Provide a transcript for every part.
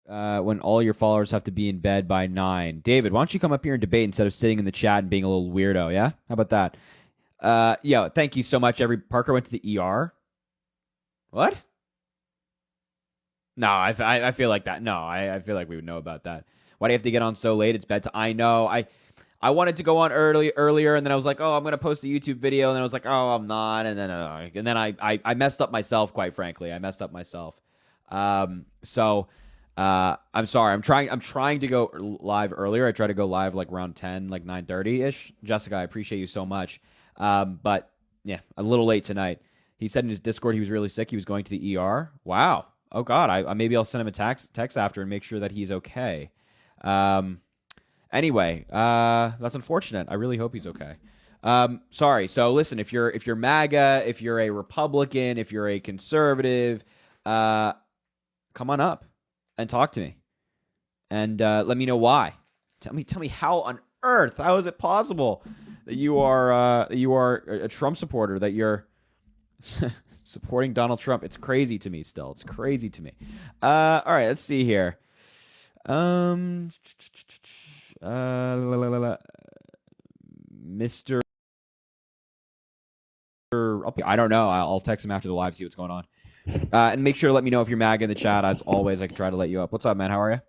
when all your followers have to be in bed by 9. David, why don't you come up here and debate instead of sitting in the chat and being a little weirdo? Yeah, how about that? Yeah, thank you so much. Parker went to the ER. What? No, I feel like that. No, I feel like we would know about that. Why do you have to get on so late? It's bedtime. I know. I wanted to go on earlier, and then I was like, oh, I'm gonna post a YouTube video, and then I was like, oh, I'm not, and then I messed up myself. Quite frankly, I messed up myself. So I'm sorry. I'm trying to go live earlier. I try to go live like around 10, like 9:30 ish. Jessica, I appreciate you so much. But yeah, a little late tonight. He said in his Discord he was really sick. He was going to the ER. Wow. Oh God. I maybe I'll send him a text after and make sure that he's okay. Anyway, that's unfortunate. I really hope he's okay. Sorry. So listen, if you're MAGA, if you're a Republican, if you're a conservative, come on up and talk to me, and let me know why. Tell me how on earth, how is it possible that you are a Trump supporter, that you're supporting Donald Trump? It's crazy to me still. It's crazy to me. All right, let's see here. Mr. I don't know. I'll text him after the live, see what's going on. And make sure to let me know if you're MAGA in the chat. As always, I can try to let you up. What's up, man? How are you?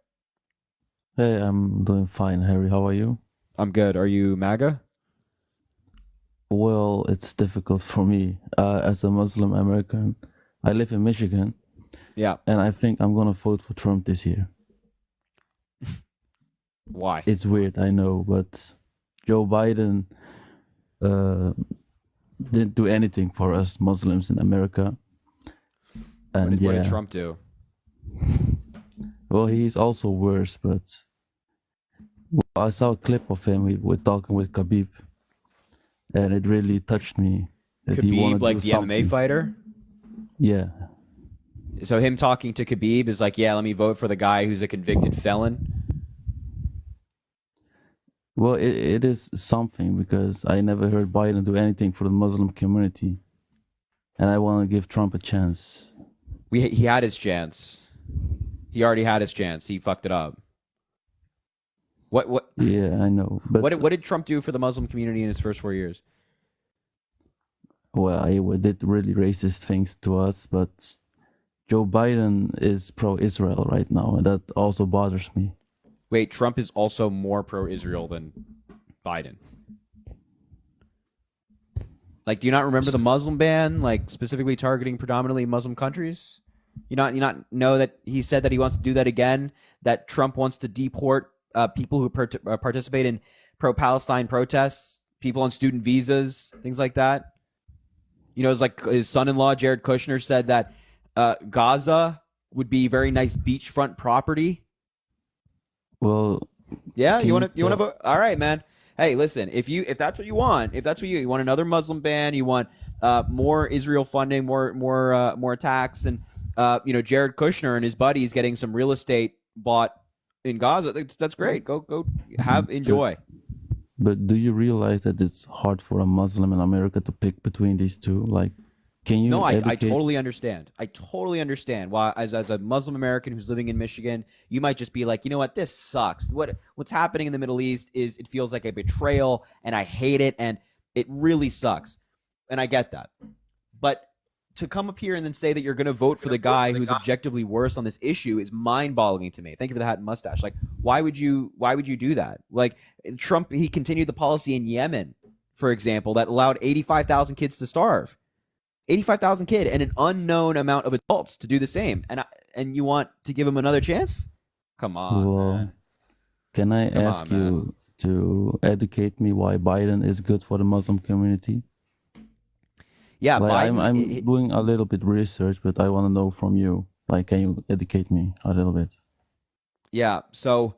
Hey, I'm doing fine, Harry. How are you? I'm good. Are you MAGA? Well, it's difficult for me as a Muslim American. I live in Michigan. Yeah. And I think I'm gonna vote for Trump this year. Why? It's weird, I know, but Joe Biden didn't do anything for us Muslims in America. And what did Trump do? Well, he's also worse, but I saw a clip of him. We were talking with Khabib, and it really touched me. Khabib, like the MMA fighter? Yeah. So him talking to Khabib is like, yeah, let me vote for the guy who's a convicted felon? Well, it is something, because I never heard Biden do anything for the Muslim community, and I want to give Trump a chance. He had his chance. He already had his chance. He fucked it up. What? Yeah, I know. But what did Trump do for the Muslim community in his first 4 years? Well, he did really racist things to us, but Joe Biden is pro-Israel right now, and that also bothers me. Wait, Trump is also more pro-Israel than Biden. Like, do you not remember the Muslim ban, like specifically targeting predominantly Muslim countries? You not know that he said that he wants to do that again? That Trump wants to deport people who participate in pro-Palestine protests, people on student visas, things like that. You know, it's like his son-in-law Jared Kushner said that Gaza would be very nice beachfront property. Well, yeah, you want to vote? All right, man. Hey, listen, if that's what you want, you want another Muslim ban, you want more Israel funding, more attacks, and Jared Kushner and his buddies getting some real estate bought in Gaza, that's great. Go enjoy. But do you realize that it's hard for a Muslim in America to pick between these two? Like, can you? No, I totally understand. I totally understand why, as a Muslim American who's living in Michigan, you might just be like, you know what, this sucks. What's happening in the Middle East is, it feels like a betrayal, and I hate it, and it really sucks. And I get that. But to come up here and then say that you're going to vote for the guy who's objectively worse on this issue is mind-boggling to me. Thank you for the hat and mustache. Like, why would you do that? Like, Trump, he continued the policy in Yemen, for example, that allowed 85,000 kids to starve. 85,000 kids and an unknown amount of adults to do the same. And you want to give him another chance? Come on, man. Can I ask you to educate me why Biden is good for the Muslim community? Yeah, like, Biden, I'm doing a little bit research, but I want to know from you. Like, can you educate me a little bit? Yeah. So,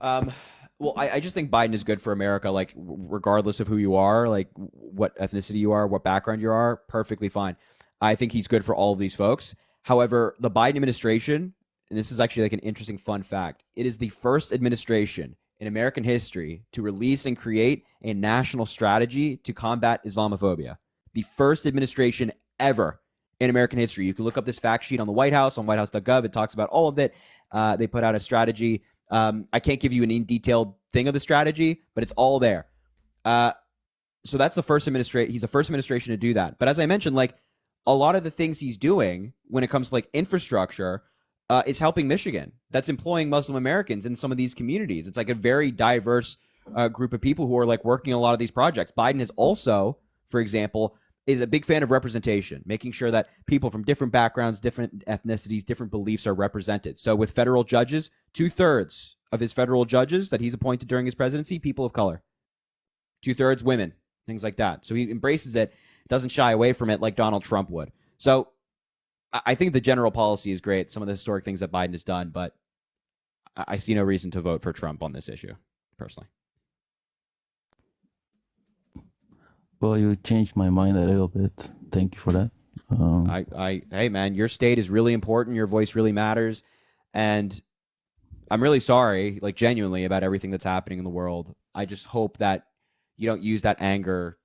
well, I just think Biden is good for America, like, regardless of who you are, like what ethnicity you are, what background you are, perfectly fine. I think he's good for all of these folks. However, the Biden administration, and this is actually like an interesting fun fact, it is the first administration in American history to release and create a national strategy to combat Islamophobia. The first administration ever in American history. You can look up this fact sheet on the White House, on whitehouse.gov. It talks about all of it. They put out a strategy. I can't give you an detailed thing of the strategy, but it's all there. So that's the first administration. He's the first administration to do that. But as I mentioned, like a lot of the things he's doing when it comes to like infrastructure is helping Michigan. That's employing Muslim Americans in some of these communities. It's like a very diverse group of people who are like working on a lot of these projects. Biden is also, for example, is a big fan of representation, making sure that people from different backgrounds, different ethnicities, different beliefs are represented. So with federal judges, 2/3 of his federal judges that he's appointed during his presidency, people of color, 2/3 women, things like that. So he embraces it, doesn't shy away from it like Donald Trump would. So I think the general policy is great, some of the historic things that Biden has done, but I see no reason to vote for Trump on this issue, personally. Well, you changed my mind a little bit. Thank you for that. Hey man, your state is really important. Your voice really matters, and I'm really sorry, like genuinely, about everything that's happening in the world. I just hope that you don't use that anger,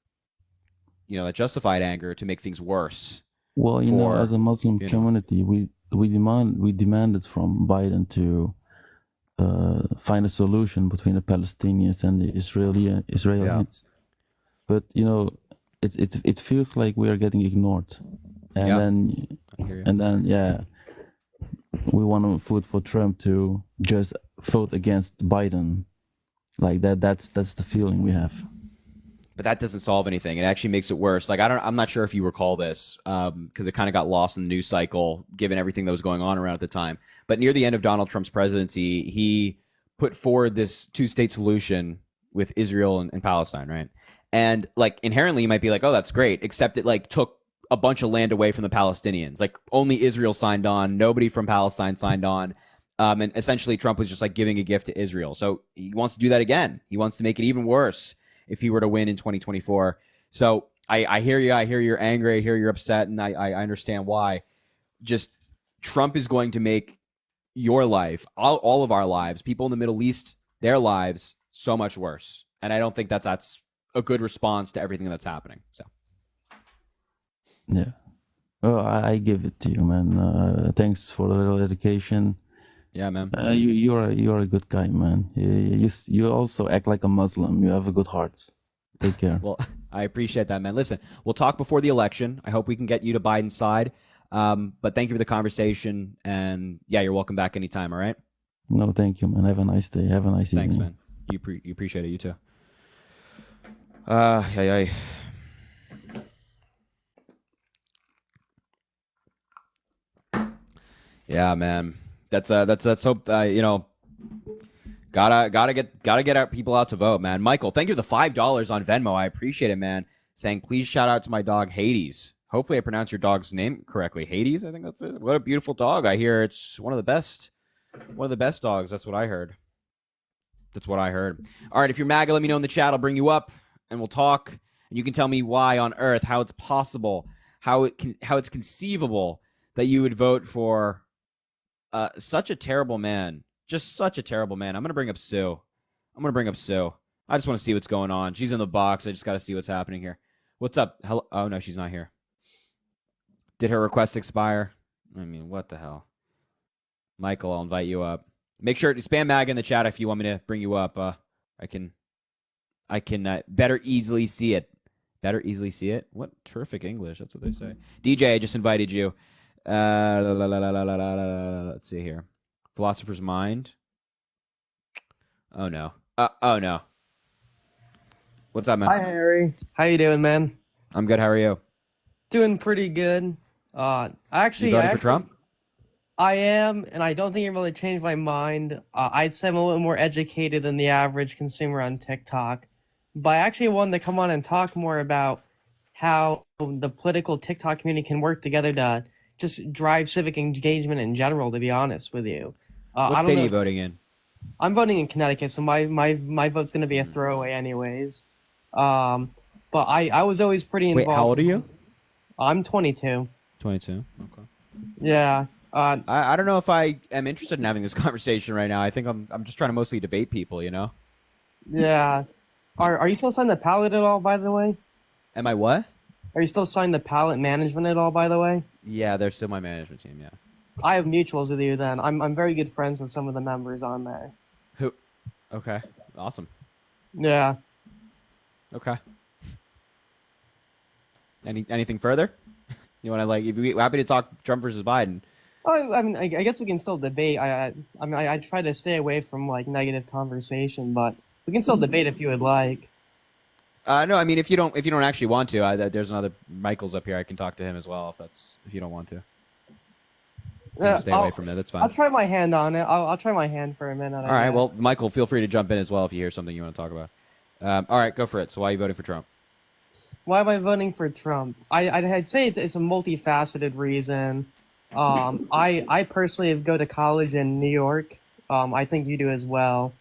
that justified anger, to make things worse. Well, as a Muslim community, we demanded from Biden to find a solution between the Palestinians and the Israelis. Yeah. But it feels like we are getting ignored, and then we want to vote for Trump to just vote against Biden, like that. That's the feeling we have. But that doesn't solve anything. It actually makes it worse. Like I'm not sure if you recall this, because it kind of got lost in the news cycle, given everything that was going on around at the time. But near the end of Donald Trump's presidency, he put forward this two-state solution with Israel and Palestine, right? And like inherently, you might be like, "Oh, that's great," except it like took a bunch of land away from the Palestinians. Like only Israel signed on, nobody from Palestine signed on. And essentially, Trump was just like giving a gift to Israel. So he wants to do that again. He wants to make it even worse if he were to win in 2024. So I hear you. I hear you're angry. I hear you're upset. And I understand why. Just Trump is going to make your life, all of our lives, people in the Middle East, their lives, so much worse. And I don't think that's a good response to everything that's happening. So. Yeah. Well, I give it to you, man. Thanks for the little education. Yeah, man. You're a good guy, man. You also act like a Muslim. You have a good heart. Take care. Well, I appreciate that, man. Listen, we'll talk before the election. I hope we can get you to Biden's side. But thank you for the conversation. And yeah, you're welcome back anytime. All right. No, thank you, man. Have a nice day. Have a nice evening. Thanks, man. You appreciate it. You too. Yeah. Yeah, man. That's hope. Gotta get out people out to vote, man. Michael, thank you for the $5 on Venmo. I appreciate it, man. Saying please shout out to my dog Hades. Hopefully I pronounced your dog's name correctly. Hades, I think that's it. What a beautiful dog. I hear it's one of the best dogs. That's what I heard. All right, if you're MAGA, let me know in the chat. I'll bring you up and we'll talk. And you can tell me why on earth, how it's possible, how it's conceivable that you would vote for such a terrible man. Just such a terrible man. I'm going to bring up Sue. I just want to see what's going on. She's in the box. I just got to see what's happening here. What's up? Hello? Oh, no, she's not here. Did her request expire? I mean, what the hell? Michael, I'll invite you up. Make sure to spam MAGA in the chat if you want me to bring you up. I can better easily see it. What terrific English. That's what they say. DJ, I just invited you. Let's see here. Philosopher's Mind. Oh no. What's up, man? Hi, Harry. How you doing, man? I'm good. How are you? Doing pretty good. You voting for Trump? I am, and I don't think it really changed my mind. I'd say I'm a little more educated than the average consumer on TikTok. But I actually wanted to come on and talk more about how the political TikTok community can work together to just drive civic engagement in general, to be honest with you. What state are you voting in? I'm voting in Connecticut, so my vote's going to be a throwaway anyways. But I was always pretty involved. Wait, how old are you? I'm 22. 22. Okay. Yeah. I don't know if I am interested in having this conversation right now. I think I'm just trying to mostly debate people, you know? Yeah. Are you still signed the ballot at all, by the way? Am I what? Are you still signed the ballot management at all, by the way? Yeah, they're still my management team. Yeah. I have mutuals with you. Then I'm very good friends with some of the members on there. Who? Okay. Awesome. Yeah. Okay. Anything further? You want to like? If we happy to talk Trump versus Biden. Oh, I mean, I guess we can still debate. I try to stay away from like negative conversation, but we can still debate if you would like. No, I mean if you don't actually want to, there's another Michael's up here. I can talk to him as well if you don't want to. Stay away from it. That's fine. I'll try my hand on it. I'll try my hand for a minute. All right. Well, Michael, feel free to jump in as well if you hear something you want to talk about. All right, go for it. So why are you voting for Trump? Why am I voting for Trump? I'd say it's a multifaceted reason. I personally go to college in New York. I think you do as well.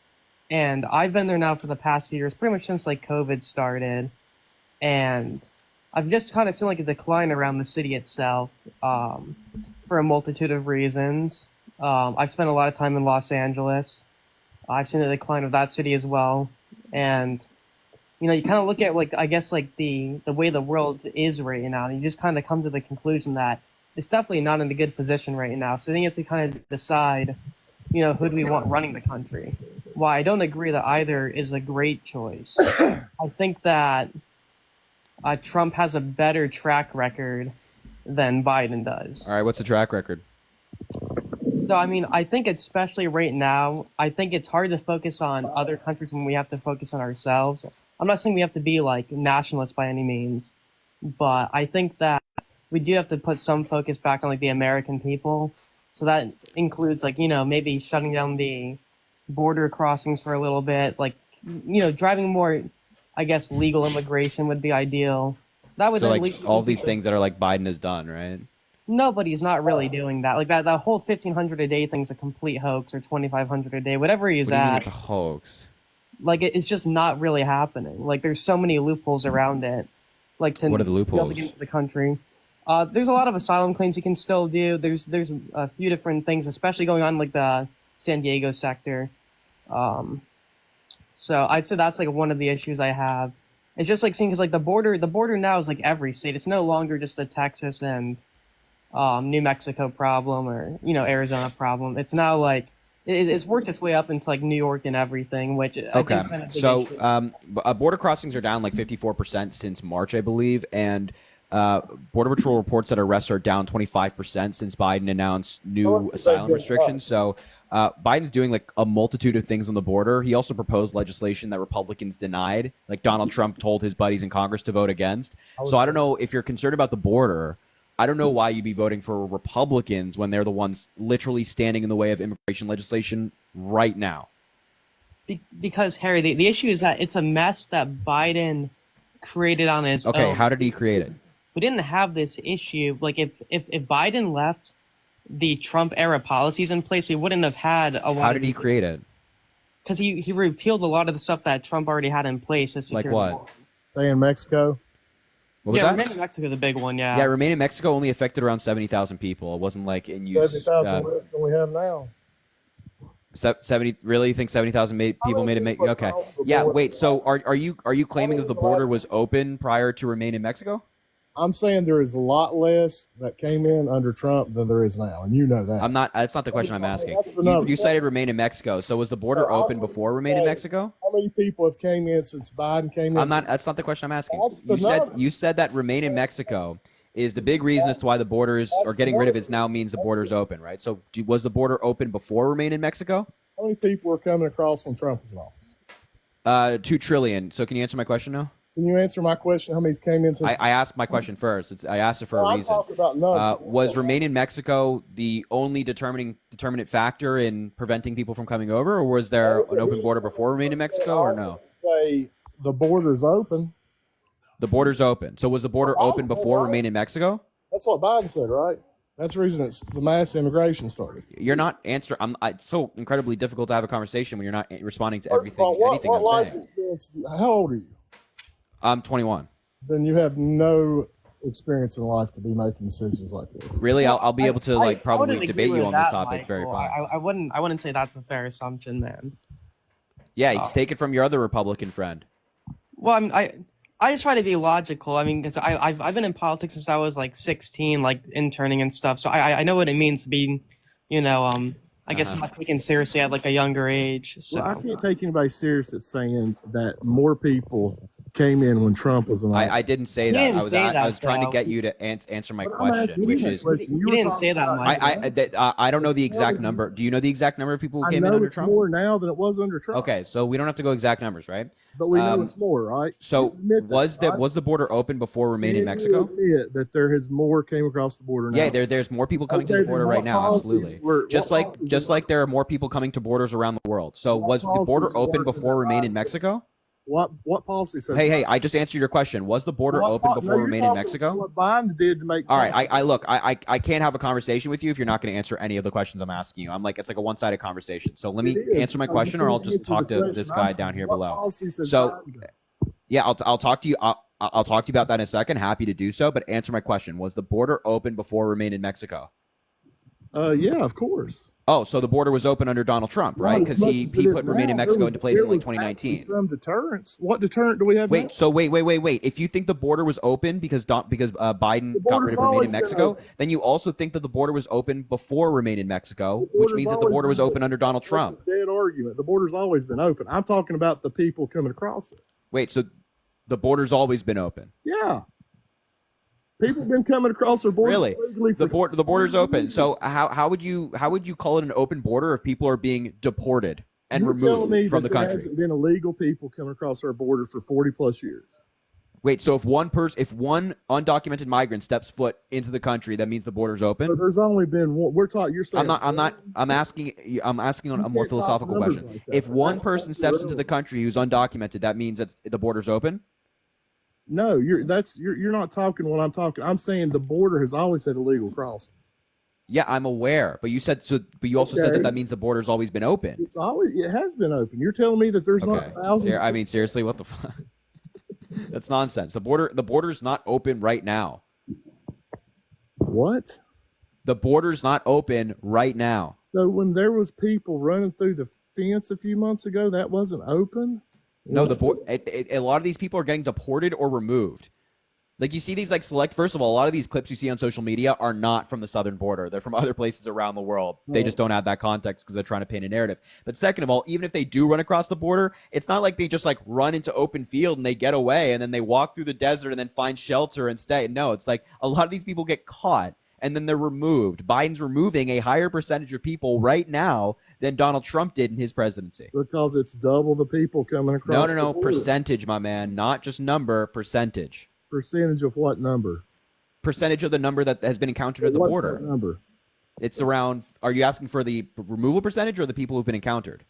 And I've been there now for the past few years, pretty much since like COVID started. And I've just kind of seen like a decline around the city itself for a multitude of reasons. I've spent a lot of time in Los Angeles. I've seen the decline of that city as well. And, you know, you kind of look at like, I guess like the way the world is right now, and you just kind of come to the conclusion that it's definitely not in a good position right now. So then you have to kind of decide, you know, who do we want running the country? Well, I don't agree that either is a great choice. I think that Trump has a better track record than Biden does. All right, what's the track record? So, I mean, I think especially right now, I think it's hard to focus on other countries when we have to focus on ourselves. I'm not saying we have to be like nationalists by any means, but I think that we do have to put some focus back on like the American people. So that includes like, you know, maybe shutting down the border crossings for a little bit, like, you know, driving more, I guess, legal immigration would be ideal. That would so like all these things that are like Biden has done, right? Nobody's not really doing that. Like that whole 1,500 a day thing's a complete hoax, or 2,500 a day, whatever he's What do you mean at. it's a hoax? Like it's just not really happening. Like there's so many loopholes around it. Like to What are the be able to loopholes? get into the country. There's a lot of asylum claims you can still do. There's a few different things, especially going on in, like the San Diego sector. So I'd say that's like one of the issues I have. It's just like seeing because like the border now is like every state. It's no longer just the Texas and New Mexico problem, or, you know, Arizona problem. It's now like it's worked its way up into like New York and everything, which I think is kind of a big issue. Border crossings are down like 54% since March, I believe, and Border Patrol reports that arrests are down 25% since Biden announced new asylum restrictions. So Biden's doing like a multitude of things on the border. He also proposed legislation that Republicans denied, like Donald Trump told his buddies in Congress to vote against. So I don't know if you're concerned about the border. I don't know why you'd be voting for Republicans when they're the ones literally standing in the way of immigration legislation right now. Because, Harry, the issue is that it's a mess that Biden created on his own. Okay, how did he create it? We didn't have this issue. Like, if Biden left the Trump-era policies in place, we wouldn't have had a lot. How did he create it? Because he repealed a lot of the stuff that Trump already had in place. Like what? Stay in Mexico. What was yeah, that? Remain in Mexico is a big one, yeah. Yeah, Remain in Mexico only affected around 70,000 people. It wasn't like in use. 70,000 less than we have now. 70? Really? You think 70,000 people made it? Okay. Yeah. Wait. So are you claiming that the border was open prior to Remain in Mexico? I'm saying there is a lot less that came in under Trump than there is now, and you know that. I'm not. That's not the question I'm asking. You cited Remain in Mexico. So was the border open before Remain in Mexico? How many people have came in since Biden came in? I'm not. That's not the question I'm asking. You said that Remain in Mexico is the big reason as to why the borders or getting rid of it now means the border's open, right? So was the border open before Remain in Mexico? How many people were coming across when Trump was in office? 2 trillion. So can you answer my question now? Can you answer my question? How many came in since? I asked my question first. I asked it for a reason. Was Remain in Mexico the only determinant factor in preventing people from coming over, or was there an open border before Remain in Mexico, or no? Say the border's open. The border's open. So was the border open before Remain in Mexico? That's what Biden said, right? That's the reason the mass immigration started. You're not answering. It's so incredibly difficult to have a conversation when you're not responding to anything what I'm life saying. Experience? How old are you? I'm 21. Then you have no experience in life to be making decisions like this. Really, I'll be able to like probably wouldn't debate agree you with on this that, topic Michael. very fine. I wouldn't say that's a fair assumption, man. Yeah, take it from your other Republican friend. Well, I I just try to be logical. I mean, because I've been in politics since I was like 16, like interning and stuff. So I know what it means to be, I guess not taken seriously at like a younger age. So Well, I can't take anybody serious that's saying that more people came in when Trump was in office. I didn't say that. I was trying to get you to answer my question, which is you didn't say that, Mike. I don't know the exact number. Do you know the exact number of people who came in under Trump? More now than it was under Trump. Okay, so we don't have to go exact numbers, right? But we know it's more, right? So was the border open before Remain in Mexico? Admit that there has more came across the border now. Yeah, there's more people coming to the border right now. Absolutely. Just like there are more people coming to borders around the world. So was the border open before Remain in Mexico? What policy says? Hey, I just answered your question. Was the border open before Remain in Mexico? What Biden did to make. All right, I can't have a conversation with you if you're not going to answer any of the questions I'm asking you. It's like a one-sided conversation. So let me answer my question, or I'll just talk to this guy down here below. So, yeah, I'll talk to you. I'll talk to you about that in a second. Happy to do so, but answer my question. Was the border open before Remain in Mexico? Yeah, of course. Oh, so the border was open under Donald Trump, right? Because he put Remain in Mexico into place in like 2019. Some deterrence. What deterrent do we have? Wait. If you think the border was open because Biden got rid of Remain in Mexico, then you also think that the border was open before Remain in Mexico, which means that the border was open under Donald Trump. That's a dead argument. The border's always been open. I'm talking about the people coming across it. Wait, so the border's always been open? Yeah. People have been coming across their border. Really? The border's open. So how would you call it an open border if people are being deported and removed from the country? There hasn't been illegal people coming across our border for 40 plus years. Wait, so if one undocumented migrant steps foot into the country, that means the border's open? But there's only been one. We're talking. You're saying I'm asking on a more philosophical question. Like if one person steps into the country who's undocumented, that means that the border's open? No, you're not talking what I'm talking. I'm saying the border has always had illegal crossings. Yeah, I'm aware, but you said so. But you also said that means the border's always been open. It has been open. You're telling me that there's not thousands. I mean, seriously, what the fuck? That's nonsense. The border's not open right now. What? The border's not open right now. So when there was people running through the fence a few months ago, that wasn't open? No, a lot of these people are getting deported or removed. Like you see these first of all, a lot of these clips you see on social media are not from the southern border. They're from other places around the world. They just don't have that context because they're trying to paint a narrative. But second of all, even if they do run across the border, it's not like they just run into open field and they get away and then they walk through the desert and then find shelter and stay. No, it's like a lot of these people get caught and then they're removed. Biden's removing a higher percentage of people right now than Donald Trump did in his presidency. Because it's double the people coming across. No, percentage, my man, not just number, percentage. Percentage of what number? Percentage of the number that has been encountered at the border. What's that number? It's around. Are you asking for the removal percentage or the people who've been encountered?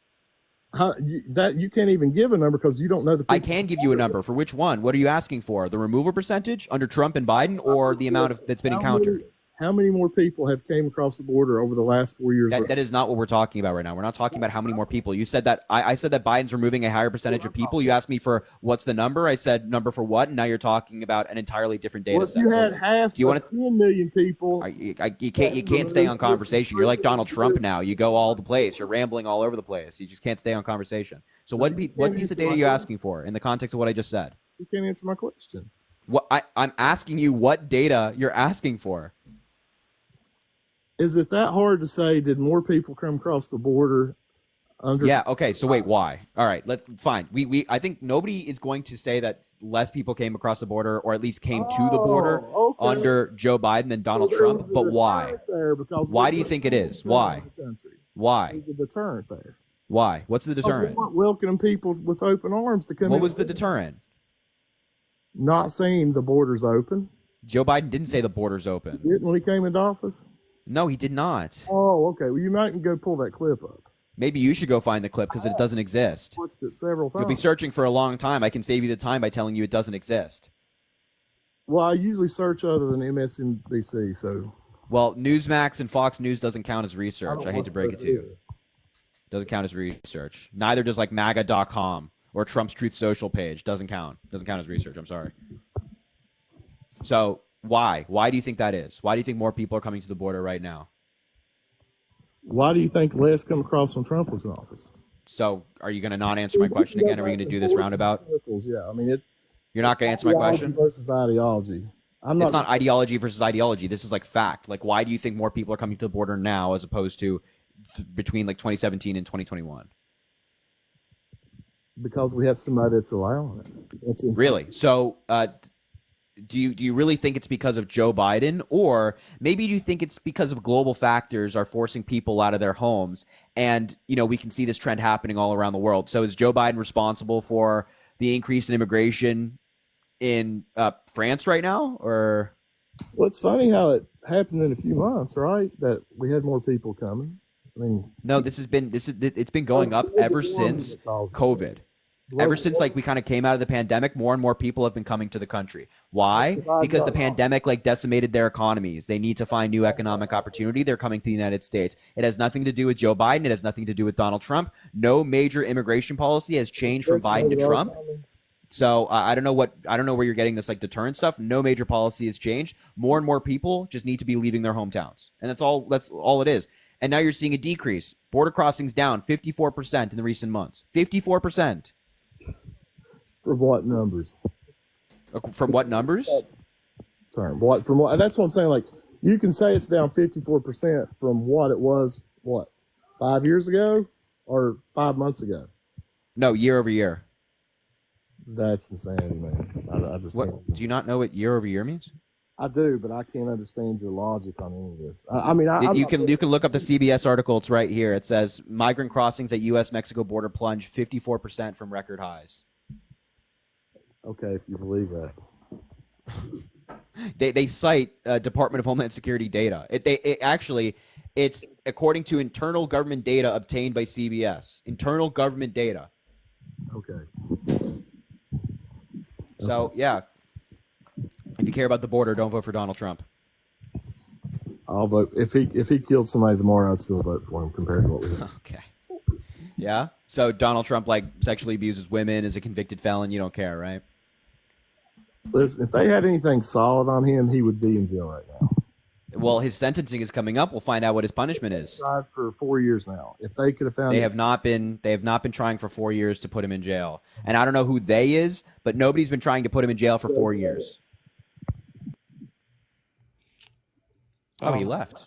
You can't even give a number because you don't know the people. I can give you a number. For which one? What are you asking for? The removal percentage under Trump and Biden, or the amount that's been encountered? How many more people have came across the border over the last 4 years? That is not what we're talking about right now. We're not talking about how many more people. You said that I said that Biden's removing a higher percentage of people. You asked me for what's the number. I said number for what, and now you're talking about an entirely different data set. You had half. You want 10 million people. You can't stay on conversation. You're like Donald Trump now. You go all the place. You're rambling all over the place. You just can't stay on conversation. So what piece of data are you asking for in the context of what I just said? You can't answer my question. I'm asking you what data you're asking for. Is it that hard to say? Did more people come across the border? Yeah. Okay. So wait, why? All right. Fine. I think nobody is going to say that less people came across the border, or at least came to the border under Joe Biden than Donald Trump. But why? Why do you think it is? Why? Why? There's a deterrent there. Why? What's the deterrent? We weren't welcoming people with open arms to come in. What was the deterrent? Not saying the border's open. Joe Biden didn't say the border's open. Didn't when he came into office? No, he did not. Oh, okay. Well, you might go pull that clip up. Maybe you should go find the clip because it doesn't exist. I watched it several times. You'll be searching for a long time. I can save you the time by telling you it doesn't exist. Well, I usually search other than MSNBC, so. Well, Newsmax and Fox News doesn't count as research. I hate to break it to you. Doesn't count as research. Neither does MAGA.com or Trump's Truth Social page. Doesn't count. Doesn't count as research. I'm sorry. So why? Why do you think that is? Why do you think more people are coming to the border right now? Why do you think less come across when Trump was in office? So are you going to not answer my question again? Are we going to do this roundabout? Yeah, I mean, You're not going to answer my question? Versus ideology. It's not ideology versus ideology. This is like fact. Like, why do you think more people are coming to the border now as opposed to between like 2017 and 2021? Because we have somebody that's allowing it. Really? So, do you really think it's because of Joe Biden, or maybe do you think it's because of global factors are forcing people out of their homes, and we can see this trend happening all around the world? So, is Joe Biden responsible for the increase in immigration in France right now, or? Well, it's funny how it happened in a few months, right? That we had more people coming. I mean, no, it's been going up ever since COVID. Ever since like we kind of came out of the pandemic, more and more people have been coming to the country. Why? Because the pandemic like decimated their economies. They need to find new economic opportunity. They're coming to the United States. It has nothing to do with Joe Biden. It has nothing to do with Donald Trump. No major immigration policy has changed from Biden to Trump. So I don't know where you're getting this like deterrent stuff. No major policy has changed. More and more people just need to be leaving their hometowns, and that's all it is. And now you're seeing a decrease. Border crossings down 54% in the recent months. 54%. From what numbers? From what numbers? Sorry, from what? That's what I'm saying. Like, you can say it's down 54% from what it was. What, 5 years ago or 5 months ago? No, year over year. That's insanity, man. I just what? Do you not know what year over year means? I do, but I can't understand your logic on any of this. You can look up the CBS article. It's right here. It says migrant crossings at U.S.-Mexico border plunge 54% from record highs. Okay, if you believe that. They cite Department of Homeland Security data. It's according to internal government data obtained by CBS. Internal government data. Okay. So yeah, if you care about the border, don't vote for Donald Trump. I'll vote if he killed somebody tomorrow. I'd still vote for him compared to what we have. Okay. Yeah. So Donald Trump like sexually abuses women, is a convicted felon. You don't care, right? Listen, if they had anything solid on him, he would be in jail right now. Well, his sentencing is coming up. We'll find out what his punishment is. Tried for 4 years now. If they could have found, they have not been trying for 4 years to put him in jail. And I don't know who they is, but nobody's been trying to put him in jail for 4 years. Oh, he left.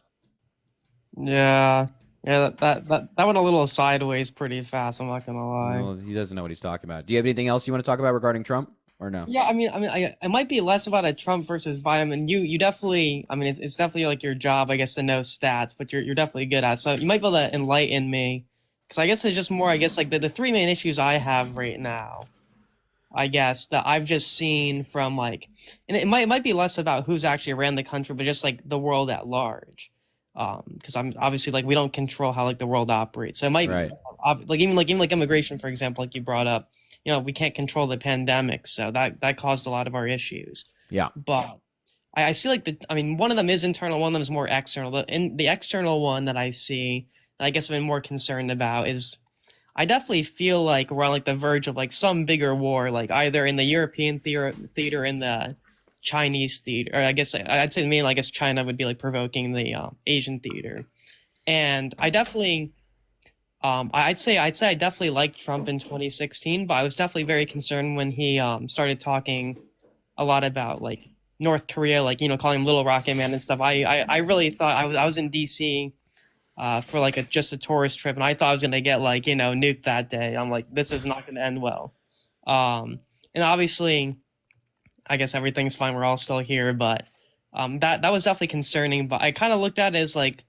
Yeah. Yeah, that went a little sideways pretty fast, I'm not gonna lie. Well, he doesn't know what he's talking about. Do you have anything else you want to talk about regarding Trump? Or no? Yeah, it might be less about a Trump versus Biden. And you definitely, it's definitely like your job, I guess, to know stats, but you're definitely good at it. So you might be able to enlighten me, because I guess it's just more, I guess, like the three main issues I have right now, I guess, that I've just seen from like, and it might be less about who's actually around the country, but just like the world at large. Because I'm obviously like we don't control how like the world operates. So it might like even immigration, for example, like you brought up. We can't control the pandemic, so that caused a lot of our issues. Yeah. But I see like one of them is internal, one of them is more external. The external one that I see, that I guess I've been more concerned about is, I definitely feel like we're on like the verge of like some bigger war, like either in the European theater, in the Chinese theater, or I guess I'd say mainly, I guess China would be like provoking the Asian theater, and I definitely. I'd say I definitely liked Trump in 2016, but I was definitely very concerned when he started talking a lot about like North Korea, like calling him Little Rocket Man and stuff. I really thought I was in DC for like just a tourist trip, and I thought I was gonna get like nuked that day. I'm like, this is not gonna end well. And obviously, I guess everything's fine. We're all still here, but that was definitely concerning. But I kind of looked at it as like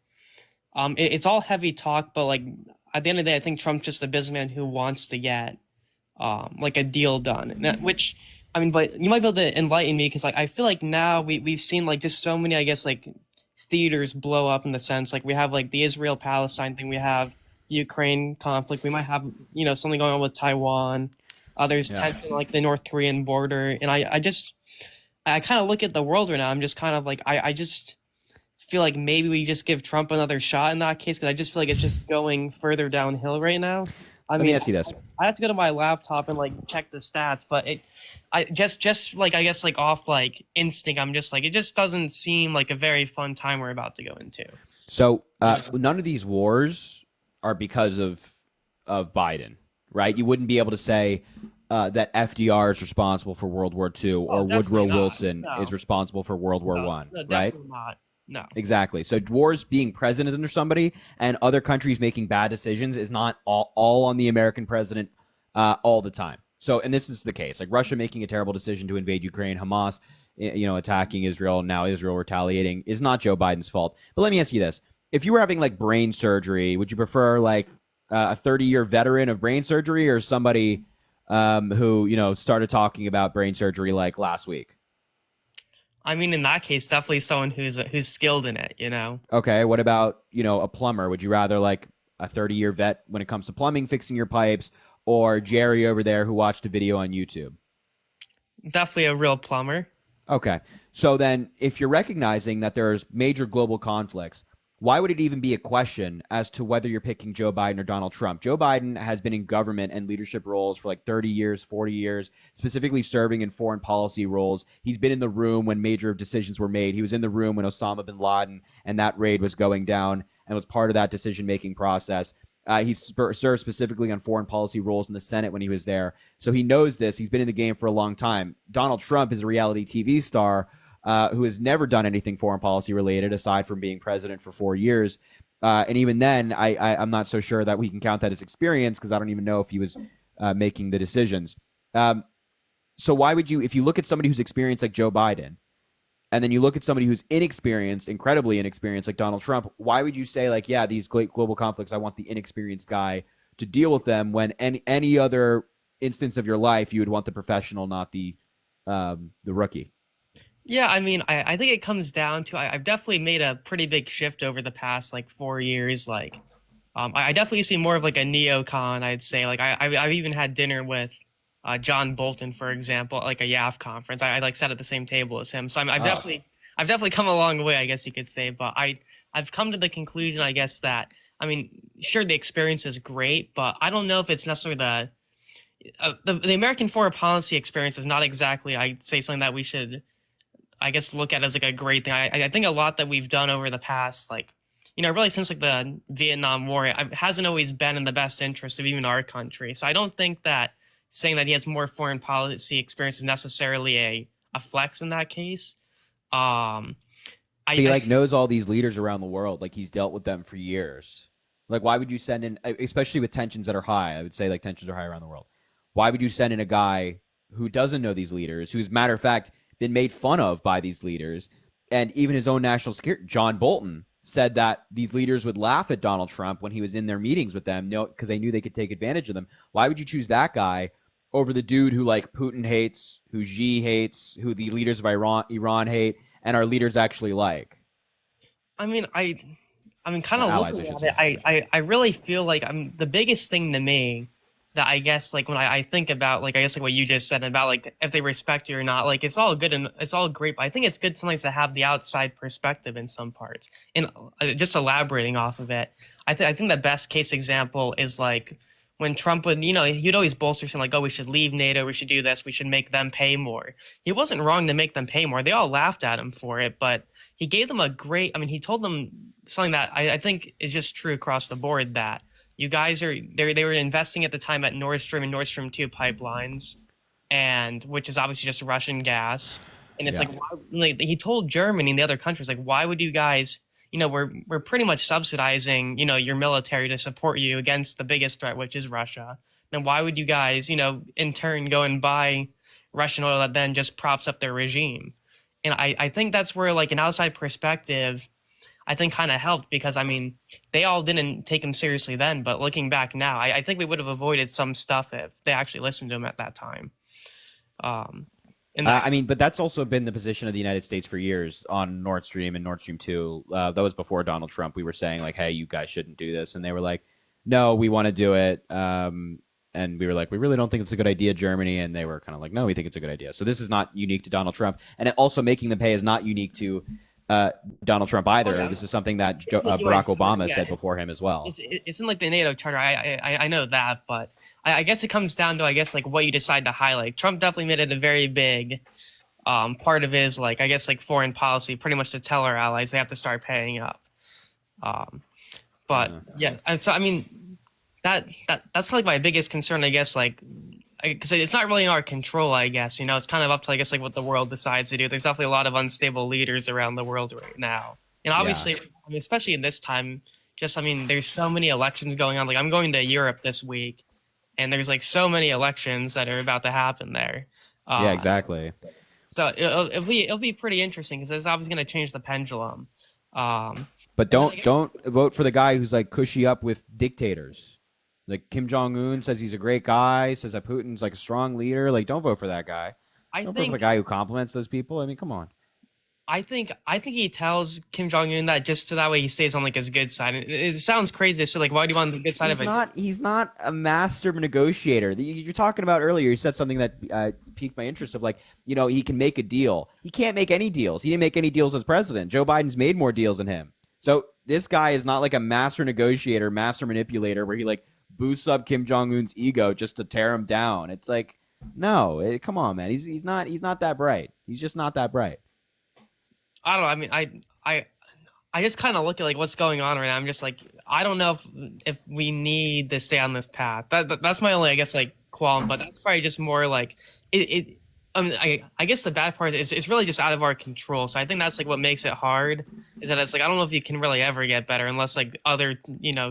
it's all heavy talk, but like. At the end of the day, I think Trump's just a businessman who wants to get like a deal done. Which, but you might be able to enlighten me, because like I feel like now we've seen like just so many, I guess, like theaters blow up, in the sense like we have like the Israel-Palestine thing, we have Ukraine conflict, we might have something going on with Taiwan. There's tension like the North Korean border, and I kind of look at the world right now. I'm just kind of like I just feel like maybe we just give Trump another shot in that case, because I just feel like it's just going further downhill right now. Let me ask you this. I have to go to my laptop and like check the stats, but I just like, I guess, like off like instinct, I'm just like, it just doesn't seem like a very fun time we're about to go into. So none of these wars are because of Biden, right? You wouldn't be able to say, that FDR is responsible for World War II or Woodrow Wilson is responsible for World War One, no, right? definitely not. No. Exactly. So wars being president under somebody and other countries making bad decisions is not all on the American president all the time. So, and this is the case. Like Russia making a terrible decision to invade Ukraine, Hamas, attacking Israel, now Israel retaliating is not Joe Biden's fault. But let me ask you this. If you were having like brain surgery, would you prefer like a 30-year veteran of brain surgery or somebody who, started talking about brain surgery like last week? I mean, in that case, definitely someone who's skilled in it, Okay, what about, a plumber? Would you rather like a 30-year vet when it comes to plumbing, fixing your pipes, or Jerry over there who watched a video on YouTube? Definitely a real plumber. Okay. So then if you're recognizing that there's major global conflicts, why would it even be a question as to whether you're picking Joe Biden or Donald Trump? Joe Biden has been in government and leadership roles for like 30 years, 40 years, specifically serving in foreign policy roles. He's been in the room when major decisions were made. He was in the room when Osama bin Laden and that raid was going down and was part of that decision-making process. He served specifically on foreign policy roles in the Senate when he was there. So he knows this. He's been in the game for a long time. Donald Trump is a reality TV star who has never done anything foreign policy related aside from being president for 4 years. And even then, I'm not so sure that we can count that as experience because I don't even know if he was making the decisions. So why would you, if you look at somebody who's experienced like Joe Biden, and then you look at somebody who's inexperienced, incredibly inexperienced like Donald Trump, why would you say like, yeah, these global conflicts, I want the inexperienced guy to deal with them when any other instance of your life, you would want the professional, not the rookie? Yeah, I mean, I think it comes down to I've definitely made a pretty big shift over the past like 4 years. Like, I definitely used to be more of like a neocon, I'd say. Like, I've even had dinner with John Bolton, for example, at like a YAF conference. I like sat at the same table as him. So I've definitely come a long way, I guess you could say. But I've come to the conclusion, I guess, that I mean, sure, the experience is great, but I don't know if it's necessarily the American foreign policy experience is not exactly, I'd say, something that we should, I guess, look at as like a great thing. I think a lot that we've done over the past, like, really since like the Vietnam War, it hasn't always been in the best interest of even our country. So I don't think that saying that he has more foreign policy experience is necessarily a flex in that case. But he knows all these leaders around the world. Like he's dealt with them for years. Like why would you send in, especially with tensions that are high? I would say like tensions are high around the world. Why would you send in a guy who doesn't know these leaders, who's matter of fact been made fun of by these leaders, and even his own national security, John Bolton, said that these leaders would laugh at Donald Trump when he was in their meetings with them, because they knew they could take advantage of them. Why would you choose that guy over the dude who like Putin hates, who Xi hates, who the leaders of Iran hate, and our leaders actually like? I mean, kind of looking at it, I really feel like the biggest thing to me that I guess like when I think about like I guess like what you just said about like if they respect you or not, like it's all good and it's all great, but I think it's good sometimes to have the outside perspective in some parts. And just elaborating off of it, I think the best case example is like when Trump would, he'd always bolster something like, oh, we should leave NATO, we should do this, we should make them pay more. He wasn't wrong to make them pay more. They all laughed at him for it, but he gave them he told them something that I think is just true across the board, that you guys they were investing at the time at Nord Stream and Nord Stream 2 pipelines, and which is obviously just Russian gas. And it's he told Germany and the other countries, like, why would you guys, we're pretty much subsidizing, your military to support you against the biggest threat, which is Russia. Then why would you guys, in turn go and buy Russian oil that then just props up their regime? And I think that's where like an outside perspective, I think kind of helped, because they all didn't take him seriously then, but looking back now, I think we would have avoided some stuff if they actually listened to him at that time. But that's also been the position of the United States for years on Nord Stream and Nord Stream 2. That was before Donald Trump. We were saying like, hey, you guys shouldn't do this. And they were like, no, we want to do it. And we were like, we really don't think it's a good idea, Germany. And they were kind of like, no, we think it's a good idea. So this is not unique to Donald Trump. And also making them pay is not unique to Donald Trump either. Oh, yeah. This is something that Barack Obama said before him as well. It's in like the NATO charter. I know that, but I guess it comes down to like what you decide to highlight. Trump definitely made it a very big part of his foreign policy, pretty much to tell our allies they have to start paying up. And so that's kind of like my biggest concern, I guess, like because it's not really in our control, I guess. It's kind of up to, I guess, like what the world decides to do. There's definitely a lot of unstable leaders around the world right now, and obviously, I mean, especially in this time, I mean, there's so many elections going on. Like, I'm going to Europe this week, and there's like so many elections that are about to happen there. Yeah, exactly. So it'll be pretty interesting because it's obviously going to change the pendulum. But don't vote for the guy who's like cushy up with dictators. Like Kim Jong-un says he's a great guy, says that Putin's like a strong leader. Like, don't vote for that guy. Don't vote for the guy who compliments those people. I mean, come on. I think he tells Kim Jong-un that just so that way he stays on like his good side. It sounds crazy to say, like, why do you want the good side of it? He's not a master negotiator. You're talking about earlier. You said something that piqued my interest of, like, he can make a deal. He can't make any deals. He didn't make any deals as president. Joe Biden's made more deals than him. So this guy is not like a master negotiator, master manipulator, where he like boosts up Kim Jong-un's ego just to tear him down. It's like, no, come on, man. He's not that bright. He's just not that bright. I don't know. I mean, I just kind of look at like what's going on right now. I'm just like, I don't know if we need to stay on this path. That's my only, I guess, like qualm. But that's probably just more like it. I mean, I guess the bad part is it's really just out of our control. So I think that's like what makes it hard. Is that it's like I don't know if you can really ever get better unless like other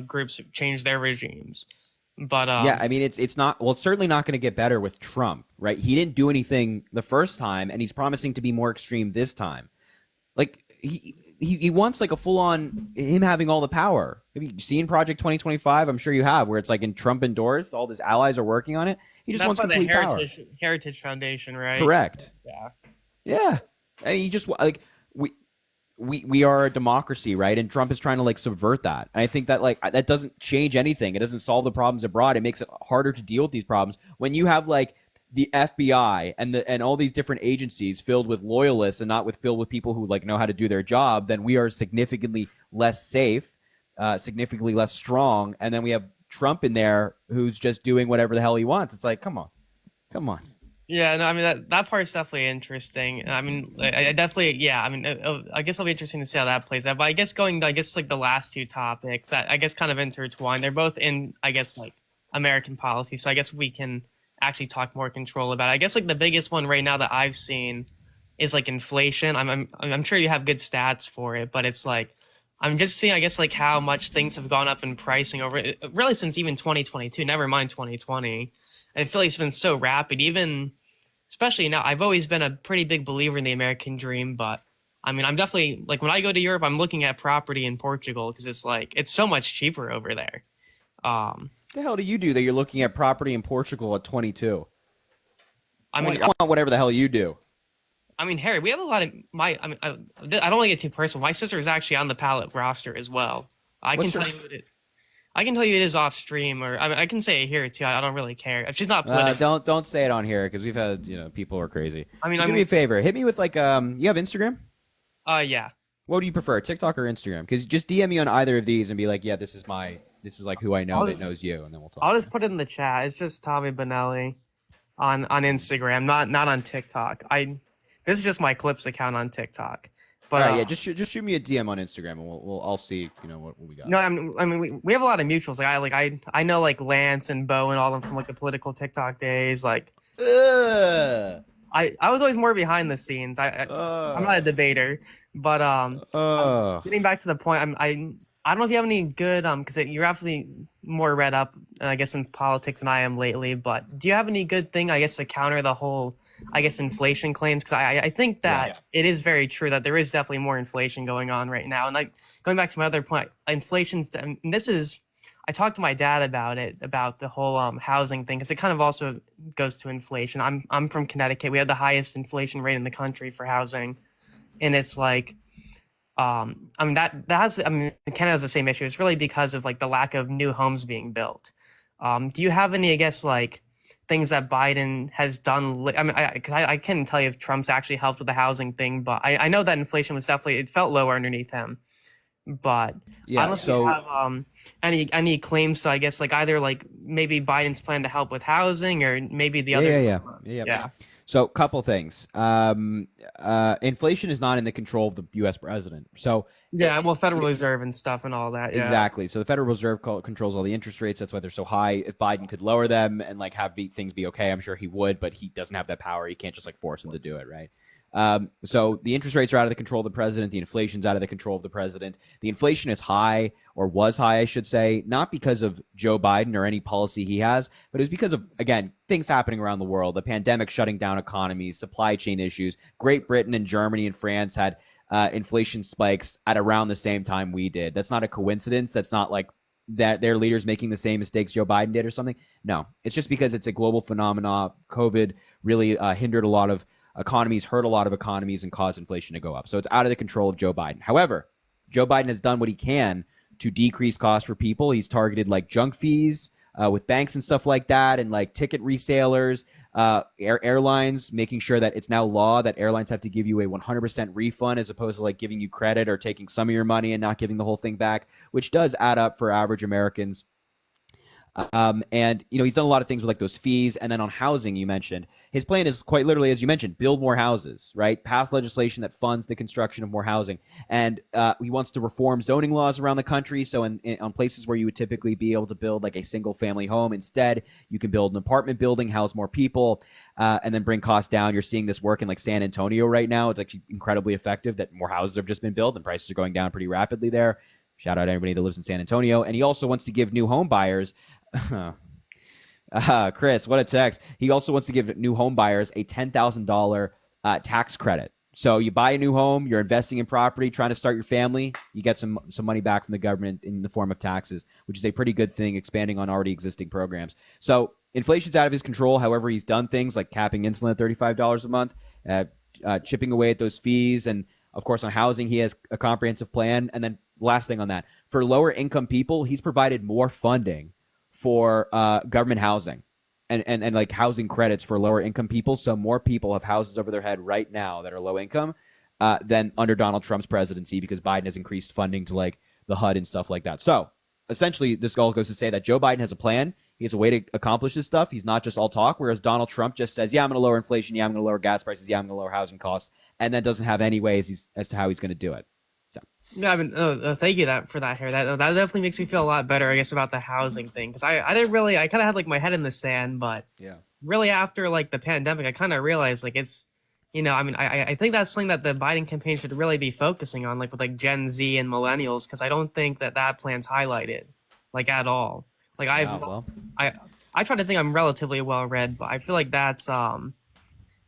groups change their regimes. But yeah, I mean, it's not. Well, it's certainly not going to get better with Trump, right? He didn't do anything the first time, and he's promising to be more extreme this time. Like he wants like a full on him having all the power. Have you seen Project 2025? I'm sure you have, where it's like in Trump endorsed, all his allies are working on it. He just wants complete power. Heritage Foundation, right? Correct. Yeah. Yeah. I mean, you just like we are a democracy, right? And Trump is trying to like subvert that. And I think that like that doesn't change anything. It doesn't solve the problems abroad. It makes it harder to deal with these problems when you have like the FBI and all these different agencies filled with loyalists and not filled with people who like know how to do their job. Then we are significantly less safe, significantly less strong. And then we have Trump in there who's just doing whatever the hell he wants. It's like, come on. Yeah, no, I mean that part's definitely interesting. I mean, I definitely, yeah. I mean, I guess it'll be interesting to see how that plays out. But I guess like the last two topics, I guess kind of intertwined. They're both in, I guess, like American policy. So I guess we can actually talk more control about it. I guess like the biggest one right now that I've seen is like inflation. I'm sure you have good stats for it, but it's like I'm just seeing, I guess, like how much things have gone up in pricing over really since even 2022. Never mind 2020. I feel like it's been so rapid, even especially now. I've always been a pretty big believer in the American dream, but I mean, I'm definitely like when I go to Europe, I'm looking at property in Portugal because it's like it's so much cheaper over there. What the hell do you do that you're looking at property in Portugal at 22? I want whatever the hell you do. I mean, Harry, we have a lot of I don't want to get too personal. My sister is actually on the pallet roster as well. I can tell you it is off stream, or I can say it here too. I don't really care. If she's not political, don't say it on here because we've had people are crazy. I mean, do me a favor. Hit me with like you have Instagram? Yeah. What do you prefer, TikTok or Instagram? Because just DM me on either of these and be like, yeah, this is like who I know that knows you, and then we'll talk. I'll just put it in the chat. It's just Tommy Bonelli on Instagram, not on TikTok. This is just my clips account on TikTok. But all right, yeah, just shoot me a DM on Instagram, and I'll see what we got. No, I mean we have a lot of mutuals. I know like Lance and Bo and all of them from like the political TikTok days. Like, I was always more behind the scenes. I'm not a debater, but getting back to the point, I don't know if you have any good because you're absolutely more read up, I guess, in politics than I am lately. But do you have any good thing, I guess, to counter the whole, I guess, inflation claims? Because I think that it is very true that there is definitely more inflation going on right now. And going back to my other point, inflation's, and this is, I talked to my dad about it, about the whole housing thing, because it kind of also goes to inflation. I'm from Connecticut. We have the highest inflation rate in the country for housing, and it's like. I mean Canada has the same issue. It's really because of like the lack of new homes being built. Do you have any, I guess, like things that Biden has done? I mean, I can't tell you if Trump's actually helped with the housing thing, but I know that inflation was definitely, it felt lower underneath him. But yeah, I don't know if you have any claims to, I guess, like either like maybe Biden's plan to help with housing or maybe the other. Yeah. So, couple things. Inflation is not in the control of the U.S. president. So, Yeah, well, Federal Reserve and stuff and all that. Yeah. exactly. So the Federal Reserve controls all the interest rates. That's why they're so high. If Biden could lower them and like have things be okay, I'm sure he would, but he doesn't have that power. He can't just like force them to do it, right? So the interest rates are out of the control of the president. The inflation's out of the control of the president. The inflation is high, or was high, I should say, not because of Joe Biden or any policy he has, but it was because of, again, things happening around the world, the pandemic shutting down economies, supply chain issues. Great Britain and Germany and France had inflation spikes at around the same time we did. That's not a coincidence. That's not like that their leaders making the same mistakes Joe Biden did or something. No, it's just because it's a global phenomenon. COVID really hindered a lot of economies, hurt a lot of economies, and caused inflation to go up. So it's out of the control of Joe Biden. However, Joe Biden has done what he can to decrease costs for people. He's targeted like junk fees with banks and stuff like that, and like ticket resellers, airlines, making sure that it's now law that airlines have to give you a 100% refund as opposed to like giving you credit or taking some of your money and not giving the whole thing back, which does add up for average Americans. And, you know, he's done a lot of things with like those fees. And then on housing, you mentioned his plan is quite literally, as you mentioned, build more houses, right? Pass legislation that funds the construction of more housing. And he wants to reform zoning laws around the country. So on places where you would typically be able to build like a single family home, instead, you can build an apartment building, house more people, and then bring costs down. You're seeing this work in like San Antonio right now. It's actually incredibly effective that more houses have just been built and prices are going down pretty rapidly there. Shout out to everybody that lives in San Antonio. And he also wants to give new home buyers Chris, what a text. He also wants to give new home buyers a $10,000 tax credit. So you buy a new home, you're investing in property, trying to start your family, you get some money back from the government in the form of taxes, which is a pretty good thing, expanding on already existing programs. So inflation's out of his control. However, he's done things like capping insulin at $35 a month, chipping away at those fees. And of course, on housing, he has a comprehensive plan. And then last thing on that, for lower income people, he's provided more funding for government housing and like housing credits for lower income people. So more people have houses over their head right now that are low income than under Donald Trump's presidency, because Biden has increased funding to like the HUD and stuff like that. So essentially, this all goes to say that Joe Biden has a plan. He has a way to accomplish this stuff. He's not just all talk, whereas Donald Trump just says, yeah, I'm going to lower inflation. Yeah, I'm going to lower gas prices. Yeah, I'm going to lower housing costs. And then doesn't have any ways as to how he's going to do it. So. Yeah, I mean, thank you for that, Harry. That definitely makes me feel a lot better, I guess, about the housing thing. Because I kind of had like my head in the sand, but yeah, really after like the pandemic, I kind of realized like it's, you know, I mean, I think that's something that the Biden campaign should really be focusing on, like with like Gen Z and millennials, because I don't think that plan's highlighted like at all. Like I try to think I'm relatively well read, but I feel like that's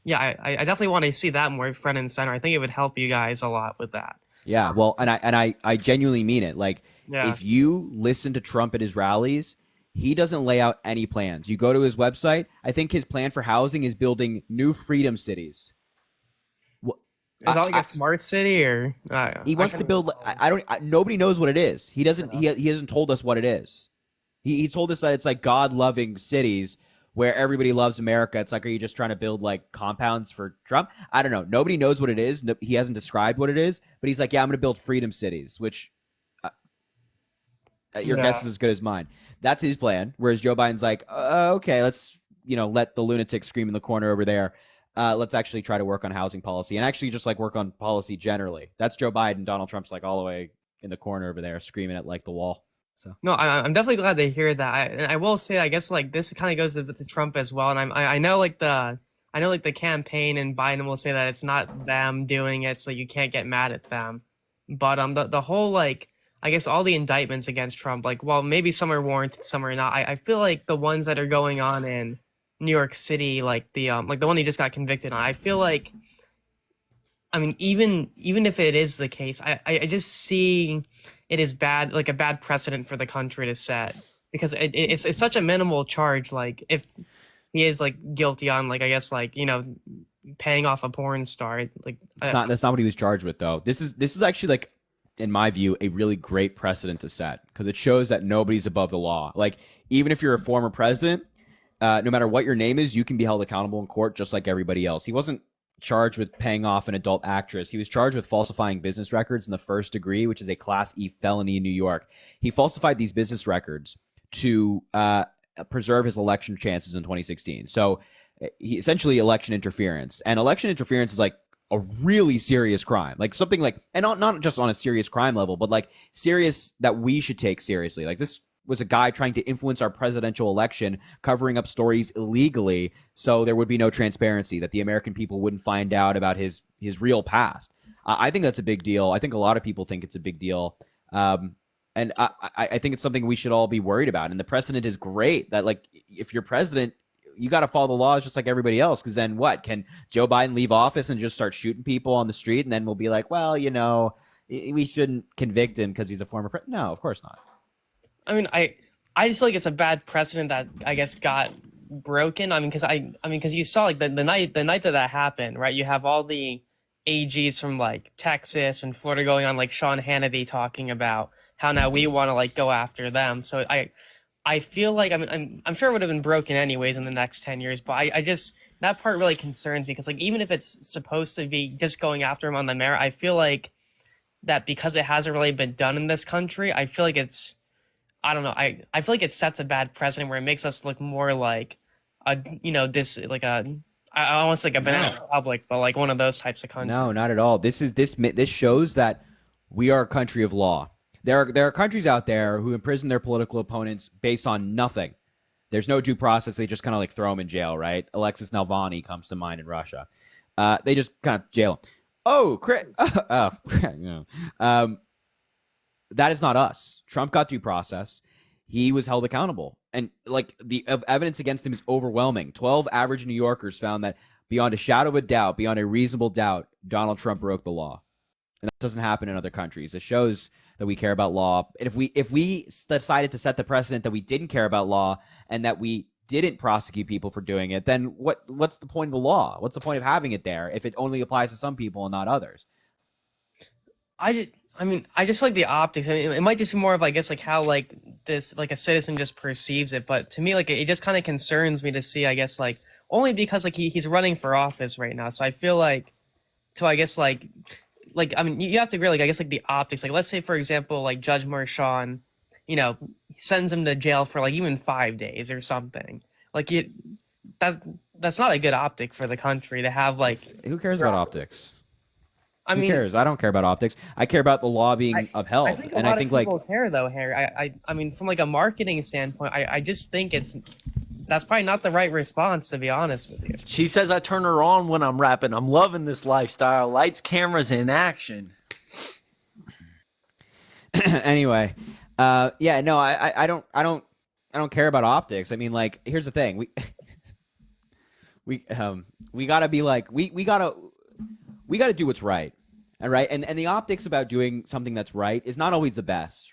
yeah, I definitely want to see that more front and center. I think it would help you guys a lot with that. Yeah, well, and I genuinely mean it. Like, if you listen to Trump at his rallies, he doesn't lay out any plans. You go to his website, I think his plan for housing is building new freedom cities. Is that like a smart city, or he wants to build? Nobody knows what it is. He doesn't. He hasn't told us what it is. He told us that it's like God-loving cities where everybody loves America. It's like, are you just trying to build like compounds for Trump? I don't know. Nobody knows what it is. He hasn't described what it is, but he's like, yeah, I'm going to build freedom cities, which your guess is as good as mine. That's his plan. Whereas Joe Biden's like, okay, let's, let the lunatic scream in the corner over there. Let's actually try to work on housing policy and actually just like work on policy generally. That's Joe Biden. Donald Trump's like all the way in the corner over there screaming at like the wall. So. No, I'm definitely glad to hear that. I will say, I guess like this kind of goes to Trump as well. And I know like the campaign and Biden will say that it's not them doing it, so you can't get mad at them. But the whole like, I guess all the indictments against Trump, like, well, maybe some are warranted, some are not. I feel like the ones that are going on in New York City, like the one he just got convicted on, I feel like, I mean, even if it is the case, I just see it is bad, like a bad precedent for the country to set, because it's such a minimal charge. Like if he is like guilty on like, I guess like, paying off a porn star, like that's not what he was charged with though. This is actually like, in my view, a really great precedent to set, because it shows that nobody's above the law. Like even if you're a former president, no matter what your name is, you can be held accountable in court just like everybody else. He wasn't charged with paying off an adult actress. He was charged with falsifying business records in the first degree, which is a Class E felony in New York. He falsified these business records to preserve his election chances in 2016. So he essentially election interference, and election interference is like a really serious crime, like something like, and not just on a serious crime level, but like serious that we should take seriously. Like this was a guy trying to influence our presidential election, covering up stories illegally, so there would be no transparency, that the American people wouldn't find out about his real past. I think that's a big deal. I think a lot of people think it's a big deal. And I think it's something we should all be worried about. And the precedent is great that, like, if you're president, you got to follow the laws just like everybody else. Because then what? Can Joe Biden leave office and just start shooting people on the street? And then we'll be like, well, you know, we shouldn't convict him because he's a former president. No, of course not. I mean, I just feel like it's a bad precedent that I guess got broken. I mean, because you saw like the night that happened, right? You have all the AGs from like Texas and Florida going on like Sean Hannity talking about how now we want to like go after them. So I feel like I'm sure it would have been broken anyways in the next 10 years, but I just, that part really concerns me because like even if it's supposed to be just going after him on the merit, I feel like that because it hasn't really been done in this country, I feel like it's, I don't know, I feel like it sets a bad precedent where it makes us look more like a, you know, this like a, I almost like a banana republic, but like one of those types of countries. No, not at all. This shows that we are a country of law. There are countries out there who imprison their political opponents based on nothing. There's no due process. They just kind of like throw them in jail, right? Alexis Navalny comes to mind in Russia. They just kind of jail him. Oh, that is not us. Trump got due process. He was held accountable. And like the evidence against him is overwhelming. 12 average New Yorkers found that beyond a shadow of a doubt, beyond a reasonable doubt, Donald Trump broke the law. And that doesn't happen in other countries. It shows that we care about law. And if we decided to set the precedent that we didn't care about law and that we didn't prosecute people for doing it, then what's the point of the law? What's the point of having it there if it only applies to some people and not others? I just feel like the optics. I mean, it might just be more of, I guess, like how like this, like a citizen just perceives it. But to me, like it just kind of concerns me to see, I guess, like only because like he's running for office right now. So I feel like, I guess like I mean, you have to agree, like I guess like the optics. Like let's say for example, like Judge Merchan, you know, sends him to jail for like even 5 days or something. Like that's not a good optic for the country to have. Like who cares about optics? I mean, who cares? I don't care about optics. I care about the law being upheld. I think a lot of people care though, Harry. I mean, from like a marketing standpoint, I just think that's probably not the right response, to be honest with you. She says I turn her on when I'm rapping. I'm loving this lifestyle. Lights, cameras, in action. Anyway, yeah, no, I don't care about optics. I mean, like, here's the thing. We gotta be like, we gotta do what's right. All right. And the optics about doing something that's right is not always the best.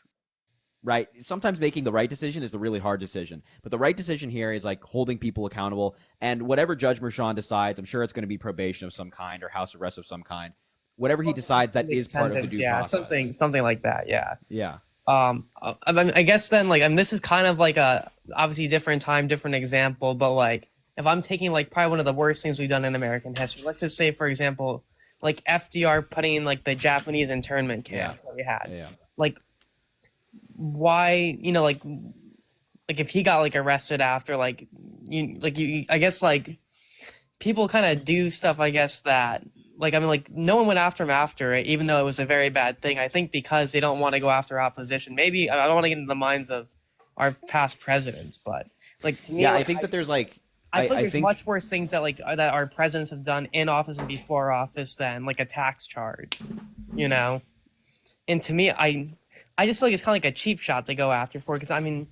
Right. Sometimes making the right decision is the really hard decision. But the right decision here is like holding people accountable. And whatever Judge Merchan decides, I'm sure it's going to be probation of some kind or house arrest of some kind. Whatever he decides, that is part of the due process. Something like that. Yeah. Yeah. I mean, I guess then, like, I mean, this is kind of like a obviously different time, different example. But like, if I'm taking like probably one of the worst things we've done in American history, let's just say, for example, like FDR putting in like the Japanese internment camps that we had. Yeah. Like, why, you know, like if he got like arrested after, like you I guess like people kind of do stuff, I guess, that like, I mean, like no one went after him after it, even though it was a very bad thing. I think because they don't want to go after opposition. Maybe I don't want to get into the minds of our past presidents, but like to me, yeah, like, I think that there's like, I feel like there's much worse things that like that our presidents have done in office and before office than like a tax charge, you know. And to me, I just feel like it's kind of like a cheap shot to go after for, because I mean,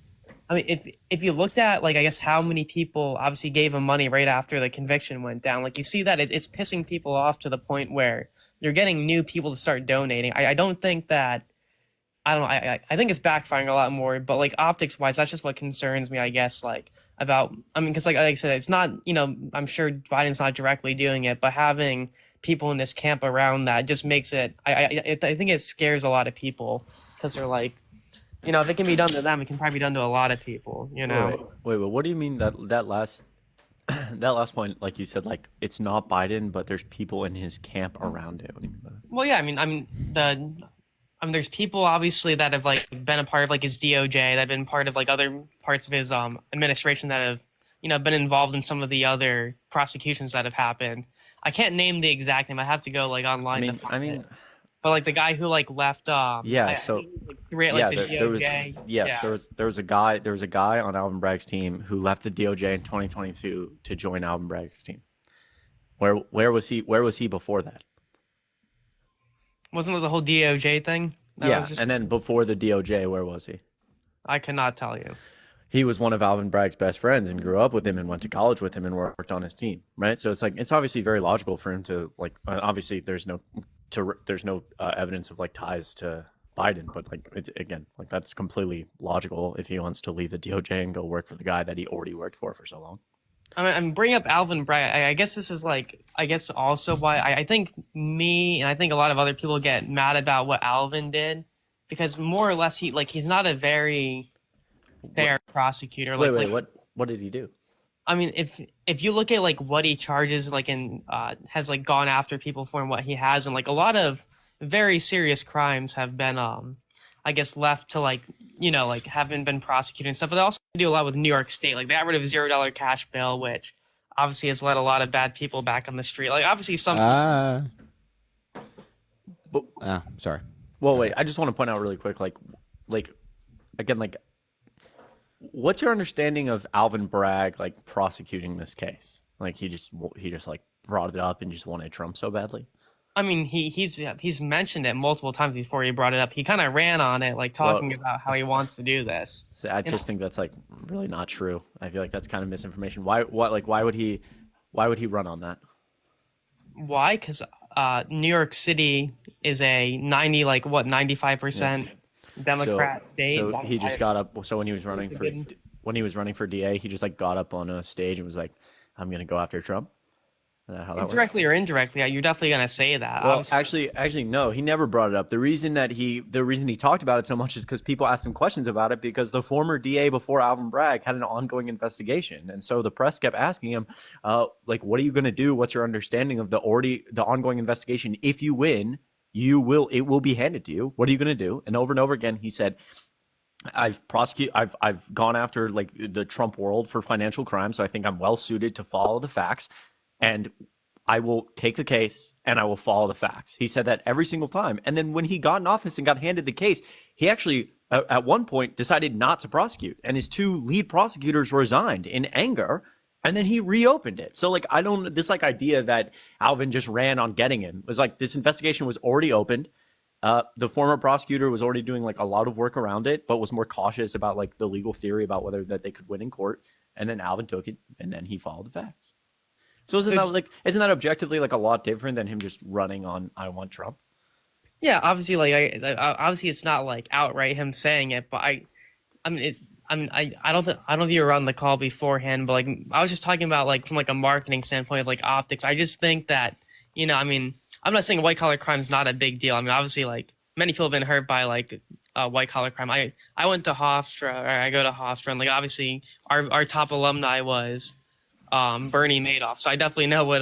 if you looked at like I guess how many people obviously gave him money right after the conviction went down, like you see that it's pissing people off to the point where you're getting new people to start donating. I don't think that, I don't know, I think it's backfiring a lot more, but like optics wise, that's just what concerns me, I guess, like about, I mean, because like I said, it's not, you know, I'm sure Biden's not directly doing it, but having people in this camp around that just makes it, I think it scares a lot of people because they're like, you know, if it can be done to them, it can probably be done to a lot of people, you know. Wait, what do you mean that last point, like you said, like it's not Biden, but there's people in his camp around it? What do you mean by that? Well, yeah, I mean, I mean, there's people obviously that have like been a part of like his DOJ, that have been part of like other parts of his administration that have, been involved in some of the other prosecutions that have happened. I can't name the exact name. I have to go like online to find it. But like the guy who like left, yeah. I So think, like the DOJ. There was a guy on Alvin Bragg's team who left the DOJ in 2022 to join Alvin Bragg's team. Where was he? Where was he before that? Wasn't it the whole DOJ thing? And then before the DOJ, where was he? I cannot tell you. He was one of Alvin Bragg's best friends and grew up with him and went to college with him and worked on his team, right? So it's obviously very logical for him to like. Obviously, there's no evidence of like ties to Biden, but like it's again like that's completely logical if he wants to leave the DOJ and go work for the guy that he already worked for so long. I'm bringing up Alvin Bragg. I guess this is like, I guess also why I think me and I think a lot of other people get mad about what Alvin did, because more or less he's not a very fair prosecutor. Wait, what did he do? I mean, if you look at like what he charges, like and has like gone after people for and what he has, and like a lot of very serious crimes have been I guess left to like like haven't been prosecuted and stuff. But they also do a lot with New York State. Like they got rid of $0 cash bail, which obviously has let a lot of bad people back on the street. Like obviously some. Sorry. Well, wait. I just want to point out really quick, like again, like, what's your understanding of Alvin Bragg like prosecuting this case? Like he just like brought it up and just wanted Trump so badly. I mean, he's mentioned it multiple times before he brought it up. He kind of ran on it, like talking about how he wants to do this. So I just think that's like really not true. I feel like that's kind of misinformation. Why would he run on that? Why? Because New York City is a 95% Democrat state. So he just got up. So when he was running for DA, he just like got up on a stage and was like, "I'm gonna go after Trump." Is that how that directly or indirectly, you're definitely gonna say that. Well, actually, no. He never brought it up. The reason he talked about it so much is because people asked him questions about it, because the former DA before Alvin Bragg had an ongoing investigation, and so the press kept asking him, like, "What are you gonna do? What's your understanding of the ongoing investigation? If you win, it will be handed to you. What are you gonna do?" And over again, he said, I've gone after like the Trump world for financial crime, so I think I'm well suited to follow the facts. And I will take the case and I will follow the facts. He said that every single time. And then when he got in office and got handed the case, he actually at one point decided not to prosecute. And his two lead prosecutors resigned in anger. And then he reopened it. So like, this like idea that Alvin just ran on getting him was like, this investigation was already opened. The former prosecutor was already doing like a lot of work around it, but was more cautious about like the legal theory about whether that they could win in court. And then Alvin took it and then he followed the facts. So isn't that objectively like a lot different than him just running on "I want Trump"? Yeah, obviously, like obviously it's not like outright him saying it, but I don't think you were on the call beforehand, but like I was just talking about like from like a marketing standpoint, like optics. I just think that I mean, I'm not saying white collar crime is not a big deal. I mean, obviously, like many people have been hurt by like white collar crime. I went to Hofstra, or I go to Hofstra, and like obviously our top alumni was Bernie Madoff, so I definitely know what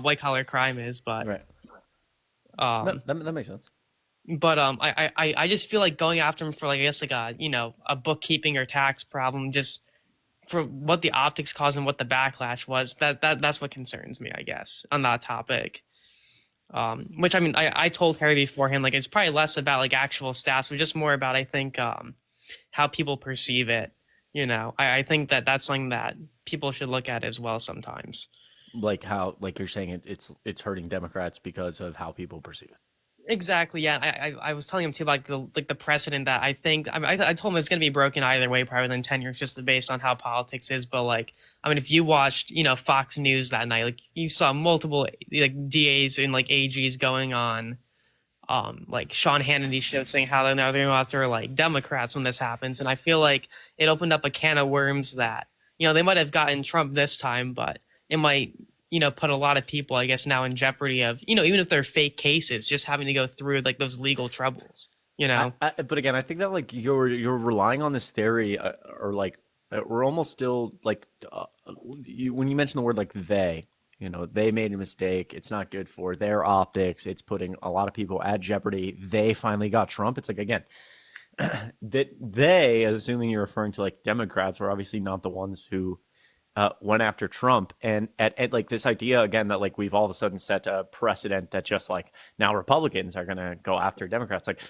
white collar crime is, but right. That makes sense. But I just feel like going after him for like I guess like a bookkeeping or tax problem, just for what the optics caused and what the backlash was, that's what concerns me, I guess, on that topic. Which I mean I told Harry beforehand, like it's probably less about like actual stats, but just more about I think how people perceive it. I think that's something that people should look at as well sometimes. Like how, like you're saying, it's hurting Democrats because of how people perceive it. Exactly. Yeah. I was telling him too, like the precedent that I think. I mean, I told him it's going to be broken either way, probably within 10 years, just based on how politics is. But like, I mean, if you watched, Fox News that night, like you saw multiple like DAs and like AGs going on. Like Sean Hannity's show saying how they're going after like Democrats when this happens, and I feel like it opened up a can of worms that they might have gotten Trump this time, but it might put a lot of people, I guess, now in jeopardy of even if they're fake cases, just having to go through like those legal troubles. But again, I think that like you're relying on this theory, or like we're almost still like when you mention the word like they. You know, they made a mistake. It's not good for their optics. It's putting a lot of people at jeopardy. They finally got Trump. It's like, again, that they, assuming you're referring to like Democrats, were obviously not the ones who went after Trump. And at like this idea, again, that like we've all of a sudden set a precedent that just like now Republicans are going to go after Democrats. Like,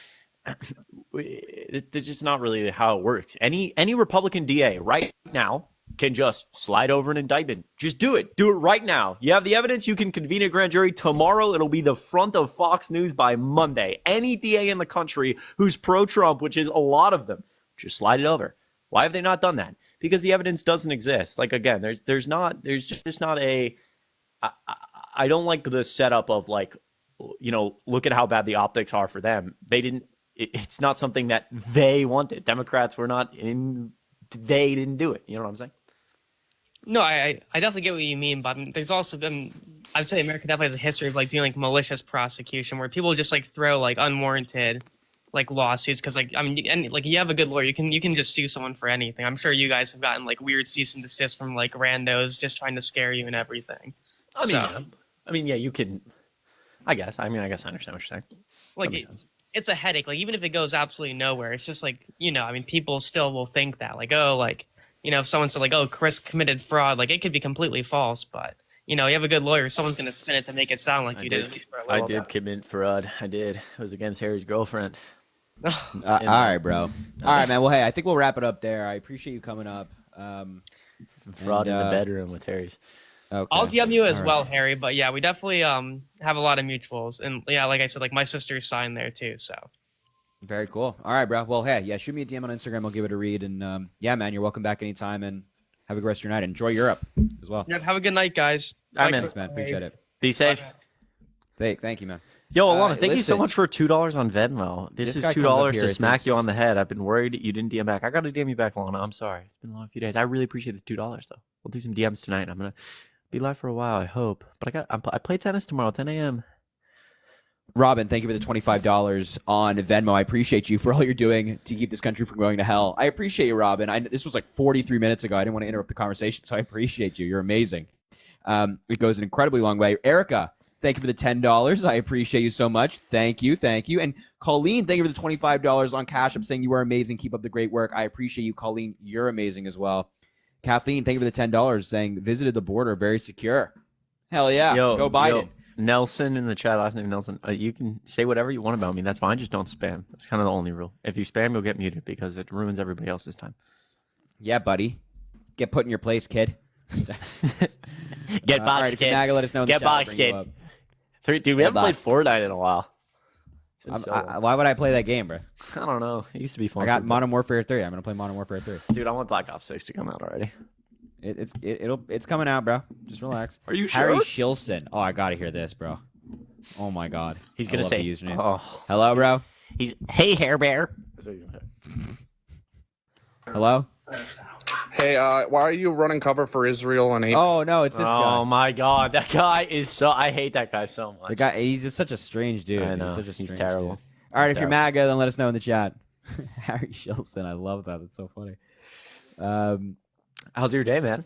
it's just not really how it works. Any Republican DA right now can just slide over an indictment. Just do it. Do it right now. You have the evidence. You can convene a grand jury tomorrow. It'll be the front of Fox News by Monday. Any DA in the country who's pro-Trump, which is a lot of them, just slide it over. Why have they not done that? Because the evidence doesn't exist. Like, again, there's just not a. I don't like the setup of like, you know, look at how bad the optics are for them. They didn't. It's not something that they wanted. Democrats were not in. They didn't do it. You know what I'm saying? No, I definitely get what you mean, but there's also been, I'd say America definitely has a history of like doing like malicious prosecution where people just like throw like unwarranted like lawsuits because like I mean and like you have a good lawyer, you can just sue someone for anything. I'm sure you guys have gotten like weird cease and desist from like randos just trying to scare you and everything. I mean, yeah, you can. I guess I understand what you're saying. Like it's a headache. Like even if it goes absolutely nowhere, it's just like, you know, I mean, people still will think that like, oh, like, you know, if someone said like, oh, Chris committed fraud, like it could be completely false, but you know, you have a good lawyer, someone's going to spin it to make it sound like you did. I did commit fraud. I did. It was against Harry's girlfriend. All right, bro. All right, man. Well, hey, I think we'll wrap it up there. I appreciate you coming up. Fraud in the bedroom with Harry's. Okay. I'll DM you as well, Harry. But yeah, we definitely have a lot of mutuals, and yeah, like I said, like my sister's signed there too. So very cool. All right, bro. Well, hey, yeah, shoot me a DM on Instagram. I'll give it a read. And yeah, man, you're welcome back anytime. And have a good rest of your night. Enjoy Europe as well. Yeah, have a good night, guys. All right, man. Thanks, man. Appreciate it. Be safe. Thank you, man. Yo, Alana, thank you so much for $2 on Venmo. This is $2 to smack you on the head. I've been worried you didn't DM back. I got to DM you back, Alana. I'm sorry. It's been a long few days. I really appreciate the $2 though. We'll do some DMs tonight. I'm gonna be live for a while, I hope. But I play tennis tomorrow, 10 a.m. Robin, thank you for the $25 on Venmo. I appreciate you for all you're doing to keep this country from going to hell. I appreciate you, Robin. This was like 43 minutes ago. I didn't want to interrupt the conversation, so I appreciate you. You're amazing. It goes an incredibly long way. Erica, thank you for the $10. I appreciate you so much. Thank you. And Colleen, thank you for the $25 on Cash. I'm saying you are amazing. Keep up the great work. I appreciate you, Colleen. You're amazing as well. Kathleen, thank you for the $10, saying visited the border, very secure. Hell yeah. Go Biden. Yo, Nelson in the chat, last name Nelson. You can say whatever you want about me. That's fine. Just don't spam. That's kind of the only rule. If you spam, you'll get muted because it ruins everybody else's time. Yeah, buddy. Get put in your place, kid. Get boxed, kid. Let us know in the Get chat. boxed, kid. Dude, we haven't played Fortnite in a while. Why would I play that game, bro? I don't know. It used to be fun. I got Modern Warfare 3. I'm gonna play Modern Warfare 3. Dude, I want Black Ops 6 to come out already. It's coming out, bro. Just relax. Are you sure? Harry Shilson. Oh, I gotta hear this, bro. Oh my god. He's gonna say the username. Oh. Hello, bro. He's hey Hair Bear. Hello. Hey, why are you running cover for Israel and April? Oh no, it's this guy. Oh my god, that guy is so. I hate that guy so much. The guy, he's just such a strange dude. I know. He's terrible. Dude. All right, if you're MAGA, then let us know in the chat. Harry Shilson, I love that. It's so funny. How's your day, man?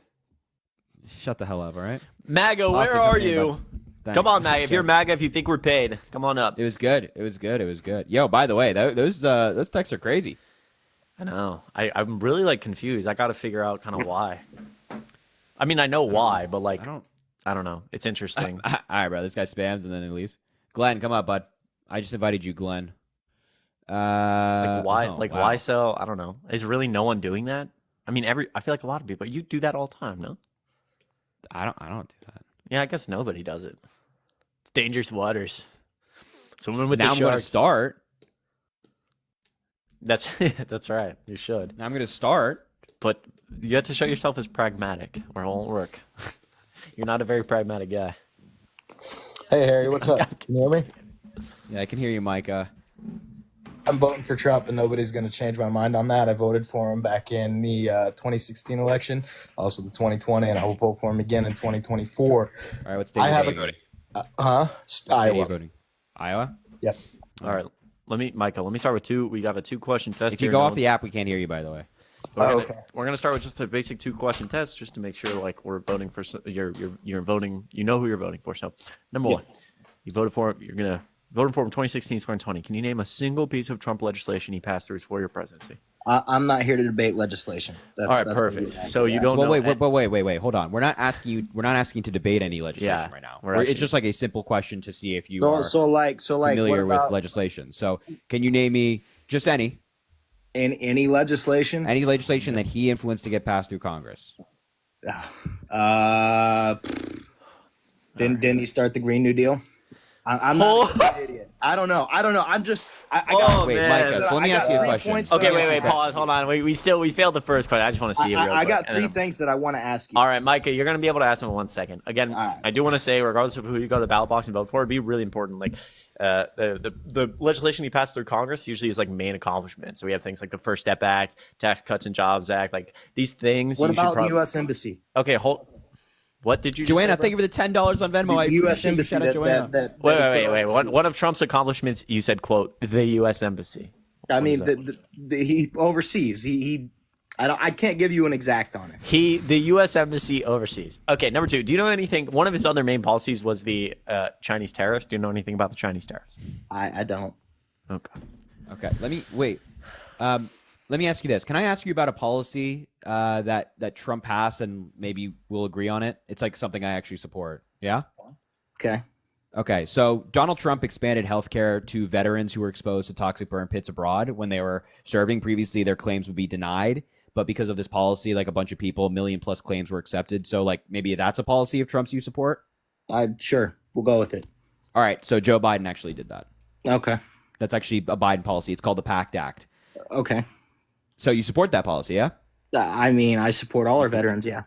Shut the hell up, all right? MAGA, where are you? Come on, MAGA. If you're MAGA, if you think we're paid, come on up. It was good. Yo, by the way, those texts are crazy. I know. I'm really like confused. I got to figure out kind of why. I mean, I know why, but like, I don't know. It's interesting. All right, bro. This guy spams and then he leaves. Glenn, come up, bud. I just invited you, Glenn. Like why? Oh, like wow. why? So I don't know. Is really no one doing that? I mean, I feel like a lot of people. You do that all the time, no? I don't do that. Yeah, I guess nobody does it. It's dangerous waters. Someone with now the I'm going to sharks. start. That's right. You should. Now I'm going to start. But you have to show yourself as pragmatic, or it won't work. You're not a very pragmatic guy. Hey, Harry, what's up? Can you hear me? Yeah, I can hear you, Micah. I'm voting for Trump, and nobody's going to change my mind on that. I voted for him back in the 2016 election, also the 2020, and I will vote for him again in 2024. All right, what state are you voting? Iowa. Voting? Iowa? Yep. All right. Michael, let me start with two. We got a 2-question test. If you here. go off the app, we can't hear you, by the way. We're gonna start with just a basic 2-question test, just to make sure like we're voting for you're voting. You know who you're voting for. So number one, you voted for him. You're gonna voted for him 2016, 2020. Can you name a single piece of Trump legislation he passed through his 4-year presidency? I'm not here to debate legislation. All right, perfect. So you don't know. Wait. Hold on. We're not asking you. We're not asking to debate any legislation right now. It's just like a simple question to see if you are familiar with legislation. So can you name me just any legislation? Any legislation that he influenced to get passed through Congress? Didn't he start the Green New Deal? I'm not an idiot. I don't know. I'm just. Wait, Micah. So let me ask you a question. Okay, wait. Pause. Hold on. We failed the first question. I just want to see it real quick. I got 3 things that I want to ask you. All right, Micah, you're gonna be able to ask them in 1 second. Again, I do want to say, regardless of who you go to the ballot box and vote for, it'd be really important. Like, the legislation he passed through Congress usually is like main accomplishment. So we have things like the First Step Act, Tax Cuts and Jobs Act, like these things. What about the U.S. Embassy? Okay, What did you just Joanna, say, thank you for the $10 on Venmo. The U.S. Embassy. Wait. One of Trump's accomplishments, you said, quote, the U.S. Embassy. I mean, he oversees. I can't give you an exact on it. The U.S. Embassy overseas. Okay, number 2. Do you know anything? One of his other main policies was the Chinese tariffs. Do you know anything about the Chinese tariffs? I don't. Okay. Let me ask you this. Can I ask you about a policy that Trump passed and maybe we'll agree on it? It's like something I actually support. Yeah? Okay. So Donald Trump expanded healthcare to veterans who were exposed to toxic burn pits abroad when they were serving. Previously, their claims would be denied. But because of this policy, like a bunch of people, 1 million+ claims were accepted. So like maybe that's a policy of Trump's you support? Sure. We'll go with it. All right. So Joe Biden actually did that. Okay. That's actually a Biden policy. It's called the PACT Act. Okay. So you support that policy, yeah? I mean, I support all our veterans, yeah.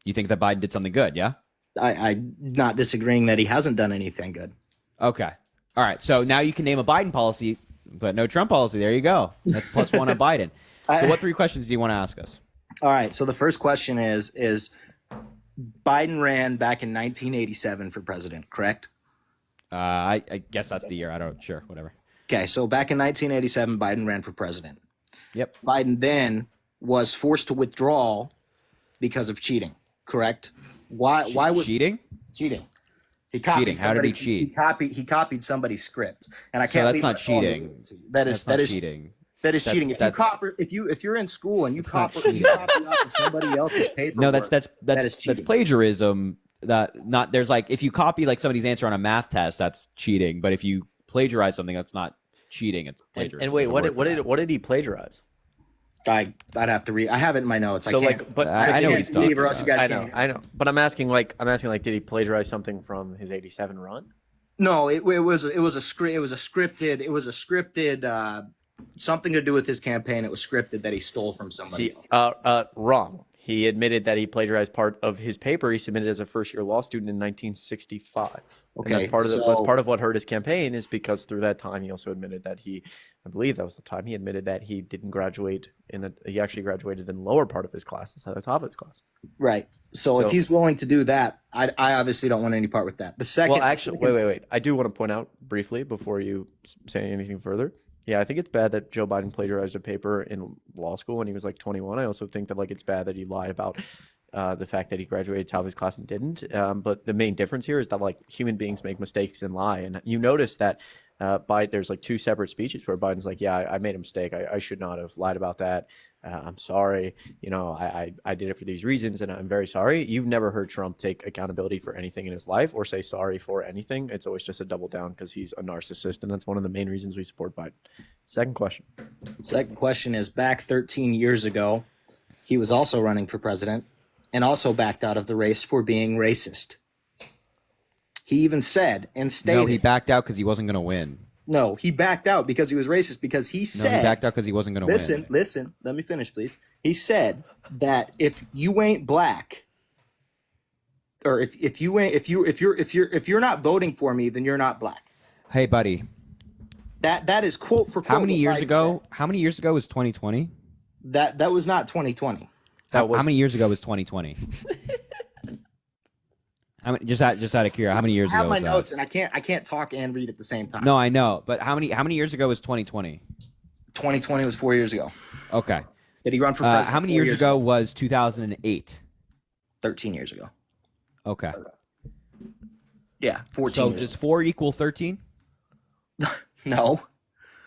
You think that Biden did something good, yeah? I'm not disagreeing that he hasn't done anything good. Okay. All right. So now you can name a Biden policy, but no Trump policy. There you go. That's +1 on Biden. So what 3 questions do you want to ask us? All right. So the first question is Biden ran back in 1987 for president, correct? I guess that's the year. Sure, whatever. Okay. So back in 1987, Biden ran for president. Yep. Biden then was forced to withdraw because of cheating, correct? Why was cheating? Cheating. He copied cheating. How did he cheat? He copied somebody's script, and I can't. So that's not cheating. That is cheating. That is cheating. If you're in school and you copy off of somebody else's paper, no, that's plagiarism. There's like if you copy like somebody's answer on a math test, that's cheating. But if you plagiarize something, that's not cheating. It's plagiarism. And wait, what did he plagiarize? I'd have to read. I have it in my notes. So I know what he's talking about. I know. But I'm asking did he plagiarize something from his 87 run? No, it was a scripted something to do with his campaign. It was scripted that he stole from somebody. Wrong. He admitted that he plagiarized part of his paper he submitted as a first-year law student in 1965. Okay, and that's part of what hurt his campaign is because through that time he also admitted that I believe that was the time he admitted that he didn't graduate he actually graduated in the lower part of his class instead of the top of his class. Right. So if he's willing to do that, I obviously don't want any part with that. The second, well, actually, wait. I do want to point out briefly before you say anything further. Yeah, I think it's bad that Joe Biden plagiarized a paper in law school when he was like 21. I also think that it's bad that he lied about the fact that he graduated top of his class and didn't. But the main difference here is that human beings make mistakes and lie. And you notice that there's 2 separate speeches where Biden's like, yeah, I made a mistake. I should not have lied about that. I'm sorry. I did it for these reasons and I'm very sorry. You've never heard Trump take accountability for anything in his life or say sorry for anything. It's always just a double down because he's a narcissist. And that's one of the main reasons we support Biden. Second question is back 13 years ago, he was also running for president and also backed out of the race for being racist. He even said and stated. No, he backed out because he wasn't going to win. No, he backed out because he was racist because he said. No, he backed out because he wasn't going to win. Listen. Let me finish, please. He said that if you ain't black, or if you're not voting for me, then you're not black. Hey, buddy. That is quote for quote. How many years ago? How many years ago was 2020? That was not 2020. How many years ago was 2020? Just out of curiosity, how many years ago was that? I have my notes, and I can't talk and read at the same time. No, I know, but how many years ago was 2020? 2020 was 4 years ago. Okay, Did he run for president? How many 4 years ago was 2008? 13 years ago. Okay. Yeah, 14 So years does ago. 4 equal 13? No.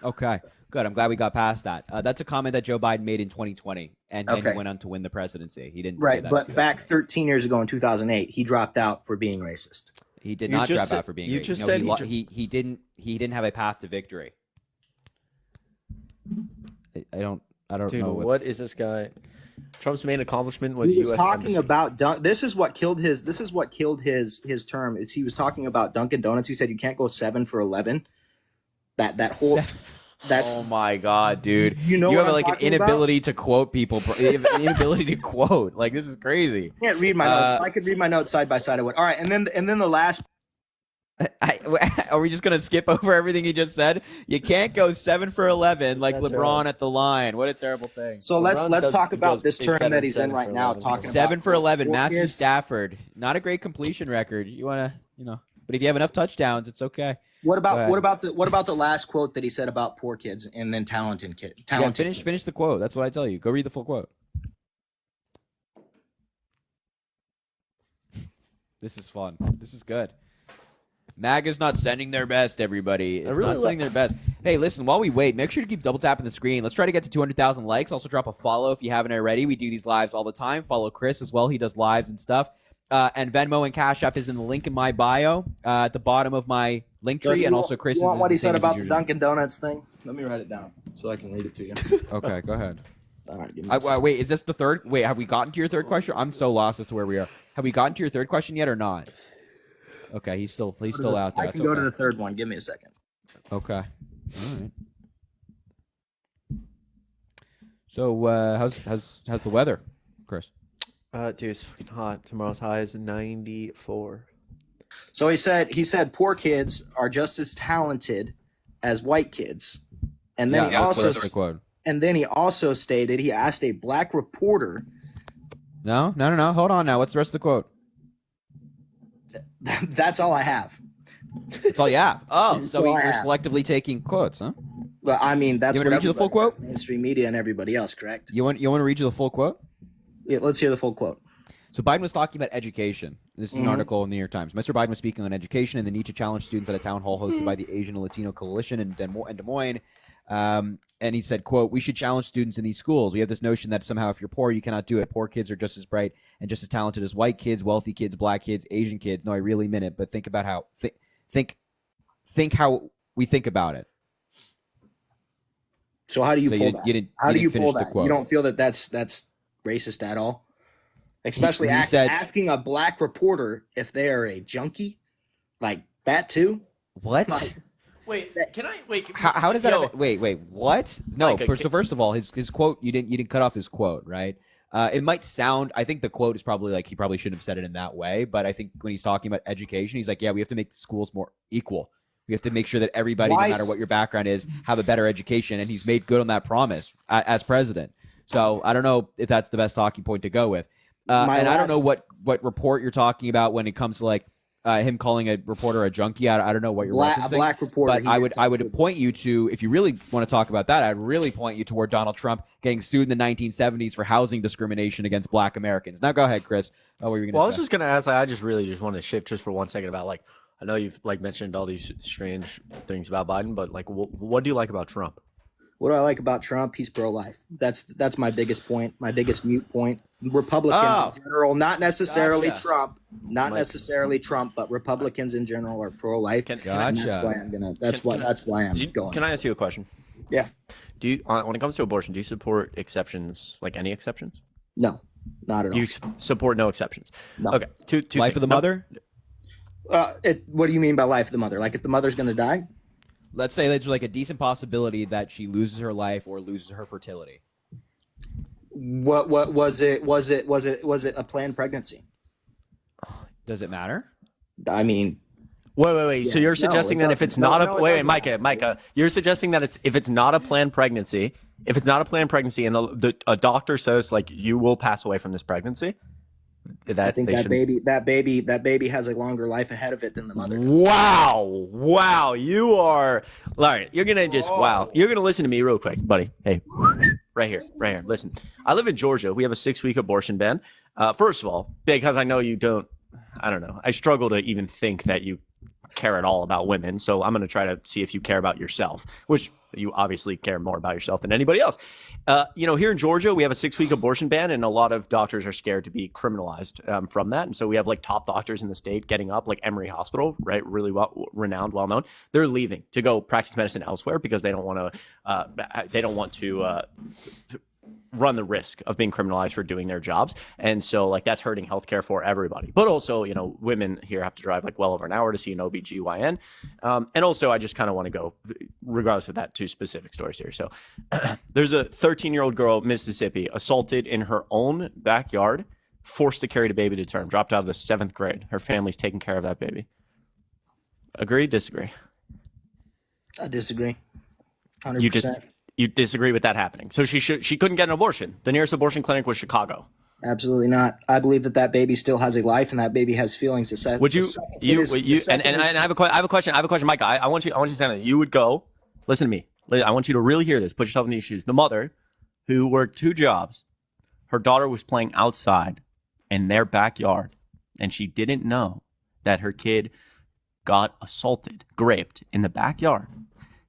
Okay, good. I'm glad we got past that. That's a comment that Joe Biden made in 2020, and then Okay. he went on to win the presidency. He didn't say Right, that. but back 13 years ago in 2008, he dropped out for being racist. He did You not just drop said- out for being. you racist. just No, said he, he lo- dr- he didn't have a path to victory. I don't Dude, know what is this guy? Trump's main accomplishment was He was U.S. talking embassy. about this is what killed his term. Is he was talking about Dunkin' Donuts. He said you can't go 7 for 11. That whole that's Oh my god, dude! You know you what have I'm like an talking inability to quote people. You have an inability to quote. Like this is crazy. I can't read my notes. If I could read my notes side by side, I would. All right, and then the last. Are we just gonna skip over everything he just said? You can't go 7 for 11 like That's LeBron right. at the line. What a terrible thing. So let's LeBron talk about does this is term better that than he's in 7 right for now. 11. Talking 7 about for 11. four Matthew kids. Stafford, not a great completion record. You wanna, but if you have enough touchdowns, it's okay. What Go ahead. about the last quote that he said about poor kids and then talented kids? Yeah, finish the quote. That's what I tell you. Go read the full quote. This is fun. This is good. MAGA's not sending their best, everybody. It's really not sending their best. Hey, listen, while we wait, make sure to keep double tapping the screen. Let's try to get to 200,000 likes. Also, drop a follow if you haven't already. We do these lives all the time. Follow Chris as well. He does lives and stuff. And Venmo and Cash App is in the link in my bio at the bottom of my link tree. And also Chris You want is what the he same said as about the usual. Dunkin' Donuts thing? Let me write it down so I can read it to you. Okay, go ahead. All right, give me a second. Wait, is this the third? Wait, have we gotten to your third question? I'm so lost as to where we are. Have we gotten to your third question yet or not? Okay, he's still out there. I That's can go to okay. the third one. Give me a second. Okay. All right. So how's the weather, Chris? Dude, it's fucking hot. Tomorrow's high is 94. So he said poor kids are just as talented as white kids, and then that's the quote. he also stated he asked a black reporter. No. Hold on now. What's the rest of the quote? That's all I have. That's all you have. Oh, That's so all you're I have. selectively taking quotes, huh? But I mean, that's You what want to read you the full everybody quote? does, mainstream media and everybody else, correct? You want to read you the full quote? Yeah, let's hear the full quote. So Biden was talking about education. This is an article in the New York Times. Mr. Biden was speaking on education and the need to challenge students at a town hall hosted by the Asian and Latino Coalition in Des Moines. And he said, quote, "We should challenge students in these schools. We have this notion that somehow if you're poor, you cannot do it. Poor kids are just as bright and just as talented as white kids, wealthy kids, black kids, Asian kids. No, I really meant it. But think about how think how we think about it." So how do you So pull you that? didn't- How you do you didn't pull finish the that? quote. You don't feel that that's racist at all? Especially He said- asking a black reporter if they are a junkie, like that too. What? Like, Wait, can I wait? How does that? Yo, Wait. What? No. Micah, So first of all, his quote, you didn't cut off his quote, right? It might sound. I think the quote is probably like he probably shouldn't have said it in that way. But I think when he's talking about education, he's like, yeah, we have to make the schools more equal. We have to make sure that everybody, Why- no matter what your background is, have a better education. And he's made good on that promise as president. So I don't know if that's the best talking point to go with. And I don't know what report you're talking about when it comes to like him calling a reporter a junkie. I don't know what you're a referencing. black reporter. But he I did would something. point you to, if you really want to talk about that, I'd really point you toward Donald Trump getting sued in the 1970s for housing discrimination against black Americans. Now go ahead, Chris. What were you going to Well, I say? was just gonna ask. I just want to shift just for 1 second about like I know you've like mentioned all these strange things about Biden, but like what do you like about Trump? What do I like about Trump? He's pro-life. That's my biggest point. My biggest mute point. Republicans in general, not necessarily Gotcha. Trump, not Mike. necessarily Trump, but Republicans in general are pro-life. Can And Gotcha. that's why I'm gonna. That's Can- why I'm going. Can I ask you a question? Yeah. Do you when it comes to abortion, do you support exceptions, like any exceptions? No, not at all. You support no exceptions. No. Okay. Two Life of the things. No- mother? What do you mean by life of the mother? Like if the mother's gonna die? Let's say there's like a decent possibility that she loses her life or loses her fertility. What was it? Was it a planned pregnancy? Does it matter? I mean, Wait. So Yeah. you're No, suggesting it that if doesn't. it's not No, a it wait, doesn't. Micah, you're suggesting that if it's not a planned pregnancy, and a doctor says like you will pass away from this pregnancy, I think they that baby has a longer life ahead of it than the mother does. Wow, you are all right. You're gonna just wow. You're gonna listen to me real quick, buddy. Hey, Right here. Listen, I live in Georgia. We have a 6-week abortion ban. First of all, because I know you don't, I don't know. I struggle to even think that you care at all about women. So I'm going to try to see if you care about yourself, which you obviously care more about yourself than anybody else. Here in Georgia, we have a 6-week abortion ban, and a lot of doctors are scared to be criminalized from that. And so we have like top doctors in the state getting up, like Emory Hospital, right? Really renowned, well known. They're leaving to go practice medicine elsewhere because they don't want to run the risk of being criminalized for doing their jobs. And so like that's hurting healthcare for everybody. But also, women here have to drive like well over an hour to see an OBGYN. And also I just kind of want to go, regardless of that, to specific stories here. So there's a 13-year-old girl, Mississippi, assaulted in her own backyard, forced to carry the baby to term, dropped out of the 7th grade. Her family's taking care of that baby. Agree? Disagree? I disagree. 100%. You disagree with that happening. So she couldn't get an abortion. The nearest abortion clinic was Chicago. Absolutely not. I believe that baby still has a life and that baby has feelings. Would you and I have a question, Micah. I want you to stand there. You would go, listen to me. I want you to really hear this. Put yourself in these shoes. The mother who worked 2 jobs, her daughter was playing outside in their backyard, and she didn't know that her kid got assaulted, raped in the backyard.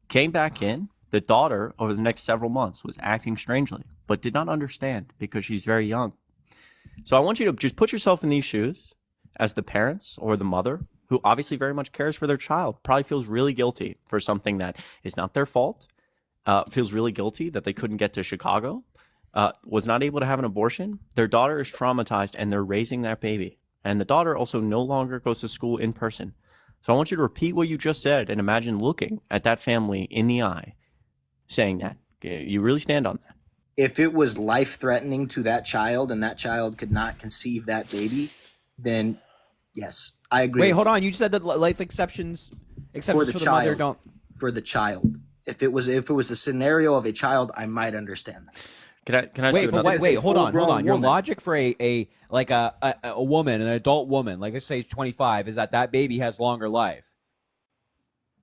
Came back in. The daughter, over the next several months, was acting strangely, but did not understand because she's very young. So I want you to just put yourself in these shoes as the parents or the mother who obviously very much cares for their child, probably feels really guilty for something that is not their fault, feels really guilty that they couldn't get to Chicago, was not able to have an abortion. Their daughter is traumatized and they're raising that baby. And the daughter also no longer goes to school in person. So I want you to repeat what you just said and imagine looking at that family in the eye, saying that. You really stand on that. If it was life-threatening to that child and that child could not conceive that baby, then yes, I agree. Wait, hold on. You said that life exceptions for the mother don't. For the child. If it was a scenario of a child, I might understand that. Can I wait, hold on. Your logic for a woman, an adult woman, like let's say 25, is that baby has longer life.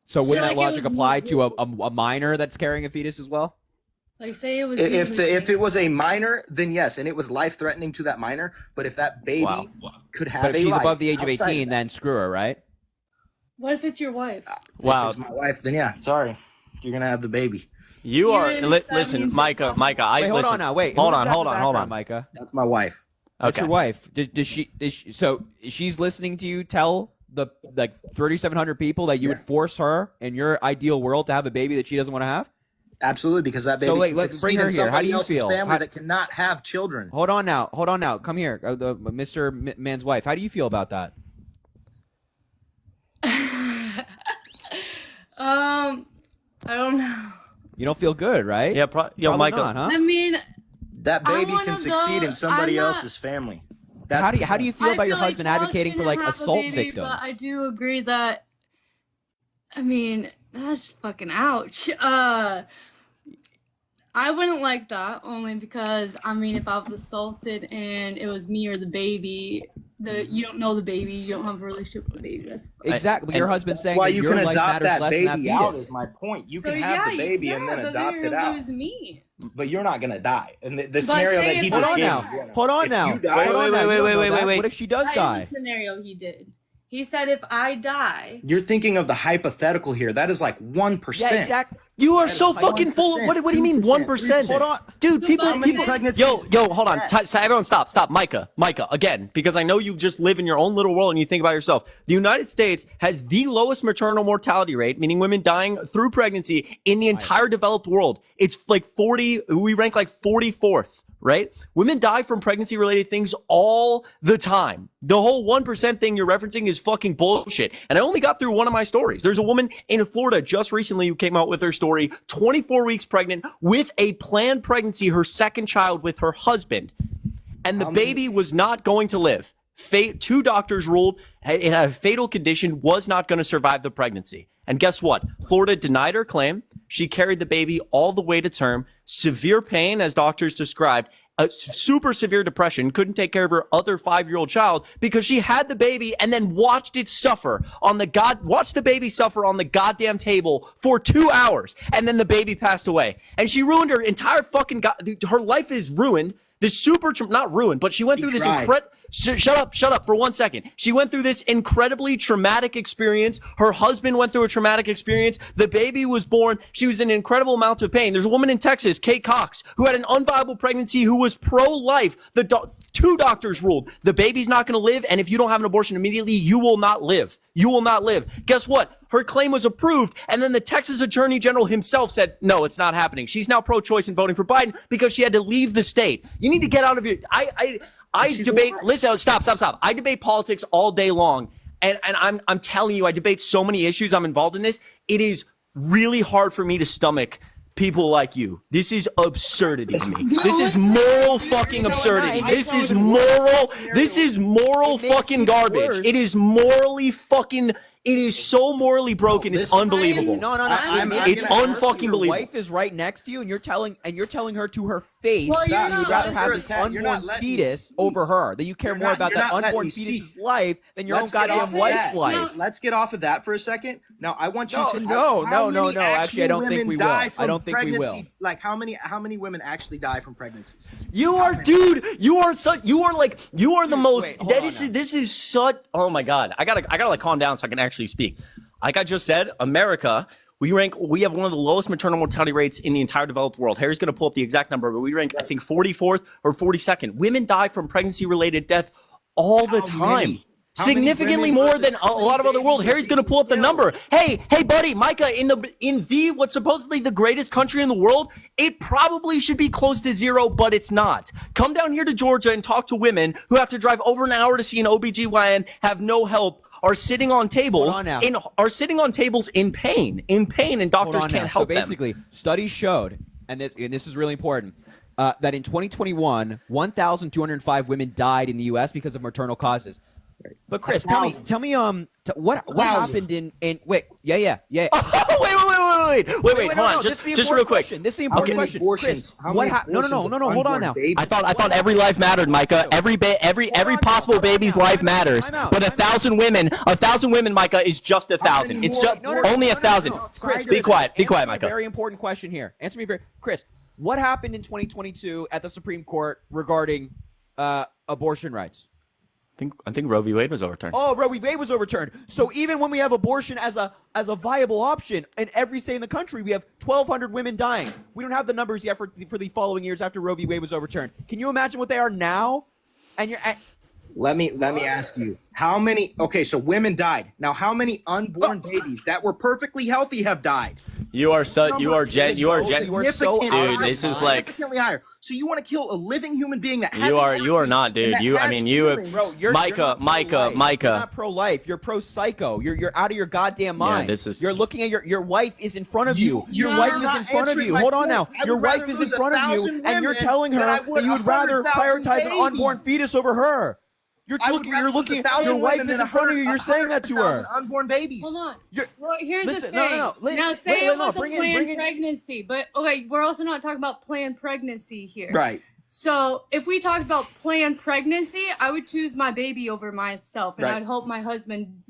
So wouldn't that logic apply to a minor that's carrying a fetus as well? Like say it was if it was a minor, then yes, and it was life threatening to that minor. But if that baby could have, but if she's above the age of 18, then screw her, right? What if it's your wife? Wow, if it's my wife, then yeah, sorry, you're gonna have the baby. You are listen, Micah. Hold on now. Wwait, hold on, Micah. That's my wife. That's your wife. Does she? So she's listening to you tell the 3,700 people that you would force her in your ideal world to have a baby that she doesn't want to have? Absolutely, because that baby. So let's bring her here. How do you feel? Family that cannot have children. Hold on now. Come here, the Mr. Man's wife. How do you feel about that? I don't know. You don't feel good, right? Yeah, Micah. Not, huh? I mean, that baby can succeed in somebody else's family. How do you feel about your husband advocating for assault victims? But I do agree that. I mean, that's fucking ouch. I wouldn't like that only because if I was assaulted and it was me or the baby, you don't know the baby, you don't have a relationship with the baby. That's exactly. Your husband's saying that your life matters less than that fetus. Out is my point. You can have the baby and then adopt it out. Lose me. But you're not gonna die. And the scenario that he just gave. Hold on now. Wait. What if she does die? That is the scenario he did. He said, if I die... You're thinking of the hypothetical here. That is like 1%. Yeah, exactly. You are so fucking full. What do you mean 1%? Hold on. Dude, people... Yo, hold on. Everyone stop. Micah, again, because I know you just live in your own little world and you think about yourself. The United States has the lowest maternal mortality rate, meaning women dying through pregnancy in the entire developed world. It's like 40... We rank like 44th. Right? Women die from pregnancy-related things all the time. The whole 1% thing you're referencing is fucking bullshit. And I only got through one of my stories. There's a woman in Florida just recently who came out with her story, 24 weeks pregnant with a planned pregnancy, her second child with her husband. And the baby was not going to live. 2 doctors ruled it had a fatal condition, was not going to survive the pregnancy. And guess what? Florida denied her claim. She carried the baby all the way to term, severe pain as doctors described, super severe depression, couldn't take care of her other 5-year-old child because she had the baby and then watched the baby suffer on the goddamn table for 2 hours, and then the baby passed away, and she ruined her entire fucking her life is ruined. Not ruined, but she went through this shut up for 1 second. She went through this incredibly traumatic experience. Her husband went through a traumatic experience. The baby was born. She was in an incredible amount of pain. There's a woman in Texas, Kate Cox, who had an unviable pregnancy, who was pro-life. Two doctors ruled the baby's not going to live, and if you don't have an abortion immediately, you will not live. You will not live. Guess what? Her claim was approved, and then the Texas Attorney General himself said, no, it's not happening. She's now pro-choice and voting for Biden because she had to leave the state. You need to get out of here. I debate. Listen, stop. I debate politics all day long, and I'm telling you, I debate so many issues. I'm involved in this. It is really hard for me to stomach people like you. This is absurdity to me. This is moral fucking absurdity. This is moral fucking garbage. It is morally fucking. It is so morally broken. It's unbelievable. No. It's unfucking believable. Your wife is right next to you, and you're telling her to her face Well, that you'd rather have this you're not unborn letting fetus over her. That you care more about that unborn fetus's life than your own goddamn wife's life. Let's get off of that for a second. Now, I want you to. No. Actually, I don't think we will. I don't think we will. Like, how many women actually die from pregnancies? You are the most. This is such. Oh my god! I gotta like calm down so I can actually speak. Like I just said, America. We have one of the lowest maternal mortality rates in the entire developed world. Harry's going to pull up the exact number, but we rank, I think, 44th or 42nd. Women die from pregnancy-related death all the time. Significantly more than a lot of other world. Harry's going to pull up the number. Hey, buddy, Micah, in what's supposedly the greatest country in the world, it probably should be close to 0, but it's not. Come down here to Georgia and talk to women who have to drive over an hour to see an OBGYN, have no help, are sitting on tables in pain, and doctors can't help them. So basically, studies showed, and this is really important, that in 2021, 1,205 women died in the U.S. because of maternal causes. But Chris, tell me, what happened in wait, yeah. Oh, wait, hold on, just real quick. This is the important question. Chris, what happened? No, hold on now. I thought every life mattered, Micah. Every possible baby's life matters. But 1,000 women, Micah, is just 1,000. It's just only 1,000. Chris, be quiet, Micah. Very important question here. Answer me Chris, what happened in 2022 at the Supreme Court regarding abortion rights? I think Roe v. Wade was overturned. Oh, Roe v. Wade was overturned. So even when we have abortion as a viable option in every state in the country, we have 1,200 women dying. We don't have the numbers yet for the following years after Roe v. Wade was overturned. Can you imagine what they are now? And let me ask you, how many? Okay, so women died. Now, how many unborn babies that were perfectly healthy have died? You are so dude. This is like significantly higher. So you want to kill a living human being that has you are not, dude. Micah. You're not pro-life. You're pro-psycho. You're out of your goddamn mind. Yeah, you're looking at your wife is in front of you. Your wife is in front of you. Hold on now. Your wife is in front of you, and you're telling her that you would rather prioritize an unborn fetus over her. You're looking. Your wife is in front of you. You're saying that to her. Unborn babies. Hold on. Well, here's the thing. No. Now, say it was a planned pregnancy, but okay, we're also not talking about planned pregnancy here. Right. So if we talk about planned pregnancy, I would choose my baby over myself, and I'd hope my husband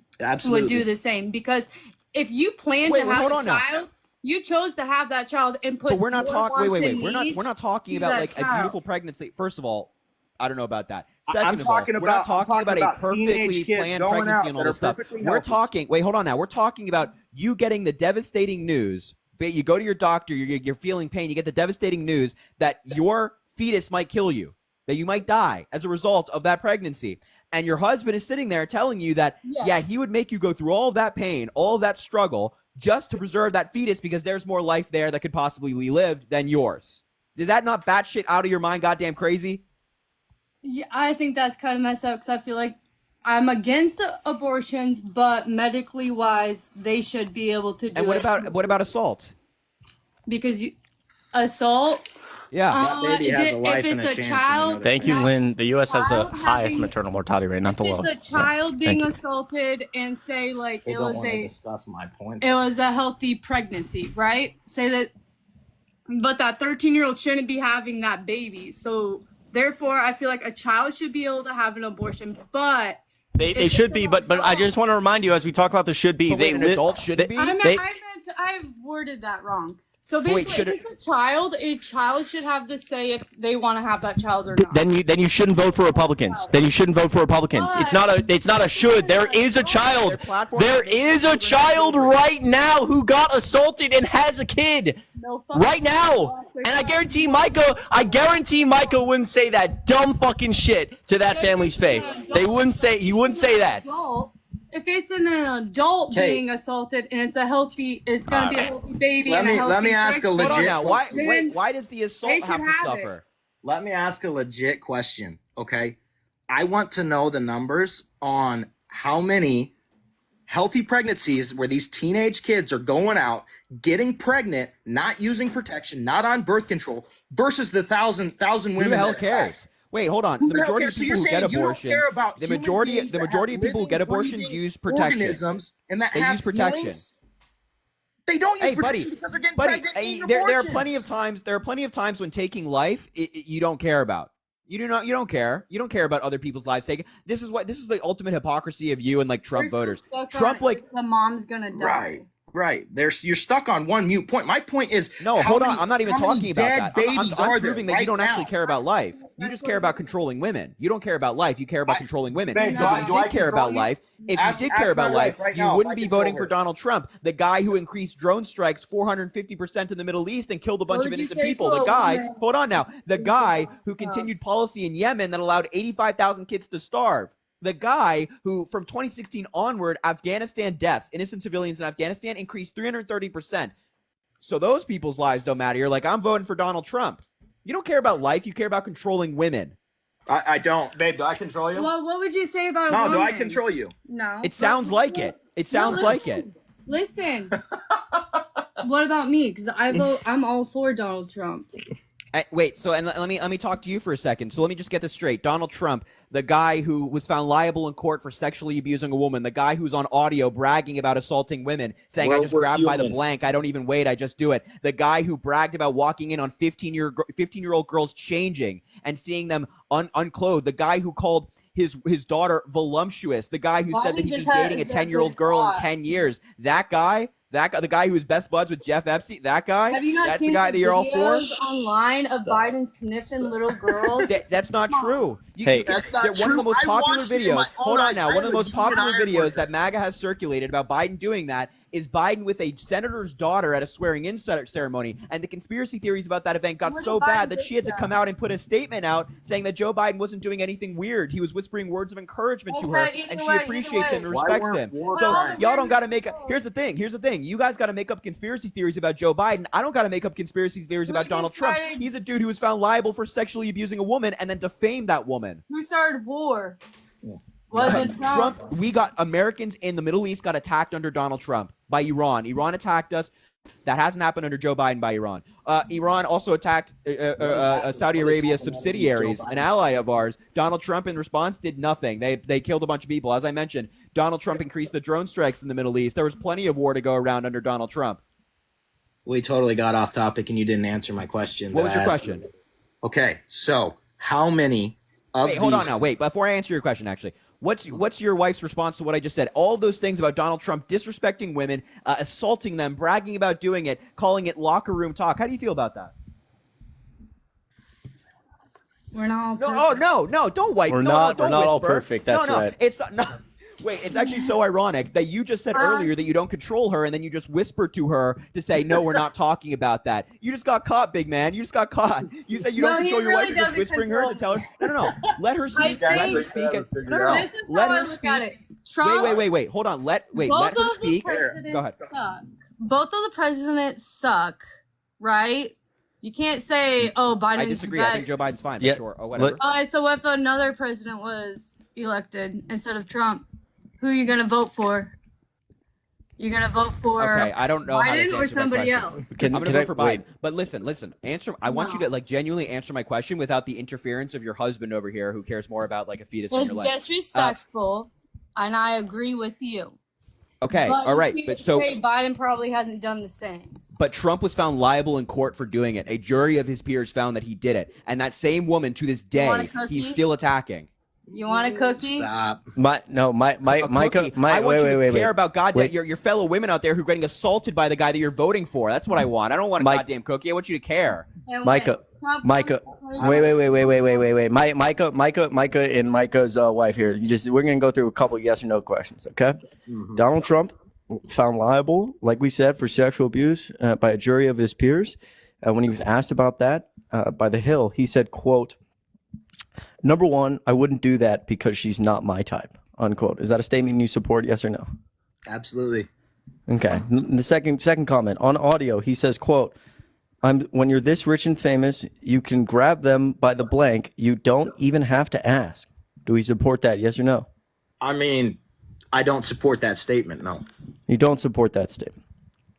would do the same. Because if you plan to have a child, you chose to have that child and put. But we're not talking. Wait. We're not talking about like child. a beautiful pregnancy. First of all, I don't know about that. Second of all, we're not talking about a perfectly planned pregnancy and all this stuff. We're talking. Wait, hold on now. We're talking about you getting the devastating news. You go to your doctor. You're feeling pain. You get the devastating news that your fetus might kill you, that you might die as a result of that pregnancy. And your husband is sitting there telling you that, he would make you go through all of that pain, all of that struggle, just to preserve that fetus because there's more life there that could possibly be lived than yours. Is that not batshit out of your mind, goddamn crazy? Yeah, I think that's kind of messed up because I feel like I'm against abortions, but medically wise, they should be able to do it. And what about assault? Because assault. Yeah, that baby has a life and a chance. Thank you, Lynn. The U.S. has the highest maternal mortality rate, not the lowest. It's a child being assaulted, and say like it was discuss my point. It was a healthy pregnancy, right? Say that, but that 13-year-old shouldn't be having that baby. So Therefore, I feel like a child should be able to have an abortion, but they should be, but I just want to remind you as we talk about the should be, an adult shouldn't be. I worded that wrong. So basically, if it's a child should have the say if they want to have that child or not. Then you shouldn't vote for Republicans. Then you shouldn't vote for Republicans. It's not a should. There is a child. There is a child right now who got assaulted and has a kid. Right now. And I guarantee Micah wouldn't say that dumb fucking shit to that family's face. He wouldn't say that. If it's an adult being assaulted and it's gonna be a healthy baby. Let me ask a legit. Hold on now. Why does the assault have to suffer? Let me ask a legit question. Okay, I want to know the numbers on how many healthy pregnancies where these teenage kids are going out, getting pregnant, not using protection, not on birth control, versus the thousand women. Who the hell cares? Wait, hold on. The majority of people who get abortions, the majority of people who get abortions use protection. And that they use protection. Feelings. They don't use protection because they're getting pregnant. There are plenty of times. There are plenty of times when taking life, you don't care about. You don't care. You don't care about other people's lives taken. This is the ultimate hypocrisy of you and like Trump voters. Trump like the mom's gonna die. Right. You're stuck on one mute point. My point is hold on. I'm not even talking about that. I'm proving that you don't actually care about life. You just care about controlling women. You don't care about life. You care about controlling women. Because if you did care about life, you wouldn't be voting for Donald Trump, the guy who increased drone strikes 450% in the Middle East and killed a bunch of innocent people. The guy who continued policy in Yemen that allowed 85,000 kids to starve. The guy who, from 2016 onward, Afghanistan deaths, innocent civilians in Afghanistan increased 330%. So those people's lives don't matter. You're like, I'm voting for Donald Trump. You don't care about life. You care about controlling women. I don't. Babe, do I control you? Well, what would you say about a woman? No, do I control you? No. It sounds like it. It sounds like it. Listen. What about me? Because I'm all for Donald Trump. Wait, so and let me talk to you for a second. So let me just get this straight. Donald Trump, the guy who was found liable in court for sexually abusing a woman, the guy who's on audio bragging about assaulting women, saying I just grabbed by the blank, I don't even wait, I just do it. The guy who bragged about walking in on 15-year-old girls changing and seeing them unclothed. The guy who called his daughter voluptuous. The guy who said that he'd be dating a 10-year-old girl in 10 years. That guy, the guy who was best buds with Jeff Epstein, that guy? Have you not that's seen the guy that you're all for? Online of Biden sniffing little girls? That's not true. That's not true. One of the most popular videos. Hold on now. One of the most popular videos that MAGA has circulated about Biden doing that is Biden with a senator's daughter at a swearing-in ceremony. And the conspiracy theories about that event got so bad that she had to come out and put a statement out saying that Joe Biden wasn't doing anything weird. He was whispering words of encouragement to her, and she appreciates him and respects him. So y'all don't got to make up. Here's the thing. You guys got to make up conspiracy theories about Joe Biden. I don't got to make up conspiracy theories about Donald Trump. He's a dude who was found liable for sexually abusing a woman and then defamed that woman. Who started war? Wasn't Trump? We got Americans in the Middle East got attacked under Donald Trump by Iran. Iran attacked us. That hasn't happened under Joe Biden by Iran. Iran also attacked Saudi Arabia's subsidiaries, an ally of ours. Donald Trump, in response, did nothing. They killed a bunch of people. As I mentioned, Donald Trump increased the drone strikes in the Middle East. There was plenty of war to go around under Donald Trump. We totally got off topic, and you didn't answer my question. What was your question? Okay, so how many of these... Hold on now. Wait, before I answer your question, actually. What's your wife's response to what I just said? All of those things about Donald Trump disrespecting women, assaulting them, bragging about doing it, calling it locker room talk. How do you feel about that? We're not all perfect. No, don't wipe. We're not all whisper. perfect. That's right. It's not. Wait, it's actually so ironic that you just said earlier that you don't control her, and then you just whispered to her to say, no, we're not talking about that. You just got caught, big man. You just got caught. You said you don't control your wife. You're just whispering her to tell her. No. Let her speak. Let her speak. No. This is Let how her I speak. look at it. Trump, Wait. Hold on. Let her speak. Go ahead. Both of the presidents suck, right? You can't say, oh, Biden. I disagree. I think Joe Biden's fine. Yeah. Sure. Oh, whatever. All right, so what if another president was elected instead of Trump? Who are you going to vote for? You're going to vote for Okay, I don't know Biden how to answer or somebody else? I'm going to vote for Biden. But listen. I want you to like genuinely answer my question without the interference of your husband over here who cares more about like a fetus in your life. It's disrespectful, and I agree with you. Okay, But all right, you but could so say Biden probably hasn't done the same. but Trump was found liable in court for doing it. A jury of his peers found that he did it, and that same woman to this day he's still attacking. You want a cookie? Stop. Micah. I want you to care about your fellow women out there who are getting assaulted by the guy that you're voting for. That's what I want. I don't want a goddamn cookie. I want you to care. Micah. Wait. Micah and Micah's wife here. We're gonna go through a couple yes or no questions, okay? Mm-hmm. Donald Trump found liable, like we said, for sexual abuse by a jury of his peers. When he was asked about that by The Hill, he said, quote, "Number one, I wouldn't do that because she's not my type," unquote. Is that a statement you support, yes or no? Absolutely. Okay. The second comment on audio, he says, quote, when you're this rich and famous, you can grab them by the blank. You don't even have to ask. Do we support that, yes or no? I mean, I don't support that statement, no. You don't support that statement.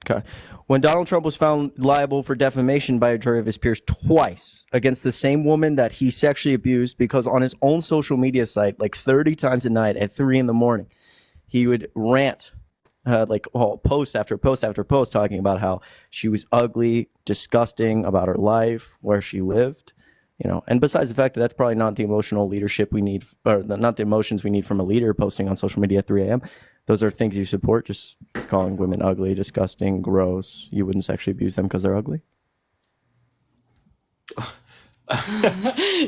Okay. When Donald Trump was found liable for defamation by a jury of his peers twice against the same woman that he sexually abused, because on his own social media site, like 30 times a night at 3 a.m, he would rant post after post after post talking about how she was ugly, disgusting, about her life, where she lived, and besides the fact that that's probably not the emotional leadership we need, or not the emotions we need from a leader posting on social media at 3 a.m. Those are things you support, just calling women ugly, disgusting, gross. You wouldn't sexually abuse them because they're ugly?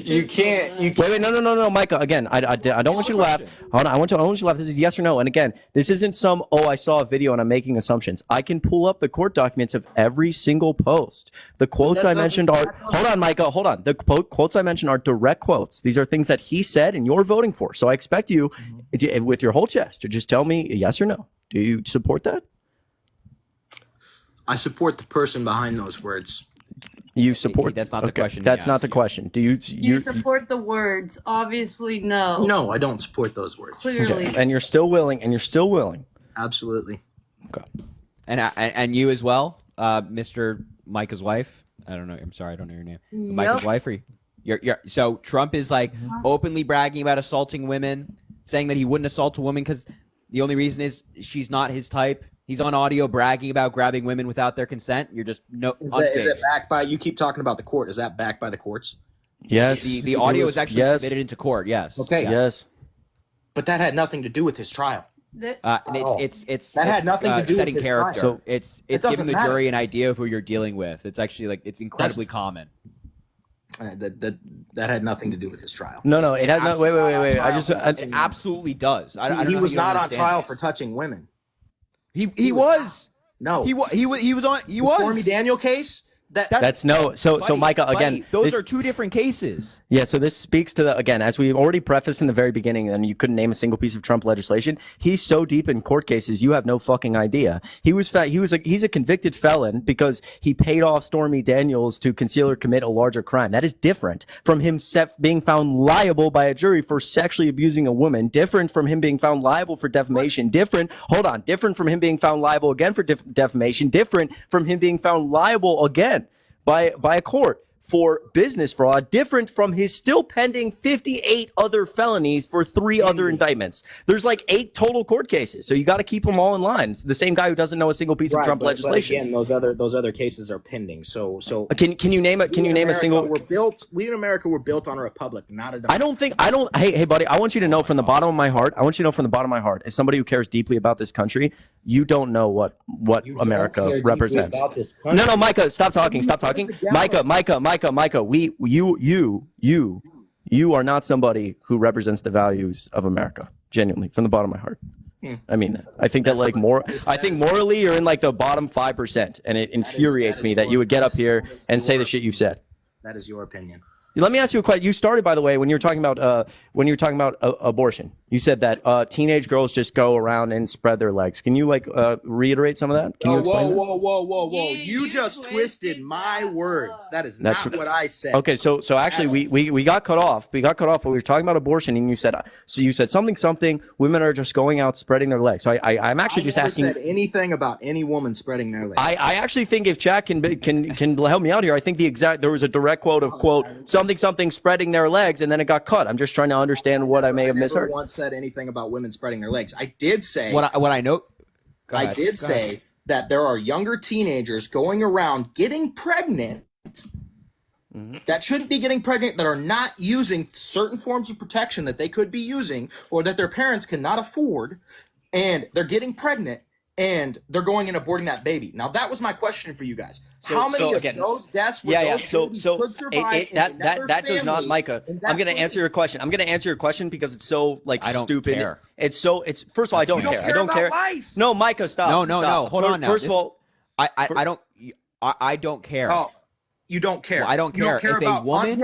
You can't. Wait, no, Micah. Again, I don't want you to laugh. Hold on, I want you to laugh. This is yes or no. And again, this isn't I saw a video and I'm making assumptions. I can pull up the court documents of every single post. The quotes I mentioned are. Hold on, Micah. Hold on. The quotes I mentioned are direct quotes. These are things that he said and you're voting for. So I expect you, with your whole chest, to just tell me yes or no. Do you support that? I support the person behind those words. You support. That's not the question. That's not the question. Do you support the words? Obviously, no. No, I don't support those words. Clearly. Okay. And you're still willing. Absolutely. Okay. And you as well, Mr. Micah's wife. I don't know. I'm sorry, I don't know your name. Yep. Micah's wife, or you're so Trump is like openly bragging about assaulting women, saying that he wouldn't assault a woman because the only reason is she's not his type. He's on audio bragging about grabbing women without their consent. You're just Is it backed by? You keep talking about the court. Is that backed by the courts? Yes. The audio is actually submitted into court. Yes. Okay. Yes. But that had nothing to do with his trial. It's that had nothing to do setting with his character. trial. So it's giving the jury an idea of who you're dealing with. It's actually it's incredibly common. That had nothing to do with his trial. No, it has not. Wait. It absolutely does. He was not on trial for touching women. He was. No. He was on. He was. Stormy Daniel case. That's no. So Micah, again, those are two different cases. Yeah. So this speaks to again, as we already prefaced in the very beginning, and you couldn't name a single piece of Trump legislation. He's so deep in court cases, you have no fucking idea. He's a convicted felon because he paid off Stormy Daniels to conceal or commit a larger crime. That is different from him being found liable by a jury for sexually abusing a woman. Different from him being found liable for defamation. Different from him being found liable again for defamation. Different from him being found liable again by a court for business fraud, different from his still pending 58 other felonies for 3 other indictments. There's like 8 total court cases, so you got to keep them all in line. It's the same guy who doesn't know a single piece of Trump legislation. But again, those other cases are pending. So can you name a single? We in America were built on a republic, not a democracy. Hey buddy, I want you to know from the bottom of my heart, as somebody who cares deeply about this country, you don't know what America represents. No, Micah, stop talking. Micah, you are not somebody who represents the values of America. Genuinely, from the bottom of my heart. I mean, I think that morally you're in like the bottom 5%, and it infuriates me that you would get up here and say the shit you said. That is your opinion. Let me ask you a question. You started, by the way, when you were talking about abortion. You said that teenage girls just go around and spread their legs. Can you reiterate some of that? Can you explain that? Whoa! You just twisted my words. That is not what I said. Okay, so actually we got cut off. We got cut off when we were talking about abortion, and you said something. Women are just going out spreading their legs. So I'm actually just asking. I never said anything about any woman spreading their legs. I actually think if Chad can help me out here, I think there was a direct quote of something spreading their legs, and then it got cut. I'm just trying to understand what I may have misheard. Once said anything about women spreading their legs. I did say what I know. I did say that there are younger teenagers going around getting pregnant that shouldn't be getting pregnant, that are not using certain forms of protection that they could be using or that their parents cannot afford, and they're getting pregnant and they're going and aborting that baby. Now, that was my question for you guys. How many of those deaths were those babies could survive that does not, Micah. I'm going to answer your question. I'm going to answer your question because it's so like stupid. Care. It's first of all, I don't care. I don't care. Life. No, Micah, stop. No. Hold on now. First of all, I don't care. Oh, you don't care. Well, I don't care. If a woman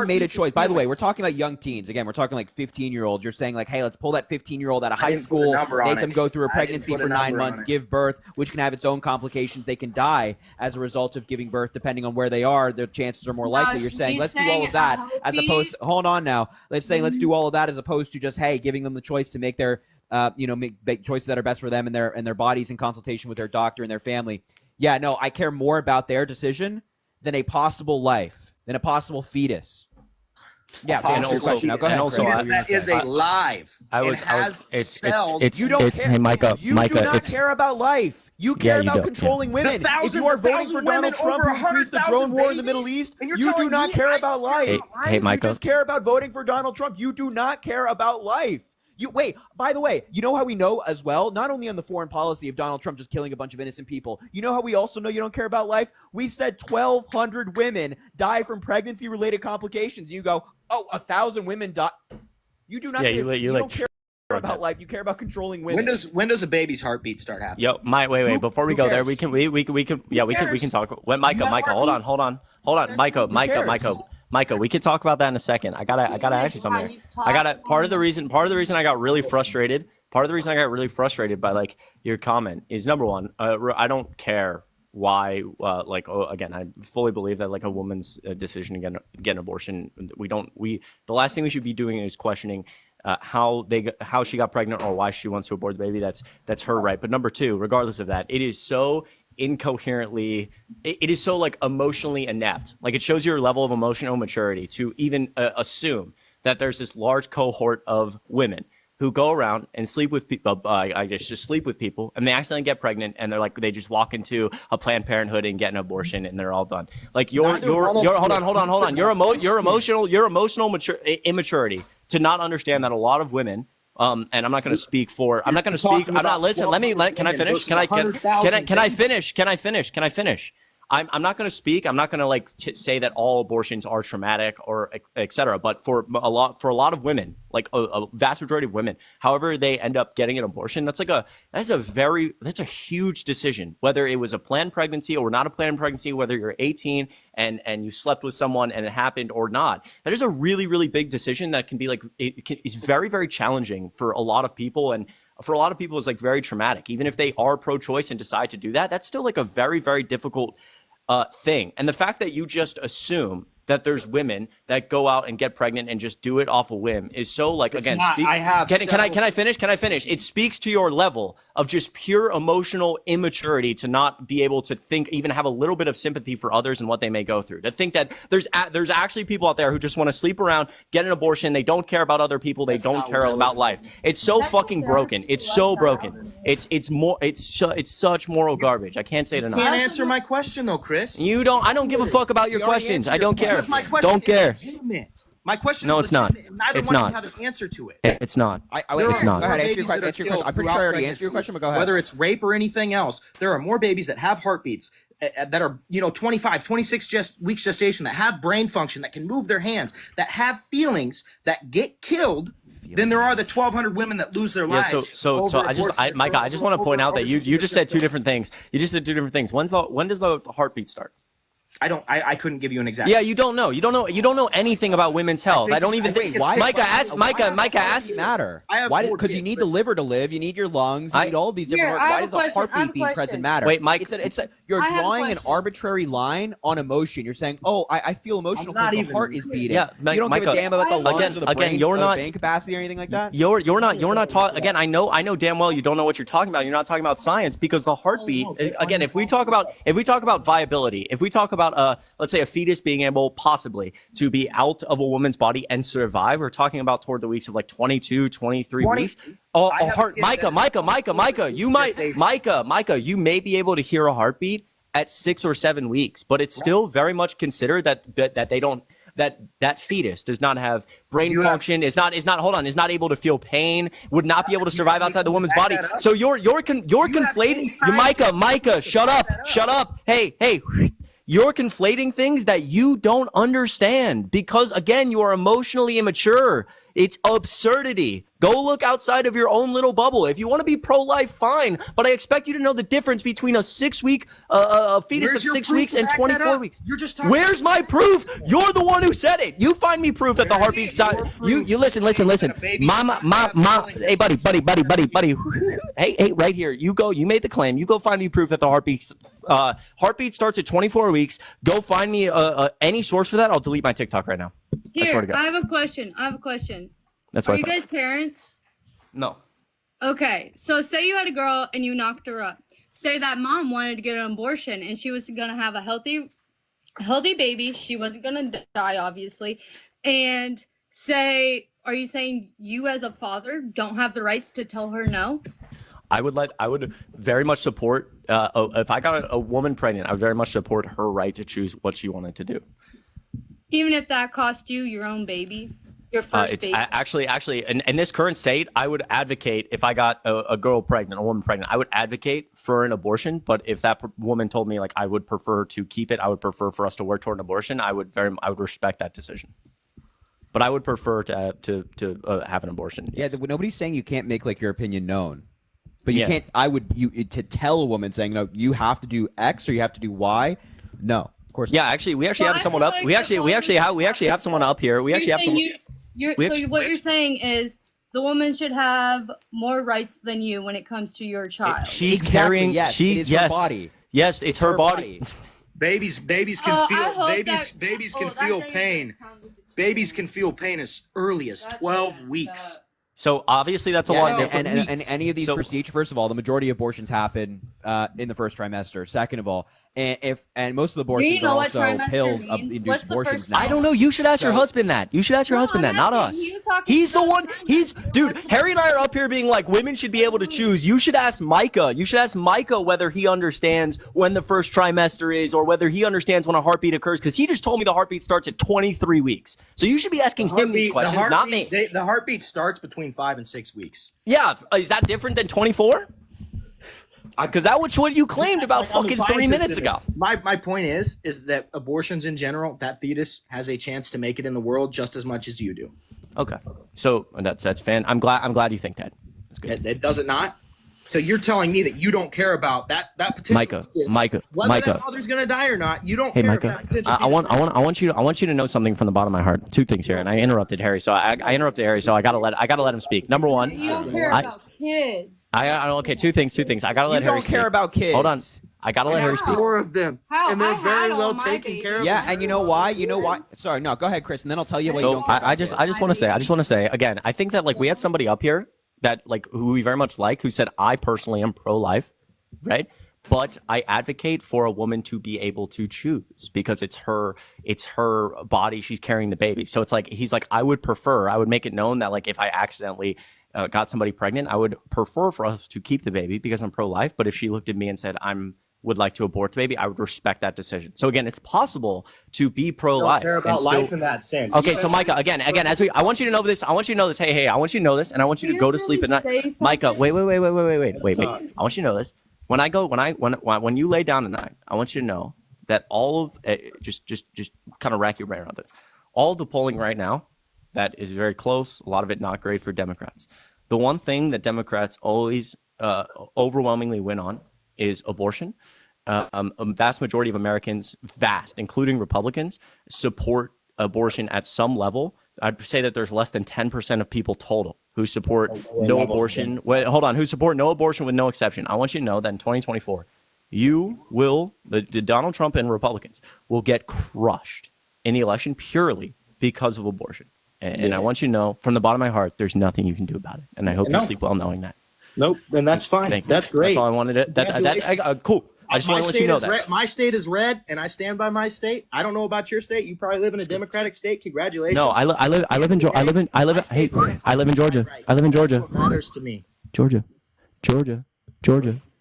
made a choice. By the way, we're talking about young teens. Again, we're talking like 15-year-olds. You're saying like, hey, let's pull that 15-year-old out of high school, make them go through a pregnancy for 9 months, give birth, which can have its own complications. They can die as a result of giving birth, depending on where they are. Their chances are more likely. You're saying let's do all of that as opposed. Hold on now. Let's do all of that as opposed to just giving them the choice to make their make choices that are best for them and their bodies in consultation with their doctor and their family. Yeah, no, I care more about their decision than a possible life, than a possible fetus. Yeah, to answer your question. Now, go ahead. That is a live. You don't care. Hey, Micah, you do not care about life. You care about controlling women. If you are voting for Donald Trump who increased the drone war in the Middle East, you do not care about life. Hey, Micah. You just care about voting for Donald Trump. You do not care about life. By the way, you know how we know as well, not only on the foreign policy of Donald Trump just killing a bunch of innocent people, you know how we also know you don't care about life? We said 1,200 women die from pregnancy-related complications. You go, 1,000 women die. You do not you don't care about life. You care about controlling women. When does a baby's heartbeat start happening? Yo, wait. Before we go there, we can talk. Micah, hold on. Micah, we could talk about that in a second. I gotta ask you something here. Part of the reason I got really frustrated by like your comment is, number one, I don't care why, again, I fully believe that like a woman's decision to get an abortion, the last thing we should be doing is questioning how she got pregnant or why she wants to abort the baby. That's her right. But number two, regardless of that, it is so incoherently, it is so like emotionally inept. Like, it shows your level of emotional maturity to even assume that there's this large cohort of women who go around and sleep with people. Just sleep with people, and they accidentally get pregnant, and they just walk into a Planned Parenthood and get an abortion, and they're all done. Like hold on. Your emotional immaturity to not understand that a lot of women. And I'm not going to speak for. I'm not going to speak. I'm not. Listen. Can I finish? Can I finish? I'm not going to speak. I'm not going to like say that all abortions are traumatic or etc. But for a lot of women, like a vast majority of women, however they end up getting an abortion, that's a huge decision. Whether it was a planned pregnancy or not a planned pregnancy, whether you're 18 and you slept with someone and it happened or not, that is a really, really big decision that can be like it's very, very challenging for a lot of people, and for a lot of people it's like very traumatic. Even if they are pro-choice and decide to do that, that's still like a very, very difficult thing. And the fact that you just assume that there's women that go out and get pregnant and just do it off a whim is so like, again, can I finish? It speaks to your level of just pure emotional immaturity to not be able to think, even have a little bit of sympathy for others and what they may go through. To think that there's actually people out there who just want to sleep around, get an abortion. They don't care about other people. They don't care about life. It's so fucking broken. It's so broken. It's such moral garbage. I can't say it enough. You can't answer my question though, Chris. I don't give a fuck about your questions. I don't care. My question don't care. Legitimate. My question is legitimate. It's not. Neither it's one not. Have an answer to it. It's not. It's not. Go ahead. Answer your question. I'm pretty sure I already answered your question, but go ahead. Whether it's rape or anything else, there are more babies that have heartbeats that are 25, 26 weeks gestation, that have brain function, that can move their hands, that have feelings, that get killed. Than there are the 1,200 women that lose their lives. Micah, I just want to point out that you just said two different things. You just said two different things. When does the heartbeat start? I couldn't give you an exact. Yeah, you don't know. You don't know anything about women's health. I don't even think. Micah, ask. Matter. Why? Because you need the liver to live. You need your lungs. You need all of these different. Why does a heartbeat being present matter? Wait, Mike. You're drawing an arbitrary line on emotion. You're saying, I feel emotional because the heart is beating. Yeah, you don't give a damn about the lungs or the brain, you're not brain capacity or anything like that. You're not talking. Again, I know damn well you don't know what you're talking about. You're not talking about science, because the heartbeat. Again, if we talk about viability, if we talk about let's say a fetus being able possibly to be out of a woman's body and survive, we're talking about toward the weeks of like 22, 23 weeks. a heart. Micah, you may be able to hear a heartbeat at 6 or 7 weeks, but it's still very much considered that they don't, that fetus does not have brain function, is not able to feel pain, would not be able to survive outside the woman's body. So you're conflating. Micah, shut up. Hey. You're conflating things that you don't understand because, again, you are emotionally immature. It's absurdity. Go look outside of your own little bubble. If you want to be pro-life, fine, but I expect you to know the difference between a 6-week a fetus of 6 weeks and 24 weeks. You're just Where's my proof? You're the one who said it. You find me proof that the heartbeat. You listen. Mama. Hey, buddy. Hey, right here. You go. You made the claim. You go find me proof that the heartbeat starts at 24 weeks. Go find me any source for that. I'll delete my TikTok right now. Here, I swear to God. I have a question. That's Are you guys parents? No. Okay, so say you had a girl and you knocked her up. Say that mom wanted to get an abortion and she was gonna have a healthy baby. She wasn't gonna die, obviously. And are you saying you as a father don't have the rights to tell her no? I would very much support, if I got a woman pregnant, I would very much support her right to choose what she wanted to do. Even if that cost you your own baby? Your first baby? Actually, in this current state, I would advocate, if I got a woman pregnant, I would advocate for an abortion. But if that woman told me, like, I would prefer to keep it, I would prefer for us to work toward an abortion, I would respect that decision. But I would prefer to have an abortion. Yes. Yeah, nobody's saying you can't make, like, your opinion known. But you can't, to tell a woman saying, no, you have to do X or you have to do Y. No, of course not. Yeah, actually, we have someone up. We actually have someone up here. We actually have someone. What you're saying is the woman should have more rights than you when it comes to your child. She's carrying. Yes, it is her body. Yes, it's her body. Babies can feel pain. Babies can feel pain as early as 12 weeks. So obviously that's a lot different. And any of these procedures, first of all, the majority of abortions happen in the first trimester. Second of all, and most of the abortions are also pill-induced abortions now. I don't know. You should ask your husband that. You should ask your husband that, not us. He's the one. Dude, Harry and I are up here being like, women should be able to choose. You should ask Micah. You should ask Micah whether he understands when the first trimester is or whether he understands when a heartbeat occurs, because he just told me the heartbeat starts at 23 weeks. So you should be asking him these questions, not me. The heartbeat starts between 5 and 6 weeks. Yeah. Is that different than 24? Because that was what you claimed about fucking 3 minutes ago. My point is that abortions in general, that fetus has a chance to make it in the world just as much as you do. Okay, so that's fan. I'm glad you think that. That's good. It does it not? So you're telling me that you don't care about that potential Micah, whether that mother's gonna die or not? You don't care. Micah, about that potential I want you to know something from the bottom of my heart. Two things here, and I interrupted Harry, so I interrupted Harry, so I gotta let him speak. Number one, you don't care about kids. Okay, two things. I gotta let Harry speak. You don't care about kids. Hold on. I gotta let Harry speak. 4 of them, and they're very well taken care of. Yeah, and you know why? Sorry, no, go ahead, Chris, and then I'll tell you what you don't care about. I just want to say again. I think that, like, we had somebody up here that, like, who we very much like, who said, I personally am pro-life, right? But I advocate for a woman to be able to choose because it's her body. She's carrying the baby. So it's like, he's like, I would make it known that, like, if I accidentally got somebody pregnant, I would prefer for us to keep the baby because I'm pro-life. But if she looked at me and said, would like to abort the baby, I would respect that decision. So again, it's possible to be pro-life. Care about life in that sense. Okay, so Micah, again, I want you to know this. I want you to know this. Hey, I want you to know this, and I want you to go to sleep at night. Micah, wait. I want you to know this. When you lay down at night, I want you to know that all of just kind of rack your brain around this. All of the polling right now, that is very close. A lot of it not great for Democrats. The one thing that Democrats always overwhelmingly win on is abortion. A vast majority of Americans, including Republicans, support abortion at some level. I'd say that there's less than 10% of people total who support no abortion. Wait, hold on. Who support no abortion with no exception. I want you to know that in 2024, the Donald Trump and Republicans will get crushed in the election purely because of abortion. And I want you to know from the bottom of my heart, there's nothing you can do about it. And I hope you sleep well knowing that. Nope, and that's fine. That's great. That's all I wanted. Cool. I just want to let you know that. Red. My state is red, and I stand by my state. I don't know about your state. You probably live in a Democratic state. Congratulations. No, I live in Georgia. I live in Georgia. I live in Georgia. That's what matters to me. Georgia.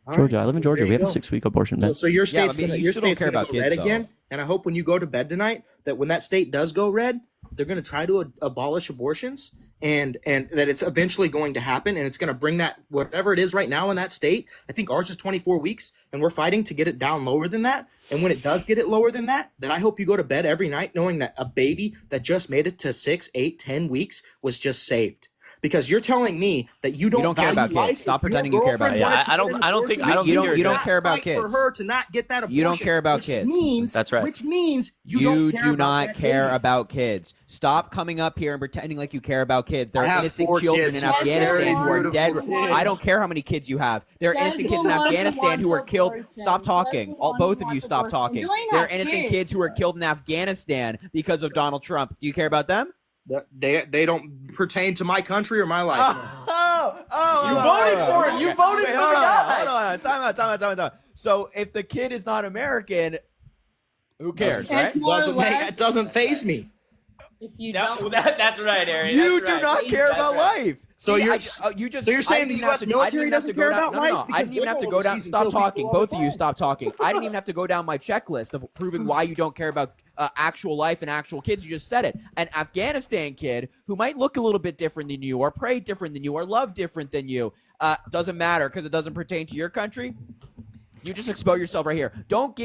Right. I live in Georgia. We have a 6-week abortion ban. So your state's but your still don't state's care gonna about go red kids, again. And I hope when you go to bed tonight that when that state does go red, they're going to try to abolish abortions, and that it's eventually going to happen, and it's going to bring that whatever it is right now in that state. I think ours is 24 weeks, and we're fighting to get it down lower than that. And when it does get it lower than that, then I hope you go to bed every night knowing that a baby that just made it to 6, 8, 10 weeks was just saved. Because you're telling me that you don't care about kids. Stop pretending you care about kids. I don't think you don't care about kids. For her to not get that abortion. You don't care about kids. That's right. Which means you do not care about kids. Stop coming up here and pretending like you care about kids. There are innocent children in Afghanistan who are dead. I don't care how many kids you have. There are innocent kids in Afghanistan who are killed. Stop talking. Both of you stop talking. There are innocent kids who are killed in Afghanistan because of Donald Trump. Do you care about them? They don't pertain to my country or my life. You voted for it. You voted for the guy. Hold on. Time out. So if the kid is not American, who cares, right? It doesn't faze me. If you don't, that's right, Aaron. You do not care about life. So you're saying the U.S. military doesn't care about life? No, I didn't even have to go down. Stop talking. Both of you stop talking. I didn't even have to go down my checklist of proving why you don't care about actual life and actual kids. You just said it. An Afghanistan kid who might look a little bit different than you, or pray different than you, or love different than you, doesn't matter because it doesn't pertain to your country. You just expose yourself right here. Don't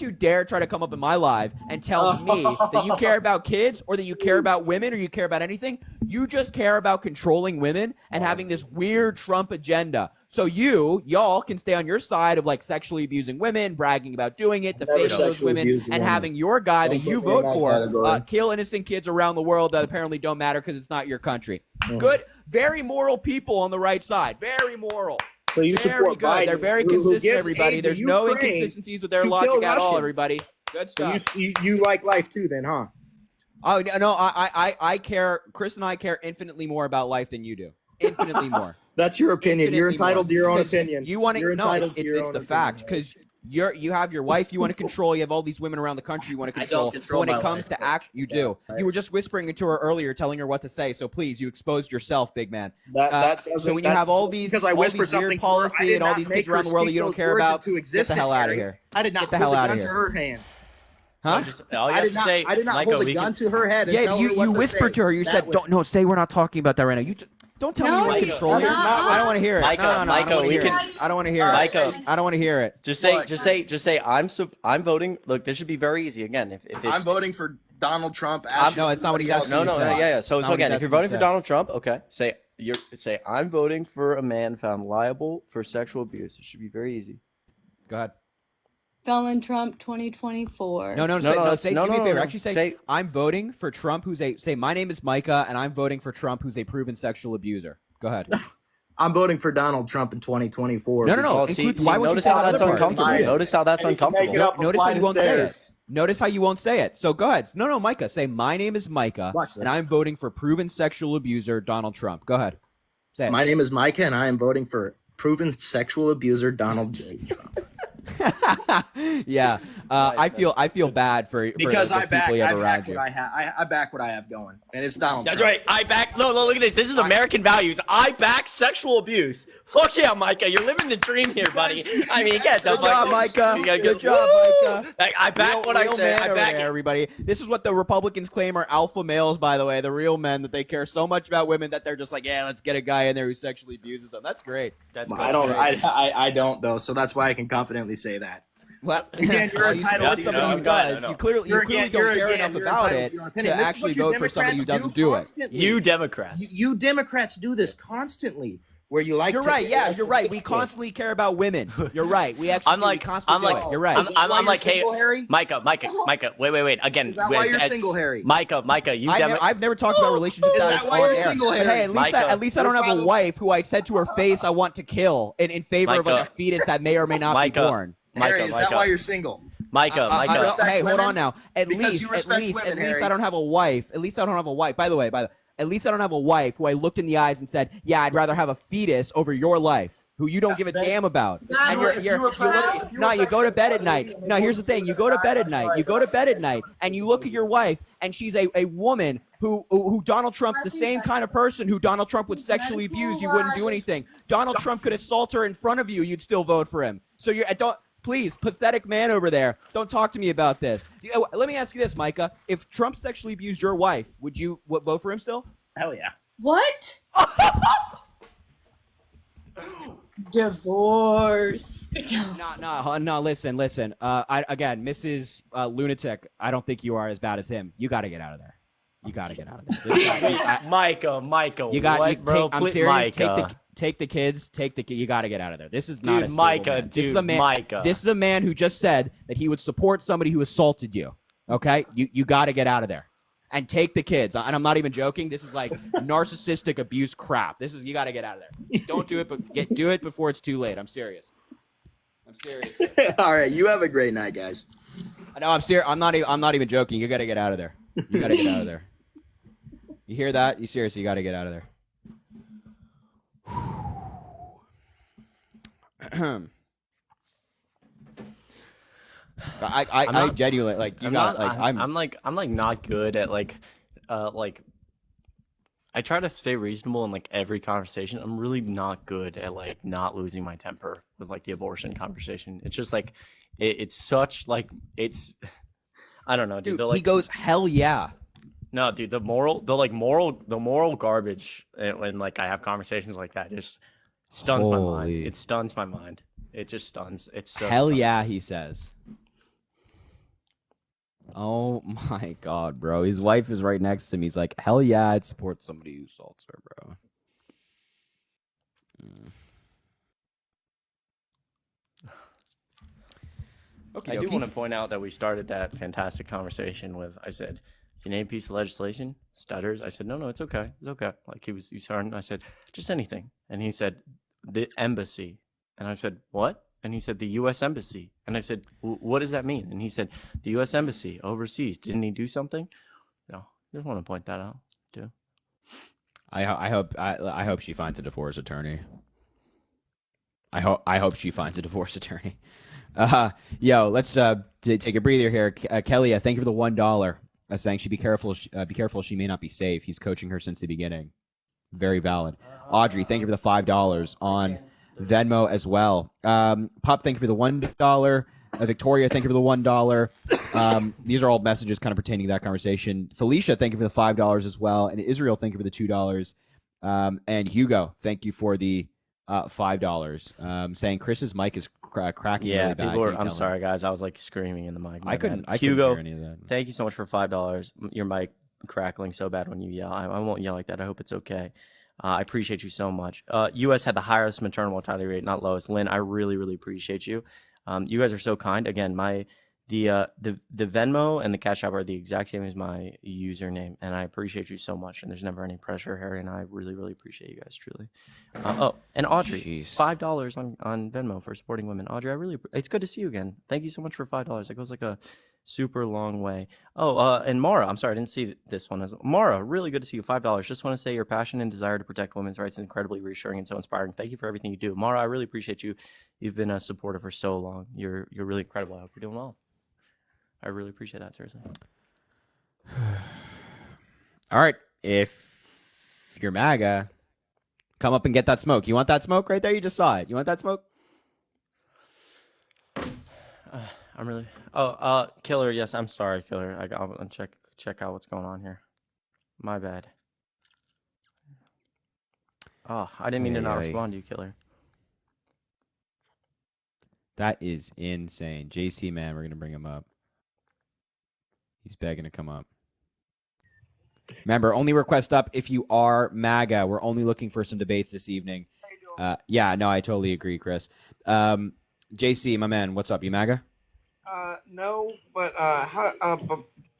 you dare try to come up in my live and tell me that you care about kids or that you care about women or you care about anything. You just care about controlling women and having this weird Trump agenda. So y'all can stay on your side of like sexually abusing women, bragging about doing it, defaming those women, and having your guy that you vote for kill innocent kids around the world that apparently don't matter because it's not your country. Good, very moral people on the right side. Very moral. So you very good. Biden, They're very consistent, everybody. There's no inconsistencies with their logic at all, everybody. Good stuff. So you like life too, then, huh? Oh no, I care. Chris and I care infinitely more about life than you do. Infinitely more. That's your opinion. You're entitled to your own opinion. You want to? No, it's the fact because you have your wife you want to control. You have all these women around the country you want to control. But when it comes to act, you do. Right. You were just whispering into her earlier, telling her what to say. So please, you exposed yourself, big man. So when you have all these weird policy and all these kids around the world that you don't care about, get the hell out of here. I did not hold a gun to her hand. Huh? I did not hold a gun to her head. Yeah, you whispered to her. You said, "Don't say we're not talking about that right now." Don't tell me you want to control me. I don't want to hear it. Micah, no, I don't want to hear it. Micah, I don't want to hear it. Just say I'm voting. Look, this should be very easy. Again, if it's, I'm voting for Donald Trump. No, it's not what he's asking. Yeah. So again, if you're voting for Donald Trump, okay, say I'm voting for a man found liable for sexual abuse. It should be very easy. Go ahead. Felon Trump 2024. No. Say, do me a favor. Actually, say I'm voting for Trump. My name is Micah, and I'm voting for Trump, who's a proven sexual abuser. Go ahead. I'm voting for Donald Trump in 2024. No. Why would you say that's uncomfortable? Notice how that's uncomfortable. Notice how you won't say it. Notice how you won't say it. So go ahead. No, Micah. Say my name is Micah, and I'm voting for proven sexual abuser Donald Trump. Go ahead. Say it. My name is Micah, and I am voting for proven sexual abuser Donald J. Trump. Yeah, I feel bad for because I back what I have. I back what I have going, and it's Donald. That's Trump. right. I back. No, look at this. This is American values. I back sexual abuse. Fuck yeah, Micah. You're living the dream here, buddy. I mean, good job, Micah. Good job, Micah. I back what I said. I back everybody. This is what the Republicans claim are alpha males, by the way. The real men that they care so much about women that they're just like, yeah, let's get a guy in there who sexually abuses them. That's great. I don't though. So that's why I can confidently say that. Well, again, you're entitled. Somebody who does. You clearly don't care enough about it to actually vote for somebody who doesn't do it. You Democrats. You Democrats do this constantly. Where you like? You're right. Yeah, you're right. We constantly care about women. You're right. We actually constantly do it. You're right. I'm like, hey, Micah. Wait. Again, is that why you're single, Harry? Micah. I've never talked about relationships. Is that why you're single, Harry? But hey, at least I don't have a wife who I said to her face I want to kill in favor of like a fetus that may or may not be born. Harry, is that why you're single? Micah. Hey, hold on now. At least I don't have a wife. At least I don't have a wife. By the way, at least I don't have a wife who I looked in the eyes and said, yeah, I'd rather have a fetus over your life. who you don't give a damn about. And you go to bed at night. No, here's the thing. You go to bed at night. You go to bed at night and you look at your wife and she's a woman who Donald Trump, the same kind of person who Donald Trump would sexually abuse, you wouldn't do anything. Donald Trump could assault her in front of you, you'd still vote for him. So please, pathetic man over there, don't talk to me about this. Let me ask you this, Micah. If Trump sexually abused your wife, would you vote for him still? Hell yeah. What? Divorce. No, listen. Again, Mrs. Lunatic, I don't think you are as bad as him. You got to get out of there. You got to get out of there. Micah, I'm serious. Micah. Take the kids. You got to get out of there. This is not a Micah. Man. This is a man. Micah. This is a man who just said that he would support somebody who assaulted you. Okay, you got to get out of there and take the kids. And I'm not even joking. This is like narcissistic abuse crap. You got to get out of there. Don't do it, but do it before it's too late. I'm serious. All right, you have a great night, guys. No, I'm serious. I'm not even joking. You got to get out of there. You got to get out of there. You hear that? You seriously got to get out of there. I genuinely like you got like I'm like not good at like I try to stay reasonable in like every conversation. I'm really not good at like not losing my temper with like the abortion conversation. It's just like it's such like it's I don't know, dude. He goes hell yeah. No, dude, the moral garbage when like I have conversations like that just stuns my mind. It stuns my mind. It just stuns. It's so hell yeah, he says. Oh my god, bro. His wife is right next to him. He's like, hell yeah, I'd support somebody who assaults her, bro. I do want to point out that we started that fantastic conversation with, I said, you name a piece of legislation, stutters. I said, no, it's okay. It's okay. Like he started, I said, just anything. And he said, the embassy. And I said, what? And he said, the U.S. Embassy. And I said, what does that mean? And he said, the U.S. Embassy overseas. Didn't he do something? No, just want to point that out too. I hope she finds a divorce attorney. I hope she finds a divorce attorney. Let's take a breather here. Kelly, thank you for the $1. Saying be careful. She may not be safe. He's coaching her since the beginning. Very valid. Audrey, thank you for the $5 on Venmo as well. Pop, thank you for the $1. Victoria, thank you for the $1. These are all messages kind of pertaining to that conversation. Felicia, thank you for the $5 as well. And Israel, thank you for the $2. And Hugo, thank you for the $5. Saying Chris's mic is cracking. Yeah, really bad. people I'm sorry, guys. I was like screaming in the mic. I couldn't Hugo, hear any of that. Thank you so much for $5. Your mic crackling so bad when you yell. I won't yell like that. I hope it's okay. I appreciate you so much. U.S. had the highest maternal mortality rate, not lowest. Lynn, I really, really appreciate you. You guys are so kind. Again, the Venmo and the Cash App are the exact same as my username, and I appreciate you so much. And there's never any pressure, Harry, and I really, really appreciate you guys, truly. And Audrey, $5 on Venmo for supporting women. Audrey, it's good to see you again. Thank you so much for $5. It goes like a super long way. And Mara, I'm sorry, I didn't see this one. Mara, really good to see you. $5. Just want to say your passion and desire to protect women's rights is incredibly reassuring and so inspiring. Thank you for everything you do. Mara, I really appreciate you. You've been a supporter for so long. You're really incredible. I hope you're doing well. I really appreciate that, seriously. All right. If you're MAGA, come up and get that smoke. You want that smoke right there? You just saw it. You want that smoke? I'm really... Killer, yes, I'm sorry, Killer. I'll check out what's going on here. My bad. Oh, I didn't mean to not respond to you, Killer. That is insane. JC, man, we're going to bring him up. He's begging to come up. Remember, only request up if you are MAGA. We're only looking for some debates this evening. Yeah, no, I totally agree, Chris. JC, my man, what's up? You MAGA? No, but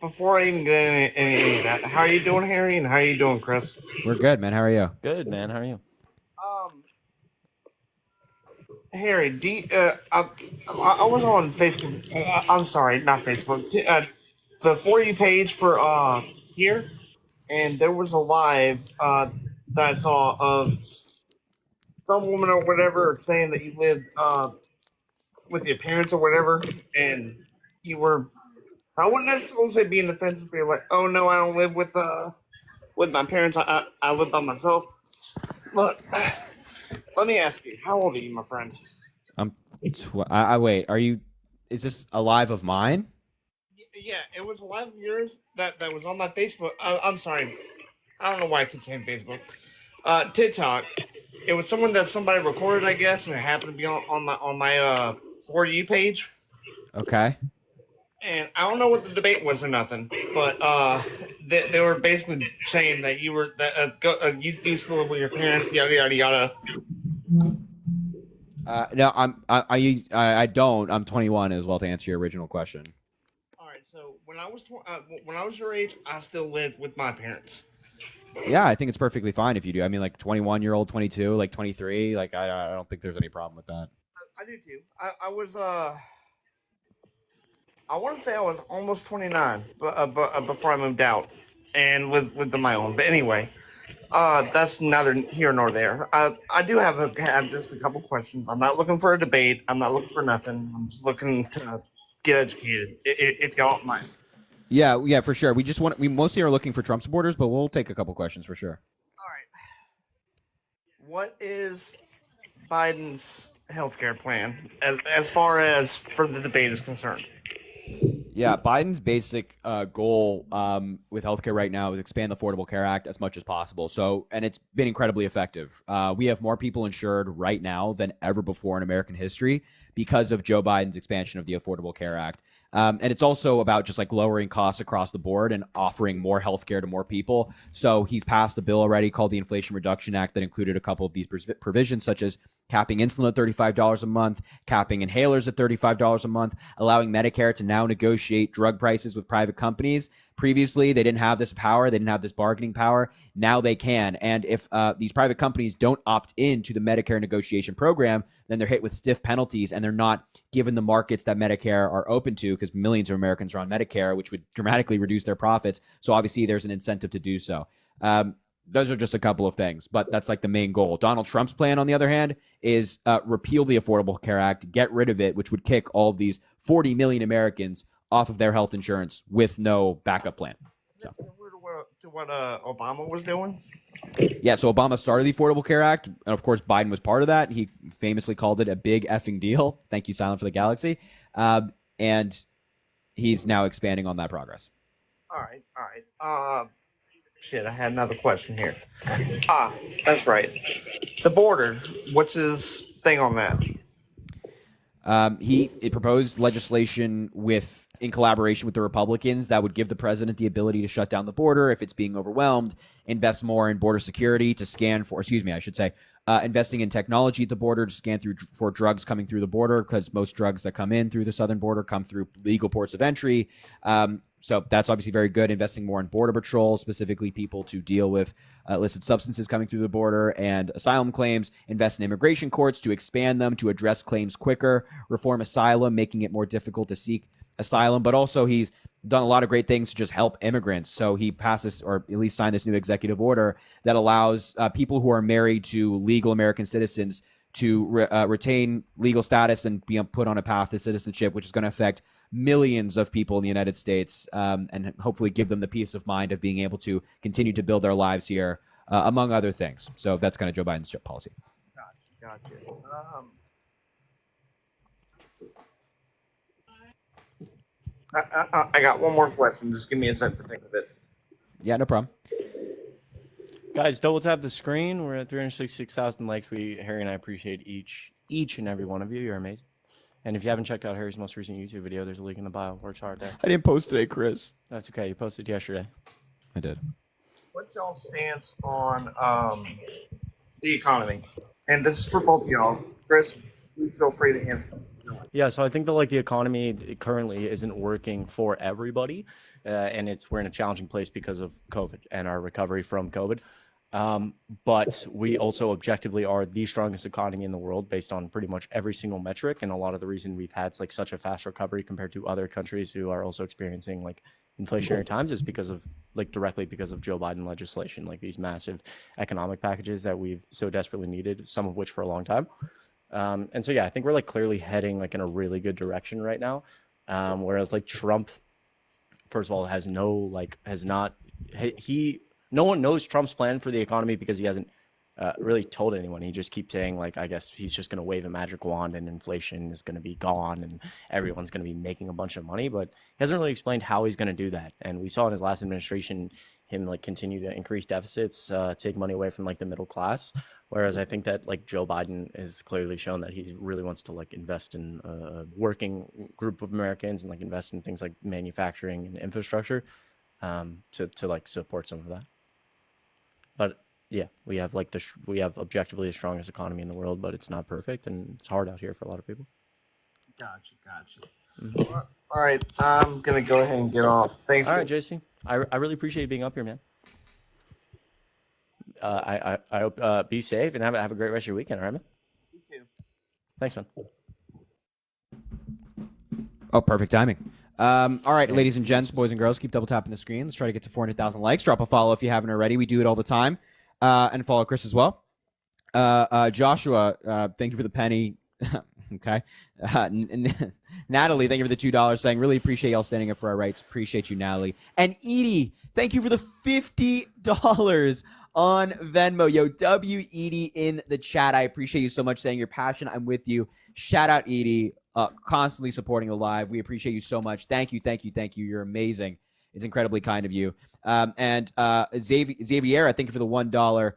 before I even get any of that, how are you doing, Harry? And how are you doing, Chris? We're good, man. How are you? Good, man. How are you? Harry, I was on Facebook. I'm sorry, not Facebook. The For You page for here, and there was a live that I saw of some woman or whatever saying that you lived with your parents or whatever, and you were. I wouldn't necessarily say being offensive, but you're like, oh no, I don't live with my parents. I live by myself. Look, let me ask you, how old are you, my friend? I wait. Are you? Is this a live of mine? Yeah, it was a live of yours that was on my Facebook. I'm sorry, I don't know why I keep saying Facebook. TikTok. It was somebody recorded, I guess, and it happened to be on my For You page. Okay. And I don't know what the debate was or nothing, but they were basically saying that you were you used to live with your parents, yada yada yada. No, I don't. I'm 21 as well, to answer your original question. All right, so when I was your age, I still lived with my parents. Yeah, I think it's perfectly fine if you do. I mean, like 21-year-old, 22, like 23. Like I don't think there's any problem with that. I do too. I was I want to say I was almost 29, but before I moved out and lived on my own. But anyway, that's neither here nor there. I do have just a couple questions. I'm not looking for a debate. I'm not looking for nothing. I'm just looking to get educated, if y'all don't mind. Yeah, for sure. We mostly are looking for Trump supporters, but we'll take a couple questions for sure. All right. What is Biden's healthcare plan as far as for the debate is concerned? Yeah, Biden's basic goal with healthcare right now is expand the Affordable Care Act as much as possible. So, and it's been incredibly effective. We have more people insured right now than ever before in American history because of Joe Biden's expansion of the Affordable Care Act. And it's also about just like lowering costs across the board and offering more healthcare to more people. So he's passed a bill already called the Inflation Reduction Act that included a couple of these provisions, such as capping insulin at $35 a month, capping inhalers at $35 a month, allowing Medicare to now negotiate drug prices with private companies. Previously, they didn't have this power. They didn't have this bargaining power. Now they can. And if these private companies don't opt into the Medicare negotiation program, then they're hit with stiff penalties and they're not given the markets that Medicare are open to, because millions of Americans are on Medicare, which would dramatically reduce their profits. So obviously there's an incentive to do so. Those are just a couple of things, but that's like the main goal. Donald Trump's plan, on the other hand, is repeal the Affordable Care Act, get rid of it, which would kick all of these 40 million Americans off of their health insurance with no backup plan. So. To what Obama was doing? Yeah, so Obama started the Affordable Care Act, and of course Biden was part of that. He famously called it a big effing deal. Thank you, Silent for the Galaxy. And he's now expanding on that progress. All right. Shit, I had another question here. That's right. The border. What's his thing on that? He proposed legislation in collaboration with the Republicans that would give the president the ability to shut down the border if it's being overwhelmed, invest more in border security to scan for, investing in technology at the border to scan for drugs coming through the border, because most drugs that come in through the southern border come through legal ports of entry. So that's obviously very good. Investing more in border patrol, specifically people to deal with illicit substances coming through the border and asylum claims. Invest in immigration courts to expand them to address claims quicker. Reform asylum, making it more difficult to seek asylum. But also he's done a lot of great things to just help immigrants. So he passes, or at least signed, this new executive order that allows people who are married to legal American citizens to retain legal status and be put on a path to citizenship, which is going to affect millions of people in the United States, and hopefully give them the peace of mind of being able to continue to build their lives here, among other things. So that's kind of Joe Biden's policy. Gotcha. I got one more question. Just give me a second to think of it. Yeah, no problem. Guys, double tap the screen. We're at 366,000 likes. Harry and I appreciate each and every one of you. You're amazing. And if you haven't checked out Harry's most recent YouTube video, there's a link in the bio. Works hard there. I didn't post today, Chris. That's okay. You posted yesterday. I did. What's y'all's stance on the economy? And this is for both of y'all. Chris, please feel free to answer. Yeah, so I think that the economy currently isn't working for everybody, and we're in a challenging place because of COVID and our recovery from COVID. But we also objectively are the strongest economy in the world based on pretty much every single metric. And a lot of the reason we've had like such a fast recovery compared to other countries who are also experiencing like inflationary times is because of like directly because of Joe Biden legislation, like these massive economic packages that we've so desperately needed, some of which for a long time. And so, yeah, I think we're like clearly heading like in a really good direction right now. Whereas like Trump, first of all, no one knows Trump's plan for the economy because he hasn't really told anyone. He just keeps saying, like, I guess he's just going to wave a magic wand and inflation is going to be gone and everyone's going to be making a bunch of money. But he hasn't really explained how he's going to do that. And we saw in his last administration him like continue to increase deficits, take money away from like the middle class. Whereas I think that like Joe Biden has clearly shown that he really wants to like invest in a working group of Americans and like invest in things like manufacturing and infrastructure to like support some of that. But yeah, we have objectively the strongest economy in the world, but it's not perfect and it's hard out here for a lot of people. Gotcha. Mm-hmm. All right, I'm gonna go ahead and get off. Thanks. All right, JC, I really appreciate you being up here, man. I hope be safe and have a great rest of your weekend, all right, man? You too. Thanks, man. Oh, perfect timing. All right, ladies and gents, boys and girls, keep double tapping the screen. Let's try to get to 400,000 likes. Drop a follow if you haven't already. We do it all the time. And follow Chris as well. Joshua, thank you for the penny. Okay. Natalie, thank you for the $2 saying, really appreciate y'all standing up for our rights. Appreciate you, Natalie. And Edie, thank you for the $50 on Venmo. Yo, W Edie in the chat. I appreciate you so much saying your passion. I'm with you. Shout out Edie. Constantly supporting the live. We appreciate you so much. Thank you. You're amazing. It's incredibly kind of you. And Xavier, thank you for the $1.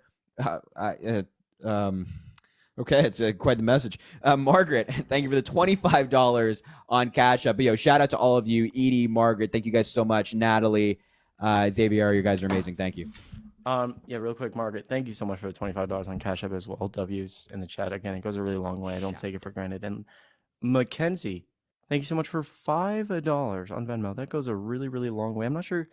Okay, it's quite the message. Margaret, thank you for the $25 on Cash App. But yo, shout out to all of you. Edie, Margaret, thank you guys so much. Natalie, Xavier, you guys are amazing. Thank you. Yeah, real quick, Margaret, thank you so much for the $25 on Cash App as well. W's in the chat. Again, it goes a really long way. I don't take it for granted. And Mackenzie, thank you so much for $5 on Venmo. That goes a really, really long way. I'm not sure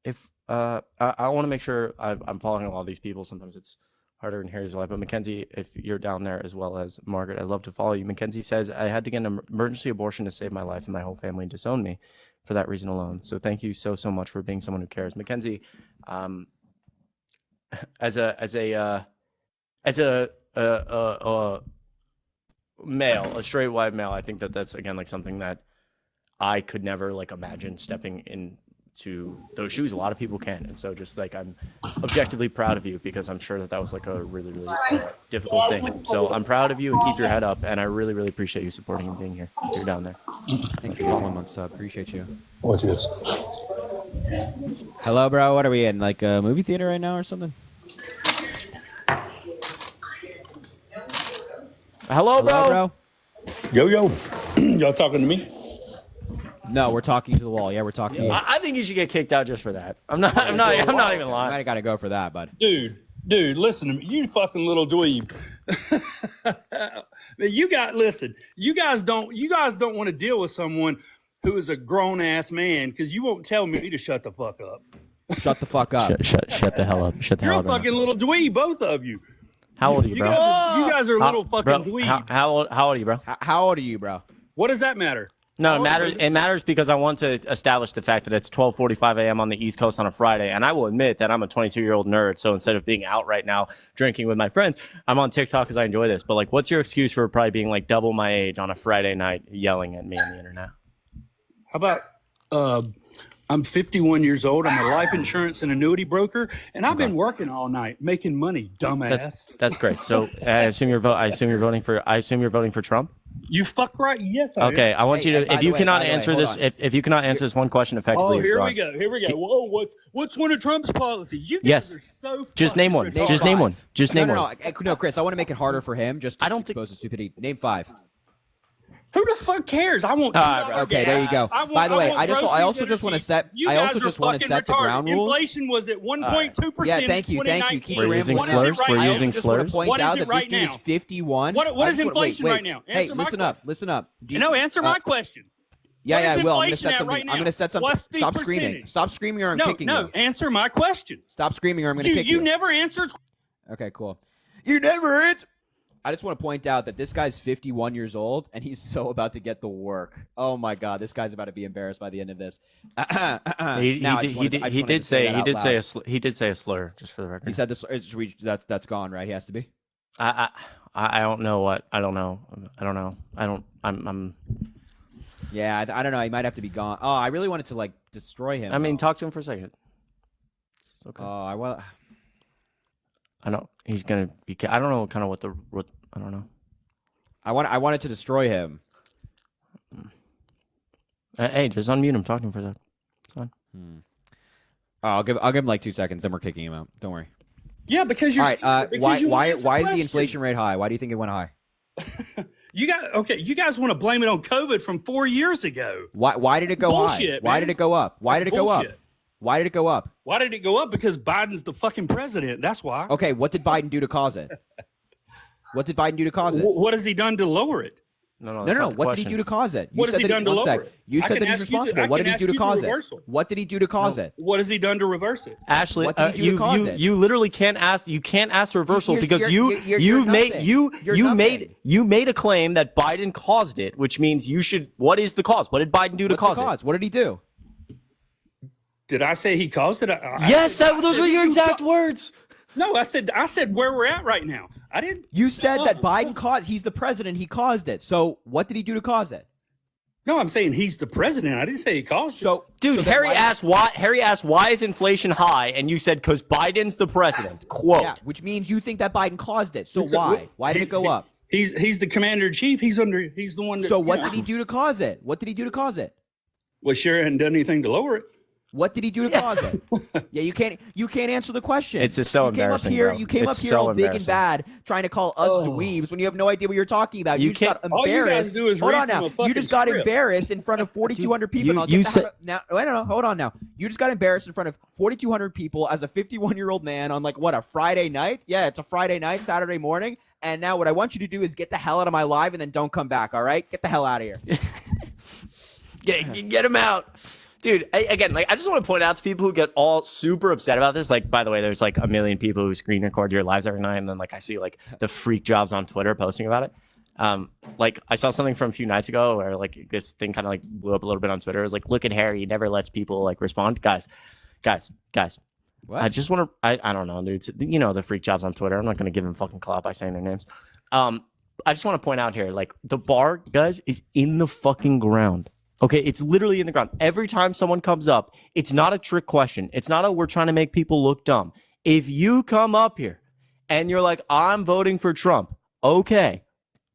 if I want to make sure I'm following a lot of these people. Sometimes it's harder in here's life. But Mackenzie, if you're down there as well as Margaret, I'd love to follow you. Mackenzie says, I had to get an emergency abortion to save my life, and my whole family disowned me for that reason alone. So thank you so much for being someone who cares. Mackenzie, as a male, a straight white male, I think that's again like something that I could never like imagine stepping into those shoes. A lot of people can, and so just like I'm objectively proud of you because I'm sure that was like a really difficult thing. So I'm proud of you and keep your head up, and I really appreciate you supporting and being here. You're down there. Thank you for following on sub. Appreciate you. What is? Hello, bro. What are we in? Like a movie theater right now or something? Hello, bro. Yo. Y'all talking to me? No, we're talking to the wall. Yeah, we're talking to you. I think you should get kicked out just for that. I'm not even lying. I might have got to go for that, bud. Dude, listen to me. You fucking little dweeb. You guys don't want to deal with someone who is a grown ass man because you won't tell me to shut the fuck up. Shut the fuck up. Shut the hell up. Shut the hell up. You're a fucking little dweeb, both of you. How old are you, bro? You guys are little fucking dweeb. How old are you, bro? How old are you, bro? What does that matter? No, it matters because I want to establish the fact that it's 12:45 a.m. on the East Coast on a Friday, and I will admit that I'm a 22-year-old nerd. So instead of being out right now drinking with my friends, I'm on TikTok because I enjoy this. But like, what's your excuse for probably being like double my age on a Friday night, yelling at me on the internet? How about I'm 51 years old. I'm a life insurance and annuity broker, and I've been working all night making money. Dumbass. That's great. So I assume you're voting for Trump. You fuck right. Yes. I okay. am. I want you to. If you cannot answer this, if you cannot answer this one question effectively. Oh, here we go. Whoa. What's one of Trump's policies? You guys are so. Just name one. Just name one. Just name one. No, Chris. I want to make it harder for him. Just to expose his stupidity. Name 5. Who the fuck cares? I want. Okay, there you go. By the way, I also just want to set the ground rules. Inflation was at 1.2%. Yeah, thank you. Keep We're using slurs. We're using slurs. Point out that this dude is 51. What is inflation right now? Hey, listen up. Answer my question. Yeah, I will. I'm going to set something. I'm going to set something. Stop screaming. Stop screaming or I'm kicking you. No, answer my question. Stop screaming or I'm going to kick you. You never answered. Okay, cool. You never answer. I just want to point out that this guy's 51 years old, and he's so about to get the work. Oh my God, this guy's about to be embarrassed by the end of this. He did say a slur, just for the record. He said this. That's gone, right? He has to be. I don't know what. I don't know. I'm. Yeah, I don't know. He might have to be gone. Oh, I really wanted to like destroy him. I mean, talk to him for a second. It's okay. Oh, I want. I know he's gonna be. I don't know kind of what I don't know. I wanted to destroy him. Hey, just unmute him. Talk to him for that. It's fine. Oh, I'll give him like 2 seconds, then we're kicking him out. Don't worry. Yeah, because you're. All right. Why is the inflation rate high? Why do you think it went high? You guys want to blame it on COVID from 4 years ago. Why did it go Bullshit, high? Why did it go up? Why did it go up? Why did it go up? Why did it go up? Because Biden's the fucking president. That's why. Okay, what did Biden do to cause it? What did Biden do to cause it? What has he done to lower it? No. What did he do to cause it? What has he done to lower it? You said that he's responsible. What did he do to cause it? What did he do to cause it? What has he done to reverse it? Ashley, what did he do to cause it? You literally can't ask. You can't ask reversal because you made a claim that Biden caused it, which means you should. What is the cause? What did Biden do to cause it? What did he do? Did I say he caused it? Yes, those were your exact words. No, I said where we're at right now. I didn't. You said that Biden caused. He's the president. He caused it. So what did he do to cause it? No, I'm saying he's the president. I didn't say he caused it. Dude, Harry asked why is inflation high, and you said because Biden's the president. Quote. Yeah, which means you think that Biden caused it. So why? Why did it go up? He's the commander in chief. He's the one. So what did he do to cause it? What did he do to cause it? Well, sure hadn't done anything to lower it. What did he do to cause it? Yeah, you can't answer the question. It's just so embarrassing. You came up here all big and bad, trying to call us dweebs when you have no idea what you're talking about. You just got embarrassed. Hold on now. You just got embarrassed in front of 4,200 people. Hold on now. You just got embarrassed in front of 4,200 people as a 51-year-old man on like what, a Friday night? Yeah, it's a Friday night, Saturday morning. And now what I want you to do is get the hell out of my live and then don't come back. All right, get the hell out of here. Get him out. Dude, I just want to point out to people who get all super upset about this. Like, by the way, there's like a million people who screen record your lives every night, and then like I see like the freak jobs on Twitter posting about it. Like I saw something from a few nights ago where like this thing kind of like blew up a little bit on Twitter. It was like, look at Harry, he never lets people like respond. Guys. What? I just want to. I don't know, dude. You know the freak jobs on Twitter. I'm not gonna give them fucking clout by saying their names. I just want to point out here, like the bar, guys, is in the fucking ground. Okay, it's literally in the ground. Every time someone comes up, it's not a trick question. It's not we're trying to make people look dumb. If you come up here and you're like, I'm voting for Trump, okay,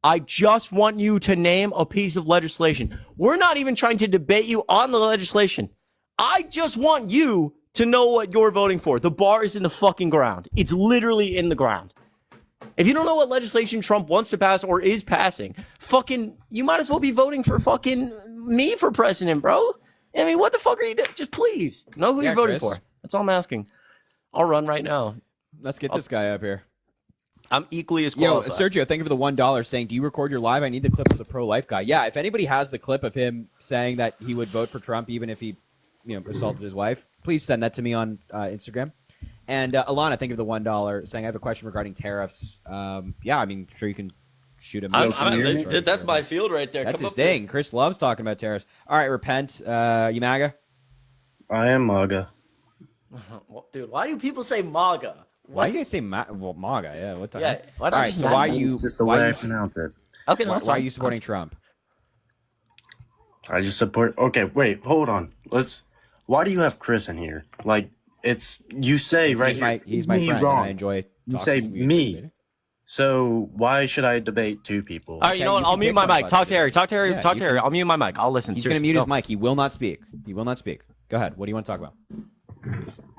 I just want you to name a piece of legislation. We're not even trying to debate you on the legislation. I just want you to know what you're voting for. The bar is in the fucking ground. It's literally in the ground. If you don't know what legislation Trump wants to pass or is passing, fucking, you might as well be voting for fucking me for president, bro. I mean, what the fuck are you doing? Just please know who you're voting for. That's all I'm asking. I'll run right now. Let's get this guy up here. I'm equally as qualified. Yo, Sergio, thank you for the $1 saying, do you record your live? I need the clip of the pro-life guy. Yeah, if anybody has the clip of him saying that he would vote for Trump even if he, assaulted his wife, please send that to me on Instagram. And Alana, thank you for the $1 saying, I have a question regarding tariffs. Yeah, I mean, sure you can shoot him. That's my field right there. That's his thing. Chris loves talking about tariffs. All right, repent. You MAGA? I am MAGA. Dude, why do people say MAGA? Why do you guys say MAGA? Yeah, what the heck? All right, so why you? It's just the way I pronounce it. Okay, why are you supporting Trump? I just support. Okay, wait, hold on. Why do you have Chris in here? Like, you say right. He's my friend. Wrong. And I enjoy. You say me. So why should I debate two people? All right, you know what? I'll mute my mic. Talk to Harry. Talk to Harry. I'll mute my mic. I'll listen. He's going to mute his mic. He will not speak. Go ahead. What do you want to talk about?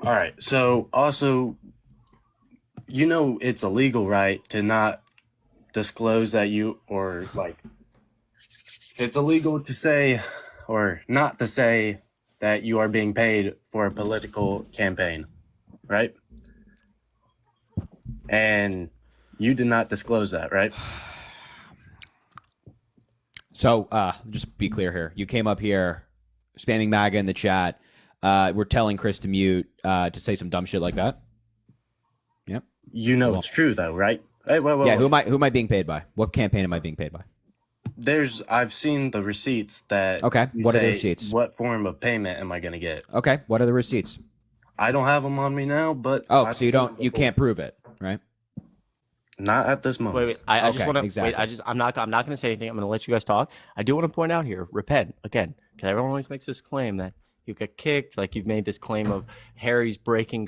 All right. So also, it's illegal, right, to not disclose that it's illegal to say or not to say that you are being paid for a political campaign, right? And you did not disclose that, right? So, just be clear here. You came up here spamming MAGA in the chat. We're telling Chris to mute to say some dumb shit like that. Yep. You know it's true though, right? Hey, yeah. Who am I being paid by? What campaign am I being paid by? I've seen the receipts that. Okay. What are the receipts? What form of payment am I going to get? Okay. What are the receipts? I don't have them on me now, but so you can't prove it, right? Not at this moment. Wait. I just want to wait. I'm not going to say anything. I'm going to let you guys talk. I do want to point out here, repent again, because everyone always makes this claim that you get kicked. Like you've made this claim of Harry's breaking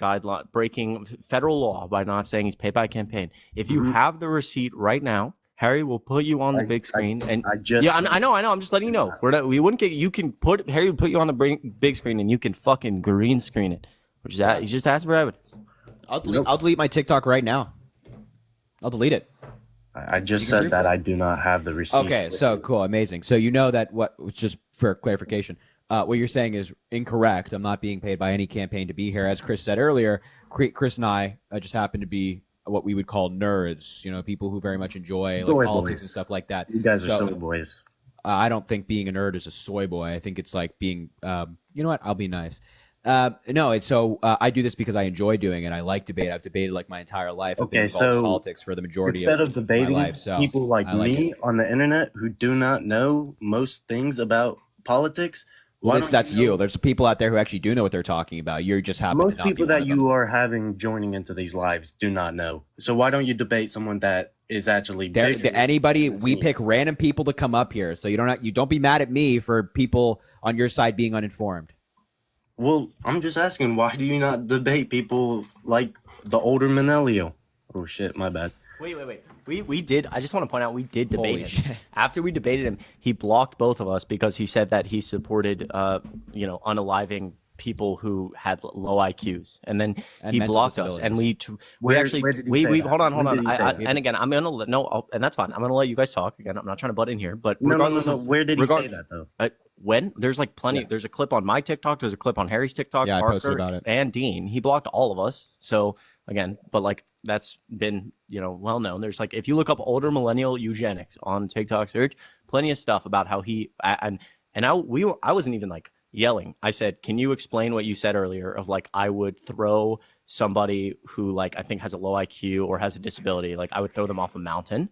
federal law by not saying he's paid by a campaign. If you have the receipt right now, Harry will put you on the big screen. I know. I'm just letting you know. We wouldn't get. You can put Harry would put you on the big screen, and you can fucking green screen it. Which is that he's just asking for evidence. I'll delete my TikTok right now. I'll delete it. I just said that I do not have the receipt. Okay, so cool, amazing. So you know that just for clarification, what you're saying is incorrect. I'm not being paid by any campaign to be here. As Chris said earlier, Chris and I just happen to be what we would call nerds, people who very much enjoy politics and stuff like that. You guys are soy boys. I don't think being a nerd is a soy boy. I think it's like being, you know what? I'll be nice. I do this because I enjoy doing it. I like debate. I've debated like my entire life. I've been involved in politics for the majority instead of debating my life, so people like me on the internet who do not know most things about politics. That's you. There's people out there who actually do know what they're talking about. You're just happy. Most people that you are having joining into these lives do not know. So why don't you debate someone that is actually anybody? We pick random people to come up here, so you don't be mad at me for people on your side being uninformed. Well, I'm just asking, why do you not debate people like the older Manelio? Oh shit, my bad. Wait. We did. I just want to point out we did debate him. After we debated him, he blocked both of us because he said that he supported, unaliving people who had low IQs, and then he blocked us. And we hold on. And again, I'm gonna and that's fine. I'm gonna let you guys talk again. I'm not trying to butt in here, but regardless of where did he say that though? When there's like plenty, there's a clip on my TikTok, there's a clip on Harry's TikTok, I Parker, posted about it, and Dean. He blocked all of us. So again, but like that's been well known. There's like if you look up older millennial eugenics on TikTok search, plenty of stuff about how he I wasn't even like yelling. I said, can you explain what you said earlier of like I would throw somebody who like I think has a low IQ or has a disability, like I would throw them off a mountain.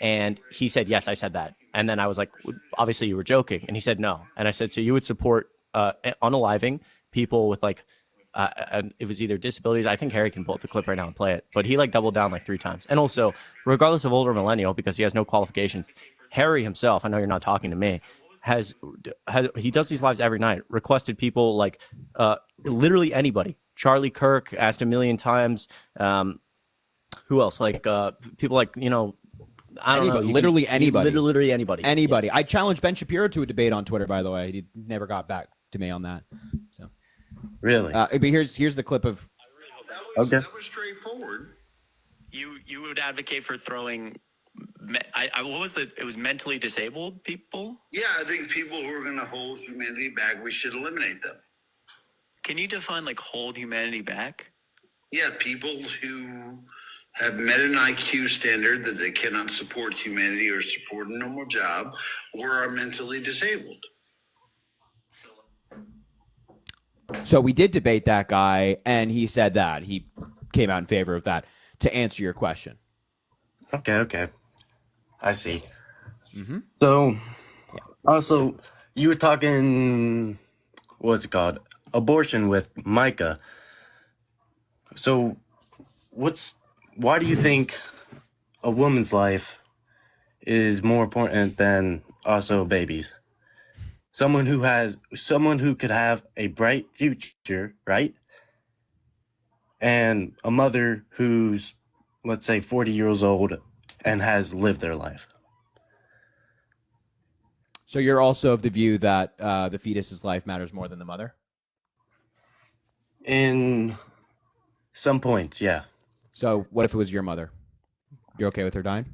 And he said, yes, I said that. And then I was like, obviously you were joking. And he said, no. And I said, so you would support unaliving people with like, it was either disabilities. I think Harry can pull up the clip right now and play it. But he like doubled down like 3 times. And also, regardless of older millennial, because he has no qualifications, Harry himself, I know you're not talking to me, he does these lives every night, requested people like literally anybody. Charlie Kirk asked a million times. Who else? Like people like, I don't know. Literally anybody. Literally anybody. Anybody. I challenged Ben Shapiro to a debate on Twitter, by the way. He never got back to me on that. So, really? But here's the clip of. That was straightforward. You would advocate for throwing. What was it was mentally disabled people? Yeah, I think people who are going to hold humanity back, we should eliminate them. Can you define like hold humanity back? Yeah, people who have met an IQ standard that they cannot support humanity or support a normal job or are mentally disabled. So we did debate that guy, and he said that. He came out in favor of that to answer your question. Okay. I see. Mm-hmm. So, also, you were talking, what's it called? Abortion with Micah. So, why do you think a woman's life is more important than also babies? Someone who could have a bright future, right? And a mother who's, let's say, 40 years old and has lived their life. So you're also of the view that the fetus's life matters more than the mother? In some points, yeah. So what if it was your mother? You're okay with her dying?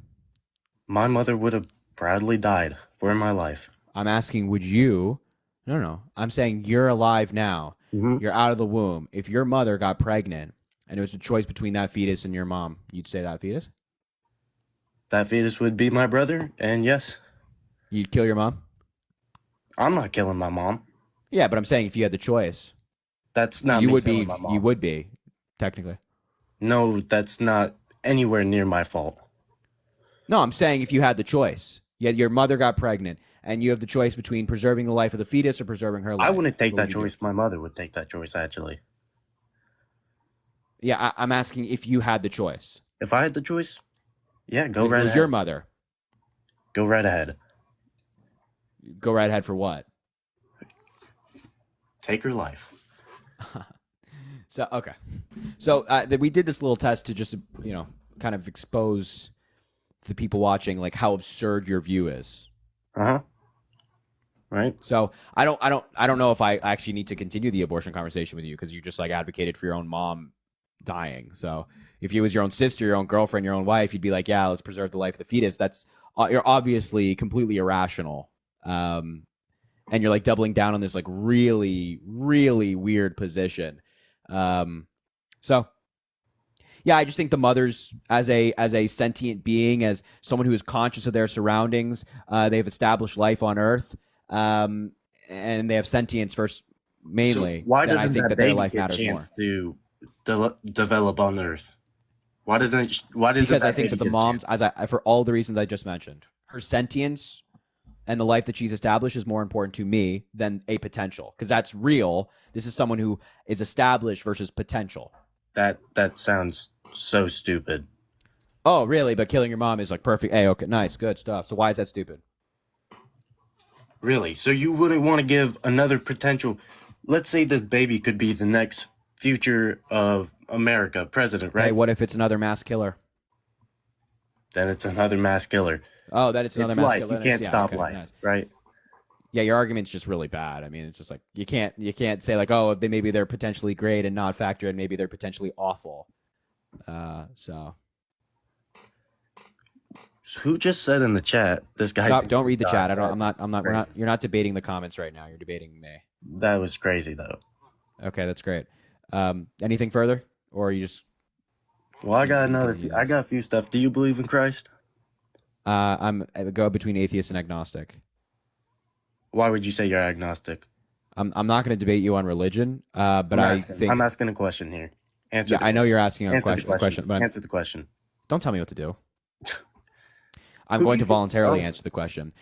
My mother would have proudly died for my life. I'm asking, would you? No. I'm saying you're alive now. Mm-hmm. You're out of the womb. If your mother got pregnant and it was a choice between that fetus and your mom, you'd say that fetus? That fetus would be my brother, and yes. You'd kill your mom? I'm not killing my mom. Yeah, but I'm saying if you had the choice. That's not you me would killing be. my mom. You would be, technically. No, that's not anywhere near my fault. No, I'm saying if you had the choice, your mother got pregnant, and you have the choice between preserving the life of the fetus or preserving her life. I wouldn't take what that would you choice. do? My mother would take that choice, actually. Yeah, I'm asking if you had the choice. If I had the choice, yeah, go If right it was ahead. your mother. Go right ahead. Go right ahead for what? Take her life. So, okay. So we did this little test to just, kind of expose the people watching, like, how absurd your view is. Uh-huh. Right. So I don't know if I actually need to continue the abortion conversation with you, because you just like advocated for your own mom dying. So if it was your own sister, your own girlfriend, your own wife, you'd be like, yeah, let's preserve the life of the fetus. That's you're obviously completely irrational. And you're like doubling down on this like really, really weird position. So yeah, I just think the mothers, as a sentient being, as someone who is conscious of their surroundings, they've established life on Earth, and they have sentience first, mainly. So why then doesn't I think that their baby life get a matters more. chance to develop on Earth? Why doesn't? Because I think that the moms, for all the reasons I just mentioned, her sentience and the life that she's established is more important to me than a potential, because that's real. This is someone who is established versus potential. That sounds so stupid. Oh, really? But killing your mom is like perfect. Hey, okay, nice, good stuff. So why is that stupid? Really? So you wouldn't want to give another potential? Let's say this baby could be the next future of America president, right? Okay, what if it's another mass killer? Then it's another mass killer. Oh, that it's another mass life. killer. You can't stop life, nice. right? Yeah, your argument's just really bad. I mean, it's just like you can't say like, oh, maybe they're potentially great and not factor in maybe they're potentially awful. So who just said in the chat this guy? Stop, don't read the chat. I'm not. You're not debating the comments right now. You're debating me. That was crazy though. Okay, that's great. Anything further, or you just? Well, I got I got a few stuff. Do you believe in Christ? I go between atheist and agnostic. Why would you say you're agnostic? I'm not going to debate you on religion, but I'm asking a question here. Answer. Yeah, I know you're asking a question, but answer the question. Don't tell me what to do. I'm going to voluntarily answer the question,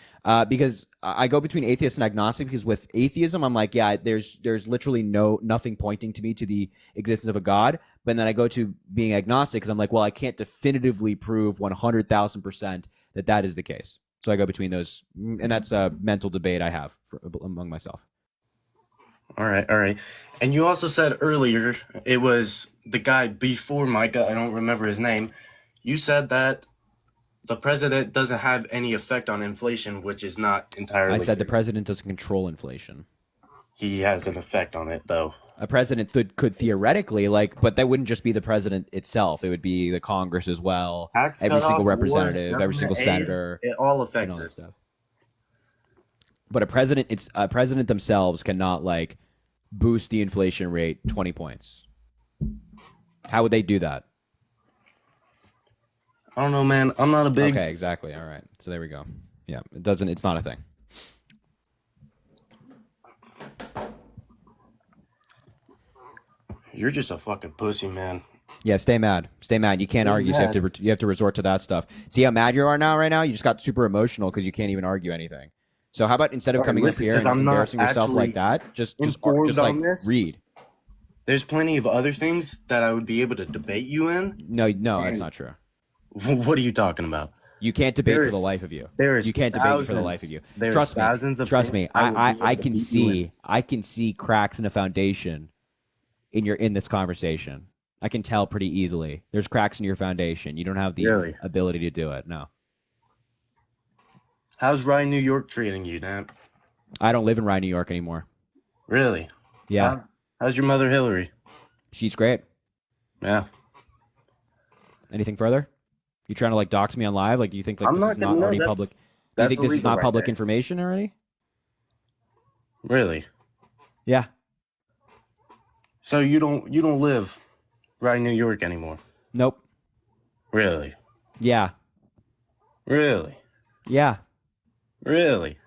because I go between atheist and agnostic. Because with atheism, I'm like, yeah, there's literally nothing pointing to me to the existence of a God. But then I go to being agnostic because I'm like, well, I can't definitively prove 100,000% that is the case. So I go between those, and that's a mental debate I have among myself. All right. And you also said earlier, it was the guy before Micah, I don't remember his name. You said that the president doesn't have any effect on inflation, which is not entirely I said true. The president doesn't control inflation. He has an effect on it, though. A president could theoretically, but that wouldn't just be the president itself. It would be the Congress as well. Every single representative, every single senator. It all affects it. Stuff. But a president themselves cannot boost the inflation rate 20 points. How would they do that? I don't know, man. I'm not a big. Okay, exactly. All right. So there we go. Yeah, it's not a thing. You're just a fucking pussy, man. Yeah, stay mad. Stay mad. You can't argue. So you have to resort to that stuff. See how mad you are now? Right now, you just got super emotional because you can't even argue anything. So how about instead of coming up here and embarrassing yourself like that, just read. There's plenty of other things that I would be able to debate you in. No, that's not true. What are you talking about? You can't debate for the life of you. You can't debate for the life of you. Trust me. I can see cracks in a foundation in this conversation. I can tell pretty easily. There's cracks in your foundation. You don't have the ability to do it. No. How's Rye, New York treating you, Dan? I don't live in Rye, New York anymore. Really? Yeah. How's your mother, Hillary? She's great. Yeah. Anything further? You trying to dox me on live? You think this is not already public? Do you think this is not public information already? Really? Yeah. So you don't live right in New York anymore? Nope. Really? Yeah. Really? Yeah. Really?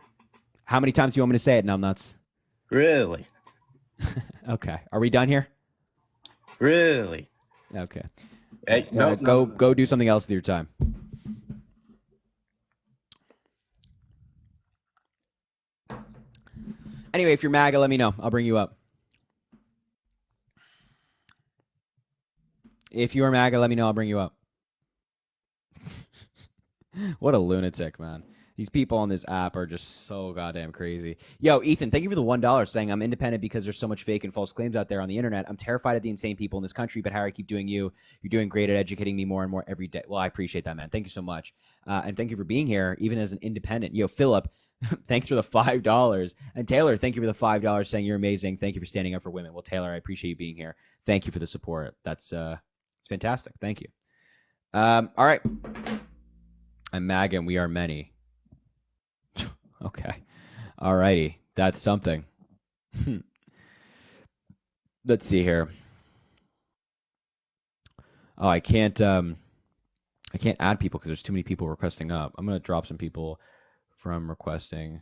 How many times do you want me to say it, numbnuts? Really? Okay. Are we done here? Really? Okay. Hey, no, go do something else with your time. Anyway, if you're MAGA, let me know. I'll bring you up. If you're MAGA, let me know. I'll bring you up. What a lunatic, man. These people on this app are just so goddamn crazy. Yo, Ethan, thank you for the $1 saying I'm independent because there's so much fake and false claims out there on the internet. I'm terrified of the insane people in this country, but Harry, keep doing you. You're doing great at educating me more and more every day. Well, I appreciate that, man. Thank you so much. And thank you for being here, even as an independent. Yo, Philip, thanks for the $5. And Taylor, thank you for the $5 saying you're amazing. Thank you for standing up for women. Well, Taylor, I appreciate you being here. Thank you for the support. That's it's fantastic. Thank you. All right. I'm MAGA and we are many. Okay. All righty. That's something. Let's see here. Oh, I can't add people because there's too many people requesting up. I'm going to drop some people from requesting.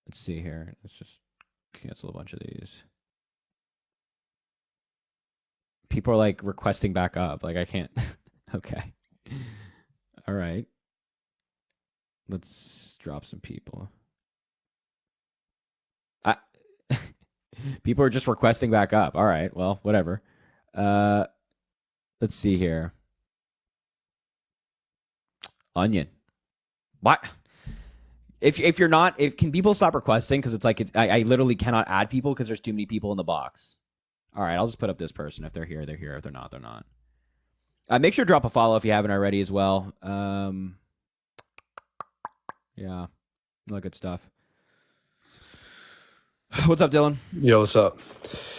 Let's see here. Let's just cancel a bunch of these. People are like requesting back up. Like I can't. Okay. All right. Let's drop some people. People are just requesting back up. All right. Well, whatever. Let's see here. Onion. What? If you're not, can people stop requesting? Because it's like I literally cannot add people because there's too many people in the box. All right. I'll just put up this person. If they're here, they're here. If they're not, they're not. Make sure to drop a follow if you haven't already as well. Yeah, all good stuff. What's up, Dylan? Yo, what's up?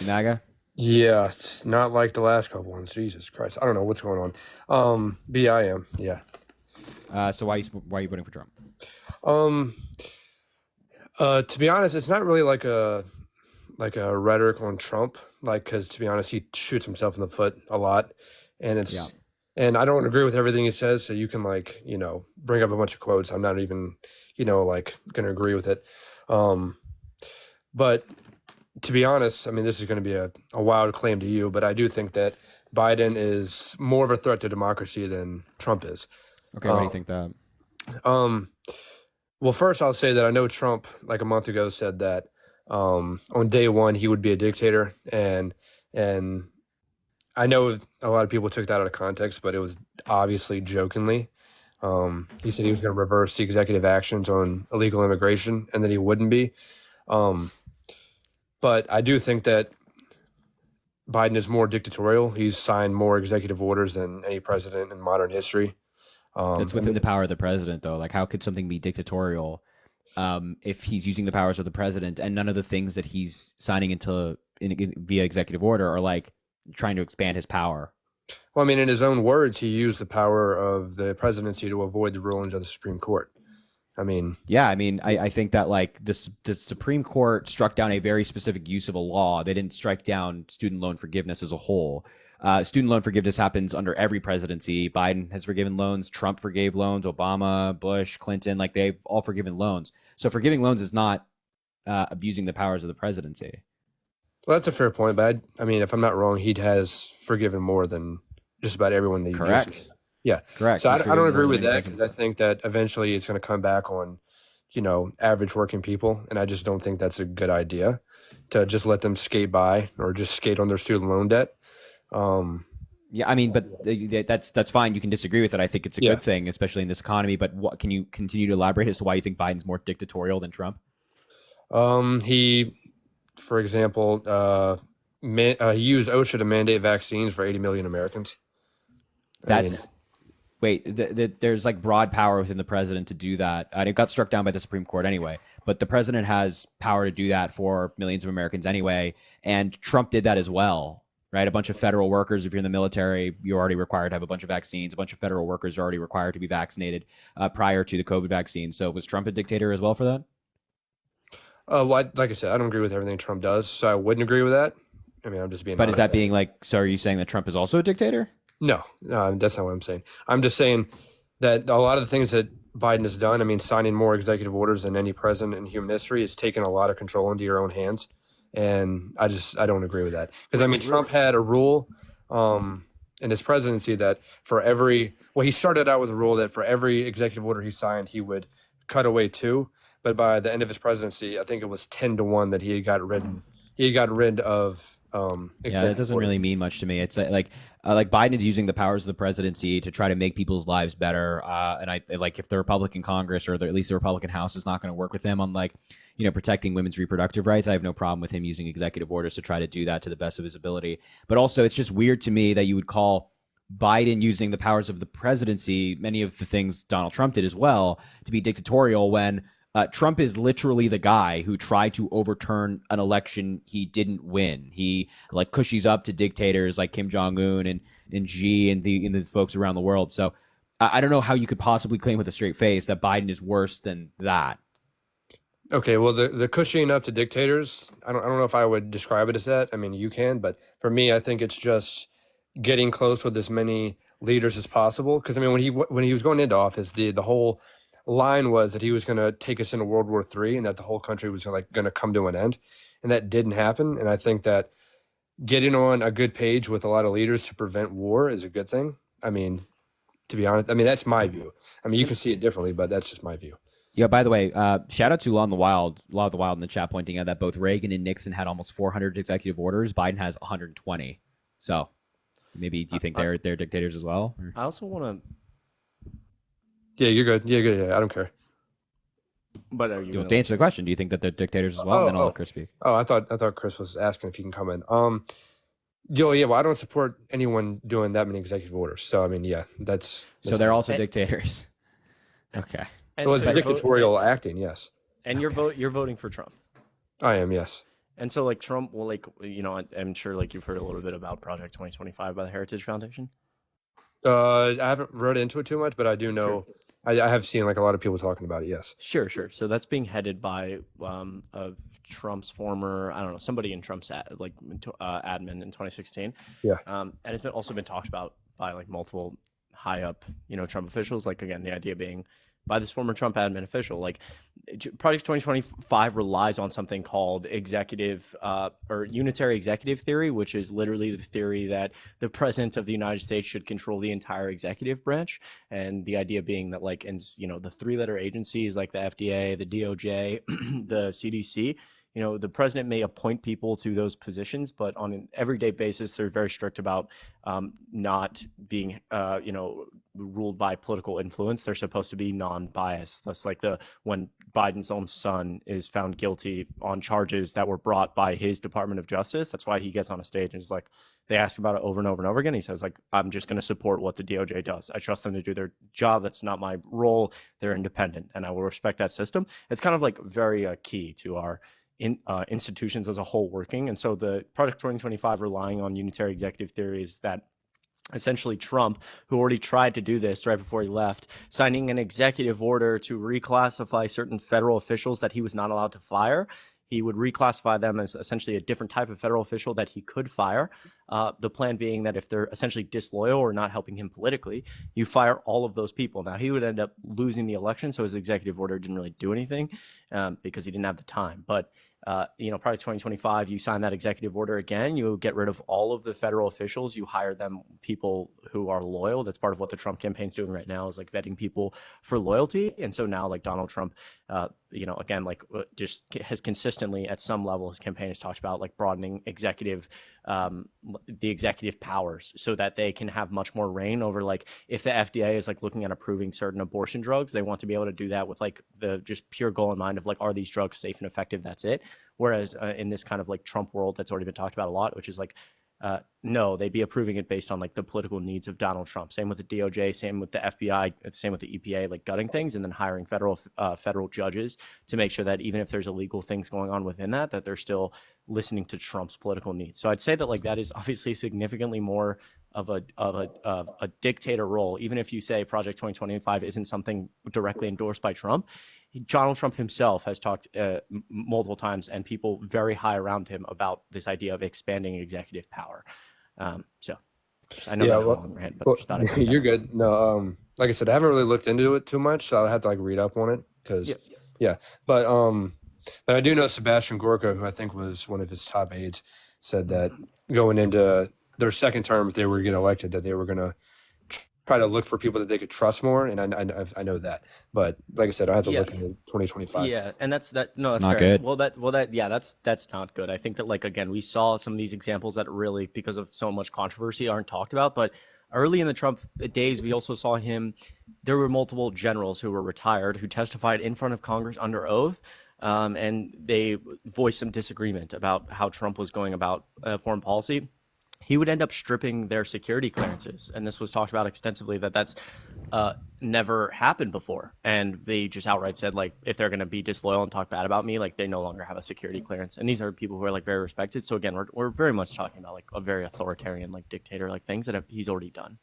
MAGA? Yeah, it's not like the last couple ones. Jesus Christ, I don't know what's going on. I am. Yeah. So why are you voting for Trump? To be honest, it's not really like a rhetoric on Trump. Like, because to be honest, he shoots himself in the foot a lot, and it's. Yeah. And I don't agree with everything he says, so you can bring up a bunch of quotes. I'm not even, going to agree with it. But to be honest, I mean, this is going to be a wild claim to you, but I do think that Biden is more of a threat to democracy than Trump is. Okay, why do you think that? Well, first I'll say that I know Trump, like a month ago, said that on day one he would be a dictator, and I know a lot of people took that out of context, but it was obviously jokingly. He said he was going to reverse the executive actions on illegal immigration and that he wouldn't be. But I do think that Biden is more dictatorial. He's signed more executive orders than any president in modern history. That's within the power of the president, though. Like, how could something be dictatorial if he's using the powers of the president and none of the things that he's signing into via executive order are like trying to expand his power? Well, I mean, in his own words, he used the power of the presidency to avoid the rulings of the Supreme Court. I mean, yeah, I mean, I think that like the Supreme Court struck down a very specific use of a law. They didn't strike down student loan forgiveness as a whole. Student loan forgiveness happens under every presidency. Biden has forgiven loans. Trump forgave loans. Obama, Bush, Clinton, like they've all forgiven loans. So forgiving loans is not abusing the powers of the presidency. Well, that's a fair point, but I mean, if I'm not wrong, he has forgiven more than just about everyone that you Correct. just named. Yeah, correct. So I don't agree with that because I think that eventually it's going to come back on, average working people, and I just don't think that's a good idea to just let them skate by or just skate on their student loan debt. Yeah, I mean, but that's fine. You can disagree with it. I think it's a good thing, especially in this economy. But what can you continue to elaborate as to why you think Biden's more dictatorial than Trump? He, for example, he used OSHA to mandate vaccines for 80 million Americans. There's like broad power within the president to do that. And it got struck down by the Supreme Court anyway. But the president has power to do that for millions of Americans anyway. And Trump did that as well, right? A bunch of federal workers, if you're in the military, you're already required to have a bunch of vaccines. A bunch of federal workers are already required to be vaccinated prior to the COVID vaccine. So was Trump a dictator as well for that? Well, like I said, I don't agree with everything Trump does, so I wouldn't agree with that. I mean, I'm just being honest. But is that being like, so are you saying that Trump is also a dictator? No, that's not what I'm saying. I'm just saying that a lot of the things that Biden has done, I mean, signing more executive orders than any president in human history, has taken a lot of control into your own hands. And I don't agree with that. Because, I mean, Trump had a rule in his presidency that he started out with a rule that for every executive order he signed, he would cut away 2. But by the end of his presidency, I think it was 10-1 that he got rid of. Yeah, that doesn't really mean much to me. It's like Biden is using the powers of the presidency to try to make people's lives better. And I like if the Republican Congress or at least the Republican House is not going to work with him on protecting women's reproductive rights, I have no problem with him using executive orders to try to do that to the best of his ability. But also, it's just weird to me that you would call Biden using the powers of the presidency, many of the things Donald Trump did as well, to be dictatorial when Trump is literally the guy who tried to overturn an election he didn't win. He cushies up to dictators like Kim Jong-un and Xi and these folks around the world. So I don't know how you could possibly claim with a straight face that Biden is worse than that. Okay, well, the cushioning up to dictators, I don't know if I would describe it as that. I mean, you can, but for me, I think it's just getting close with as many leaders as possible. Because I mean, when he was going into office, the whole line was that he was going to take us into World War III and that the whole country was going to come to an end, and that didn't happen. And I think that getting on a good page with a lot of leaders to prevent war is a good thing. I mean, to be honest, that's my view. I mean, you can see it differently, but that's just my view. Yeah, by the way, shout out to Law of the Wild in the chat, pointing out that both Reagan and Nixon had almost 400 executive orders. Biden has 120. So maybe do you think they're dictators as well? Or? I also want to. Yeah, you're good. Yeah, I don't care. But are you to answer the question? Do you think that they're dictators as well? And then I'll let Chris speak. Oh, I thought Chris was asking if you can come in. Well, I don't support anyone doing that many executive orders. So I mean, yeah, that's so they're also dictators. Okay. Well, it's dictatorial acting, yes. And you're voting for Trump. I am, yes. And so Trump will I'm sure you've heard a little bit about Project 2025 by the Heritage Foundation. I haven't read into it too much, but I do know. Sure. I have seen a lot of people talking about it. Yes. Sure. So that's being headed by Trump's former, I don't know, somebody in Trump's admin in 2016. Yeah. And it's also been talked about by multiple high up, Trump officials. Again, the idea being by this former Trump admin official, Project 2025 relies on something called executive or unitary executive theory, which is literally the theory that the president of the United States should control the entire executive branch. And the idea being that the 3-letter agencies like the FDA, the DOJ, the CDC, the president may appoint people to those positions, but on an everyday basis, they're very strict about not being, ruled by political influence. They're supposed to be non-biased. That's when Biden's own son is found guilty on charges that were brought by his Department of Justice. That's why he gets on a stage and is they ask about it over and over and over again. He says I'm just going to support what the DOJ does. I trust them to do their job. That's not my role. They're independent, and I will respect that system. It's kind of very key to our institutions as a whole working. And so the Project 2025 relying on unitary executive theories that essentially Trump, who already tried to do this right before he left, signing an executive order to reclassify certain federal officials that he was not allowed to fire. He would reclassify them as essentially a different type of federal official that he could fire. The plan being that if they're essentially disloyal or not helping him politically, you fire all of those people. Now, he would end up losing the election, so his executive order didn't really do anything because he didn't have the time. But Project 2025, you sign that executive order again, you get rid of all of the federal officials, you hire them people who are loyal. That's part of what the Trump campaign is doing right now, is vetting people for loyalty. And so now Donald Trump, just has consistently at some level, his campaign has talked about broadening the executive powers so that they can have much more reign over if the FDA is looking at approving certain abortion drugs, they want to be able to do that with the just pure goal in mind of are these drugs safe and effective? That's it. Whereas in this kind of Trump world that's already been talked about a lot, which is no, they'd be approving it based on the political needs of Donald Trump. Same with the DOJ, same with the FBI, same with the EPA, gutting things and then hiring federal judges to make sure that even if there's illegal things going on within that they're still listening to Trump's political needs. So I'd say that that is obviously significantly more of a dictator role. Even if you say Project 2025 isn't something directly endorsed by Trump, Donald Trump himself has talked multiple times, and people very high around him, about this idea of expanding executive power. So I know that's a long rant, but just thought I'd you're good. No, like I said, I haven't really looked into it too much, so I'll have to read up on it because But I do know Sebastian Gorka, who I think was one of his top aides, said that going into their second term, if they were to get elected, that they were going to try to look for people that they could trust more, and I know that. But like I said, I have to look into 2025. Yeah, and that's no, It's that's not fair. good. Well, that's not good. I think that, like, again, we saw some of these examples that really, because of so much controversy, aren't talked about. But early in the Trump days, we also saw him. There were multiple generals who were retired who testified in front of Congress under oath. And they voiced some disagreement about how Trump was going about foreign policy. He would end up stripping their security clearances. And this was talked about extensively, that's never happened before. And they just outright said, like, if they're going to be disloyal and talk bad about me, like, they no longer have a security clearance. And these are people who are, like, very respected. So again, we're very much talking about, like, a very authoritarian, like, dictator, like, things that he's already done.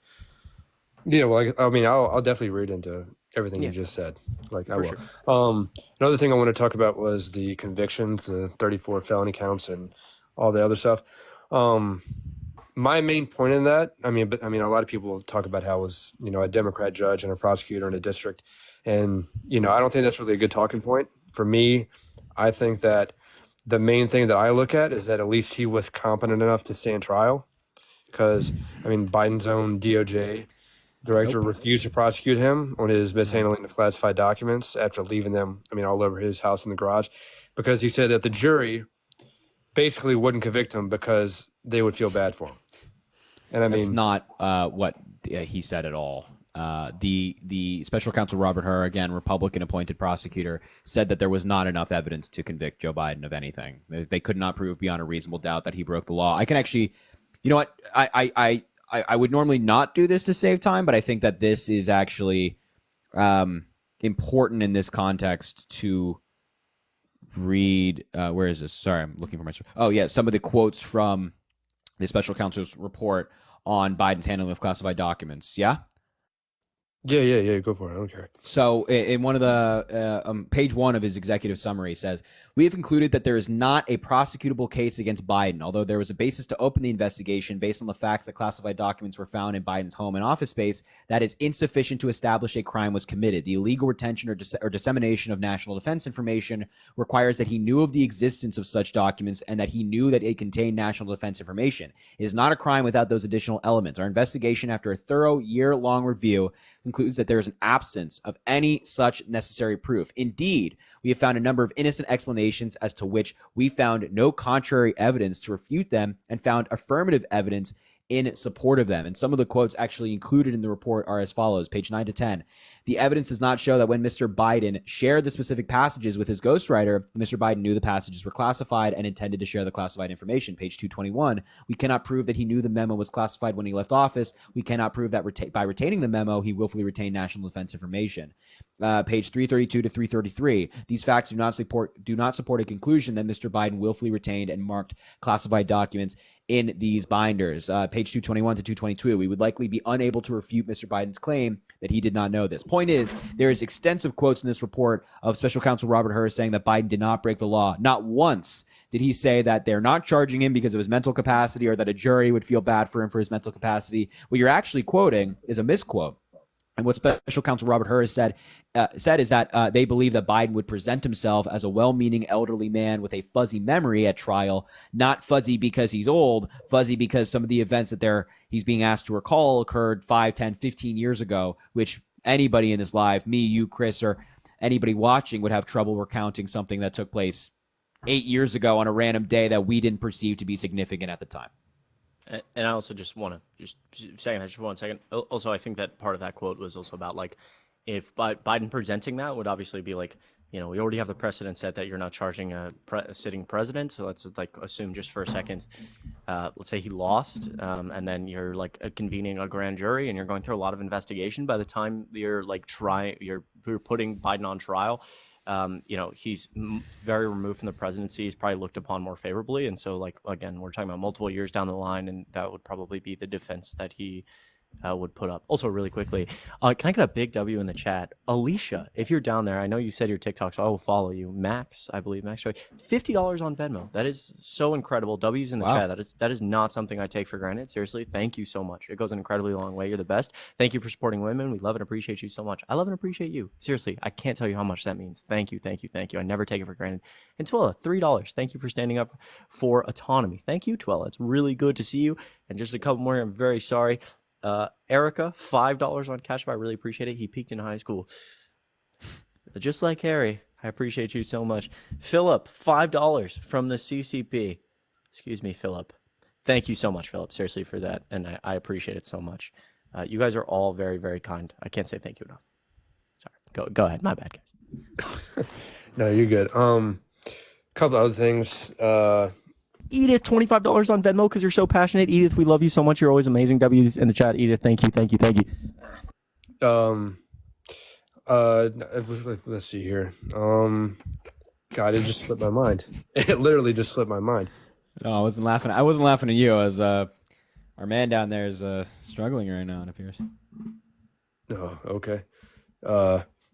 Yeah, well, I mean, I'll definitely read into everything you just said. Like, I will. Sure. Another thing I want to talk about was the convictions, the 34 felony counts, and all the other stuff. My main point in that, I mean, a lot of people talk about how it was, a Democrat judge and a prosecutor in a district, and I don't think that's really a good talking point. For me, I think that the main thing that I look at is that at least he was competent enough to stand trial, because I mean, Biden's own DOJ director refused to prosecute him on his mishandling of classified documents after leaving them, all over his house in the garage, because he said that the jury basically wouldn't convict him because they would feel bad for him. And I mean, that's not what he said at all. The special counsel Robert Hur, again, Republican appointed prosecutor, said that there was not enough evidence to convict Joe Biden of anything. They could not prove beyond a reasonable doubt that he broke the law. I can actually, you know what, I would normally not do this to save time, but I think that this is actually important in this context to read. Where is this? Sorry, I'm looking for my. Oh yeah, some of the quotes from the special counsel's report on Biden's handling of classified documents. Yeah. Yeah. Go for it. I don't care. So in one of the page 1 of his executive summary says, we have concluded that there is not a prosecutable case against Biden, although there was a basis to open the investigation based on the facts that classified documents were found in Biden's home and office space. That is insufficient to establish a crime was committed. The illegal retention or dissemination of national defense information requires that he knew of the existence of such documents and that he knew that it contained national defense information. It is not a crime without those additional elements. Our investigation, after a thorough year-long review, concludes that there is an absence of any such necessary proof. Indeed, we have found a number of innocent explanations as to which we found no contrary evidence to refute them and found affirmative evidence in support of them. And some of the quotes actually included in the report are as follows, page 9 to 10. The evidence does not show that when Mr. Biden shared the specific passages with his ghostwriter, Mr. Biden knew the passages were classified and intended to share the classified information. Page 221, we cannot prove that he knew the memo was classified when he left office. We cannot prove that by retaining the memo, he willfully retained national defense information. Page 332 to 333, these facts do not support a conclusion that Mr. Biden willfully retained and marked classified documents in these binders. Page 221 to 222, we would likely be unable to refute Mr. Biden's claim that he did not know this. Point is, there is extensive quotes in this report of special counsel Robert Hur saying that Biden did not break the law. Not once did he say that they're not charging him because of his mental capacity or that a jury would feel bad for him for his mental capacity. What you're actually quoting is a misquote. And what special counsel Robert Hur has said is that they believe that Biden would present himself as a well-meaning elderly man with a fuzzy memory at trial, not fuzzy because he's old, fuzzy because some of the events that he's being asked to recall occurred 5, 10, 15 years ago, which anybody in this live, me, you, Chris, or anybody watching would have trouble recounting something that took place 8 years ago on a random day that we didn't perceive to be significant at the time. And I also just want to just 1 second. Also, I think that part of that quote was also about, like, if Biden presenting that would obviously be like, we already have the precedent set that you're not charging a sitting president. So let's like assume just for a second, let's say he lost, and then you're like convening a grand jury and you're going through a lot of investigation. By the time you're like you're putting Biden on trial, he's very removed from the presidency. He's probably looked upon more favorably. And so, like, again, we're talking about multiple years down the line, and that would probably be the defense that he would put up. Also, really quickly, can I get a big W in the chat? Alicia, if you're down there, I know you said your TikTok, so I will follow you. Max, I believe, Max Joy, $50 on Venmo. That is so incredible. W's in the chat. That is not something I take for granted. Seriously, thank you so much. It goes an incredibly long way. You're the best. Thank you for supporting women. We love and appreciate you so much. I love and appreciate you. Seriously, I can't tell you how much that means. Thank you, thank you, thank you. I never take it for granted. And Twilla, $3. Thank you for standing up for autonomy. Thank you, Twilla. It's really good to see you. And just a couple more. I'm very sorry. Erica, $5 on Cash App. I really appreciate it. He peaked in high school. Just like Harry. I appreciate you so much. Philip, $5 from the CCP. Excuse me, Philip. Thank you so much, Philip, seriously, for that. And I appreciate it so much. You guys are all very, very kind. I can't say thank you enough. Sorry. Go ahead. My bad, guys. No, you're good. Couple other things. Edith, $25 on Venmo because you're so passionate. Edith, we love you so much. You're always amazing. W's in the chat. Edith, thank you, thank you, thank you. Let's see here. God, it just slipped my mind. It literally just slipped my mind. No, I wasn't laughing. I wasn't laughing at you. As our man down there is struggling right now, it appears. Oh, okay.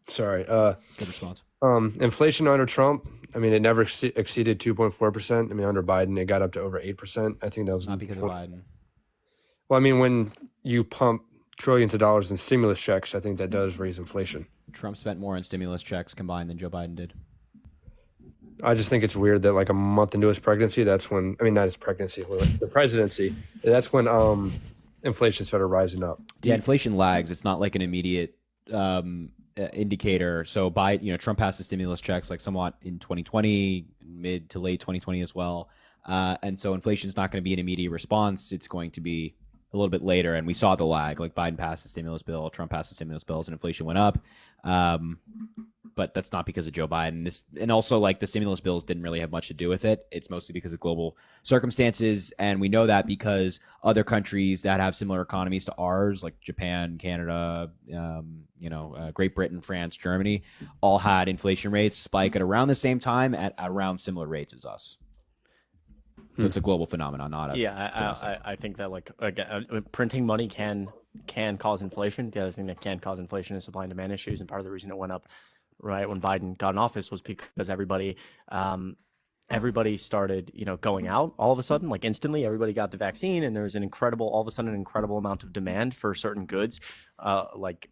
Sorry. Good response. Inflation under Trump, I mean, it never exceeded 2.4%. I mean, under Biden, it got up to over 8%. I think that was not because of Biden. Well, I mean, when you pump trillions of dollars in stimulus checks, I think that does raise inflation. Trump spent more on stimulus checks combined than Joe Biden did. I just think it's weird that like a month into his pregnancy, that's when, I mean, not his pregnancy, the presidency, that's when inflation started rising up. Yeah, inflation lags. It's not like an immediate indicator. So Trump passed the stimulus checks like somewhat in 2020, mid to late 2020 as well. And so inflation is not going to be an immediate response. It's going to be a little bit later. And we saw the lag, like Biden passed the stimulus bill, Trump passed the stimulus bills, and inflation went up. But that's not because of Joe Biden. And also like the stimulus bills didn't really have much to do with it. It's mostly because of global circumstances. And we know that because other countries that have similar economies to ours, like Japan, Canada, Great Britain, France, Germany, all had inflation rates spike at around the same time at around similar rates as us. So it's a global phenomenon, not a I think that like again, printing money can cause inflation. The other thing that can cause inflation is supply and demand issues, and part of the reason it went up right when Biden got in office was because everybody started going out all of a sudden, like instantly. Everybody got the vaccine, and there was an incredible amount of demand for certain goods, like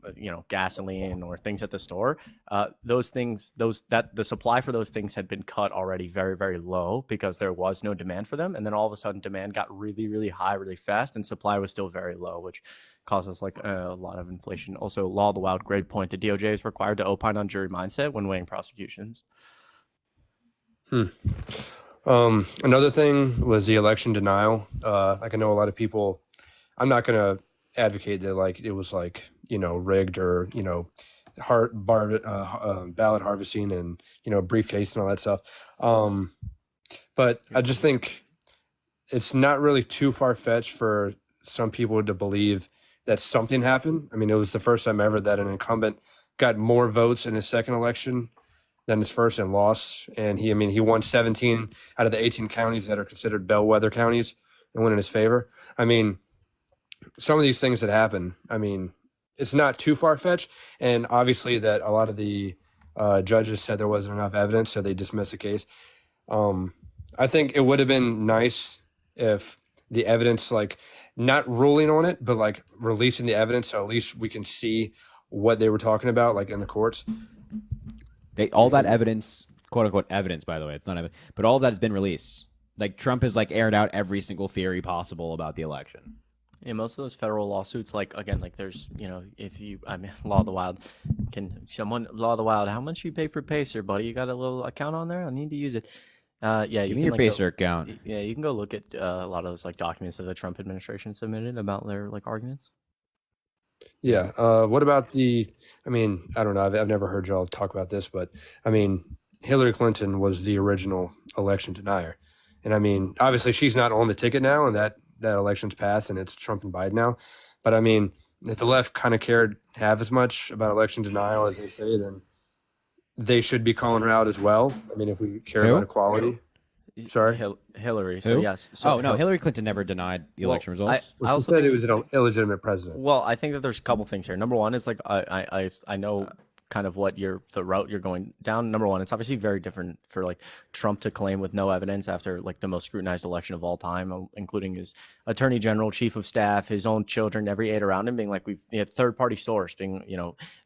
gasoline or things at the store. The supply for those things had been cut already very, very low because there was no demand for them, and then all of a sudden demand got really, really high really fast, and supply was still very low, which causes like a lot of inflation. Also, law of the wild, great point. The DOJ is required to opine on jury mindset when weighing prosecutions. Another thing was the election denial. Like I know a lot of people, I'm not going to advocate that like it was like, rigged or, ballot harvesting and, briefcase and all that stuff. But I just think it's not really too far-fetched for some people to believe that something happened. I mean, it was the first time ever that an incumbent got more votes in his second election than his first and lost. And he won 17 out of the 18 counties that are considered bellwether counties and went in his favor. I mean, some of these things that happen, I mean, it's not too far-fetched. And obviously that a lot of the judges said there wasn't enough evidence, so they dismissed the case. I think it would have been nice if the evidence, like not ruling on it, but like releasing the evidence so at least we can see what they were talking about, like in the courts. All that evidence, quote unquote evidence, by the way, it's not evidence, but all of that has been released. Like Trump has like aired out every single theory possible about the election. Yeah, most of those federal lawsuits, like again, like there's, law of the wild, law of the wild, how much you pay for Pacer, buddy? You got a little account on there? I need to use it. Give me your Pacer account. Yeah, you can go look at a lot of those like documents that the Trump administration submitted about their like arguments. Yeah. What about I don't know. I've never heard y'all talk about this, but I mean, Hillary Clinton was the original election denier. And I mean, obviously she's not on the ticket now and that election's passed and it's Trump and Biden now. But I mean, if the left kind of cared half as much about election denial as they say, then they should be calling her out as well. I mean, if we care about equality. Sorry, Hillary. So Who? yes. So Hillary Clinton never denied the election results. Well, she said it was an illegitimate president. Well, I think that there's a couple things here. Number one, it's like I know kind of what the route you're going down. Number one, it's obviously very different for like Trump to claim with no evidence after like the most scrutinized election of all time, including his attorney general, chief of staff, his own children, every aide around him being like, we had third party source being,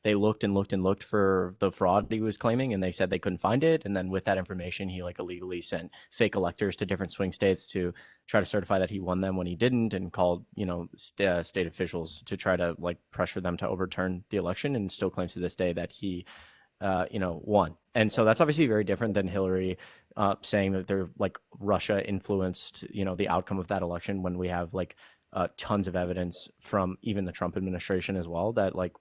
they looked and looked and looked for the fraud he was claiming, and they said they couldn't find it. And then with that information, he like illegally sent fake electors to different swing states to try to certify that he won them when he didn't, and called state officials to try to like pressure them to overturn the election, and still claims to this day that he won. And so that's obviously very different than Hillary saying that they're like Russia influenced the outcome of that election, when we have like tons of evidence from even the Trump administration as well that like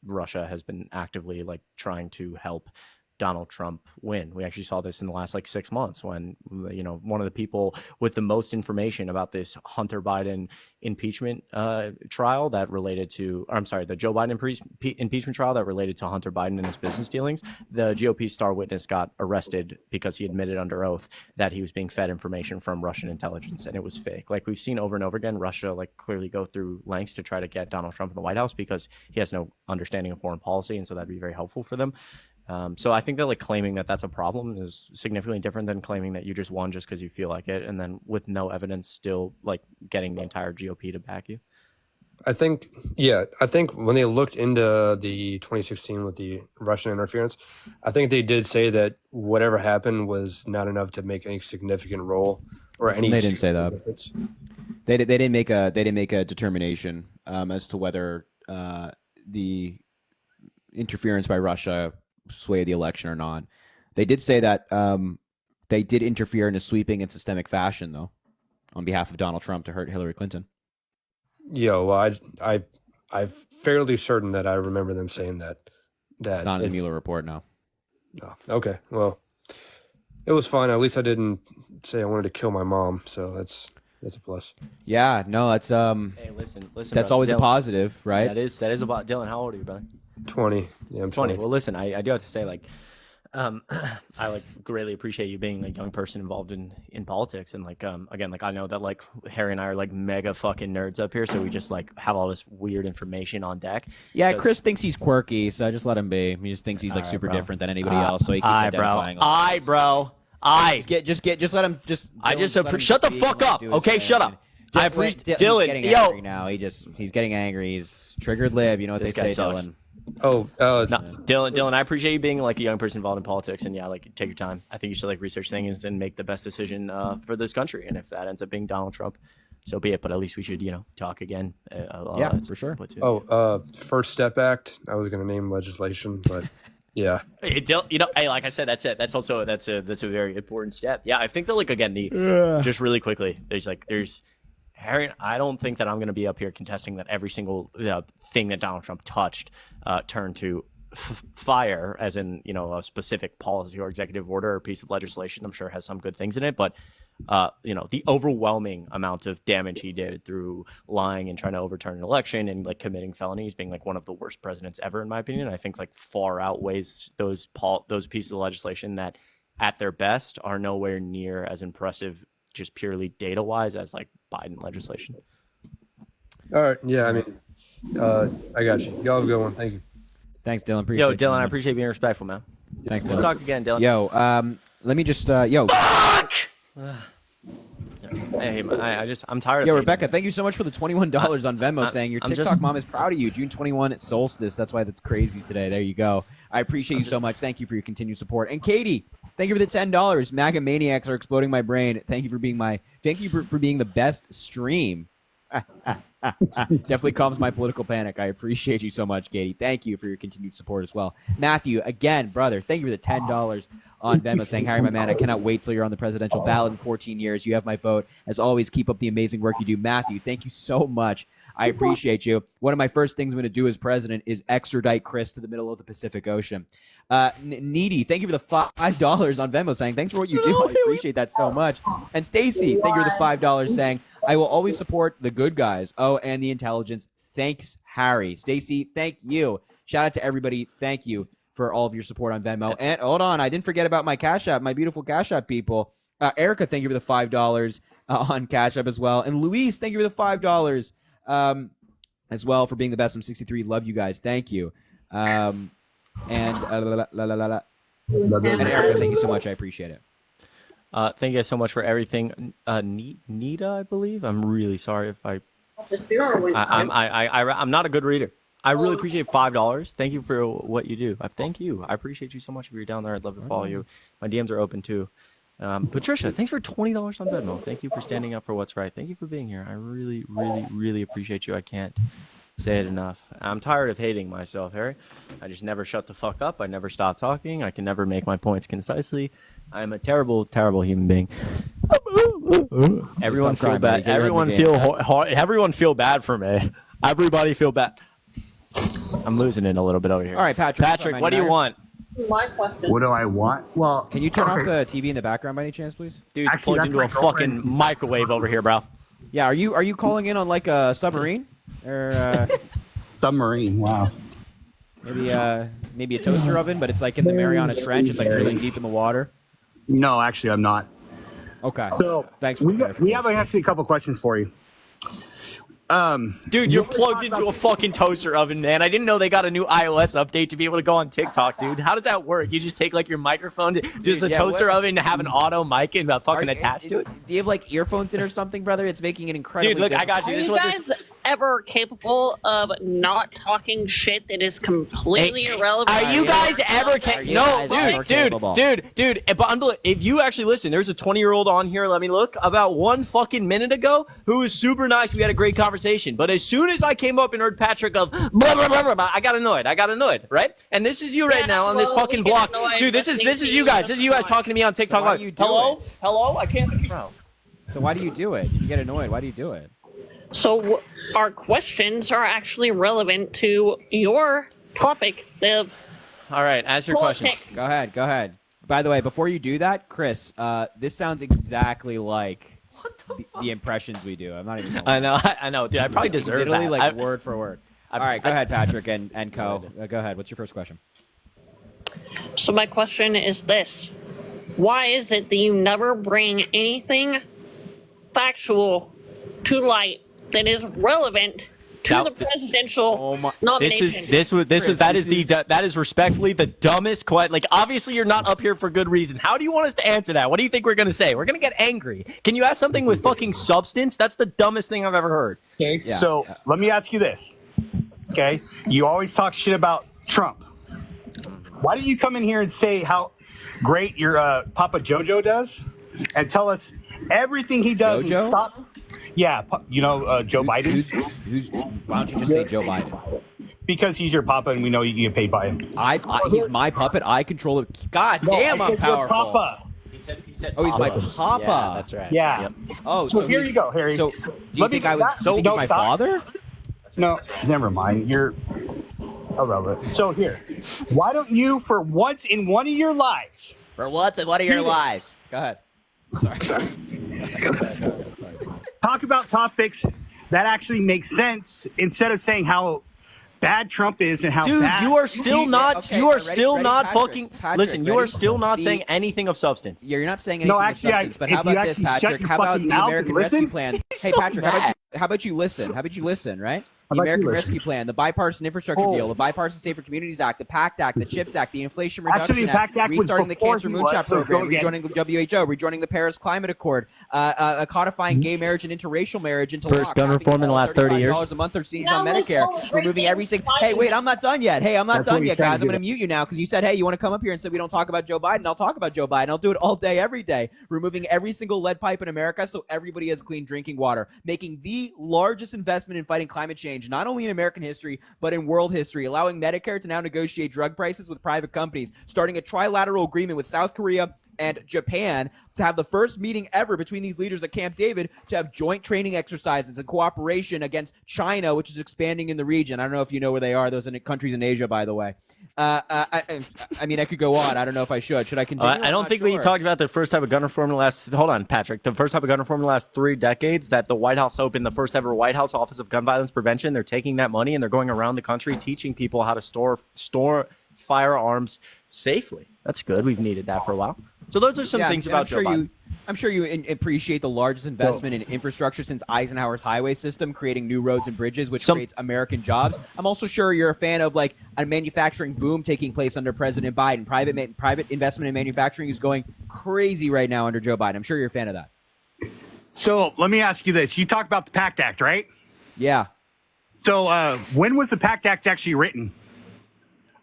Russia has been actively like trying to help Donald Trump win. We actually saw this in the last like 6 months when, one of the people with the most information about this Hunter Biden impeachment trial that related to, the Joe Biden impeachment trial that related to Hunter Biden and his business dealings, the GOP star witness got arrested because he admitted under oath that he was being fed information from Russian intelligence, and it was fake. Like we've seen over and over again, Russia like clearly go through lengths to try to get Donald Trump in the White House because he has no understanding of foreign policy, and so that'd be very helpful for them. So I think that like claiming that that's a problem is significantly different than claiming that you just won just because you feel like it, and then with no evidence still like getting the entire GOP to back you. I think when they looked into the 2016 with the Russian interference, I think they did say that whatever happened was not enough to make any significant role or any. They didn't say that. Difference. They didn't make a determination as to whether the interference by Russia sway the election or not. They did say that they did interfere in a sweeping and systemic fashion, though, on behalf of Donald Trump to hurt Hillary Clinton. Yeah, well, I'm fairly certain that I remember them saying that. It's not in the Mueller report, no. No. Okay, well, it was fine. At least I didn't say I wanted to kill my mom, so that's a plus. Yeah, no, that's Hey, listen. That's brother. always Dylan, a positive, right? That is about Dylan. How old are you, brother? 20. Yeah, I'm 20. Well, listen, I do have to say, like, I like greatly appreciate you being a young person involved in politics, and like again, like I know that like Harry and I are like mega fucking nerds up here, so we just like have all this weird information on deck. Yeah, Chris thinks he's quirky, so I just let him be. He just thinks he's like super different than anybody else, so he keeps identifying. Just let him. Shut the fuck up. Okay, shut up. I appreciate Dylan. He's getting angry now. He's getting angry. He's triggered lib. You know what they say, Dylan. No, Dylan, I appreciate you being like a young person involved in politics, and yeah, like take your time. I think you should like research things and make the best decision for this country. And if that ends up being Donald Trump, so be it. But at least we should, talk again. Yeah, for sure. First Step Act. I was going to name legislation, but yeah. Hey, like I said, that's it. That's a very important step. Yeah, I think that like again, just really quickly, there's. Harry, I don't think that I'm going to be up here contesting that every single thing that Donald Trump touched turned to fire, as in, a specific policy or executive order or piece of legislation. I'm sure has some good things in it, but, the overwhelming amount of damage he did through lying and trying to overturn an election and like committing felonies, being like one of the worst presidents ever, in my opinion, I think like far outweighs those pieces of legislation that at their best are nowhere near as impressive just purely data wise as like Biden legislation. All right. Yeah. I mean, I got you. Y'all have a good one. Thank you. Thanks, Dylan. Appreciate it. Dylan, I appreciate being respectful, man. Thanks, Dylan. We'll talk again, Dylan. Yo, let me just, Fuck! Hey, I'm tired of Yo, Rebecca, thank you so much for the $21 on Venmo saying your TikTok mom is proud of you. June 21 at Solstice. That's why that's crazy today. There you go. I appreciate you so much. Thank you for your continued support. And Katie, thank you for the $10. MAGA maniacs are exploding my brain. Thank you for being for being the best stream. Definitely calms my political panic. I appreciate you so much, Katie. Thank you for your continued support as well. Matthew, again, brother, thank you for the $10 on Venmo saying, Harry, my man, I cannot wait till you're on the presidential ballot in 14 years. You have my vote. As always, keep up the amazing work you do. Matthew, thank you so much. I appreciate you. One of my first things I'm going to do as president is extradite Chris to the middle of the Pacific Ocean. Needy, thank you for the $5 on Venmo saying, thanks for what you do. I appreciate that so much. And Stacy, thank you for the $5 saying, I will always support the good guys. Oh, and the intelligence. Thanks, Harry. Stacy, thank you. Shout out to everybody. Thank you for all of your support on Venmo. And hold on, I didn't forget about my Cash App, my beautiful Cash App people. Erica, thank you for the $5 on Cash App as well. And Luis, thank you for the $5 as well for being the best. I'm 63. Love you guys. Thank you. And Erica, thank you so much. I appreciate it. Thank you guys so much for everything. Nita, I believe. I'm really sorry if I'm not a good reader. I really appreciate $5. Thank you for what you do. Thank you. I appreciate you so much. If you're down there, I'd love to follow you. My DMs are open too. Patricia, thanks for $20 on Venmo. Thank you for standing up for what's right. Thank you for being here. I really, really, really appreciate you. I can't say it enough. I'm tired of hating myself, Harry. I just never shut the fuck up. I never stop talking. I can never make my points concisely. I'm a terrible, terrible human being. Everyone feel bad. Everyone feel bad for me. Everybody feel bad. I'm losing it a little bit over here. All right, Patrick. Patrick, what do you want? My question. What do I want? Well, can you turn off the TV in the background by any chance, please? Dude's plugged into a fucking microwave over here, bro. Yeah, are you calling in on like a submarine or submarine? Wow. Maybe a toaster oven, but it's like in the Mariana Trench. It's like really deep in the water. No, actually, I'm not. Okay. So thanks. We have actually a couple questions for you. Dude, you're plugged into a fucking toaster oven, man. I didn't know they got a new iOS update to be able to go on TikTok, dude. How does that work? You just take like your microphone. Does the toaster oven have an auto mic and fucking attached to it? Do you have like earphones in or something, brother? It's making it incredibly. Dude, look, I got you. Are you guys ever capable of not talking shit that is completely irrelevant? Are you guys ever dude, but if you actually listen, there's a 20-year-old on here, let me look, about 1 fucking minute ago who was super nice. We had a great conversation. But as soon as I came up and heard Patrick of blah, blah, blah, blah, I got annoyed, right? And this is you right now on this fucking block. Dude, this is you guys. This is you guys talking to me on TikTok. Hello? I can't. Bro. So why do you do it? If you get annoyed, why do you do it? So our questions are actually relevant to your topic. All right, ask your questions. Go ahead. By the way, before you do that, Chris, this sounds exactly like the impressions we do. I'm not even. I know, dude. I probably deserve literally that. like word for word. All right, go ahead, Patrick and Co. Go ahead. What's your first question? So my question is this: why is it that you never bring anything factual to light that is relevant to the presidential nomination? That is respectfully the dumbest question. Like, obviously you're not up here for good reason. How do you want us to answer that? What do you think we're gonna say? We're gonna get angry. Can you ask something with fucking substance? That's the dumbest thing I've ever heard. Okay, so let me ask you this. Okay, you always talk shit about Trump. Why don't you come in here and say how great your Papa Jojo does, and tell us everything he does? Jojo? And stop. Yeah, Joe Biden. Why don't you just say Joe Biden? Because he's your papa, and we know you get paid by him. He's my puppet. I control it. God damn, I'm powerful. Papa. He said. Oh, he's my papa. Yeah, that's right. Yeah. Yep. Oh, so here you go, Harry. So, do you think I was? So, my father? No, never mind. You're irrelevant. So here, why don't you, for once in one of your lives? For once in one of your lives. Go ahead. Sorry. Talk about topics that actually make sense instead of saying how bad Trump is and how bad. You are still not. You are still not fucking. Listen, you are still not saying anything of substance. You're not saying anything of substance. But how about this, Patrick? How about the American Rescue Plan? Hey, Patrick, how about you listen? How about you listen, right? The American Rescue Plan, the Bipartisan Infrastructure Deal, the Bipartisan Safer Communities Act, the PACT Act, the CHIPS Act, the Inflation Reduction Act, restarting the Cancer Moonshot Program, rejoining the WHO, rejoining the Paris Climate Accord, codifying gay marriage and interracial marriage into First gun reform in the last 30 years. $35 a month or seniors on Medicare, removing every single. Hey, wait, I'm not done yet. Hey, I'm not done yet, guys. I'm going to mute you now because you said, hey, you want to come up here and say we don't talk about Joe Biden? I'll talk about Joe Biden. I'll do it all day, every day. Removing every single lead pipe in America so everybody has clean drinking water, making the largest investment in fighting climate change, not only in American history, but in world history, allowing Medicare to now negotiate drug prices with private companies, starting a trilateral agreement with South Korea and Japan to have the first meeting ever between these leaders at Camp David to have joint training exercises and cooperation against China, which is expanding in the region. I don't know if you know where they are. Those are countries in Asia, by the way. I mean, I could go on. I don't know if I should. Should I continue? I don't think we talked about the first type of gun reform in the last. Hold on, Patrick. The first type of gun reform in the last 3 decades that the White House opened the first ever White House Office of Gun Violence Prevention. They're taking that money and they're going around the country teaching people how to store firearms safely. That's good. We've needed that for a while. So those are some things about Joe Biden. I'm sure you appreciate the largest investment in infrastructure since Eisenhower's highway system, creating new roads and bridges, which creates American jobs. I'm also sure you're a fan of like a manufacturing boom taking place under President Biden. Private investment in manufacturing is going crazy right now under Joe Biden. I'm sure you're a fan of that. So let me ask you this. You talked about the PACT Act, right? Yeah. So when was the PACT Act actually written?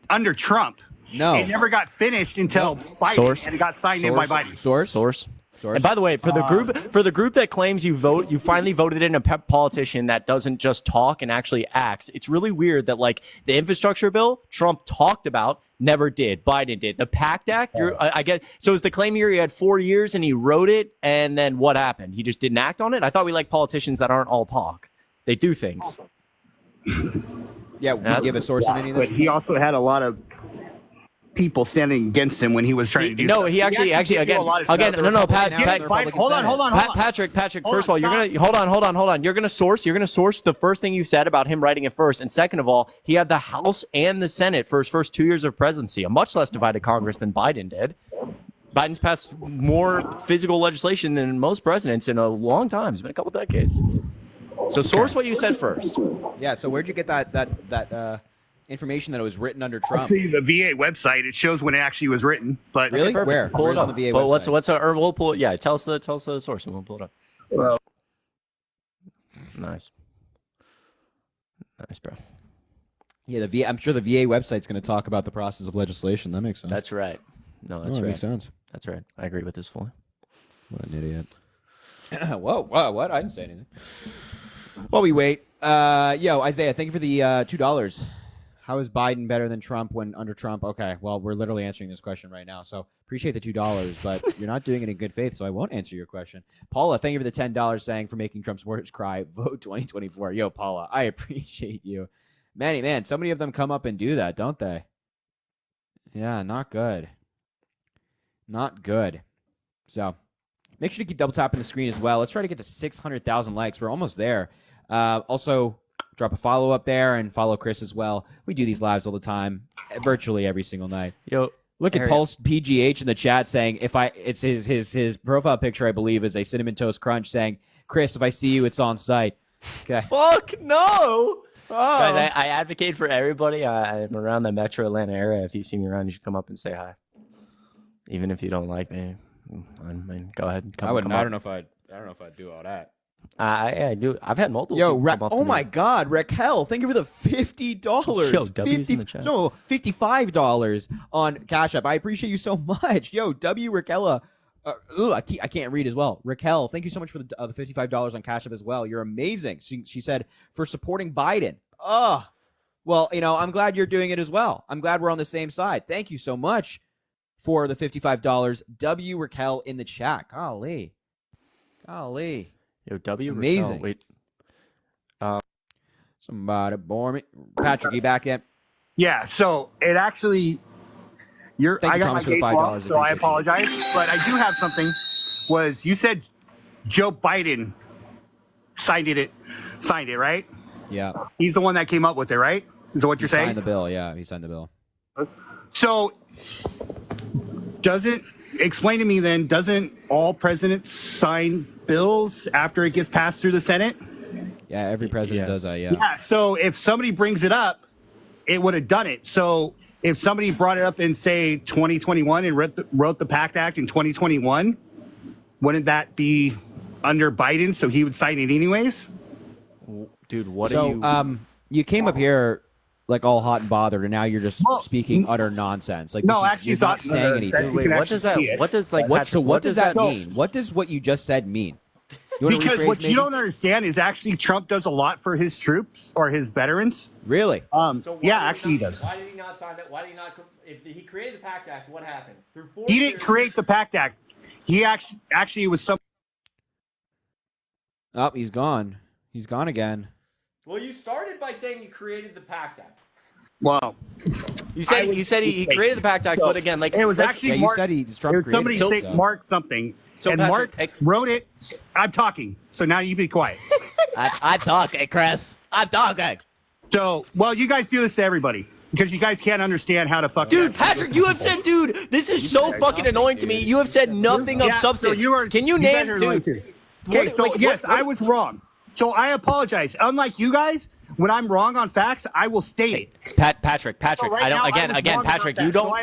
Under Trump. No. It never got finished until Biden, and it got signed in by Biden. Source. And by the way, for the group that claims you finally voted in a politician that doesn't just talk and actually acts. It's really weird that like the infrastructure bill Trump talked about never did. Biden did. The PACT Act. I get. So is the claim here he had 4 years and he wrote it, and then what happened? He just didn't act on it. I thought we like politicians that aren't all talk. They do things. Yeah, we give a source on any of this. But he also had a lot of people standing against him when he was trying to do. No, he actually again. No, hold on. Patrick. First of all, you're gonna hold on. You're gonna source the first thing you said about him writing it first, and second of all, he had the House and the Senate for his first 2 years of presidency, a much less divided Congress than Biden did. Biden's passed more physical legislation than most presidents in a long time. It's been a couple decades. So source what you said first. Yeah. So where'd you get that information that it was written under Trump? See the VA website. It shows when it actually was written. But really, where? Pull it up on the VA website? We'll pull it. Yeah, tell us the source and we'll pull it up. Well, nice, bro. Yeah, the VA. I'm sure the VA website's going to talk about the process of legislation. That makes sense. That's right. No, that's right. Makes sense. That's right. I agree with this fully. What an idiot. Whoa, what? I didn't say anything. While we wait, Isaiah, thank you for the $2. How is Biden better than Trump when under Trump? Okay, well, we're literally answering this question right now, so appreciate the $2, but you're not doing it in good faith, so I won't answer your question. Paula, thank you for the $10 saying for making Trump's supporters cry. Vote 2024. Yo, Paula, I appreciate you. Man, so many of them come up and do that, don't they? Yeah, not good. Not good. So make sure to keep double tapping the screen as well. Let's try to get to 600,000 likes. We're almost there. Also, drop a follow up there and follow Chris as well. We do these lives all the time, virtually every single night. Yo, look at Pulse PGH in the chat saying it's his profile picture, I believe, is a Cinnamon Toast Crunch saying, Chris, if I see you, it's on site. Okay. Fuck no. Oh. Guys, I advocate for everybody. I'm around the Metro Atlanta area. If you see me around, you should come up and say hi. Even if you don't like me, I mean, go ahead. I wouldn't. I don't know if I'd do all that. I do. I've had multiple. Yo, oh my God, Raquel, thank you for the $50. Yo, W's in the chat. No, $55 on Cash App. I appreciate you so much. Yo, W Raquel. I can't read as well. Raquel, thank you so much for the $55 on Cash App as well. You're amazing. She said for supporting Biden. Well, I'm glad you're doing it as well. I'm glad we're on the same side. Thank you so much for the $55. W Raquel in the chat. Golly. Yo, W. Amazing. Wait. Somebody bore me. Patrick, you back yet? Yeah. So it actually, I got my gate wrong, so I apologize. But I do have something. Was you said Joe Biden signed it, right? Yeah. He's the one that came up with it, right? Is that what you're saying? He signed the bill. Yeah, he signed the bill. So explain to me then, doesn't all presidents sign bills after it gets passed through the Senate? Yeah, every president does that, yeah. Yeah, so if somebody brings it up, it would have done it. So if somebody brought it up in, say, 2021 and wrote the PACT Act in 2021, wouldn't that be under Biden, so he would sign it anyways? Dude, what are you... you came up here like all hot and bothered, and now you're just speaking utter nonsense. Like, you're not saying anything. Wait, what does that mean? What does mean? What does what you just said mean? Because what you don't understand is actually Trump does a lot for his troops or his veterans. Really? Yeah, actually he does. Why did he not sign it? Why did he not? If he created the PACT Act, what happened? He didn't create the PACT Act. He actually was some. Oh, he's gone. He's gone again. Well, you started by saying you created the PACT Act. Wow. You said he created the PACT Act, but again, like it was actually you said Trump created it. Somebody say Mark something. So and Patrick, Mark wrote it. I'm talking. So now you be quiet. I'm talking, Chris. I'm talking. So, well, you guys do this to everybody. because you guys can't understand how to fuck. Dude, Patrick, you have said, dude, this is so fucking annoying to me. You have said nothing of substance. Can you name, dude? Okay, so yes, I was wrong. So I apologize. Unlike you guys, when I'm wrong on facts, I will state it. Patrick, So right I don't. now, Again, Patrick, you don't.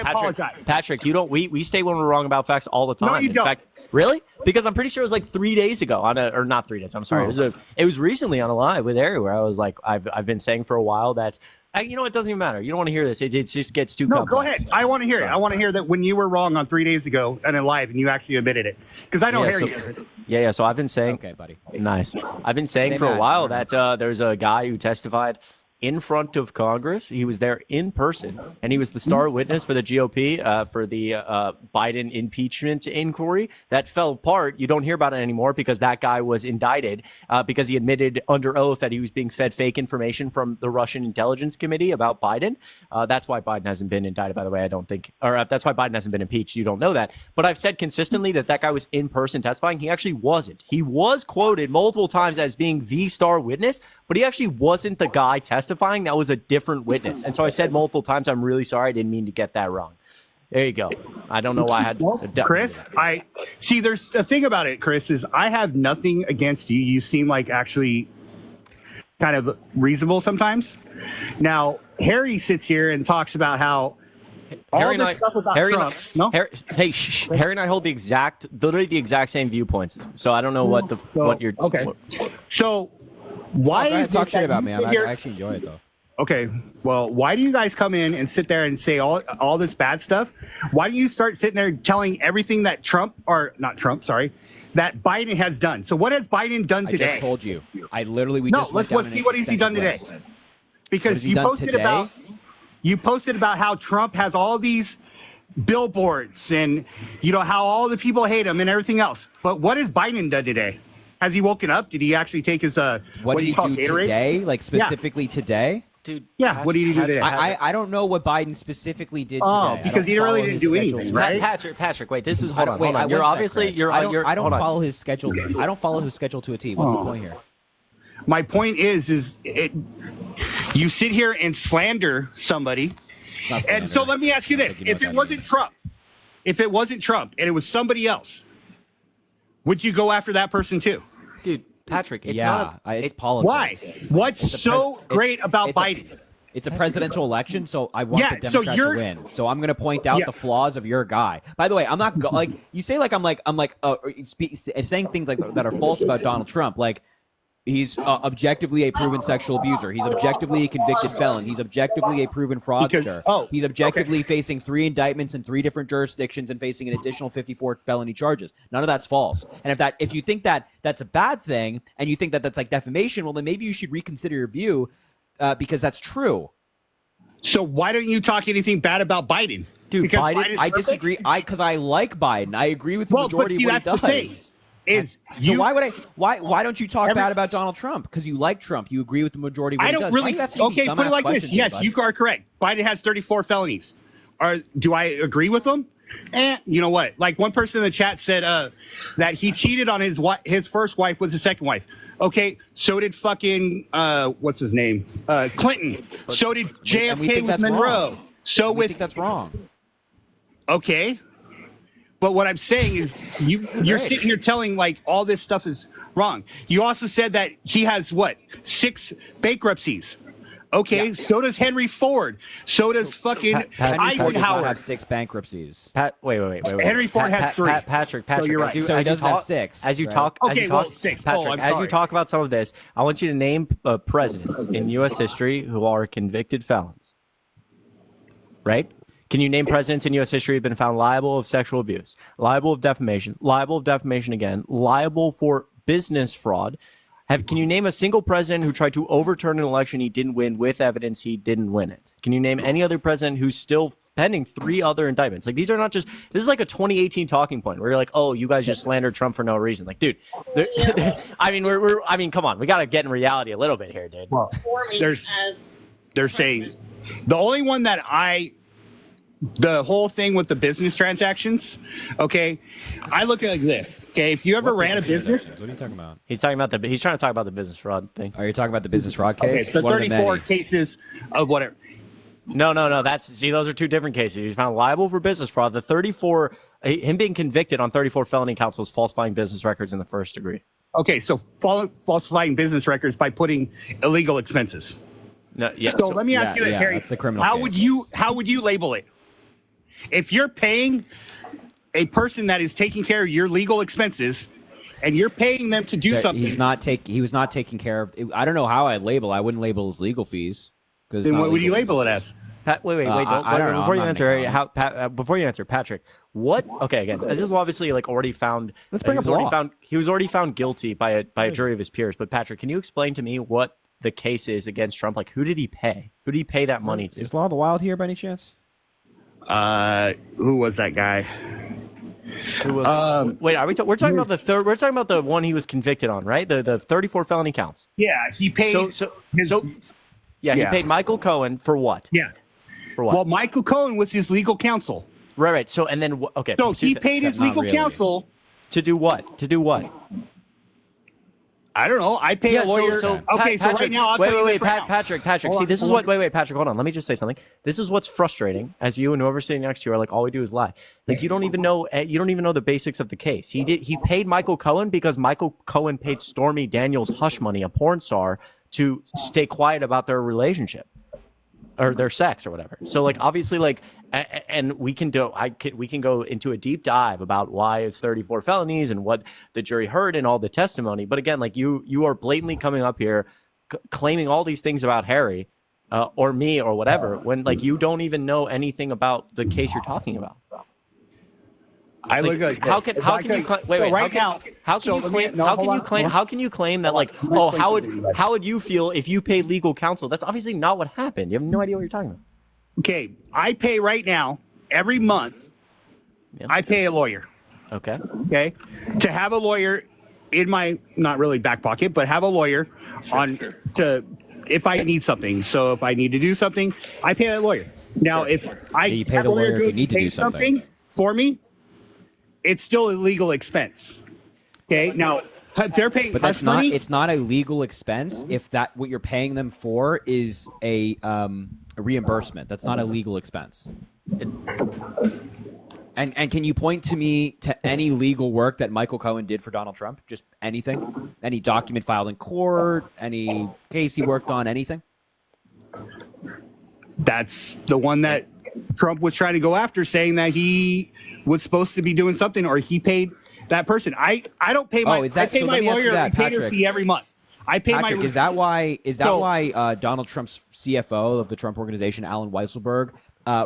Patrick, you don't. We state when we're wrong about facts all the time. No, you don't. In fact, really? Because I'm pretty sure it was like 3 days ago or not 3 days. I'm sorry. It was recently on a live with Ari where I was like, I've been saying for a while that. You know, it doesn't even matter. You don't want to hear this. It just gets too complex. Go ahead. I want to hear it. I want to hear that when you were wrong on 3 days ago and in live and you actually admitted it. Because I know Harry does it. Yeah. So I've been saying. Okay, buddy. Nice. I've been saying for a while that there's a guy who testified in front of Congress. He was there in person, and he was the star witness for the GOP for the Biden impeachment inquiry that fell apart. You don't hear about it anymore because that guy was indicted because he admitted under oath that he was being fed fake information from the Russian intelligence committee about Biden. That's why Biden hasn't been indicted, by the way, I don't think, or that's why Biden hasn't been impeached. You don't know that. But I've said consistently that guy was in person testifying. He actually wasn't. He was quoted multiple times as being the star witness, but he actually wasn't the guy testifying. That was a different witness. And so I said multiple times, I'm really sorry. I didn't mean to get that wrong. There you go. I don't know why I had Chris, I see there's a thing about it, Chris, is I have nothing against you. You seem like actually kind of reasonable sometimes. Now, Harry sits here and talks about how Harry and I hold literally the exact same viewpoints. So I don't know what you're. Okay. So why is talk shit about me? I actually enjoy it though. Okay, well, why do you guys come in and sit there and say all this bad stuff? Why don't you start sitting there telling everything that that Biden has done? So what has Biden done today? I just told you. I literally let's see what has he done today. Because you posted about how Trump has all these billboards and how all the people hate him and everything else. But what has Biden done today? Has he woken up? Did he actually take his what did he do today? Like specifically today? Dude, yeah. What did he do today? I don't know what Biden specifically did today. Because he really didn't do anything, right? Patrick, wait. This is hold on. You're obviously I don't follow his schedule. I don't follow his schedule to a T. What's the point here? My point is you sit here and slander somebody, and so let me ask you this: if it wasn't Trump, and it was somebody else, would you go after that person too? Dude, Patrick, it's it's politics. Why? What's so great about Biden? It's a presidential election, so I want the Democrat to win. So I'm going to point out the flaws of your guy. By the way, I'm not like you say like I'm saying things like that are false about Donald Trump. Like he's objectively a proven sexual abuser. He's objectively a convicted felon. He's objectively a proven fraudster. He's objectively facing 3 indictments in 3 different jurisdictions and facing an additional 54 felony charges. None of that's false. And if you think that that's a bad thing and you think that that's like defamation, well, then maybe you should reconsider your view because that's true. So why don't you talk anything bad about Biden? Dude, because Biden, I disagree. Because I like Biden. I agree with the majority of what he does. Why don't you talk bad about Donald Trump? Because you like Trump. You agree with the majority of what he does. I don't really. Okay, put it like this. Yes, you are correct. Biden has 34 felonies. Do I agree with them? You know what? Like one person in the chat said that he cheated on his first wife with his second wife. Okay, so did fucking what's his name? Clinton. So did JFK with Monroe. So we think that's wrong. Okay. But what I'm saying is you're sitting here telling like all this stuff is wrong. You also said that he has 6 bankruptcies. Okay, so does Henry Ford. So does fucking Eisenhower. Have 6 bankruptcies. Wait. Henry Ford has 3. Patrick. So you're right. So he doesn't have 6. As you talk, okay, well, 6. Patrick, as you talk about some of this, I want you to name presidents in U.S. history who are convicted felons. Right? Can you name presidents in U.S. history who have been found liable of sexual abuse, liable of defamation again, liable for business fraud? Can you name a single president who tried to overturn an election he didn't win with evidence he didn't win it? Can you name any other president who's still pending 3 other indictments? Like these are not just. This is like a 2018 talking point where you're like, oh, you guys just slandered Trump for no reason. Like, dude, I mean, come on, we got to get in reality a little bit here, dude. Well, they're saying the only one that the whole thing with the business transactions, okay, I look at it like this. Okay, if you ever ran a business, what are you talking about? He's trying to talk about the business fraud thing. Are you talking about the business fraud case? Okay, so 34 cases of whatever. No. Those are two different cases. He's found liable for business fraud. The 34, him being convicted on 34 felony counts was falsifying business records in the first degree. Okay, so falsifying business records by putting illegal expenses. No, yeah. So let me ask you this, Harry. That's the criminal how case. would you label it? If you're paying a person that is taking care of your legal expenses, and you're paying them to do something, he was not taking care of. I don't know how I'd label. I wouldn't label his legal fees. Then what would you label it as? Wait! I don't know. Before you answer, Harry, before you answer, Patrick, what? Okay, again, this is obviously like already found. Let's bring up law. He was already found guilty by a jury of his peers. But Patrick, can you explain to me what the case is against Trump? Like, who did he pay? Who did he pay that money to? Is Law of the Wild here by any chance? Who was that guy? Who was? Wait, we're talking about the third. We're talking about the one he was convicted on, right? The 34 felony counts. Yeah, he paid. He paid Michael Cohen for what? Yeah. For what? Well, Michael Cohen was his legal counsel. Right. So and then okay. So he paid his legal counsel to do what? To do what? I don't know. I pay a lawyer. So Patrick, right now, Patrick. See, this is what. Wait, Patrick. Hold on. Let me just say something. This is what's frustrating. As you and whoever's sitting next to you are like, all we do is lie. Like you don't even know. You don't even know the basics of the case. He paid Michael Cohen because Michael Cohen paid Stormy Daniels hush money, a porn star, to stay quiet about their relationship or their sex or whatever. So like obviously like, and we can go into a deep dive about why it's 34 felonies and what the jury heard and all the testimony. But again, like you are blatantly coming up here claiming all these things about Harry or me or whatever when like you don't even know anything about the case you're talking about. I look like how can you claim that like how would you feel if you paid legal counsel? That's obviously not what happened. You have no idea what you're talking about. Okay, I pay right now every month. Yeah. I pay a lawyer. Okay. Okay, to have a lawyer in my not really back pocket, but have a lawyer if I need something. So if I need to do something, I pay a lawyer. Now if you pay the lawyer if you need to do something for me, it's still a legal expense. Okay, now if they're paying, but that's not. It's not a legal expense if that what you're paying them for is a reimbursement. That's not a legal expense. And can you point to me to any legal work that Michael Cohen did for Donald Trump? Just anything? Any document filed in court? Any case he worked on? Anything? That's the one that Trump was trying to go after, saying that he was supposed to be doing something or he paid that person. I don't pay my. I pay my lawyer a retainer fee every month. I pay Patrick, is that why Donald Trump's CFO of the Trump Organization, Alan Weisselberg,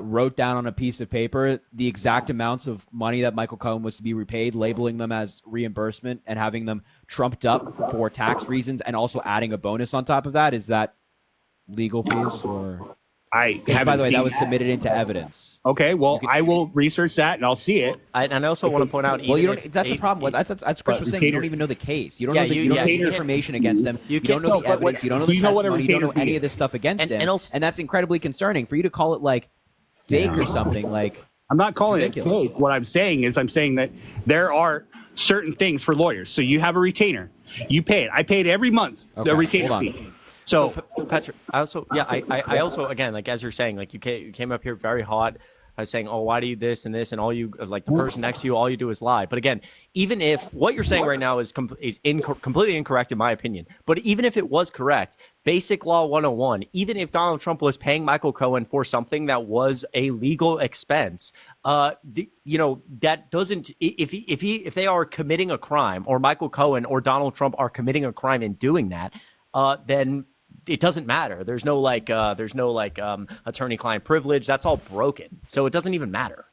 wrote down on a piece of paper the exact amounts of money that Michael Cohen was to be repaid, labeling them as reimbursement and having them trumped up for tax reasons and also adding a bonus on top of that? Is that legal fees or? By the way, that was submitted into evidence. Okay, well, I will research that and I'll see it. And I also want to point out. Well, you don't. That's a problem. That's Chris was saying. You don't even know the case. You don't know the information against him. You don't know the evidence. You don't know the testimony. You don't know any of this stuff against him. And that's incredibly concerning for you to call it like fake or something. Like I'm not calling it fake. What I'm saying is, I'm saying that there are certain things for lawyers. So you have a retainer. You pay it. I paid every month the retainer fee. So Patrick, I also again, like as you're saying, like you came up here very hot, saying, oh, why do you this and this, and all you like the person next to you, all you do is lie. But again, even if what you're saying right now is completely incorrect in my opinion, but even if it was correct, Basic Law 101, even if Donald Trump was paying Michael Cohen for something that was a legal expense, that doesn't if they are committing a crime, or Michael Cohen or Donald Trump are committing a crime in doing that, then it doesn't matter. There's no attorney-client privilege. That's all broken. So it doesn't even matter.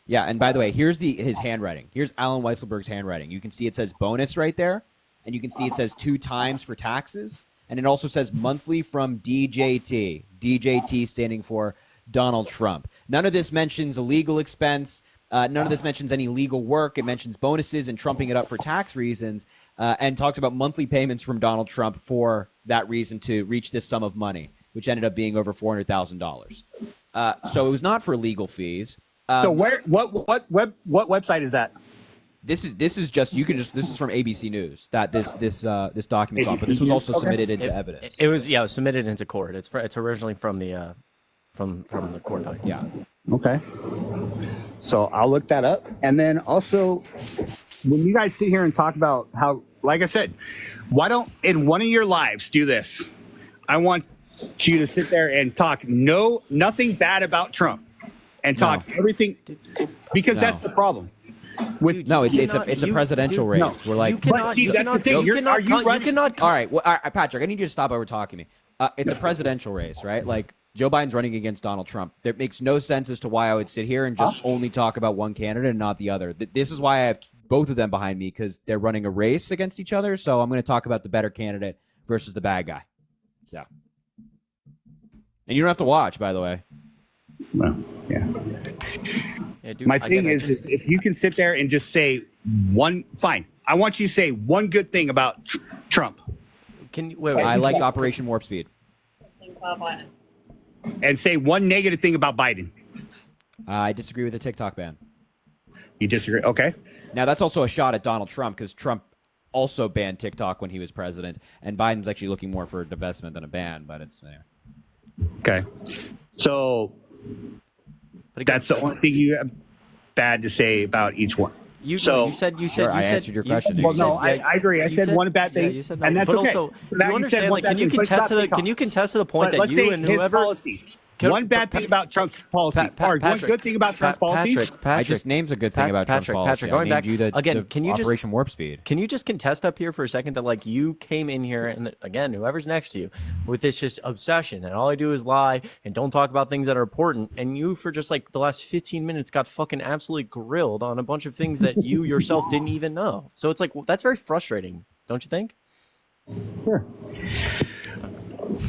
Yeah, and by the way, here's his handwriting. Here's Alan Weisselberg's handwriting. You can see it says bonus right there, and you can see it says 2 times for taxes, and it also says monthly from DJT. DJT standing for Donald Trump. None of this mentions a legal expense. None of this mentions any legal work. It mentions bonuses and trumping it up for tax reasons, and talks about monthly payments from Donald Trump for that reason to reach this sum of money, which ended up being over $400,000. So it was not for legal fees. So what website is that? This is from ABC News that this document's on, but this was also submitted into evidence. It was submitted into court. It's originally from the from the court documents. Yeah. Okay. So I'll look that up. And then also, when you guys sit here and talk about how, like I said, why don't in one of your lives do this? I want you to sit there and talk nothing bad about Trump and talk everything, because that's the problem. It's a presidential race. We're like, All right, Patrick, I need you to stop over talking to me. It's a presidential race, right? Like Joe Biden's running against Donald Trump. That makes no sense as to why I would sit here and just only talk about one candidate and not the other. This is why I have both of them behind me, because they're running a race against each other. So I'm going to talk about the better candidate versus the bad guy. So, and you don't have to watch, by the way. Well, yeah. My thing is if you can sit there and just say one, fine. I want you to say one good thing about Trump. Can you wait? I liked Operation Warp Speed. And say one negative thing about Biden. I disagree with the TikTok ban. You disagree? Okay. Now that's also a shot at Donald Trump, because Trump also banned TikTok when he was president, and Biden's actually looking more for a divestment than a ban. But it's okay. So that's the only thing you have bad to say about each one. You said I answered your question. I agree. I said one bad thing, you said no. and that's but okay. also, do you understand? Like, can you contest to the point that you and whoever policies. One bad thing about Trump's policy, or one good thing about Trump's policies. I just named a good thing about Trump's policy. Patrick, going back again, can you Operation Warp Speed? Can you just contest up here for a second that like you came in here and again, whoever's next to you, with this just obsession and all I do is lie and don't talk about things that are important, and you for just like the last 15 minutes got fucking absolutely grilled on a bunch of things that you yourself didn't even know. So it's like that's very frustrating, don't you think? Sure.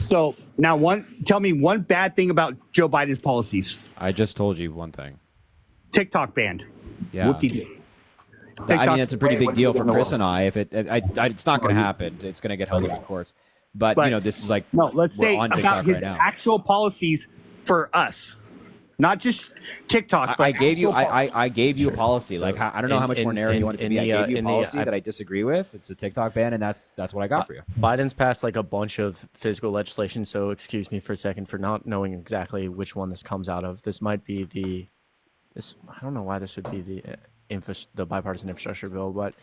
So now tell me one bad thing about Joe Biden's policies. I just told you one thing. TikTok banned. Yeah. I mean, it's a pretty big deal for Chris and I. If it's not going to happen. It's going to get held in the courts. But you know, this is like let's say on about TikTok his right now. actual policies for us, not just TikTok. But I gave you a policy. Like I don't know how much more narrow you want it to be. I gave you a policy that I disagree with. It's a TikTok ban, and that's what I got for you. Biden's passed like a bunch of physical legislation. So excuse me for a second for not knowing exactly which one this comes out of. This might be I don't know why this would be the bipartisan infrastructure bill, but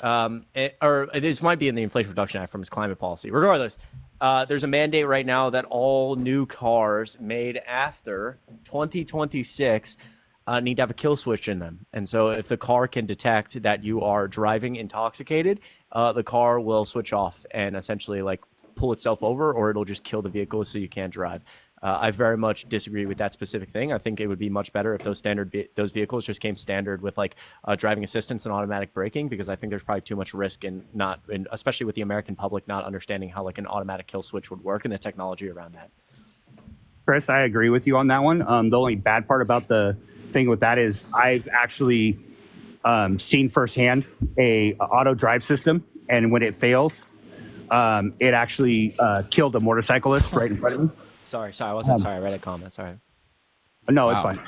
or this might be in the Inflation Reduction Act from his climate policy. Regardless, there's a mandate right now that all new cars made after 2026 need to have a kill switch in them. And so if the car can detect that you are driving intoxicated, the car will switch off and essentially like pull itself over, or it'll just kill the vehicle so you can't drive. I very much disagree with that specific thing. I think it would be much better if those vehicles just came standard with like driving assistance and automatic braking, because I think there's probably too much risk in especially with the American public not understanding how like an automatic kill switch would work and the technology around that. Chris, I agree with you on that one. The only bad part about the thing with that is I've actually seen firsthand a auto drive system, and when it fails, it actually killed a motorcyclist right in front of me. Sorry, I wasn't sorry. I read a comment. Sorry. No, it's fine.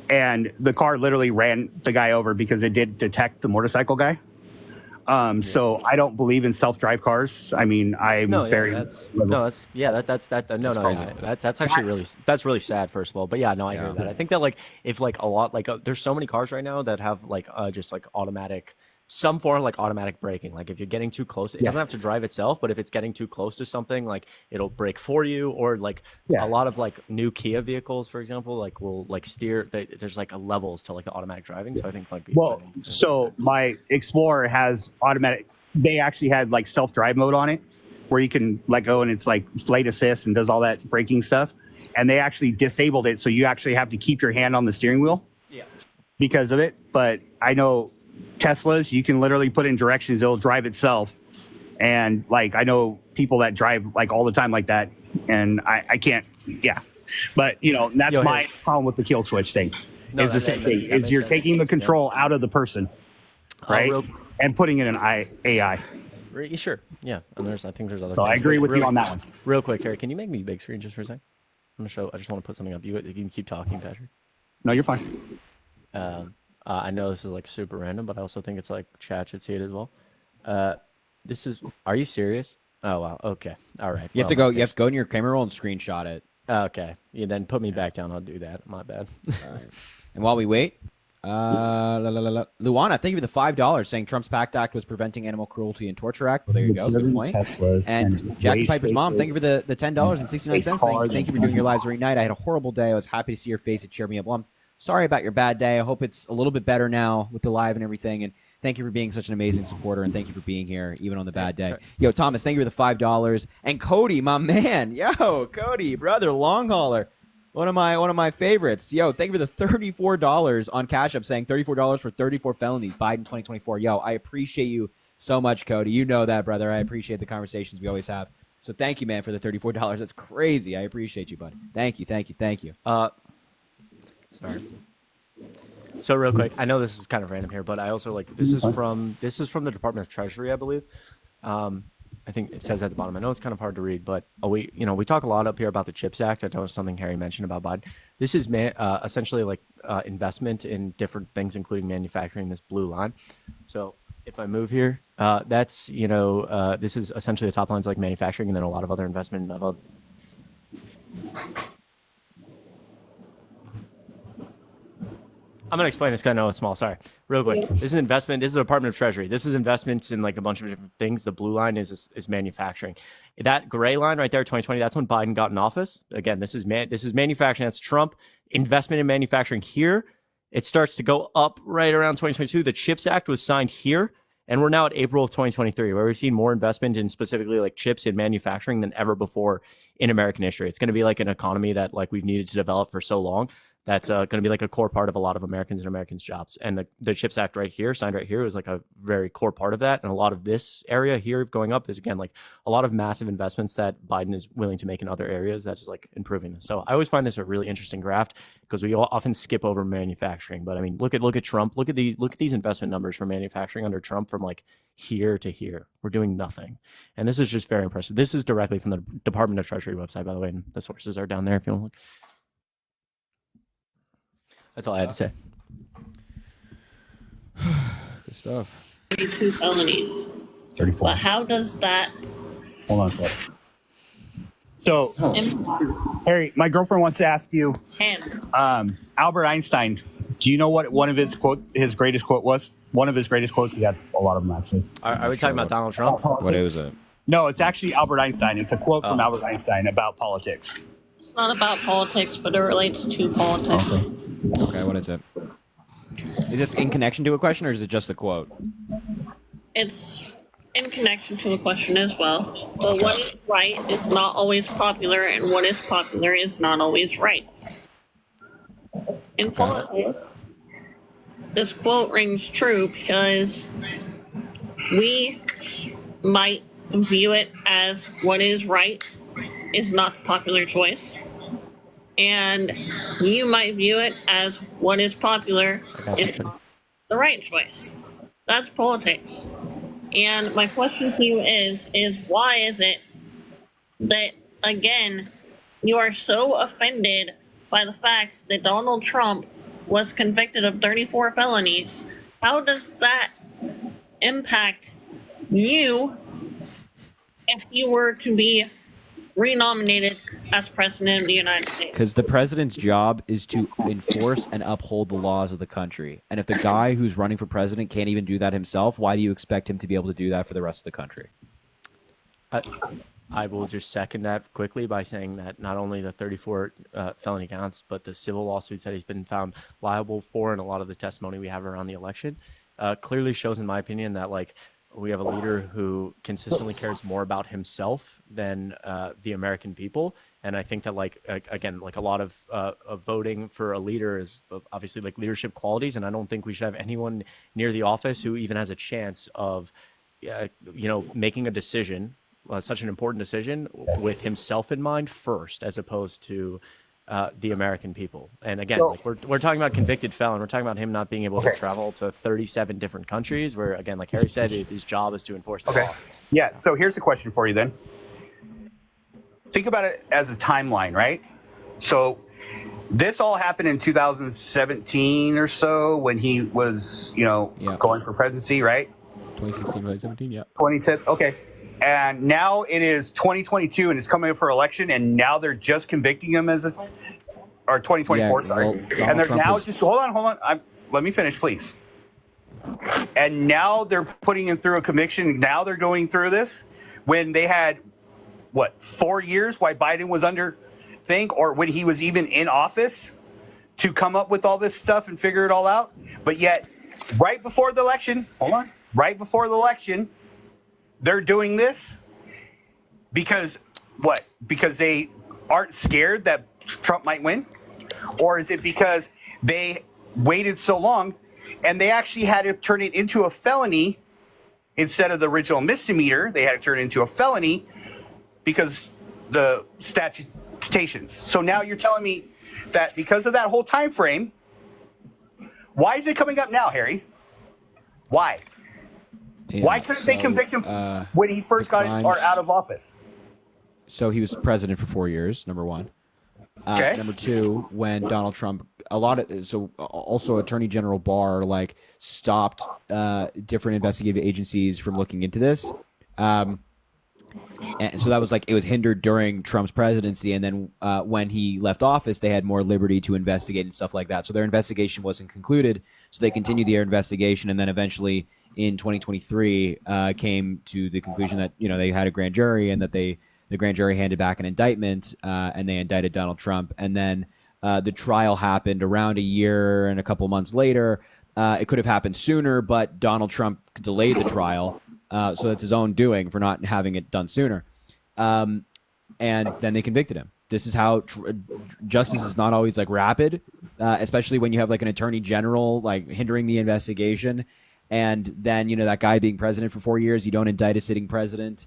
And the car literally ran the guy over because it did detect the motorcycle guy. So I don't believe in self-drive cars. I mean, that's actually really sad. First of all, but yeah, no, I agree with that. I think that like if like a lot like there's so many cars right now that have like just like automatic. Some form of like automatic braking. Like if you're getting too close, it doesn't have to drive itself, but if it's getting too close to something, like it'll brake for you, or like a lot of like new Kia vehicles, for example, like will like steer. There's like levels to like the automatic driving. So I think like so my Explorer has automatic. They actually had like self-drive mode on it, where you can let go and it's like lane assist and does all that braking stuff. And they actually disabled it, so you actually have to keep your hand on the steering wheel. Yeah. Because of it, but I know. Teslas, you can literally put in directions, it'll drive itself. And like I know people that drive like all the time like that, and I can't, but you know, that's my problem with the kill switch thing. Is the same thing, is you're taking the control out of the person, right, and putting it in AI. Sure, yeah, and I think there's other so things. I agree with you on that one. Real quick, Harry, can you make me big screen just for a sec? I just want to put something up. You can keep talking, Patrick. No, you're fine. I know this is like super random, but I also think it's like chat should see it as well. Are you serious? Oh wow. Okay. All right. You have to go in your camera roll and screenshot it. Okay. You then put me back down. I'll do that. My bad. All right. And while we wait, Luana, thank you for the $5 saying Trump's PACT Act was preventing animal cruelty and torture act. Well, there you go. Good point. Teslas and Jackie Piper's mom, thank you for the $10.69. Thank you for doing your lives every night. I had a horrible day. I was happy to see your face. It cheered me up. Well, I'm sorry about your bad day. I hope it's a little bit better now with the live and everything. And thank you for being such an amazing supporter. And thank you for being here, even on the bad day. Yo, Thomas, thank you for the $5. And Cody, my man. Yo, Cody, brother, long hauler. One of my favorites. Yo, thank you for the $34 on Cash App saying $34 for 34 felonies, Biden 2024. Yo, I appreciate you so much, Cody. You know that, brother. I appreciate the conversations we always have. So thank you, man, for the $34. That's crazy. I appreciate you, bud. Thank you. Sorry. So real quick, I know this is kind of random here, but I also this is from the Department of Treasury, I believe. I think it says at the bottom. I know it's kind of hard to read, but we talk a lot up here about the CHIPS Act. I know something Harry mentioned about Biden. This is essentially investment in different things, including manufacturing. This blue line. So if I move here, that's this is essentially the top lines like manufacturing, and then a lot of other investment in I'm going to explain this because I know it's small. Sorry. Real quick. This is investment. This is the Department of Treasury. This is investments in a bunch of different things. The blue line is manufacturing. That gray line right there, 2020, that's when Biden got in office. Again, this is manufacturing. That's Trump. Investment in manufacturing here. It starts to go up right around 2022. The CHIPS Act was signed here. And we're now at April of 2023, where we've seen more investment in specifically chips in manufacturing than ever before in American history. It's going to be an economy that we've needed to develop for so long. That's going to be a core part of a lot of Americans and Americans' jobs. And the CHIPS Act right here, signed right here, is a very core part of that. And a lot of this area here going up is, again, a lot of massive investments that Biden is willing to make in other areas that's just improving this. So I always find this a really interesting graph because we often skip over manufacturing. But I mean, look at Trump. Look at these investment numbers for manufacturing under Trump from here to here. We're doing nothing. And this is just very impressive. This is directly from the Department of Treasury website, by the way. And the sources are down there if you want to look. That's all I had to say. Good stuff. 32 felonies. 34. But how does that... Hold on a second. So, Harry, my girlfriend wants to ask you, Albert Einstein, do you know what one of his greatest quote was? One of his greatest quotes, he had a lot of them, actually. Are we talking about Donald Trump? What was it? No, it's actually Albert Einstein. It's a quote from Albert Einstein about politics. It's not about politics, but it relates to politics. Okay, what is it? Is this in connection to a question, or is it just a quote? It's in connection to a question as well. But what is right is not always popular, and what is popular is not always right. In politics, this quote rings true because we might view it as what is right is not the popular choice. And you might view it as what is popular is not the right choice. That's politics. And my question to you is why is it that, again, you are so offended by the fact that Donald Trump was convicted of 34 felonies? How does that impact you if you were to be renominated as president of the United States? Because the president's job is to enforce and uphold the laws of the country. And if the guy who's running for president can't even do that himself, why do you expect him to be able to do that for the rest of the country? I will just second that quickly by saying that not only the 34 felony counts, but the civil lawsuits that he's been found liable for and a lot of the testimony we have around the election clearly shows, in my opinion, that we have a leader who consistently cares more about himself than the American people. And I think that, again, a lot of voting for a leader is obviously leadership qualities. And I don't think we should have anyone near the office who even has a chance of, making a decision, such an important decision, with himself in mind first, as opposed to the American people. And again, we're talking about convicted felon. We're talking about him not being able to travel to 37 different countries where, again, like Harry said, his job is to enforce the law. Yeah. So here's the question for you then. Think about it as a timeline, right? So this all happened in 2017 or so when he was, going for presidency, right? 2016, 2017, yeah. 2010, okay. and now it is 2022 and it's coming up for election, and now they're just convicting him as a, or 2024, sorry. well, And Donald they're Trump now was- just, hold on. Let me finish, please. And now they're putting him through a conviction. Now they're going through this when they had, 4 years while Biden was under or when he was even in office to come up with all this stuff and figure it all out. But yet, right before the election, they're doing this because what? Because they aren't scared that Trump might win? Or is it because they waited so long and they actually had to turn it into a felony instead of the original misdemeanor? They had to turn it into a felony because the statutations. So now you're telling me that because of that whole time frame, why is it coming up now, Harry? Why? Yeah, Why couldn't they convict him when he first got out of office? So he was president for 4 years, number one. Okay. Number two, when Donald Trump, also Attorney General Barr stopped different investigative agencies from looking into this. And so that was it was hindered during Trump's presidency, and then when he left office, they had more liberty to investigate and stuff like that. So their investigation wasn't concluded, so they continued their investigation, and then eventually in 2023 came to the conclusion that they had a grand jury and that the grand jury handed back an indictment, and they indicted Donald Trump, and then the trial happened around a year and a couple months later. It could have happened sooner, but Donald Trump delayed the trial. So that's his own doing for not having it done sooner. And then they convicted him. This is how justice is not always rapid, especially when you have an attorney general hindering the investigation. And then, that guy being president for 4 years, you don't indict a sitting president.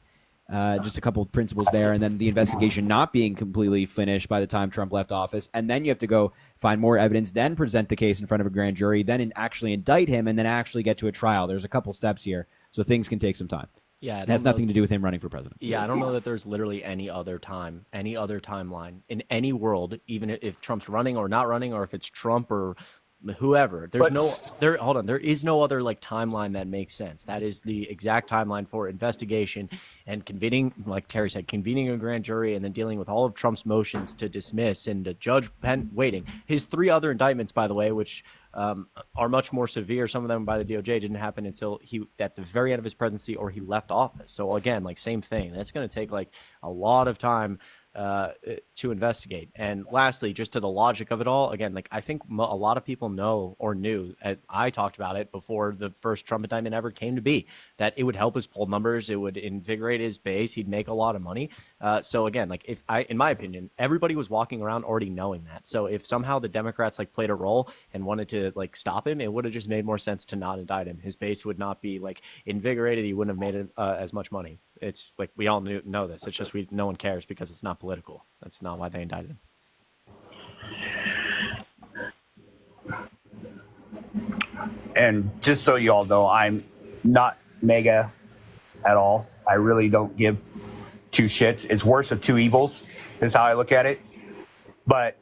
Just a couple of principles there. And then the investigation not being completely finished by the time Trump left office. And then you have to go find more evidence, then present the case in front of a grand jury, then actually indict him, and then actually get to a trial. There's a couple steps here. So things can take some time. Yeah, it has nothing to do with him running for president. Yeah, I don't know that there's literally any other timeline in any world, even if Trump's running or not running, or if it's Trump or whoever. There is no other timeline that makes sense. That is the exact timeline for investigation and convening, like Terry said, convening a grand jury and then dealing with all of Trump's motions to dismiss and the judge waiting. His 3 other indictments, by the way, which are much more severe. Some of them by the DOJ didn't happen until he at the very end of his presidency or he left office. So again, same thing. That's going to take a lot of time to investigate. And lastly, just to the logic of it all, again, I think a lot of people know or knew, I talked about it before the first Trump indictment ever came to be, that it would help his poll numbers, it would invigorate his base, he'd make a lot of money. So again, in my opinion, everybody was walking around already knowing that. So if somehow the Democrats played a role and wanted to stop him, it would have just made more sense to not indict him. His base would not be invigorated. He wouldn't have made as much money. It's we all know this. It's just no one cares because it's not political. That's not why they indicted him. And just so you all know, I'm not mega at all. I really don't give 2 shits. It's worse of 2 evils is how I look at it. But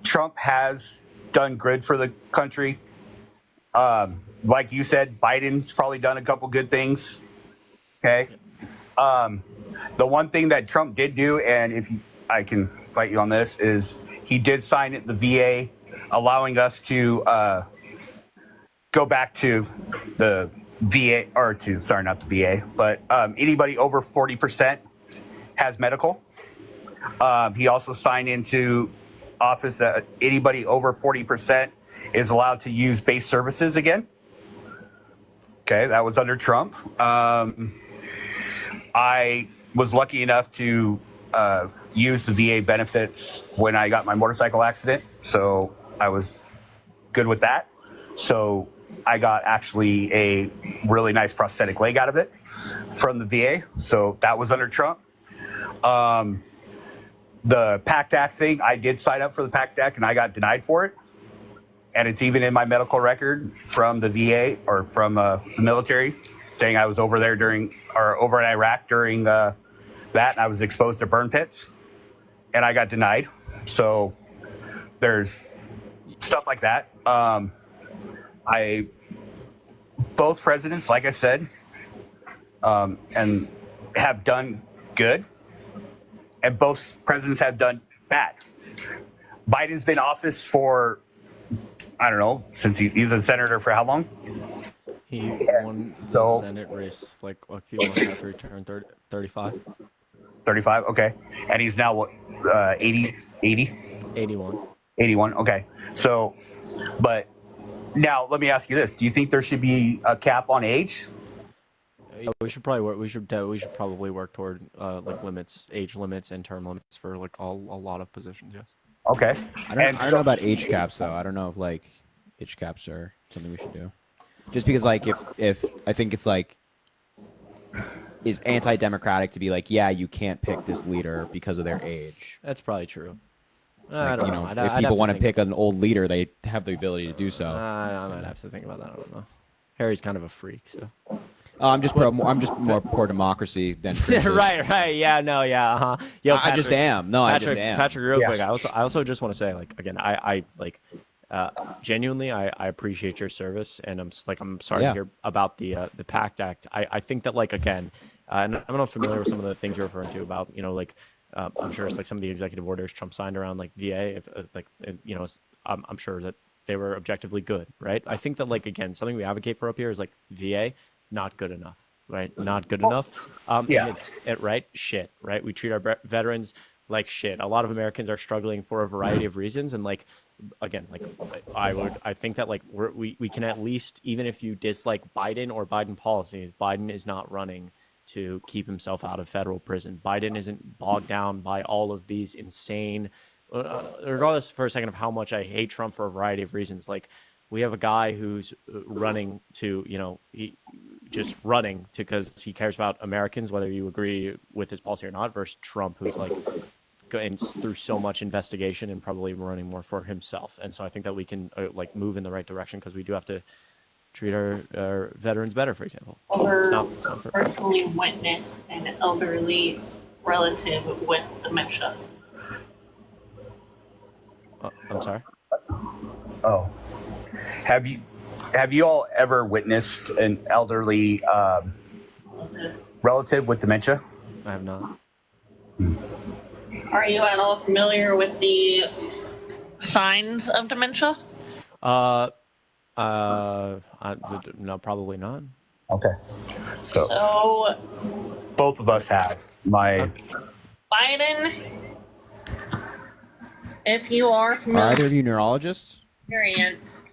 Trump has done good for the country. Like you said, Biden's probably done a couple good things. Okay. The one thing that Trump did do, and I can fight you on this, is he did sign the VA, allowing us to go back to the VA, not the VA, but anybody over 40% has medical. He also signed into office that anybody over 40% is allowed to use base services again. Okay, that was under Trump. I was lucky enough to use the VA benefits when I got my motorcycle accident, so I was good with that. So I got actually a really nice prosthetic leg out of it from the VA, so that was under Trump. The PACT Act thing, I did sign up for the PACT Act and I got denied for it. And it's even in my medical record from the VA or from the military saying I was over there over in Iraq during that, and I was exposed to burn pits and I got denied. So there's stuff like that. Both presidents, like I said, and have done good, and both presidents have done bad. Biden's been in office for, I don't know, since he's a senator for how long? He won the Senate race like a few months after he turned 35. 35, okay. And he's now what, 80? 81. 81, okay. So, but now let me ask you this. Do you think there should be a cap on age? We should probably work. We should probably work toward like age limits, and term limits for like a lot of positions. Yes. Okay. I don't know about age caps though. I don't know if like age caps are something we should do. Just because like if I think it's like is anti-democratic to be like, yeah, you can't pick this leader because of their age. That's probably true. Like, I don't know. If people want to pick an old leader, they have the ability to do so. I might have to think about that. I don't know. Harry's kind of a freak, so. I'm just more pro democracy than right. Yeah, no, yeah, uh-huh. Yo, Patrick, I just am. No, Patrick, I just am. Patrick, real quick. I also just want to say, like, again, I like genuinely I appreciate your service, and I'm sorry to hear about the PACT Act. I think that, like, again, and I'm not familiar with some of the things you're referring to about, like I'm sure it's like some of the executive orders Trump signed around like VA, I'm sure that they were objectively good, right? I think that, like, again, something we advocate for up here is like VA, not good enough, right? Not good enough. And right? Shit, right? We treat our veterans like shit. A lot of Americans are struggling for a variety of reasons, and like, again, like I think that like we can at least, even if you dislike Biden or Biden policies, Biden is not running to keep himself out of federal prison. Biden isn't bogged down by all of these insane, regardless for a second of how much I hate Trump for a variety of reasons. Like, we have a guy who's running to, because he cares about Americans, whether you agree with his policy or not, versus Trump, who's like going through so much investigation and probably running more for himself. And so I think that we can like move in the right direction, because we do have to treat our veterans better, for example. Personally witnessed an elderly relative with dementia. I'm sorry? Oh. Have you all ever witnessed an elderly relative with dementia? I have not. Are you at all familiar with the signs of dementia? No, probably not. Okay. So both of us have. Biden, if you are familiar. Are either of you neurologists? Experience.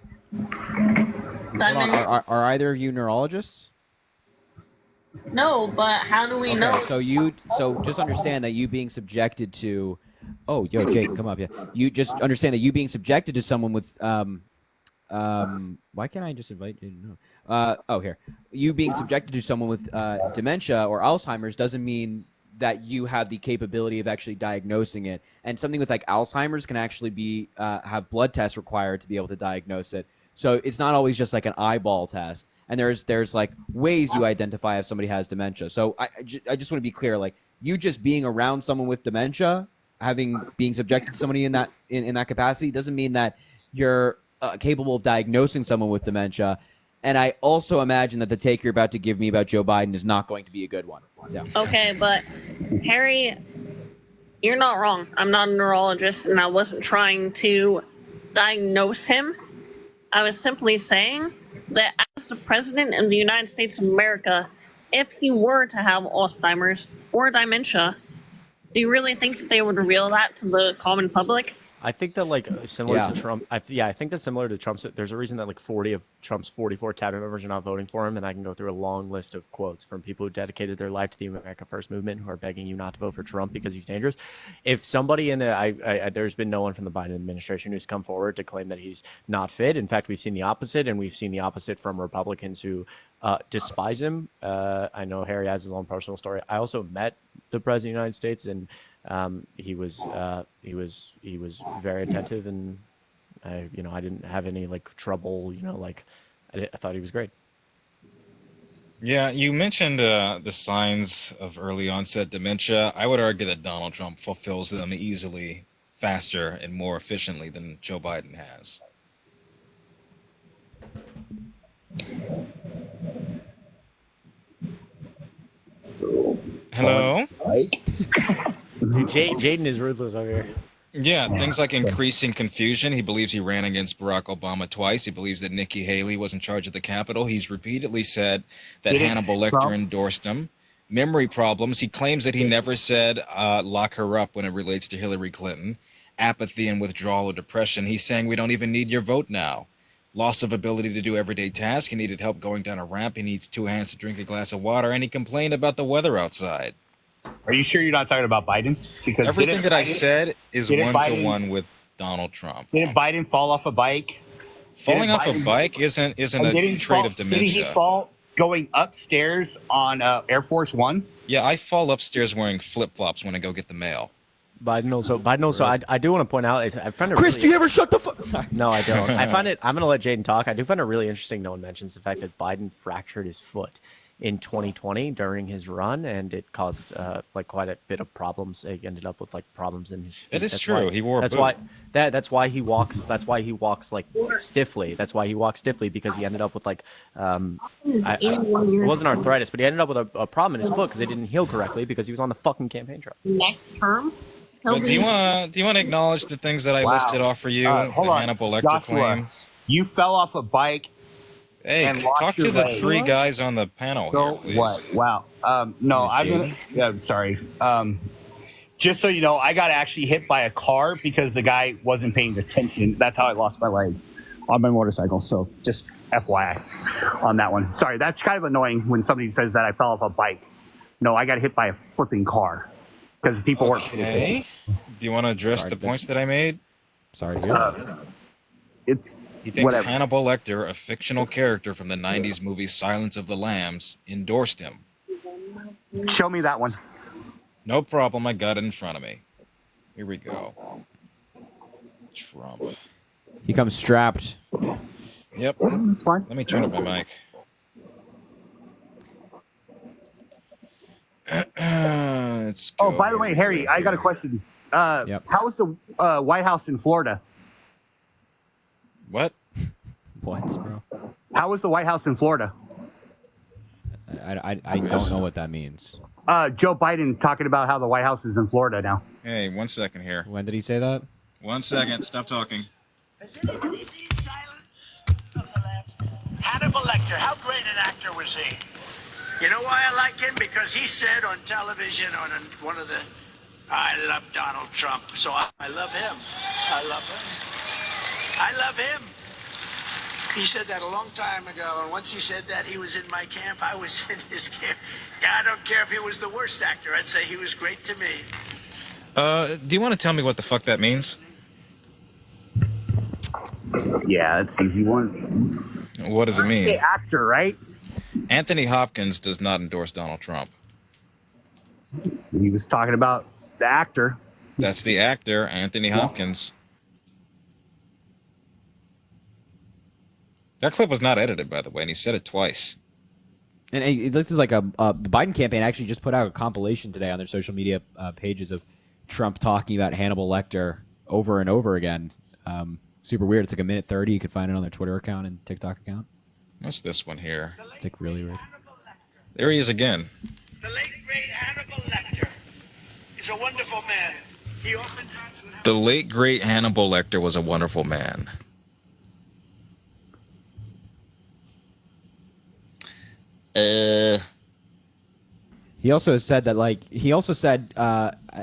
Are either of you neurologists? No, but how do we know? So just understand that you being subjected to, Jake, come up, yeah. You just understand that you being subjected to someone with, why can't I just invite you? No. Here. You being subjected to someone with dementia or Alzheimer's doesn't mean that you have the capability of actually diagnosing it. And something with like Alzheimer's can actually be have blood tests required to be able to diagnose it. So it's not always just like an eyeball test. And there's like ways you identify if somebody has dementia. So I just want to be clear, like, you just being around someone with dementia, being subjected to somebody in that capacity, doesn't mean that you're capable of diagnosing someone with dementia. And I also imagine that the take you're about to give me about Joe Biden is not going to be a good one. So. Okay, but Harry, you're not wrong. I'm not a neurologist, and I wasn't trying to diagnose him. I was simply saying that as the president of the United States of America, if he were to have Alzheimer's or dementia, do you really think that they would reveal that to the common public? I think that, like, similar to Trump, I think that's similar to Trump's. There's a reason that like 40 of Trump's 44 cabinet members are not voting for him, and I can go through a long list of quotes from people who dedicated their life to the America First movement who are begging you not to vote for Trump because he's dangerous. If somebody in there's been no one from the Biden administration who's come forward to claim that he's not fit. In fact, we've seen the opposite, and we've seen the opposite from Republicans who despise him. I know Harry has his own personal story. I also met the president of the United States, and he was very attentive, and I didn't have any like trouble. I thought he was great. Yeah, you mentioned the signs of early onset dementia. I would argue that Donald Trump fulfills them easily, faster, and more efficiently than Joe Biden has. So Jaden is ruthless over here. Yeah, things like increasing confusion. He believes he ran against Barack Obama twice. He believes that Nikki Haley was in charge of the Capitol. He's repeatedly said that Hannibal Lecter endorsed him. Memory problems. He claims that he never said lock her up when it relates to Hillary Clinton. Apathy and withdrawal or depression. He's saying we don't even need your vote now. Loss of ability to do everyday tasks. He needed help going down a ramp. He needs 2 hands to drink a glass of water. And he complained about the weather outside. Are you sure you're not talking about Biden? Because everything that I said is one-to-one with Donald Trump. Didn't Biden fall off a bike? Falling off a bike isn't a trait of dementia. Did he fall going upstairs on Air Force One? Yeah, I fall upstairs wearing flip-flops when I go get the mail. Biden also. I do want to point out. I find it. Chris, really, do you ever shut the fuck? Sorry. No, I don't. I find it. I'm going to let Jaden talk. I do find it really interesting. No one mentions the fact that Biden fractured his foot in 2020 during his run, and it caused like quite a bit of problems. He ended up with like problems in his feet. It is true. He wore a that's boot. That's why he walks. That's why he walks like stiffly. That's why he walks stiffly, because he ended up with like it wasn't arthritis, but he ended up with a problem in his foot because it didn't heal correctly because he was on the fucking campaign trail. Next term. But do you want to acknowledge the things that I listed off for you? Hold the on. Hannibal Lecter Joshua, claim. You fell off a bike. Hey, and lost talk your to the leg. 3 guys on the panel So here, please. what? Wow. No, I'm gonna. Yeah, sorry. Just so you know, I got actually hit by a car because the guy wasn't paying attention. That's how I lost my leg on my motorcycle. So just FYI on that one. Sorry, that's kind of annoying when somebody says that I fell off a bike. No, I got hit by a flipping car because people weren't paying attention. Do you want to address the points that I made? Sorry to hear that. It's He thinks whatever. Hannibal Lecter, a fictional character from the 90s movie Silence of the Lambs, endorsed him. Show me that one. No problem. I got it in front of me. Here we go. Trump. He comes strapped. Yep. That's fine. Let me turn up my mic. Let's go. Oh, by the way, Harry, I got a question. How is the White House in Florida? What? What, bro? How was the White House in Florida? I don't know what that means. Joe Biden talking about how the White House is in Florida now. Hey, 1 second here. When did he say that? 1 second. Stop talking. Hannibal Lecter, how great an actor was he? You know why I like him? Because he said on television, on one of the, I love Donald Trump, so I love him. I love him. I love him. He said that a long time ago, and once he said that, he was in my camp. I was in his camp. Yeah, I don't care if he was the worst actor. I'd say he was great to me. Do you want to tell me what the fuck that means? Yeah, it's an easy one. What does it mean? The actor, right? Anthony Hopkins does not endorse Donald Trump. He was talking about the actor. That's the actor, Anthony Hopkins. That clip was not edited, by the way, and he said it twice. And this is like the Biden campaign actually just put out a compilation today on their social media pages of Trump talking about Hannibal Lecter over and over again. Super weird. It's like 1:30. You could find it on their Twitter account and TikTok account. What's this one here? It's like really weird. There he is again. The late, great Hannibal Lecter is a wonderful man. He oftentimes would have... The late, great Hannibal Lecter was a wonderful man. He also said that,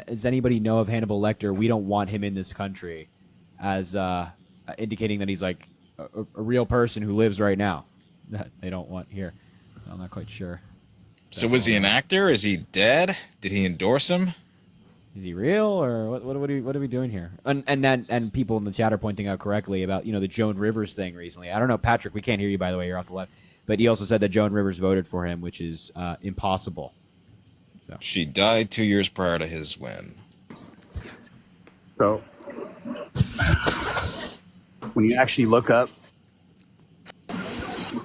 does anybody know of Hannibal Lecter? We don't want him in this country, as indicating that he's like a real person who lives right now that they don't want here. So I'm not quite sure. So was he an actor? Is he dead? Did he endorse him? Is he real, or what are we doing here? And people in the chat are pointing out correctly about the Joan Rivers thing recently. I don't know, Patrick. We can't hear you, by the way. You're off the left. But he also said that Joan Rivers voted for him, which is impossible. So she died 2 years prior to his win. So when you actually look up,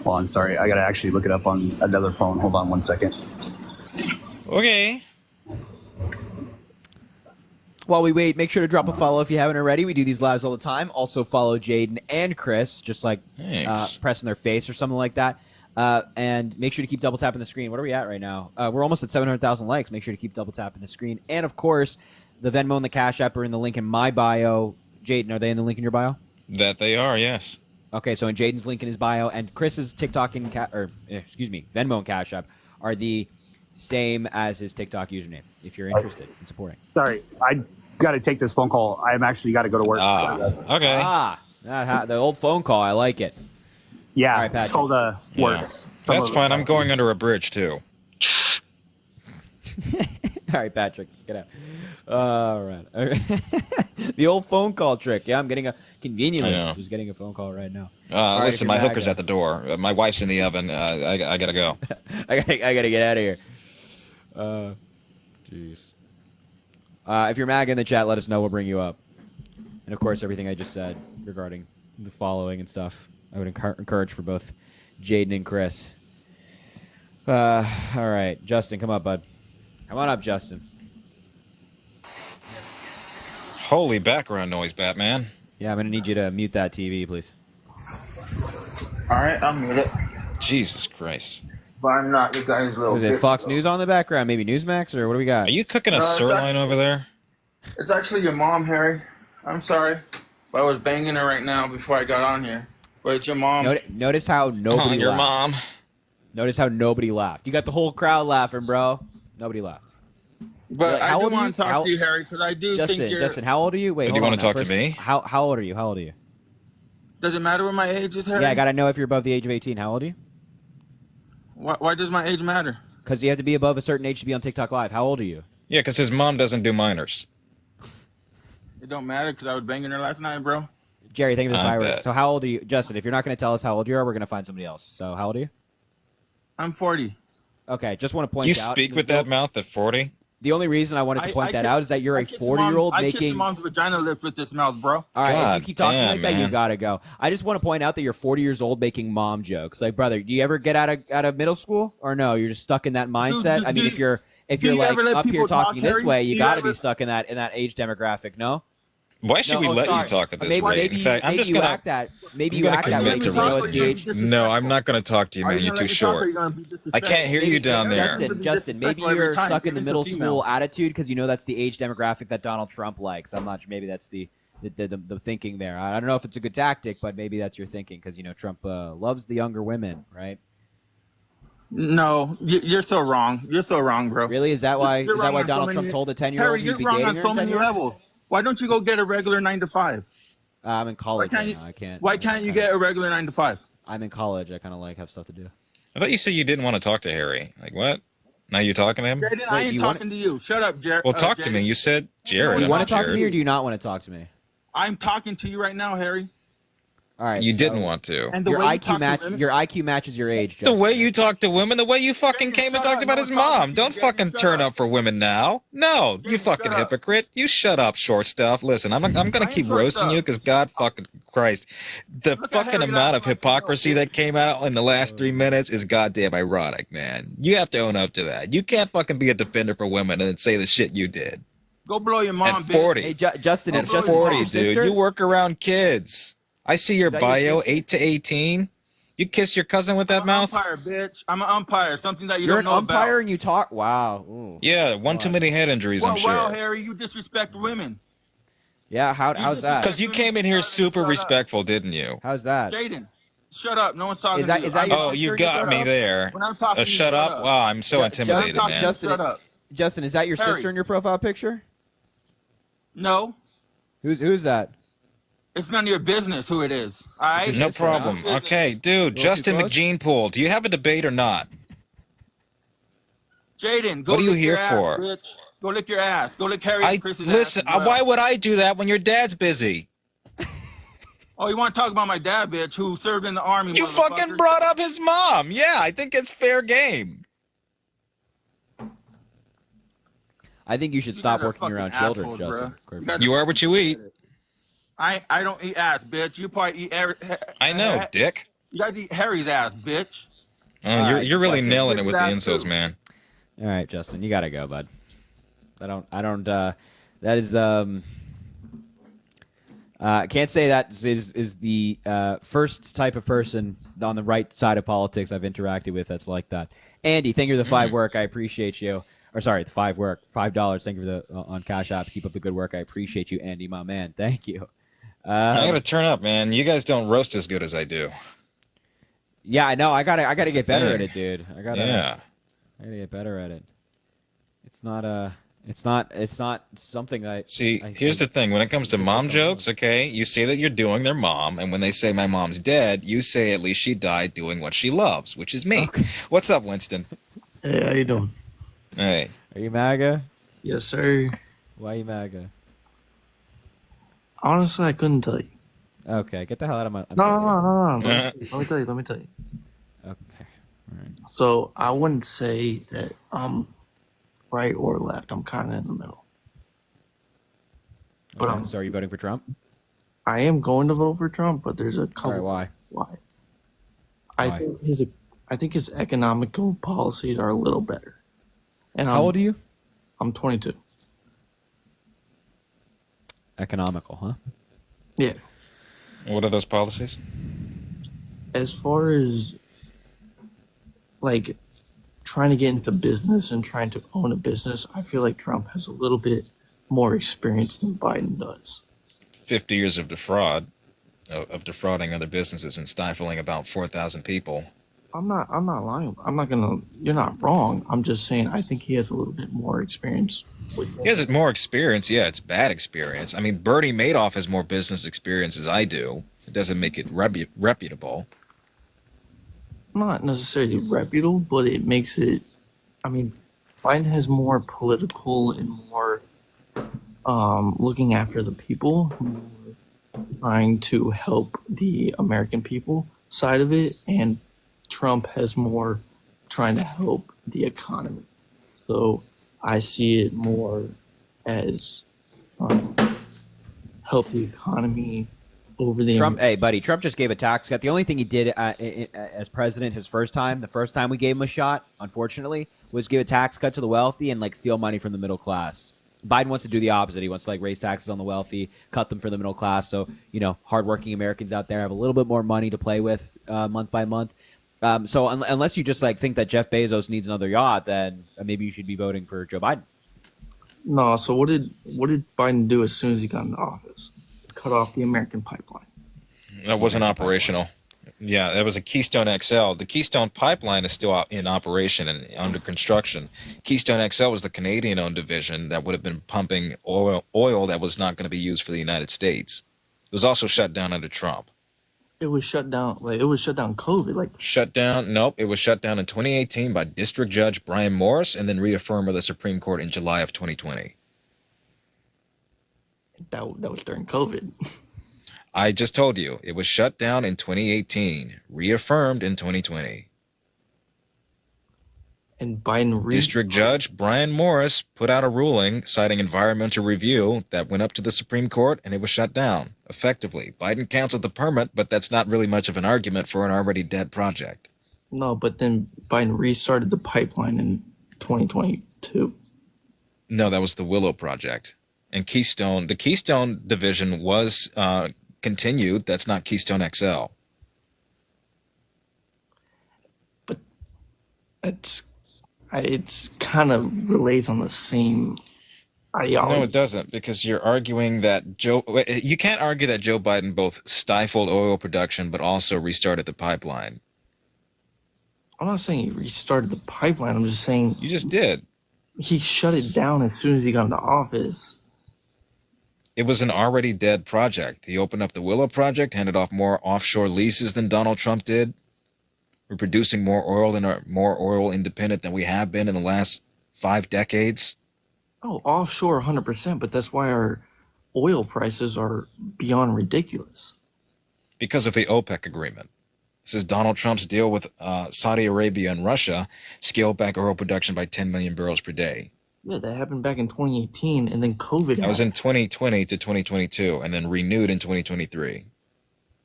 well, I'm sorry, I gotta actually look it up on another phone. Hold on 1 second. Okay. While we wait, make sure to drop a follow if you haven't already. We do these lives all the time. Also follow Jaden and Chris, just like pressing their face or something like that. And make sure to keep double tapping the screen. What are we at right now? We're almost at 700,000 likes. Make sure to keep double tapping the screen. And of course, The Venmo and the Cash App are in the link in my bio. Jaden, are they in the link in your bio? That they are, yes. Okay, so in Jaden's link in his bio and Chris's TikTok and Venmo and Cash App are the same as his TikTok username. If you're interested in supporting. Sorry, I got to take this phone call. I'm actually got to go to work. Okay. The old phone call. I like it. Yeah, all right, Patrick. it's called works. Yeah. That's fine. I'm going under a bridge too. All right, Patrick, get out. All right. The old phone call trick. Yeah, I'm getting just getting a phone call right now. Listen, my hooker's at the door. My wife's in the oven. I gotta go. I gotta get out of here. Jeez. If you're MAGA in the chat, let us know. We'll bring you up. And of course, everything I just said regarding the following and stuff, I would encourage for both Jaden and Chris. All right, Justin, come up, bud. Come on up, Justin. Holy background noise, Batman. Yeah, I'm going to need you to mute that TV, please. All right, I'll mute it. Jesus Christ. But I'm not you guys' little Was it bitch, Fox though. News on the background? Maybe Newsmax, or what do we got? Are you cooking a sirloin over there? It's actually your mom, Harry. I'm sorry. But I was banging her right now before I got on here. But it's your mom. Notice how nobody your laughed. mom. Notice how nobody laughed. You got the whole crowd laughing, bro. Nobody laughed. But How I do old are want you? to talk to you, Harry, because I do think you're... Justin, how old are you? Wait, Do you hold want on to now. talk to First, me? How old are you? How old are you? Does it matter what my age is, Harry? Yeah, I got to know if you're above the age of 18. How old are you? Why does my age matter? Because you have to be above a certain age to be on TikTok Live. How old are you? Yeah, because his mom doesn't do minors. It don't matter, because I was banging her last night, bro. Jerry, thank you for the I fireworks. bet. So how old are you? Justin, if you're not going to tell us how old you are, we're going to find somebody else. So how old are you? I'm 40. Okay, just want to point You out. speak with that mouth at 40? The only reason I wanted to point that out is that you're a 40-year-old I kiss making... your mom's vagina lips with this mouth, bro. All right, God if you keep talking damn, like that, you man. gotta go. I just want to point out that you're 40 years old making mom jokes. Like, brother, do you ever get out of middle school, or no? You're just stuck in that mindset. I mean, if you're you like ever let up here people talk, talking this Harry? way, you Do you got to ever- be stuck in that age demographic. No. Why should we let sorry. you talk at this maybe, rate? Maybe, In fact, I'm maybe just you gonna. act that. Maybe I'm you gonna act that way commit to because you know it's the age. No, I'm not going to talk to you, man. You're too short. I can't hear you down there. Justin, maybe you're stuck in the middle school attitude because you know that's the age demographic that Donald Trump likes. I'm not sure. Maybe that's the thinking there. I don't know if it's a good tactic, but maybe that's your thinking because you know Trump loves the younger women, right? No, you're so wrong. You're so wrong, bro. Really? Is that why? You're Is that wrong why on Donald so Trump many- told a 10-year-old Harry, he'd you're be wrong dating on her so in 10 many years? levels. Why don't you go get a regular 9 to 5? I'm in college can't right you- now. I can't. Why can't you get a regular 9 to 5? I'm in college. I kind of like have stuff to do. I thought you said you didn't want to talk to Harry. Like what? Now you're talking to him? Jaden, I ain't talking to you. Shut up, Jared. Well, talk to me. You said Jared. Do you I'm want not to talk to Jared. me or do you not want to talk to me? I'm talking to you right now, Harry. All right. You so didn't want to. And the Your way you talk IQ to women- your IQ matches your age. The Justin. way you talk to women, the way you fucking came and talked about his mom. Don't fucking turn up for women now. No, you fucking hypocrite. You shut up, short stuff. Listen, I'm gonna keep roasting you because God fucking Christ, the fucking amount of hypocrisy that came out in the last 3 minutes is goddamn ironic, man. You have to own up to that. You can't fucking be a defender for women and then say the shit you did. Go blow your mom, At 40. Hey, Justin, At Justin, 40, your dude. sister? You work around kids. I see your Is that your bio, sister? 8 to 18. You kiss your cousin with that I'm mouth? an umpire, bitch. I'm an umpire. Something that you You're don't an know umpire about. and you talk. Wow. Ooh. Yeah, one too many head injuries, I'm sure. Well, Harry, you disrespect women. Yeah. How's that? Because you came in here super respectful, didn't you? How's that? Jaden, shut up. No one's talking Is that- to you. is that your Oh, sister you you got shut me up? there. When I'm talking to you, Shut shut up? up. Wow, I'm so intimidated, man. Justin, Shut up. Justin, is that your Harry. sister in your profile picture? No, Who's that? it's none of your business who it is. All right? No problem. Okay, dude, Justin close? McGenepool, do you have a debate or not? Jaden, go What are you lick your here ass, for? bitch. Go lick your ass. Go lick Harry and Chris's Listen, ass. as well. why would I do that when your dad's busy? Oh, you want to talk about my dad, bitch, who served in the army? You fucking motherfucker? brought up his mom. Yeah, I think it's fair game. I think you should stop working around children, Justin. You are what you eat. I don't eat ass, bitch. You probably eat. I know, dick. You guys eat Harry's ass, bitch. Oh, you're really Justin, nailing this it with is the ass insults, too. man. All right, Justin, you gotta go, bud. I don't. That is. Can't say that is the first type of person on the right side of politics I've interacted with that's like that. Andy, thank you for the 5 work. I appreciate you. or sorry, the $5. Thank you for the on Cash App. Keep up the good work. I appreciate you, Andy, my man. Thank you. I gotta turn up, man. You guys don't roast as good as I do. Yeah, I know. I gotta That's get the better thing. at it, dude. I gotta get better at it. It's not something that. Here's the thing. When it comes to mom jokes, okay, you say that you're doing their mom, and when they say my mom's dead, you say at least she died doing what she loves, which is me. Okay. What's up, Winston? Hey, how you doing? Hey. Are you MAGA? Yes, sir. Why are you MAGA? Honestly, I couldn't tell you. Okay, get the hell out of my. No. Let me tell you. Okay. All right. So I wouldn't say that I'm right or left. I'm kind of in the middle. But Okay, so are you voting for Trump? I am going to vote for Trump, but there's a couple. All right, why? Why? I think his economical policies are a little better. And How old are you? I'm 22. Economical, huh? Yeah. What are those policies? As far as like trying to get into business and trying to own a business, I feel like Trump has a little bit more experience than Biden does. 50 years of defrauding other businesses and stifling about 4,000 people. I'm not lying. You're not wrong. I'm just saying I think he has a little bit more experience with He has more experience. Yeah, it's bad experience. I mean, Bernie Madoff has more business experience as I do. It doesn't make it reputable. Not necessarily reputable, but it makes it. I mean, Biden has more political and more looking after the people, trying to help the American people side of it, and Trump has more trying to help the economy. So I see it more as help the economy over the Trump. Hey, buddy, Trump just gave a tax cut. The only thing he did as president the first time we gave him a shot, unfortunately, was give a tax cut to the wealthy and like steal money from the middle class. Biden wants to do the opposite. He wants to like raise taxes on the wealthy, cut them for the middle class. So, hardworking Americans out there have a little bit more money to play with month by month. So unless you just like think that Jeff Bezos needs another yacht, then maybe you should be voting for Joe Biden. No. So what did Biden do as soon as he got into office? Cut off the American pipeline. That wasn't operational. Yeah, that was a Keystone XL. The Keystone pipeline is still in operation and under construction. Keystone XL was the Canadian-owned division that would have been pumping oil that was not going to be used for the United States. It was also shut down under Trump. It was shut down. It was shut down COVID. Shut down? Nope. It was shut down in 2018 by District Judge Brian Morris and then reaffirmed by the Supreme Court in July of 2020. That was during COVID. I just told you, it was shut down in 2018, reaffirmed in 2020. And Biden District Judge Brian Morris put out a ruling citing environmental review that went up to the Supreme Court, and it was shut down, effectively. Biden canceled the permit, but that's not really much of an argument for an already dead project. No, but then Biden restarted the pipeline in 2022. No, that was the Willow project. And the Keystone division was continued. That's not Keystone XL. But it's kind of relates on the same ideology. No, it doesn't, because you're arguing that you can't argue that Joe Biden both stifled oil production but also restarted the pipeline. I'm not saying he restarted the pipeline. I'm just saying you just did. He shut it down as soon as he got into office. It was an already dead project. He opened up the Willow project, handed off more offshore leases than Donald Trump did. We're producing more oil and are more oil independent than we have been in the last 5 decades. Oh, offshore 100%, but that's why our oil prices are beyond ridiculous. Because of the OPEC agreement. This is Donald Trump's deal with Saudi Arabia and Russia, scaled back oil production by 10 million barrels per day. Yeah, that happened back in 2018, and then COVID happened. That was in 2020 to 2022, and then renewed in 2023.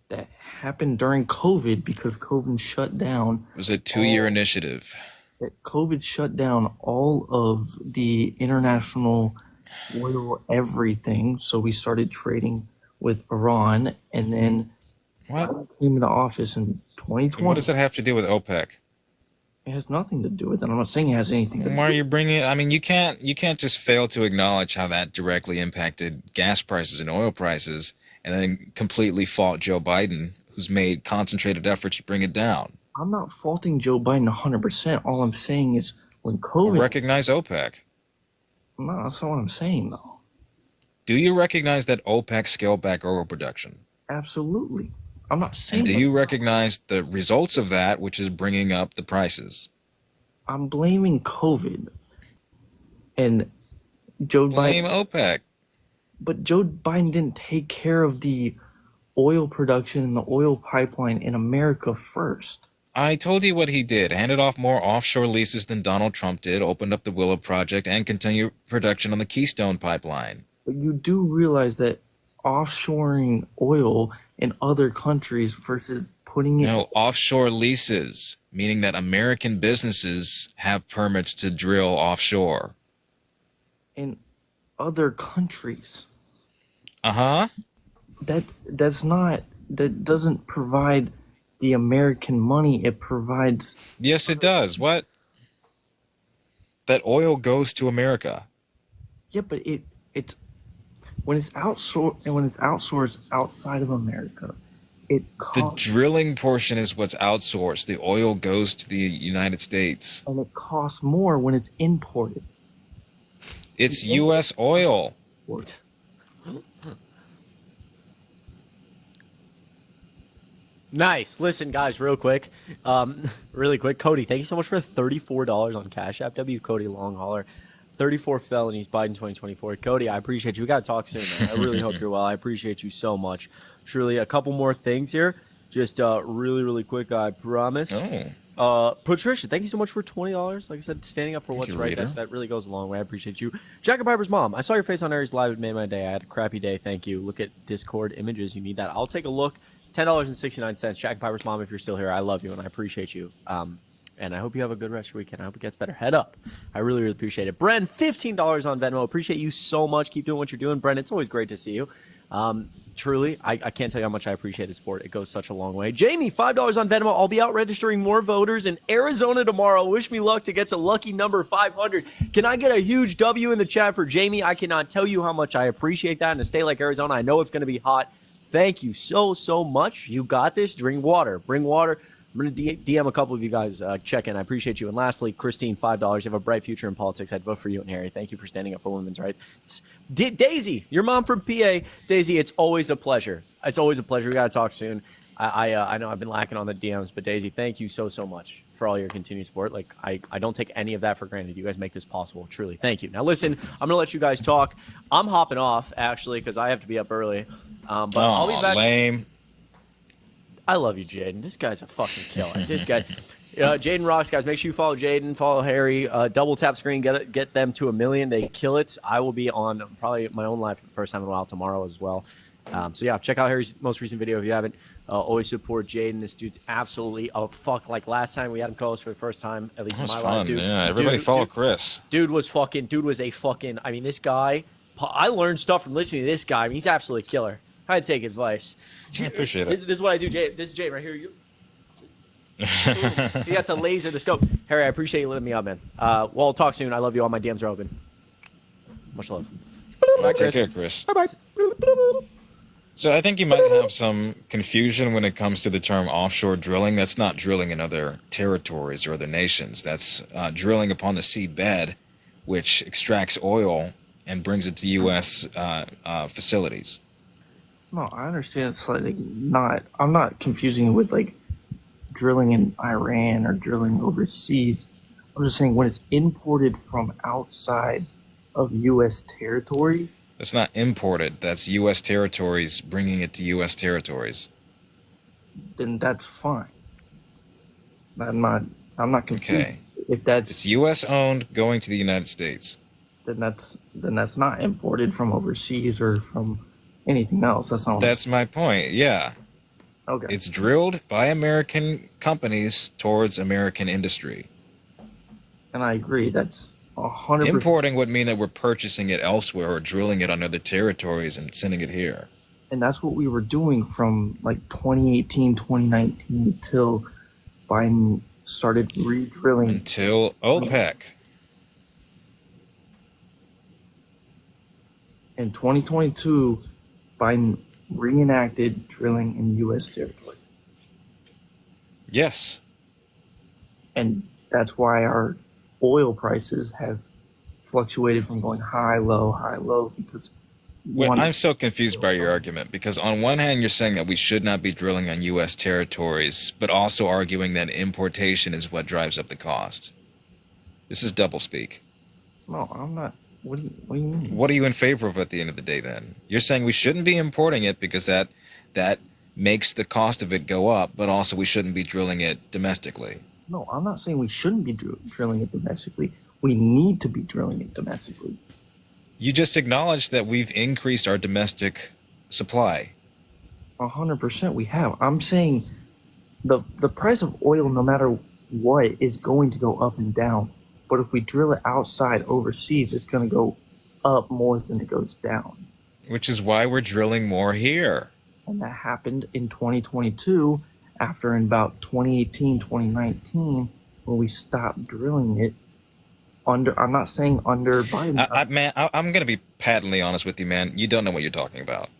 That happened during COVID because COVID shut down. It was a 2-year initiative. That COVID shut down all of the international oil everything, so we started trading with Iran, and then what came into office in 2020. What does that have to do with OPEC? It has nothing to do with it. I'm not saying it has anything to do with it. Why are you bringing it? I mean, you can't just fail to acknowledge how that directly impacted gas prices and oil prices and then completely fault Joe Biden, who's made concentrated efforts to bring it down. I'm not faulting Joe Biden 100%. All I'm saying is when COVID... Recognize OPEC. No, that's not what I'm saying, though. Do you recognize that OPEC scaled back oil production? Absolutely. I'm not saying... And do you recognize the results of that, which is bringing up the prices? I'm blaming COVID. And Joe Blame Biden... OPEC. But Joe Biden didn't take care of the oil production and the oil pipeline in America first. I told you what he did. Handed off more offshore leases than Donald Trump did, opened up the Willow Project, and continued production on the Keystone Pipeline. But you do realize that offshoring oil in other countries versus putting it... No, offshore leases, meaning that American businesses have permits to drill offshore. In other countries. Uh-huh. That doesn't provide the American money. It provides... Yes, it does. What? That oil goes to America. Yeah, but it's when it's outsourced outside of America, it costs... The drilling portion is what's outsourced. The oil goes to the United States. And it costs more when it's imported. It's U.S. oil. What? Nice. Listen, guys, really quick. Cody, thank you so much for $34 on Cash App. Cody Long Hauler. 34 felonies, Biden 2024. Cody, I appreciate you. We got to talk soon, man. I really hope you're well. I appreciate you so much. Truly, a couple more things here. Just really quick, I promise. Patricia, thank you so much for $20. Like I said, standing up for what's right. That really goes a long way. I appreciate you. Jack Piper's mom, I saw your face on Aries Live. It made my day. I had a crappy day. Thank you. Look at Discord images. You need that. I'll take a look. $10.69. Jack Piper's mom, if you're still here, I love you and I appreciate you. And I hope you have a good rest of your weekend. I hope it gets better. Head up. I really appreciate it. Bren, $15 on Venmo. Appreciate you so much. Keep doing what you're doing. Bren, it's always great to see you. Truly, I can't tell you how much I appreciate the sport. It goes such a long way. Jamie, $5 on Venmo. I'll be out registering more voters in Arizona tomorrow. Wish me luck to get to lucky number 500. Can I get a huge W in the chat for Jamie? I cannot tell you how much I appreciate that. In a state like Arizona, I know it's going to be hot. Thank you so much. You got this. Drink water. Bring water. I'm going to DM a couple of you guys. Check in. I appreciate you. And lastly, Christine, $5. You have a bright future in politics. I'd vote for you and Harry. Thank you for standing up for women's rights. Daisy, your mom from PA. Daisy, it's always a pleasure. It's always a pleasure. We got to talk soon. I know I've been lacking on the DMs, but Daisy, thank you so much for all your continued support. Like I don't take any of that for granted. You guys make this possible. Truly. Thank you. Now listen, I'm going to let you guys talk. I'm hopping off actually because I have to be up early. But I'll be back. Lame. I love you, Jaden. This guy's a fucking killer. This guy, Jaden rocks, guys. Make sure you follow Jaden, follow Harry. Double tap screen, get them to 1 million. They kill it. I will be on probably my own live for the first time in a while tomorrow as well. So yeah, check out Harry's most recent video if you haven't. Always support Jaden. This dude's absolutely a fuck. Like last time we had him co-host for the first time, at least in my life. Dude, yeah, everybody follow Chris. Dude was a fucking. I mean, this guy. I learned stuff from listening to this guy. I mean, he's absolutely killer. I take advice. I appreciate it. This is what I do, Jay. This is Jay right here. You got the laser, the scope. Harry, I appreciate you letting me up, man. We'll talk soon. I love you all. My DMs are open. Much love. Bye, Chris. Take care, Chris. Bye-bye. So I think you might have some confusion when it comes to the term offshore drilling. That's not drilling in other territories or other nations. That's drilling upon the seabed, which extracts oil and brings it to U.S. Facilities. No, I understand it's like not. I'm not confusing it with like drilling in Iran or drilling overseas. I'm just saying when it's imported from outside of U.S. territory. That's not imported. That's U.S. territories bringing it to U.S. territories. Then that's fine. I'm not confused. Okay. If that's it's U.S. owned going to the United States. Then that's not imported from overseas or from anything else. That's my point. Yeah. Okay. It's drilled by American companies towards American industry. And I agree. That's 100%. Importing would mean that we're purchasing it elsewhere or drilling it on other territories and sending it here. And that's what we were doing from like 2018, 2019 till Biden started re-drilling until OPEC. In 2022, Biden reenacted drilling in U.S. territory. Yes. And that's why our oil prices have fluctuated from going high, low, because I'm so confused by your argument, because on one hand, you're saying that we should not be drilling on U.S. territories, but also arguing that importation is what drives up the cost. This is doublespeak. No, I'm not. What do you mean? What are you in favor of at the end of the day, then? You're saying we shouldn't be importing it because that makes the cost of it go up, but also we shouldn't be drilling it domestically. No, I'm not saying we shouldn't be drilling it domestically. We need to be drilling it domestically. You just acknowledged that we've increased our domestic supply. 100% we have. I'm saying the price of oil, no matter what, is going to go up and down. But if we drill it outside, overseas, it's going to go up more than it goes down. Which is why we're drilling more here. And that happened in 2022, after in about 2018, 2019, when we stopped drilling it. I'm not saying under Biden. Man, I'm going to be patently honest with you, man. You don't know what you're talking about.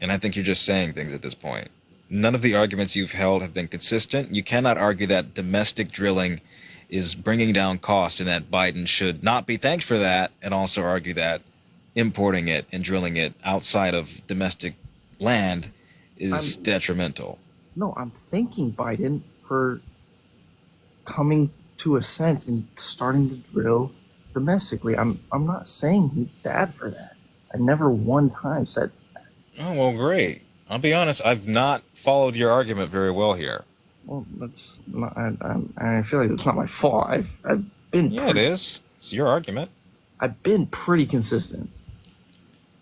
And I think you're just saying things at this point. None of the arguments you've held have been consistent. You cannot argue that domestic drilling is bringing down cost and that Biden should not be thanked for that, and also argue that importing it and drilling it outside of domestic land is detrimental. No, I'm thanking Biden for coming to a sense and starting to drill domestically. I'm not saying he's bad for that. I never one time said that. Oh, well, great. I'll be honest, I've not followed your argument very well here. Well, that's not, I feel like that's not my fault. I've been. Yeah, it is. It's your argument. I've been pretty consistent.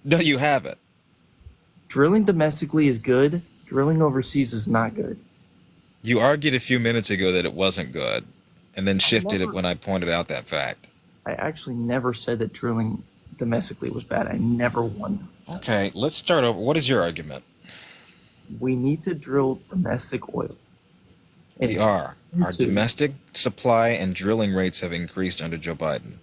No, you haven't. Drilling domestically is good. Drilling overseas is not good. You argued a few minutes ago that it wasn't good, and then shifted it when I pointed out that fact. I actually never said that drilling domestically was bad. I never won. Okay, let's start over. What is your argument? We need to drill domestic oil. We are. Our domestic supply and drilling rates have increased under Joe Biden.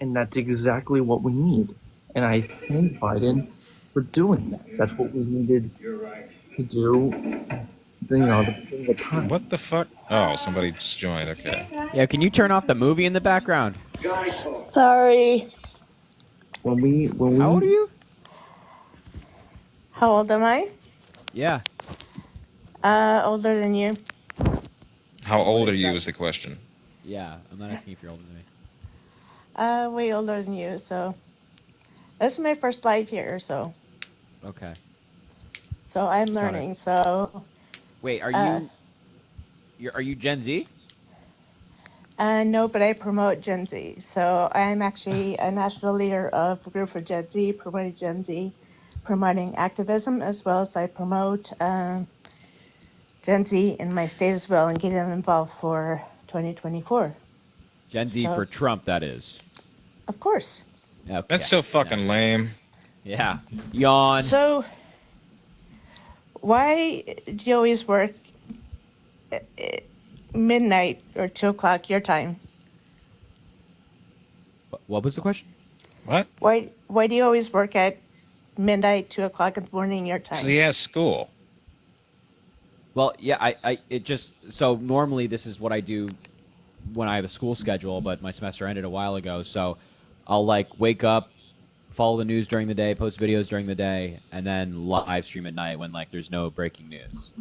And that's exactly what we need. And I thank Biden for doing that. That's what we needed to do. The time. What the fuck? Oh, somebody just joined. Okay. Yeah, can you turn off the movie in the background? Sorry. When we How old are you? How old am I? Yeah. Older than you. How old are you is the question. Yeah, I'm not asking if you're older than me. Way older than you, so this is my first life here, so Okay. so I'm learning, so Wait, are you Gen Z? no, but I promote Gen Z. So I'm actually a national leader of a group for Gen Z, promoting Gen Z, promoting activism, as well as I promote Gen Z in my state as well and getting them involved for 2024. Gen Z for Trump, that is. Of course. Okay. That's so fucking lame. Yeah. Yawn. So, why do you always work midnight or 2 o'clock your time? What was the question? What? Why do you always work at midnight, 2 o'clock in the morning your time? Because he has school. Well, yeah, so normally this is what I do when I have a school schedule, but my semester ended a while ago, so I'll wake up, follow the news during the day, post videos during the day, and then live stream at night when there's no breaking news.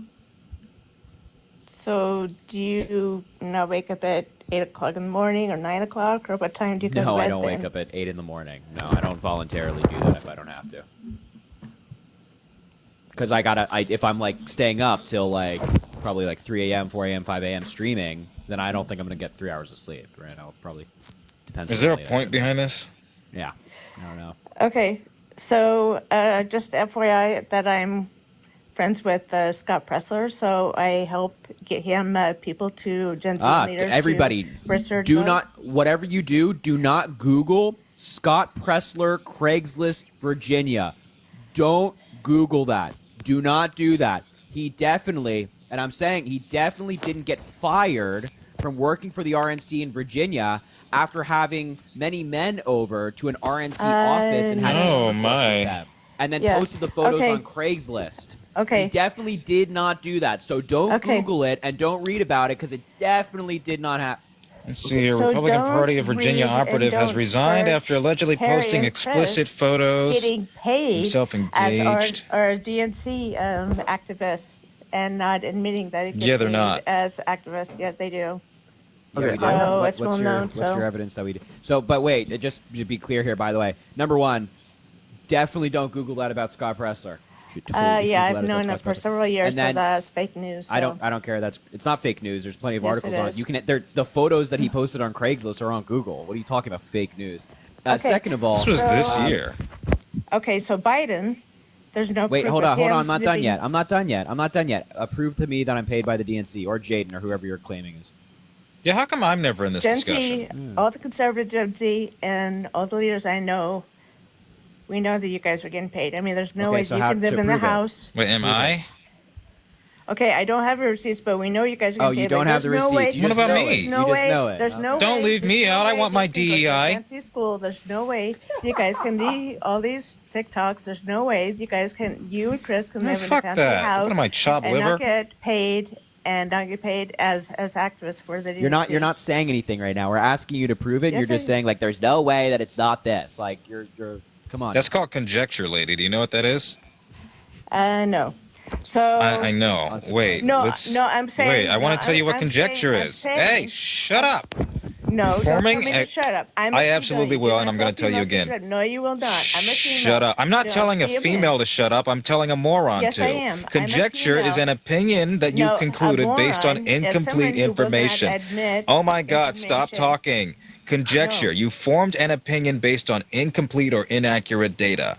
So do you not wake up at 8 o'clock in the morning or 9 o'clock, or what time do you go to bed? No, I don't then? wake up at 8 in the morning. No, I don't voluntarily do that if I don't have to. Because if I'm staying up till probably 3 a.m., 4 a.m., 5 a.m. streaming, then I don't think I'm going to get 3 hours of sleep, right? I'll probably depends. Is there a point behind this? Yeah. I don't know. Okay, so just FYI that I'm friends with Scott Pressler, so I help get him people to Gen Z leaders. Everybody, to research do on. not, whatever you do not Google Scott Pressler, Craigslist, Virginia. Don't Google that. Do not do that. He definitely, and I'm saying he definitely didn't get fired from working for the RNC in Virginia after having many men over to an RNC office and having intercourse with them, and then posted the photos on Craigslist. He definitely did not do that. So don't Google it and don't read about it because it definitely did not happen. Let's see. A Republican Party of Virginia operative has resigned after allegedly posting explicit photos. Getting paid himself engaged. as our DNC activists and not admitting that it Yeah, they're not. as activists. Yes, they do. Okay, so it's well known. What's your evidence that we do? So, but wait, just to be clear here, by the way, number one, definitely don't Google that about Scott Pressler. I've known that for several years, so that's fake news. So. I don't care. It's not fake news. There's plenty of articles on it. is. You can the photos that he posted on Craigslist are on Google. What are you talking about? Fake news. Second of all, this was this year. Okay, so Biden, there's no. Wait, proof hold of on. him I'm not done sniffing- yet. I'm not done yet. Prove to me that I'm paid by the DNC or Jaden or whoever you're claiming is. Yeah, how come I'm never in this Gen discussion? Z, all the conservative Gen Z and all the leaders I know, we know that you guys are getting paid. I mean, there's no way you can live in the house. Wait, am I? Okay, I don't have your receipts, but we know you guys are getting paid. You don't have the receipts. What about me? There's no way. There's no way. Don't leave me out. I want my DEI. Fancy school. There's no way you guys can be all these TikToks. There's no way you guys can. You and Chris can live in a fuck fancy that. house What am I, chopped and liver? not get paid. And not get paid as activists for the DNC. You're not saying anything right now. We're asking you to prove it. Yes, You're just saying like there's no way that it's not this. Like you're come on. That's called conjecture, lady. Do you know what that is? No. So I know. Wait. No, Wait, I'm saying. I want to tell you what I'm conjecture saying- is. I'm saying- Hey, shut up. No, Forming don't tell me to shut up. I absolutely will, and I'm going to tell you again. No, you will not. I'm a female. Shut up. I'm not Don't telling a be female to shut up. I'm telling a moron Yes, to. I am. I'm a Conjecture is female. an opinion that No, you a concluded based on moron is incomplete someone who will not information. admit Oh my God, stop information. talking. Conjecture. You formed an opinion based on incomplete or inaccurate data.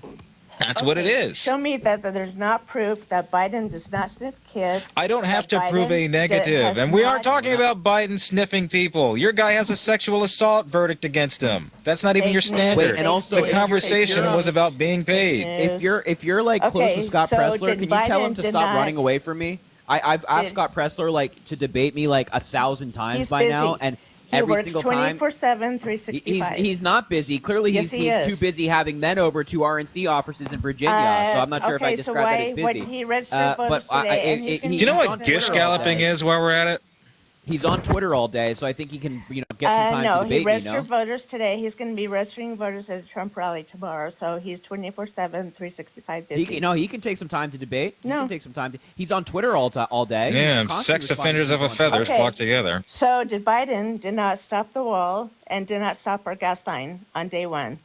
That's what it is. Show me that there's not proof that Biden does not sniff kids. I don't have to that prove a Biden negative. has And we not- aren't talking about Biden sniffing people. Your guy has a sexual assault verdict against him. That's not even your standard. Wait, and also, the conversation was about being paid. If you're like close Okay, to Scott so Pressler, did can you tell him Biden to did stop not- running away from me? I've asked Scott Pressler like to debate me like 1,000 times He's by busy. now, and He every works single time 24/7, 365. he's not busy. Clearly, Yes, he's he is. too busy having men over to RNC offices in Virginia. So I'm not sure if I okay, so described that why- as busy. what he registered voters but today, and he can- Do you know he's on what gish Twitter all galloping day. is while we're at it? He's on Twitter all day, so I think he can get some time no, to debate he me. registered voters today. He's going to be registering voters at a Trump rally tomorrow. So he's 24/7, 365 busy. He can take some time to debate. He No. can take some time. He's on Twitter all day. Yeah, He's constantly sex responding offenders to of a people on feather Okay. flock together. So did Biden did not stop the wall and did not stop our gas line on day one,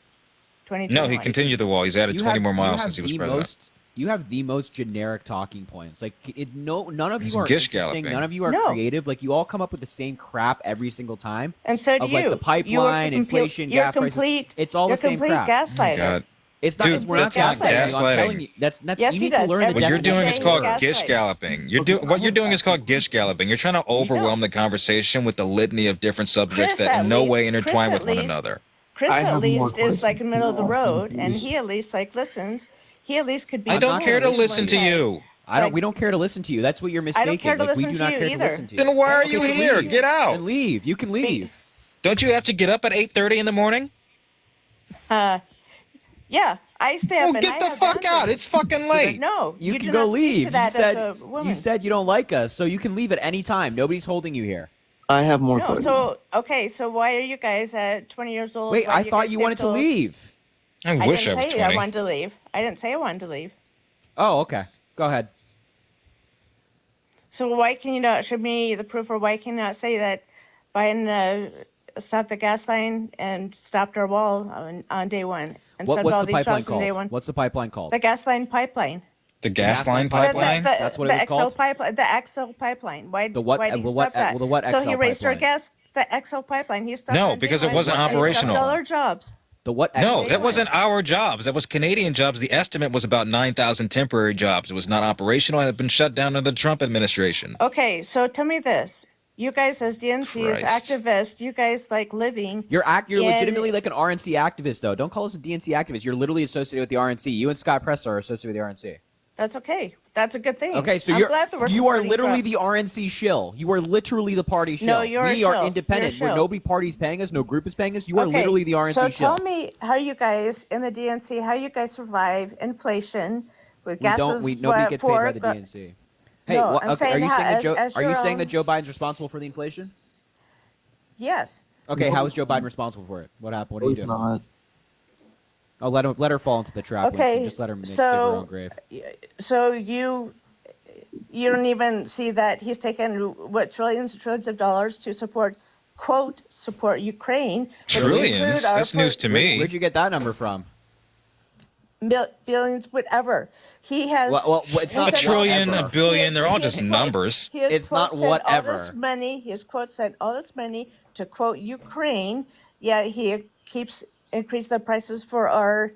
2021. No, he continued the wall. He's added 20 more miles since he was president. You have the most generic talking points. Like none of It's you are gish interesting. galloping. None of you are No. creative. Like you all come up with the same crap every single time. And so do of like you. the pipeline, inflation, gas prices. It's all the same crap. Gaslighter. God. It's not. Dude, We're not that's not gaslighting. I'm telling gaslighting. you. That's Yes, you he need to does. learn the What you're definition doing of is called gaslighting. gish galloping. What you're doing is called gish galloping. You're trying to overwhelm the conversation with the litany of different subjects Chris, that at in no least- way intertwine Chris, with at one least- another. Chris I at have more least is like in the middle of the road, and questions. he at least like listens. He at least could be. I don't not care to gonna listen to you. We don't care to listen to you. That's what you're I mistaken. don't care to Like, we listen do to not you care to either. listen to you. Then why are Okay, you so here? leave. Get out. Then leave. You can leave. Don't you have to get up at 8:30 in the morning? Yeah, I stay up. Well, and get I the have fuck out. boundaries. It's fucking late. No, You do can go not speak to leave. that as a woman. You said you don't like us, so you can leave at any time. Nobody's holding you here. I have more No, questions. so okay, so why are you guys at 20 years old? Wait, why I do thought guys you stay wanted to till- leave. I I wish I didn't was say I 20. wanted to leave. I didn't say I wanted to leave. Oh, okay. Go ahead. So why can you not show me the proof, or why can you not say that Biden stopped the gas line and stopped our wall on day one and stopped What's all the these pipeline shots on day called? one? What's the pipeline called? The gas line pipeline. The gas line line pipeline? That's what it was the called? XL pipeline. The XL pipeline. Why? The what- Why did he the what- stop that? the what So he XL raised our pipeline? gas. The XL pipeline. He stopped. No, on day because it one. wasn't And he stopped operational. all our jobs. The what? No, XL that wasn't our jobs. That was Canadian jobs. The estimate was about 9,000 temporary jobs. It was not operational and had been shut down under the Trump administration. Okay, so tell me this. You guys as DNC, as Christ. activists, you guys like living. You're in- legitimately like an RNC activist, though. Don't call us a DNC activist. You're literally associated with the RNC. You and Scott Pressler are associated with the RNC. That's okay. That's a good thing. Okay, so I'm glad that we're you are supporting literally Trump. the RNC shill. You are literally the party shill. No, you're a we are shill. independent. You're a Where shill. nobody party's paying us, no group is paying us. You are Okay, literally the RNC so shill. tell me how you guys in the DNC, how you guys survive inflation with gases. Nobody gets paid by the DNC. Hey, no, what? I'm Okay, saying are you saying that as your own, Joe Biden's responsible for the inflation? Yes. Okay, No. how is Joe Biden responsible for it? What happened? What are you He's doing? not. Oh, let her fall into the trap. Okay, Winston. Just let her dig her own grave. So you don't even see that he's taken what trillions and trillions of dollars to support Ukraine. Trillions? That's news to me. Where'd you get that number from? Billions, whatever. He has. Well, it's not a trillion, whatever. a billion. They're all just numbers. It's not whatever. All this money. His quote sent all this money to quote Ukraine. Yet he keeps increasing the prices for our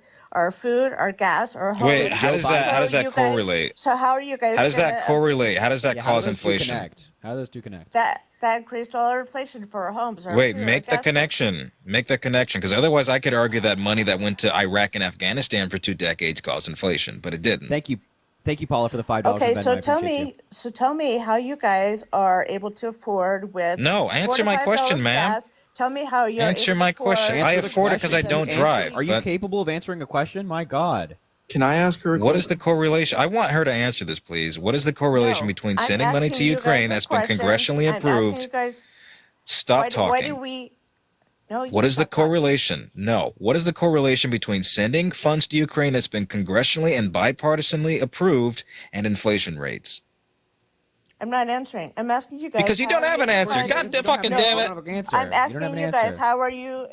food, our gas, our homes. Wait, how does that correlate? So how are you guys? How does that correlate? How does that cause inflation? How do those two connect? That increased all our inflation for our homes. Our Wait, food, make our the connection. Make the connection, because otherwise I could argue that money that went to Iraq and Afghanistan for 2 decades caused inflation, but it didn't. Thank you, Paula, for the $5. Okay, so tell me how you guys are able to afford with. No, answer my question, ma'am. Tell me how you're Answer my question. I afford it because I don't drive. Are you capable of answering a question? My God. Can I ask her a question? What is the correlation? I want her to answer this, please. What is the correlation between sending money to Ukraine that's been congressionally approved? Stop talking. Why do we? No. What is the correlation? No. What is the correlation between sending funds to Ukraine that's been congressionally and bipartisanly approved and inflation rates? I'm not answering. I'm asking you guys. Because you don't have an answer. God fucking damn it. I'm asking you guys, how are you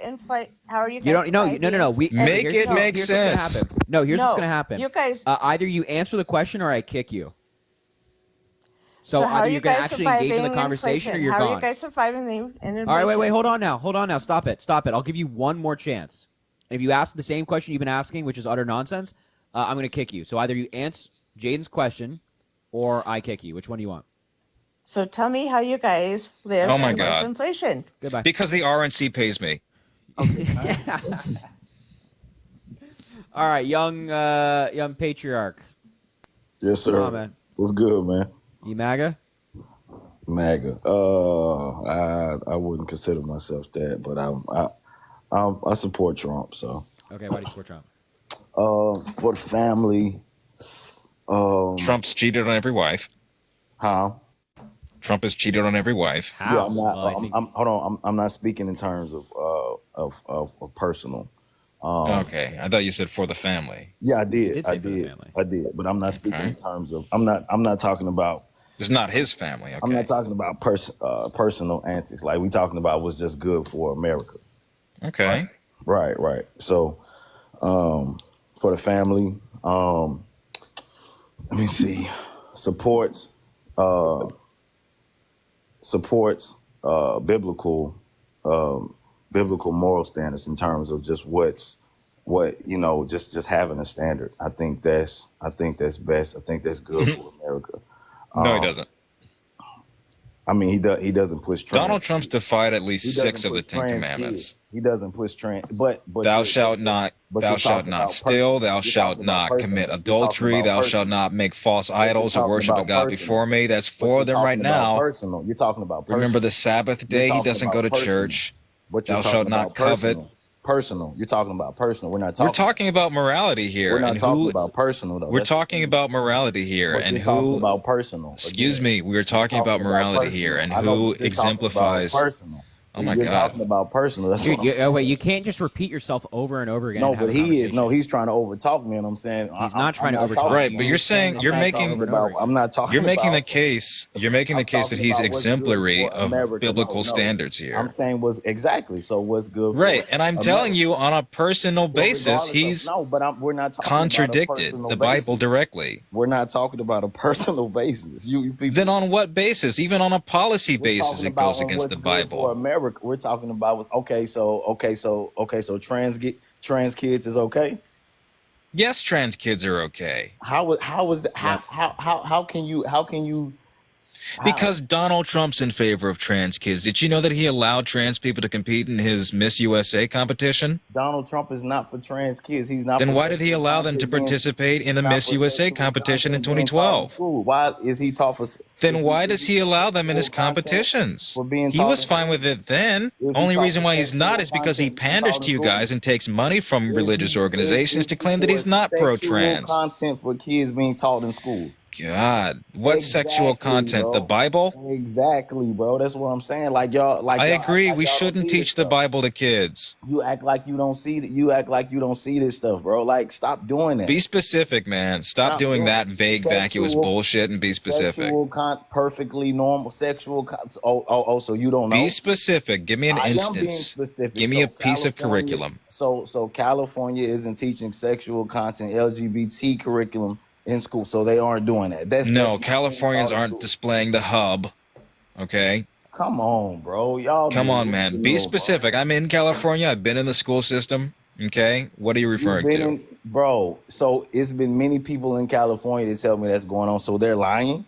How are you guys? You don't. No. Make it make sense. No, here's what's gonna happen. You guys. Either you answer the question or I kick you. So how either are you're gonna actually engage in the conversation or you're gone. gone. How are you guys surviving the inflation? All right, wait. Hold on now. Stop it. I'll give you one more chance. And if you ask the same question you've been asking, which is utter nonsense, I'm gonna kick you. So either you answer Jaden's question or I kick you. Which one do you want? So tell me how you guys live with inflation. Goodbye. Because the RNC pays me. All right, young patriarch. Yes, sir. Come on, man. What's good, man? You MAGA? MAGA. I wouldn't consider myself that, but I support Trump. So. Okay, why do you support Trump? For the family. Trump's cheated on every wife. How? Trump has cheated on every wife. How? Yeah, I'm not. Hold on. I'm not speaking in terms of personal. Okay, I thought you said for the family. Yeah, I did. I did. But I'm not speaking in terms of. I'm not talking about. It's not his family. Okay. I'm not talking about personal antics. Like we talking about what's just good for America. Okay. Right. So, for the family, let me see. Supports biblical moral standards in terms of just just having a standard. I think that's best. I think that's good for America. No, he doesn't. I mean, he doesn't push trans. Donald Trump's defied at least 6 of the 10 commandments. Kids. He doesn't push trans, but thou shalt not steal, thou shalt not commit adultery, thou shalt not make false idols or worship a god before me. That's 4 of them right now. Personal. You're talking about personal. Remember the Sabbath day, he doesn't go to church. Thou shalt not covet. Personal. You're talking about personal. We're talking about morality here. We're not talking about personal, though. We're talking about morality here, and who? Talking about personal. Excuse me. We're talking about morality here, and who exemplifies. Oh my God! Talking about personal. That's Dude, wait. You can't just repeat yourself over and over again. No, but he is. No, he's trying to overtalk me, and I'm saying he's not trying to overtalk. Right, but you're saying you're making. I'm not talking. You're making the case. You're making the case that he's exemplary of biblical standards here. I'm saying was exactly. So what's good? Right, and I'm telling you on a personal basis, he's we're not talking contradicted the Bible directly. We're not talking about a personal basis. Then on what basis? Even on a policy basis, it goes against the Bible. For America, we're talking about so trans kids is okay. Yes, trans kids are okay. How is that? How can you Because Donald Trump's in favor of trans kids. Did you know that he allowed trans people to compete in his Miss USA competition? Donald Trump is not for trans kids. He's not. Then for why did he sexual allow them to content being- participate in the he's not Miss for USA sexual competition in content being taught in 2012? school. Why is he taught for? Then why does he allow them in his sexual content competitions? for being He taught was in fine with it then. Is he Only taught reason for why he's not sexual is because he content being panders taught to in you school? guys and takes money from Is religious he- organizations is- to claim that he's not sexual pro-trans. content for kids being taught in school. God, what sexual Exactly, content? bro. The Bible? Exactly, bro. That's what I'm saying. Like y'all, like I y'all act agree. like We y'all don't shouldn't see this teach the stuff. Bible to kids. You act like you don't see that. You act like you don't see this stuff, bro. Like, stop doing that. Be specific, man. Stop doing that vague, vacuous Sexual- bullshit and be specific. Sexual perfectly normal sexual. So you don't know. Be specific. Give me an I am being instance. specific. Give me So a piece of California- curriculum. So California isn't teaching sexual content, LGBT curriculum in school, so they aren't doing that. No, that's Californians aren't displaying the hub. Okay? Come on, bro. Y'all. Come be on, man. Be real, specific. I'm in California. I've been in the school system. Okay? What are you referring You've to? been in- bro. So it's been many people in California that tell me that's going on. So they're lying.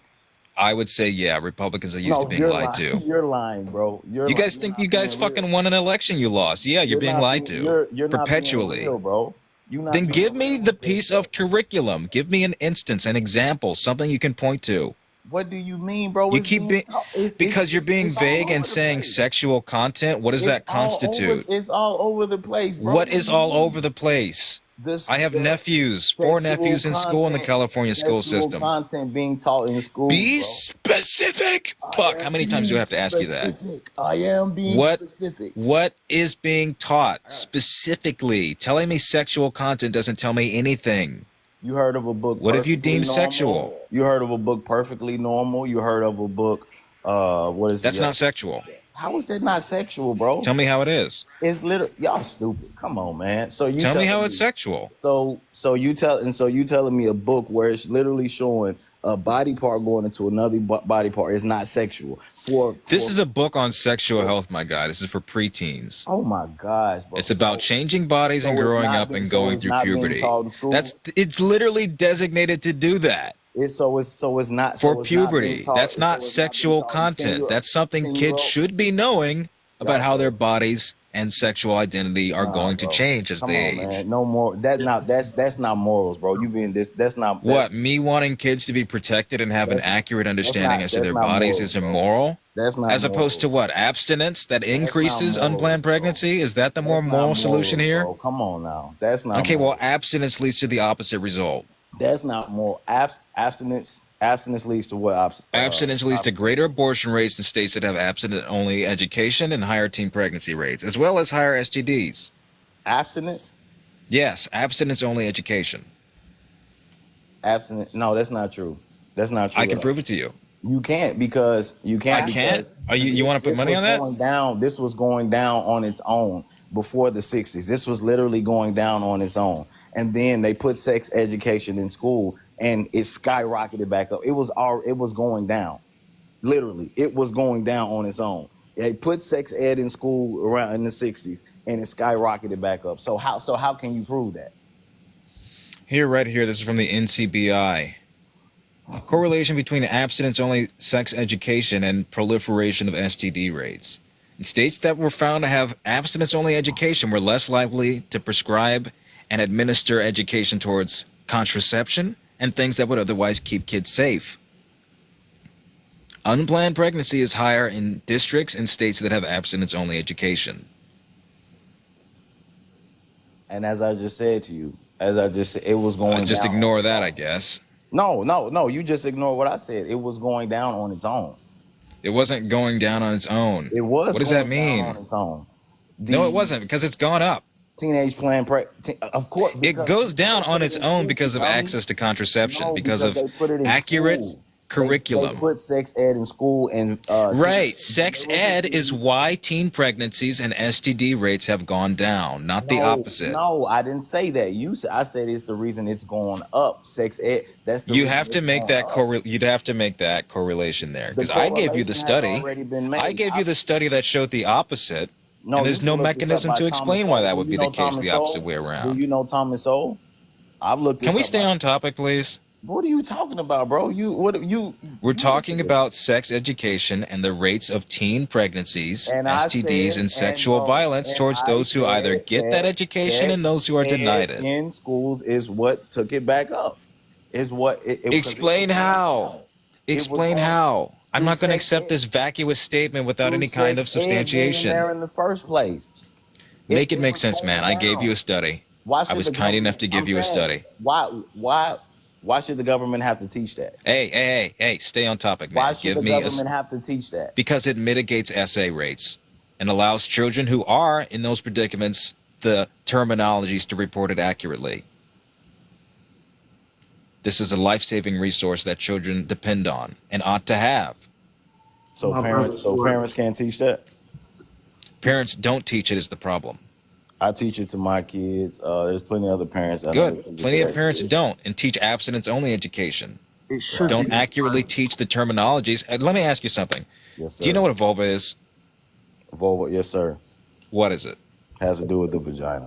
I would say, yeah, Republicans are used to being you're lied lying. to. You're lying, bro. You guys think you guys fucking won an election you lost. Yeah, you're being not lied being- to. you're not being Perpetually. real, bro. You not Then being give me the piece of curriculum. Give me an instance, an example, something you can point to. What do you mean, bro? You It's keep being because you're being vague and saying sexual content. What does that constitute? It's all over the place, bro. What is all over the place? I have nephews, four nephews in school in the California school Sexual system. content being taught in school. Be bro. specific. Fuck, how many times do I have to ask you that? Specific. I am being What specific. what is being taught specifically? Telling me sexual content doesn't tell me anything. You heard of a book? What have you Perfectly deemed Normal? sexual? You heard of a book Perfectly Normal? You heard of a book? What is That's it? not sexual. How is that not sexual, bro? Tell me how it is. It's literally y'all stupid. Come on, man. So you Tell me telling how it's sexual. So you telling me a book where it's literally showing a body part going into another body part is not sexual. This is a book on sexual health, my guy. This is for preteens. Oh my gosh, bro. It's about changing bodies and so it's growing not up being- and so going it's through not being puberty. taught in school? It's literally designated to do that. It's not For so it's puberty. Not being taught, That's not so it's sexual not being taught in content. 10-year-old That's something kids 10-year-old should be knowing about how their bodies and sexual identity are going to bro. change as Come they on, age. man. No more. That's not morals, bro. You being this. That's not What, me wanting kids to be protected and have an accurate understanding as to their bodies is immoral? That's not As opposed to what? Abstinence that increases moral, unplanned pregnancy? Is that the more moral solution here? Bro. Come on now. That's not. Okay, moral. well, abstinence leads to the opposite result. That's not moral. Abstinence leads to what? Abstinence leads to greater abortion rates in states that have abstinent-only education and higher teen pregnancy rates, as well as higher STDs. Abstinence? Yes, abstinence-only education. Abstinence? No, that's not true. That's not true. I can prove it to you. You can't because you can't. I can't? because You want to put this money was on that? going down. This was going down on its own before the 60s. This was literally going down on its own. And then they put sex education in school and it skyrocketed back up. It was going down. Literally, it was going down on its own. They put sex ed in school around in the 60s and it skyrocketed back up. So how can you prove that? Here, right here, this is from the NCBI. Correlation between abstinence-only sex education and proliferation of STD rates. In states that were found to have abstinence-only education were less likely to prescribe and administer education towards contraception and things that would otherwise keep kids safe. Unplanned pregnancy is higher in districts and states that have abstinence-only education. And as I just said to you, it was going down. Just ignore that, I guess. No, you just ignore what I said. It was going down on its own. It wasn't going down on its own. It was. What does that going down mean? on its own. No, it wasn't, because it's gone up. Teenage planned of course. It goes down on its own because of access to contraception, because of they put it in accurate school. curriculum. They put sex ed in school and Right. Sex ed is why teen pregnancies and STD rates have gone down, not the opposite. No, I didn't say that. I said it's the reason it's going up. Sex ed. That's the You reason have to it's make going that up. you'd have to make that correlation there, The because I gave you correlation the has study. already been made. I gave you the study that showed the opposite, No, and there's you no can look this up mechanism by to explain Thomas why Sowell. that Do would you be know the case Thomas the opposite Sowell? way Do around. you know Thomas Sowell? I've looked this Can we up stay by- on topic, please? What are you talking about, bro? We're talking about sex education and the rates of teen pregnancies, And STDs, and sexual violence towards those who either get that education and those who are denied it. In schools is what took it back up. Is what Explain how. Explain how. I'm not going to accept this vacuous statement without any kind of substantiation. There in the first place. Make it make sense, man. I gave you a study. I was kind enough to give you a study. Why should the government have to teach that? Hey, stay on topic, man. Why should the government have to teach that? Because it mitigates SA rates and allows children who are in those predicaments the terminologies to report it accurately. This is a life-saving resource that children depend on and ought to have. So parents can't teach that? Parents don't teach it is the problem. I teach it to my kids. There's plenty of other parents. Good. Plenty of parents don't and teach abstinence-only education. Don't accurately teach the terminologies. And let me ask you something. Yes, sir. Do you know what a vulva is? Vulva, yes, sir. What is it? Has to do with the vagina.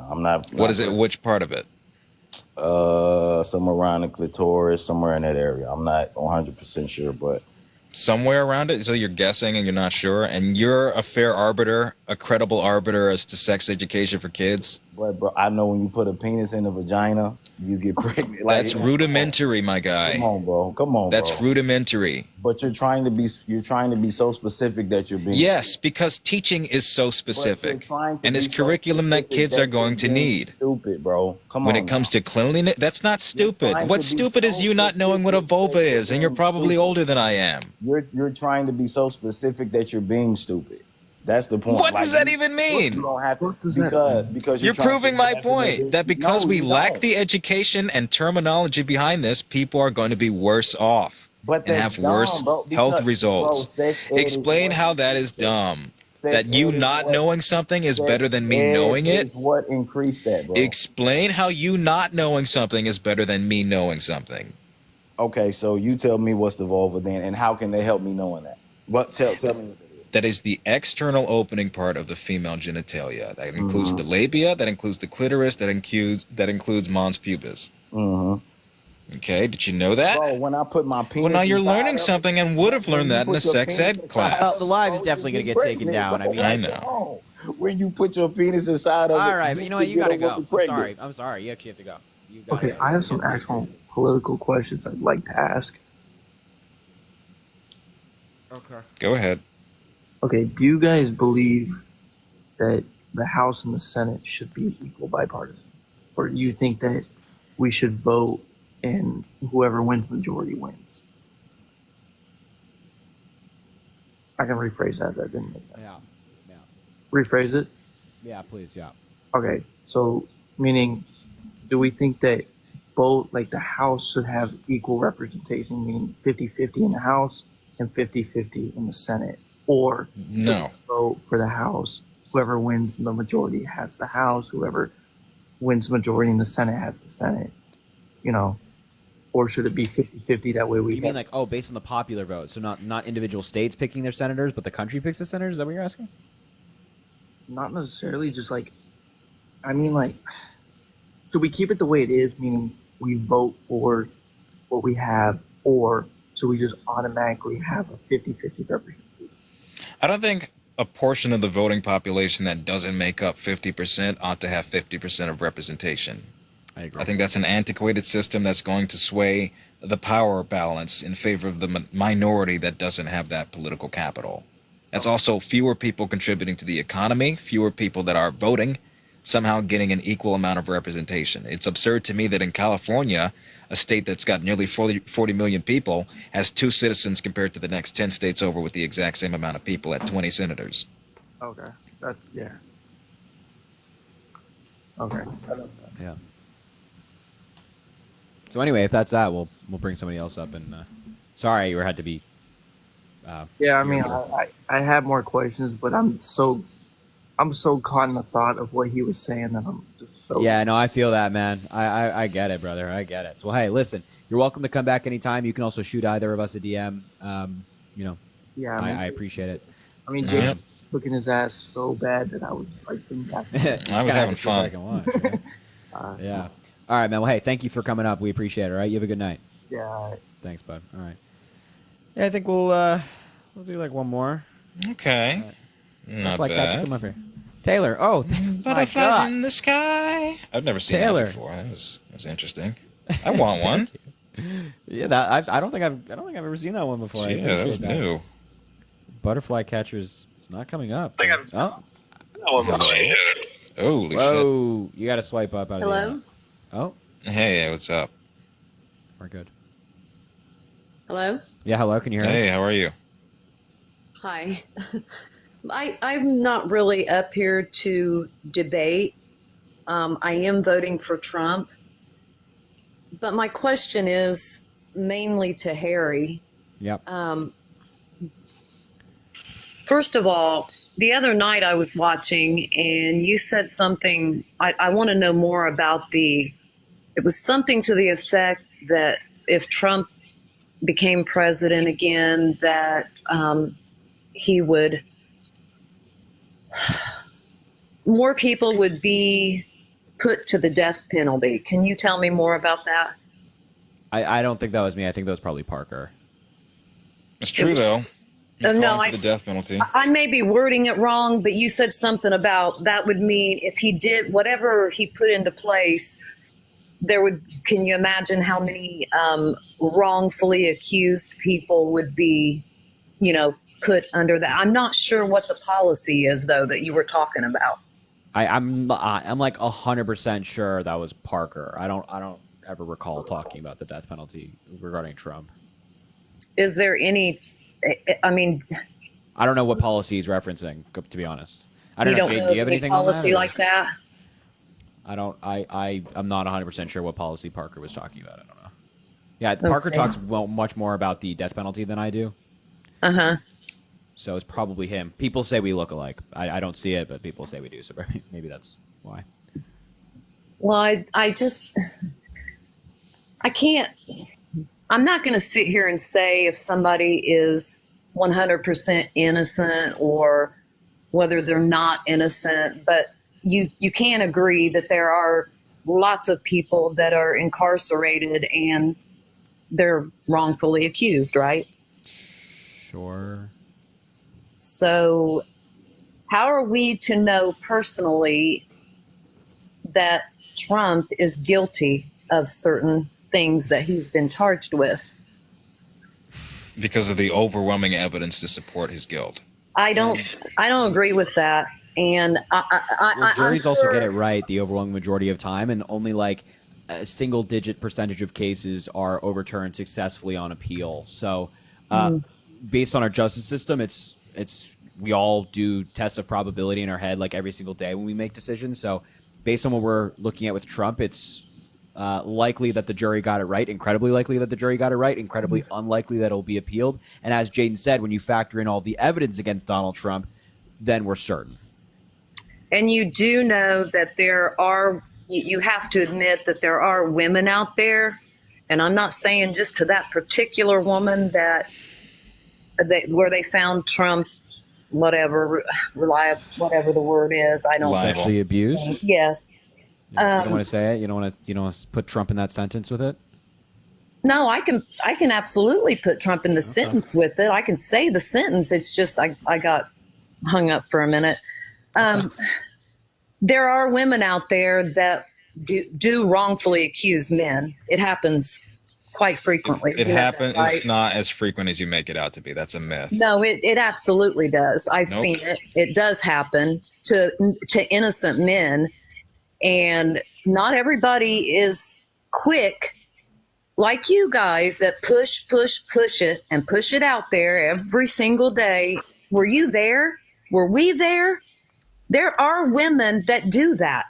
What is it? Which part of it? Somewhere around the clitoris, somewhere in that area. I'm not 100% sure, but somewhere around it. So you're guessing and you're not sure, and you're a fair arbiter, a credible arbiter as to sex education for kids. But bro, I know when you put a penis in a vagina, you get pregnant. That's rudimentary, my guy. Come on, bro. Come on. That's rudimentary. But you're trying to be so specific that you're being. Yes, because teaching is so specific, and it's curriculum that kids are going to need. Stupid, bro. Come on. When it comes to cleanliness, that's not stupid. What's stupid is you not knowing what a vulva is, and you're probably older than I am. You're trying to be so specific that you're being stupid. That's the point. What does that even mean? You don't have to, because you're proving my point that because we lack the education and terminology behind this, people are going to be worse off and have worse health results. Explain how that is dumb. That you not knowing something is better than me knowing it. What increased that, bro? Explain how you not knowing something is better than me knowing something. Okay, so you tell me what's the vulva then, and how can they help me knowing that? What? Tell me. That is the external opening part of the female genitalia. That includes the labia, that includes the clitoris, that includes mons pubis. Okay, did you know that? Bro, when I put my penis. Well, now you're learning something and would have learned that in a sex ed class. The live is definitely going to get taken down. I mean, I know. When you put your penis inside of it. All right, but you know what? You got to go. I'm sorry. You actually have to go. Okay, I have some actual political questions I'd like to ask. Okay. Go ahead. Okay, do you guys believe that the House and the Senate should be equal bipartisan? Or do you think that we should vote and whoever wins majority wins? I can rephrase that. That didn't make sense. Yeah. Rephrase it? Yeah, please, yeah. Okay, so meaning, do we think that both, like the House should have equal representation, meaning 50-50 in the House and 50-50 in the Senate? Or no, vote for the House. Whoever wins the majority has the House. Whoever wins the majority in the Senate has the Senate. You know, or should it be 50-50? That way we. You mean like based on the popular vote, so not individual states picking their senators, but the country picks the senators? Is that what you're asking? Not necessarily. Just like, I mean, like, should we keep it the way it is? Meaning we vote for what we have, or should we just automatically have a 50-50 representation? I don't think a portion of the voting population that doesn't make up 50% ought to have 50% of representation. I agree. I think that's an antiquated system that's going to sway the power balance in favor of the minority that doesn't have that political capital. That's also fewer people contributing to the economy, fewer people that are voting, somehow getting an equal amount of representation. It's absurd to me that in California, a state that's got nearly 40 million people, has 2 citizens compared to the next 10 states over with the exact same amount of people at 20 senators. Okay. Yeah. Okay. Yeah. So anyway, if that's that, we'll bring somebody else up. And sorry, you had to be. Yeah, I mean, I have more questions, but I'm so caught in the thought of what he was saying that I'm just so. Yeah, no, I feel that, man. I get it, brother. I get it. So hey, listen, you're welcome to come back anytime. You can also shoot either of us a DM. You know. Yeah, I appreciate it. I mean, Jake looking his ass so bad that I was just like sitting back. I was having fun. Yeah. All right, man. Well, hey, thank you for coming up. We appreciate it. All right, you have a good night. Yeah. Thanks, bud. All right. Yeah, I think we'll do like one more. Okay. Not Butterfly catcher, bad. come up here. Taylor. Oh, my Butterflies God. in the sky. I've never seen Taylor. that before. That was interesting. I want one. Yeah, that I don't think I've ever seen that one before. Yeah, that was new. Butterfly catchers. It's not coming up. Oh. Holy Whoa! You got to swipe up out of Hello? the. Oh. Hey, what's up? We're good. Hello? Yeah, hello. Can you hear us? Hey, how are you? Hi. I'm not really up here to debate. I am voting for Trump. But my question is mainly to Harry. Yep. First of all, the other night I was watching and you said something, I want to know more about it was something to the effect that if Trump became president again, that he would, more people would be put to the death penalty. Can you tell me more about that? I don't think that was me. I think that was probably Parker. It's true, though. He's No, calling for the death penalty. I may be wording it wrong, but you said something about that would mean if he did whatever he put into place, can you imagine how many wrongfully accused people would be, put under that? I'm not sure what the policy is, though, that you were talking about. I'm like 100% sure that was Parker. I don't ever recall talking about the death penalty regarding Trump. Is there any? I mean, I don't know what policy he's referencing. To be honest, I don't you know. don't Jade, know do you have any anything policy on that, like that? I don't. I'm not 100% sure what policy Parker was talking about. I don't know. Yeah, Parker talks much more about the death penalty than I do. So it's probably him. People say we look alike. I don't see it, but people say we do. So maybe that's why. Well, I can't. I'm not going to sit here and say if somebody is 100% innocent or whether they're not innocent, but you can agree that there are lots of people that are incarcerated and they're wrongfully accused, right? Sure. So how are we to know personally that Trump is guilty of certain things that he's been charged with? Because of the overwhelming evidence to support his guilt. I don't agree with that. And juries also get it right the overwhelming majority of time, and only like a single-digit percentage of cases are overturned successfully on appeal. So, based on our justice system, it's we all do tests of probability in our head like every single day when we make decisions. So, based on what we're looking at with Trump, it's likely that the jury got it right, incredibly likely that the jury got it right, incredibly unlikely that it'll be appealed. And as Jaden said, when you factor in all the evidence against Donald Trump, then we're certain. And you do know that you have to admit that there are women out there, and I'm not saying just to that particular woman where they found Trump, whatever the word is. I don't sexually abused. Yes. You don't want to say it. You don't want to put Trump in that sentence with it. No, I can absolutely put Trump in the sentence with it. I can say the sentence. It's just I got hung up for a minute. There are women out there that do wrongfully accuse men. It happens quite frequently. It happens. Right? It's not as frequent as you make it out to be. That's a myth. No, it absolutely does. I've seen it. It does happen to innocent men, and not everybody is quick like you guys that push it and push it out there every single day. Were you there? Were we there? There are women that do that.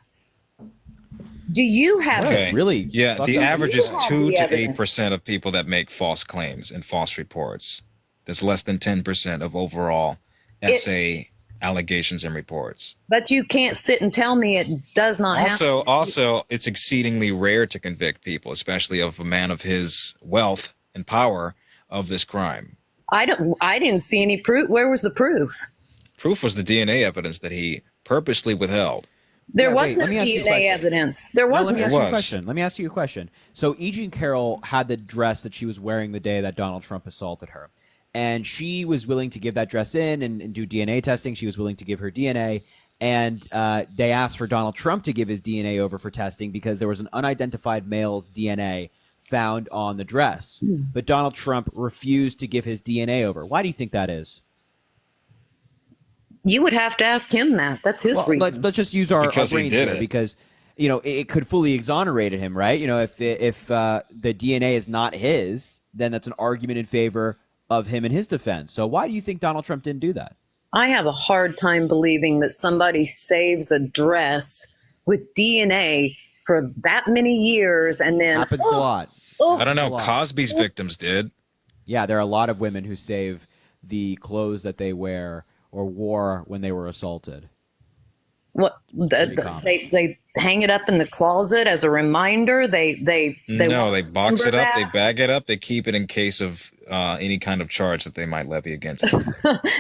Do you have really? Yeah, the average is 2 to 8% of people that make false claims and false reports. That's less than 10% of overall essay allegations and reports. But you can't sit and tell me it does not happen. Also, it's exceedingly rare to convict people, especially of a man of his wealth and power, of this crime. I didn't see any proof. Where was the proof? Proof was the DNA evidence that he purposely withheld. There Yeah, was wait, no let me ask you a DNA question. evidence. There No, let wasn't. me ask you a question. Let me ask you a question. So E. Jean Carroll had the dress that she was wearing the day that Donald Trump assaulted her. And she was willing to give that dress in and do DNA testing. She was willing to give her DNA. And they asked for Donald Trump to give his DNA over for testing because there was an unidentified male's DNA found on the dress. But Donald Trump refused to give his DNA over. Why do you think that is? You would have to ask him that. That's his reason. Let's just use our Because he brains did here it. because, you know, it could fully exonerate him, right? You know, if the DNA is not his, then that's an argument in favor of him and his defense. So why do you think Donald Trump didn't do that? I have a hard time believing that somebody saves a dress with DNA for that many years and then Happens a lot. I don't know. Cosby's victims did. Yeah, there are a lot of women who save the clothes that they wear or wore when they were assaulted. What they hang it up in the closet as a reminder. They box it up, that? they bag it up, they keep it in case of any kind of charge that they might levy against them.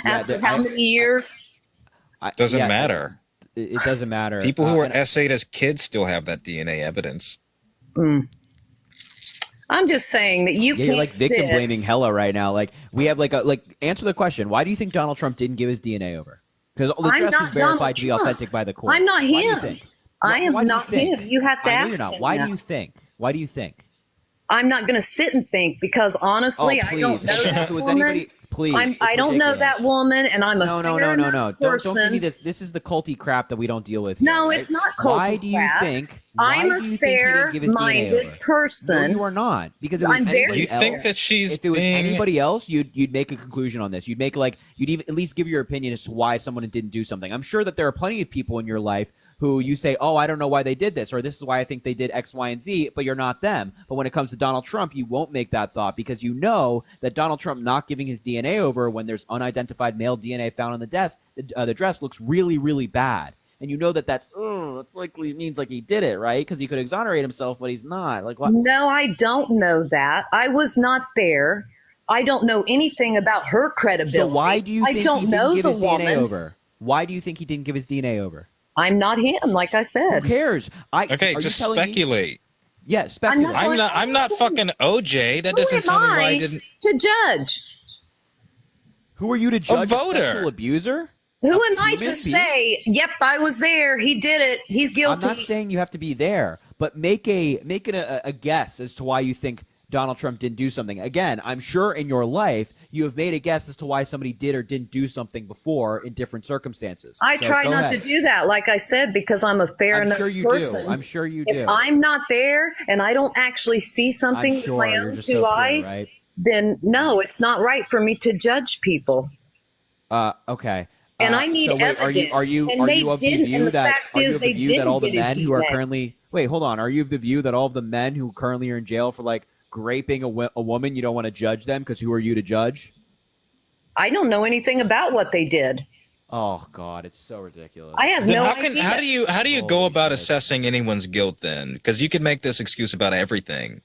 After how many years? Doesn't matter. It doesn't matter. People who were essayed as kids still have that DNA evidence. I'm just saying that you can't You're like victim sit- blaming hella right now. Like we have answer the question. Why do you think Donald Trump didn't give his DNA over? Because the I'm dress not was verified Donald to be Trump. authentic by the court. I'm not Why do you him. think? I am Why do you not think? him. You have to I know ask you're not. him Why that. do you think? Why do you think? I'm not going to sit and think because honestly, Oh, I don't please. know that If it was woman. anybody, please. It's I don't know ridiculous. that woman, and I'm a No. fair enough person. Don't give me this. This is the culty crap that we don't deal with. Here, No, right? it's not culty Why do you crap. think? I'm why a do you think he didn't give his DNA fair-minded over? person. No, you are not. Because if it was I'm very anybody You else, think that she's if it was being- anybody else, you'd make a conclusion on this. You'd even at least give your opinion as to why someone didn't do something. I'm sure that there are plenty of people in your life who you say, oh, I don't know why they did this, or this is why I think they did X, Y, and Z, but you're not them. But when it comes to Donald Trump, you won't make that thought because you know that Donald Trump not giving his DNA over when there's unidentified male DNA found on the dress looks really, really bad. And you know that's likely means like he did it, right? Because he could exonerate himself, but he's not. Like what? No, I don't know that. I was not there. I don't know anything about her credibility. So why do you think I don't he didn't know give the his DNA woman. over? Why do you think he didn't give his DNA over? I'm not him, like I said. Who cares? Okay, are just you telling me- speculate. Yeah, speculate. I'm not fucking OJ. That Who doesn't am tell me why I I didn't. to judge? Who are you to judge a voter. sexual abuser? Who am I human to being? say, yep, I was there, he did it, he's guilty? I'm not saying you have to be there, but make a guess as to why you think Donald Trump didn't do something. Again, I'm sure in your life you have made a guess as to why somebody did or didn't do something before in different circumstances. I So try go not ahead. to do that, like I said, because I'm a fair I'm enough sure you person. do. I'm sure you If do. I'm not there and I don't actually see something I'm sure with my you're own just two so pure, eyes, right? then no, it's not right for me to judge people. Okay. And I need so wait, evidence. Are you And they of the didn't, view and the that fact are you is of the they view that didn't all the get his men who are DNA. currently wait, hold on. Are you of the view that all of the men who currently are in jail for like raping a woman, you don't want to judge them because who are you to judge? I don't know anything about what they did. Oh God, it's so ridiculous. I have Then no how idea. how do you go about assessing anyone's guilt then? Because you can make this excuse about everything.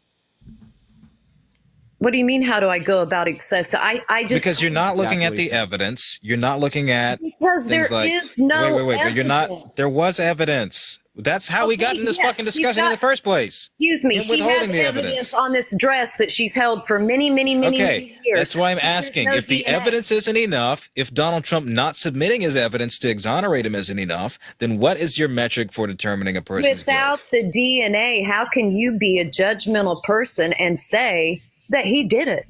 What do you mean? How do I go about access? I just Because you're not looking Exactly at what he the says. evidence. You're not looking at because there things is like no wait, but you're not. evidence. There was evidence. That's how we got Okay, in this yes, fucking she's discussion in the got- first place. Excuse me, You're she has withholding the evidence on this dress that she's held for many, many, many, Okay, many years. that's why I'm There's asking. no If the DNA. evidence isn't enough, if Donald Trump not submitting his evidence to exonerate him isn't enough, then what is your metric for determining a person's Without the DNA, how can you be a judgmental person and say that he did it?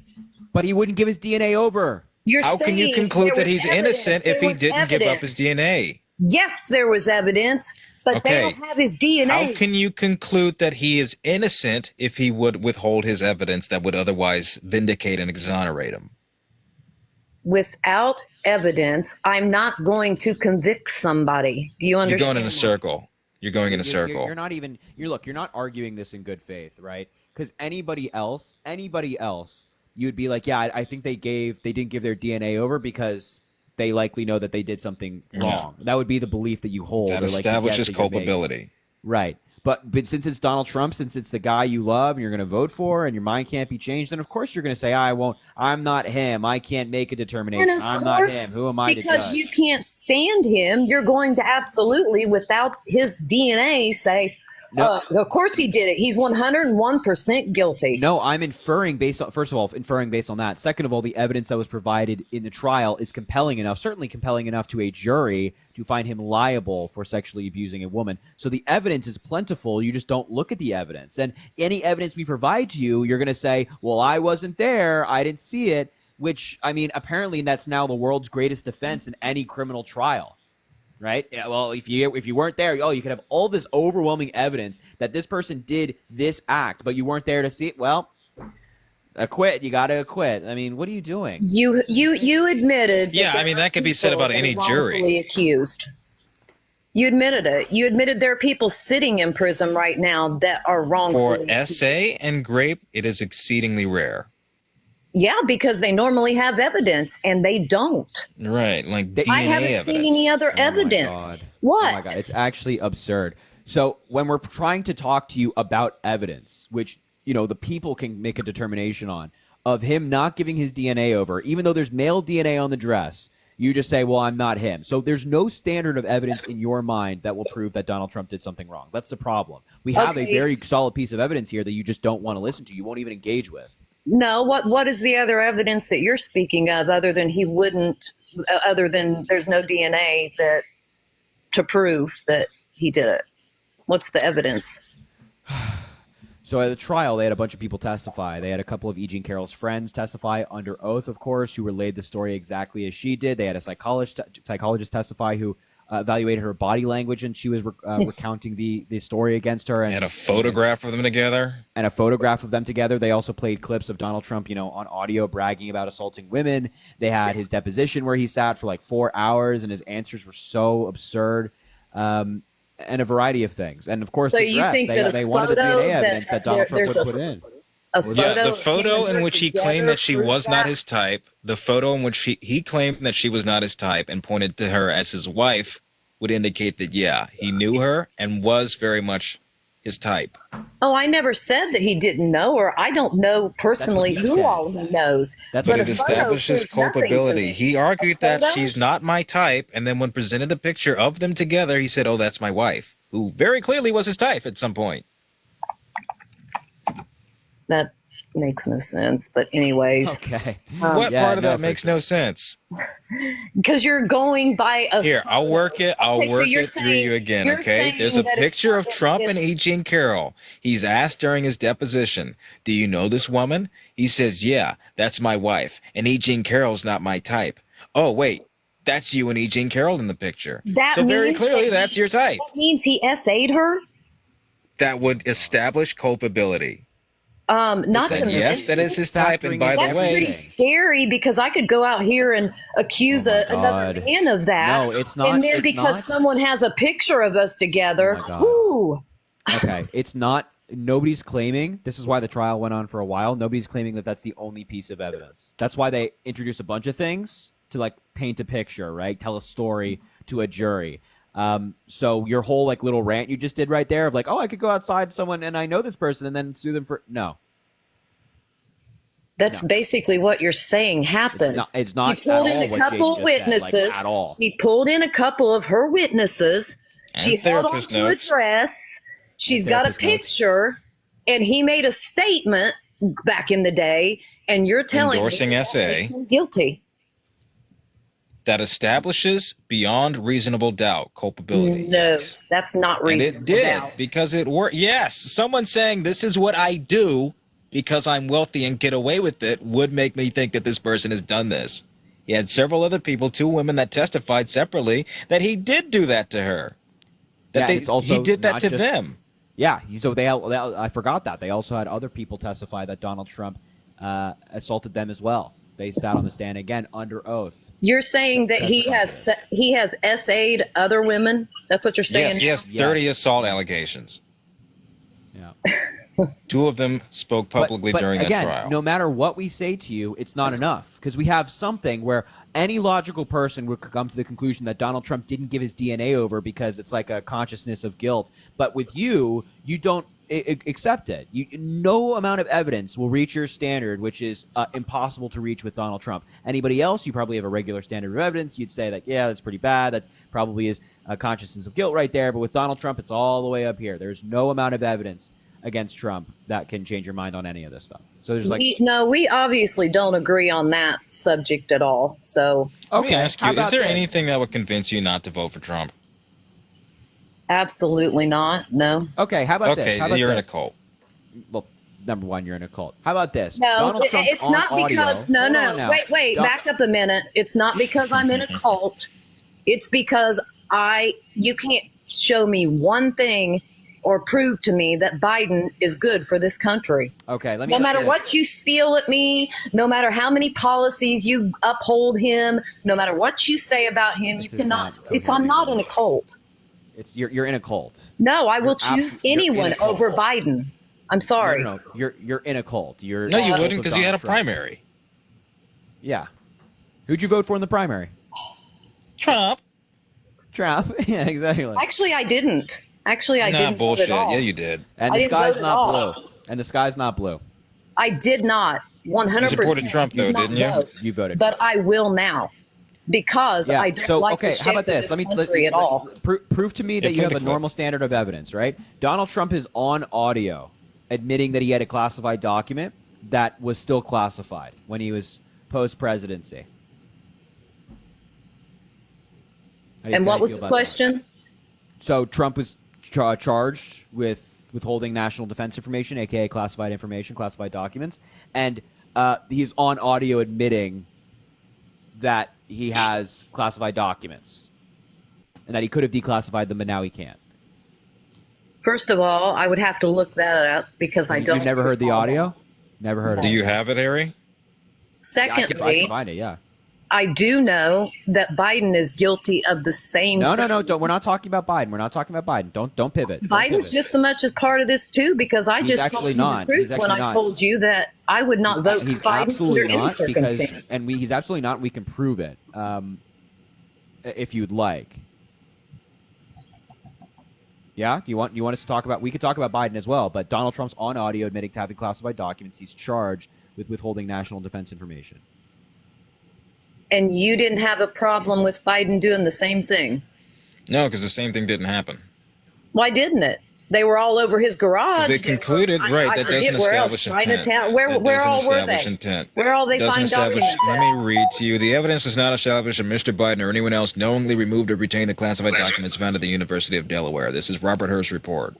But he wouldn't give his DNA over. You're How can you saying conclude there that was he's evidence. innocent if There he was didn't give up evidence. his DNA? Yes, there was evidence, but they Okay. don't have his DNA. How can you conclude that he is innocent if he would withhold his evidence that would otherwise vindicate and exonerate him? Without evidence, I'm not going to convict somebody. Do you You're understand? going in a circle. You're going in a circle. You're not even. You're not arguing this in good faith, right? Because anybody else, you'd be like, yeah, I think they didn't give their DNA over because they likely know that they did something wrong. That would be the belief that you hold. That or like the establishes guess that you're making. culpability. Right. But since it's Donald Trump, since it's the guy you love and you're going to vote for and your mind can't be changed, then of course you're going to say, I won't. I'm not him. I can't make a determination. And of I'm course, not him. Who am I to judge? because you can't stand him, you're going to absolutely, without his DNA, say, No. of course he did it. He's 101% guilty. No, I'm inferring based on, first of all, inferring based on that. Second of all, the evidence that was provided in the trial is compelling enough, certainly compelling enough to a jury to find him liable for sexually abusing a woman. So the evidence is plentiful. You just don't look at the evidence. And any evidence we provide to you, you're going to say, well, I wasn't there. I didn't see it, which, I mean, apparently that's now the world's greatest defense in any criminal trial. Right? Yeah, well, if you weren't there, you could have all this overwhelming evidence that this person did this act, but you weren't there to see it. Well, acquit. You got to acquit. I mean, what are you doing? You admitted. Yeah, I mean, that could be said about any jury. Accused. You admitted it. You admitted there are people sitting in prison right now that are wrongfully For SA and grape, it is exceedingly rare. Yeah, because they normally have evidence and they don't. Right, like DNA I haven't evidence. seen any other evidence. What? Oh my God, it's actually absurd. So when we're trying to talk to you about evidence, which, the people can make a determination on, of him not giving his DNA over, even though there's male DNA on the dress, you just say, well, I'm not him. So there's no standard of evidence in your mind that will prove that Donald Trump did something wrong. That's the problem. We have a very solid piece of evidence here that you just don't want to listen to. You won't even engage with. No, what is the other evidence that you're speaking of other than he wouldn't, other than there's no DNA that to prove that he did it? What's the evidence? So at the trial, they had a bunch of people testify. They had a couple of E. Jean Carroll's friends testify under oath, of course, who relayed the story exactly as she did. They had a psychologist testify who evaluated her body language, and she was recounting the story against her. And had a photograph of them together. And a photograph of them together. They also played clips of Donald Trump, on audio bragging about assaulting women. They had his deposition where he sat for like 4 hours, and his answers were so absurd. And a variety of things. And of course, So the you dress, think that they a wanted the photo DNA that- evidence that Donald Trump there's would a- put in. A photo The photo in which he claimed that she was not that? his type, the photo in which he claimed that she was not his type and pointed to her as his wife would indicate that, yeah, he knew her and was very much his type. Oh, I never said that he didn't know her. I don't know personally That's what he who said. all he knows. But But it a photo establishes proves nothing to culpability. me. He argued that photo? she's not my type, and then when presented a picture of them together, he said, oh, that's my wife, who very clearly was his type at some point. That makes no sense. But anyways. Okay. What part of that makes no sense? Because you're going by a Here, I'll work it. I'll Okay, so work you're it through saying- you again, you're okay? saying There's a that it's picture of something Trump and that's- E. Jean Carroll. He's asked during his deposition, do you know this woman? He says, yeah, that's my wife. And E. Jean Carroll's not my type. Oh, wait, that's you and E. Jean Carroll in the picture. That So very means clearly, that that's your type. That means he SA'd her? That would establish culpability. Not Then to yes, that is his type. And by the That's way, pretty scary because I could go out here and accuse another God. man of that. No, it's not- And then it's because not. someone has a picture of us together, Oh my God. ooh, Okay, it's not. Nobody's claiming. This is why the trial went on for a while. Nobody's claiming that that's the only piece of evidence. That's why they introduce a bunch of things to paint a picture, right? Tell a story to a jury. So your whole little rant you just did right there of oh, I could go outside someone and I know this person and then sue them for no. that's basically what you're saying happened. It's not He pulled at all in a what couple Jaden just said, witnesses. at all. He pulled in a couple of her witnesses. She held on therapist to a notes. dress. She's got a therapist notes. picture, and he made a statement back in the day. And you're telling Endorsing me that SA. makes him guilty. that establishes beyond reasonable doubt culpability. No, that's not And reasonable. it did doubt. because it worked. Yes, someone saying this is what I do because I'm wealthy and get away with it would make me think that this person has done this. He had several other people, 2 women that testified separately that he did do that to her. That Yeah, it's also he did that not to just- them. Yeah, so I forgot that. They also had other people testify that Donald Trump assaulted them as well. They sat on the stand again under oath. You're saying that he has SA'd other women? That's what you're saying? Yes, he has 30 assault allegations. Yeah. Two of them spoke publicly during again, that trial. no matter what we say to you, it's not enough because we have something where any logical person would come to the conclusion that Donald Trump didn't give his DNA over because it's like a consciousness of guilt. But with you, you don't accept it. No amount of evidence will reach your standard, which is impossible to reach with Donald Trump. Anybody else, you probably have a regular standard of evidence. You'd say like, yeah, that's pretty bad. That probably is a consciousness of guilt right there. But with Donald Trump, it's all the way up here. There's no amount of evidence against Trump that can change your mind on any of this stuff. So there's like we obviously don't agree on that subject at all. So let me ask you: is there anything that would convince you not to vote for Trump? Absolutely not. No. Okay. How about this? How about you're this? in a cult. Well, number one, you're in a cult. How about this? No, Donald Trump's it's not on because. audio. No. Wait. Back up a minute. It's not because I'm in a cult. It's because you can't show me one thing or prove to me that Biden is good for this country. Okay, let me. No matter what you spiel at me, no matter how many policies you uphold him, no matter what you say about him, you cannot. I'm not in a cult. You're in a cult. No, I will choose anyone over Biden. I'm sorry. No. You're in a cult. No, you wouldn't because you had a primary. Yeah. Who'd you vote for in the primary? Trump. Yeah, exactly. Actually, I didn't. I didn't bullshit. vote at all. Yeah, you did. And the sky's not blue. And the sky's not blue. I did not. 100%. You supported Trump, though, didn't you? You voted. But I will now. Because I don't like the shape of this country at all. Prove to me that you have a normal standard of evidence, right? Donald Trump is on audio admitting that he had a classified document that was still classified when he was post-presidency. And what was the question? So Trump was charged with withholding national defense information, aka classified information, classified documents, and he's on audio admitting that he has classified documents and that he could have declassified them, but now he can't. First of all, I would have to look that up because I don't. You've never heard the audio? Never heard it. Do you have it, Harry? Secondly, I can find it, yeah. I do know that Biden is guilty of the same No. thing. We're not talking about Biden. We're not talking about Biden. Don't pivot. Biden's just as much as part of this too, because I just told you the truth when I told you that I would not vote for Biden under any circumstance. He's absolutely not. We can prove it if you'd like. Yeah, you want us to talk about? We could talk about Biden as well, but Donald Trump's on audio admitting to having classified documents. He's charged with withholding national defense information. And you didn't have a problem with Biden doing the same thing? No, because the same thing didn't happen. Why didn't it? They were all over his garage. They concluded, right, that doesn't establish intent. Where all were they? Intent. Where all they find documents Let me read to you. The evidence does not establish that Mr. Biden or anyone else knowingly removed or retained the classified documents found at the University of Delaware. This is Robert Hur's report.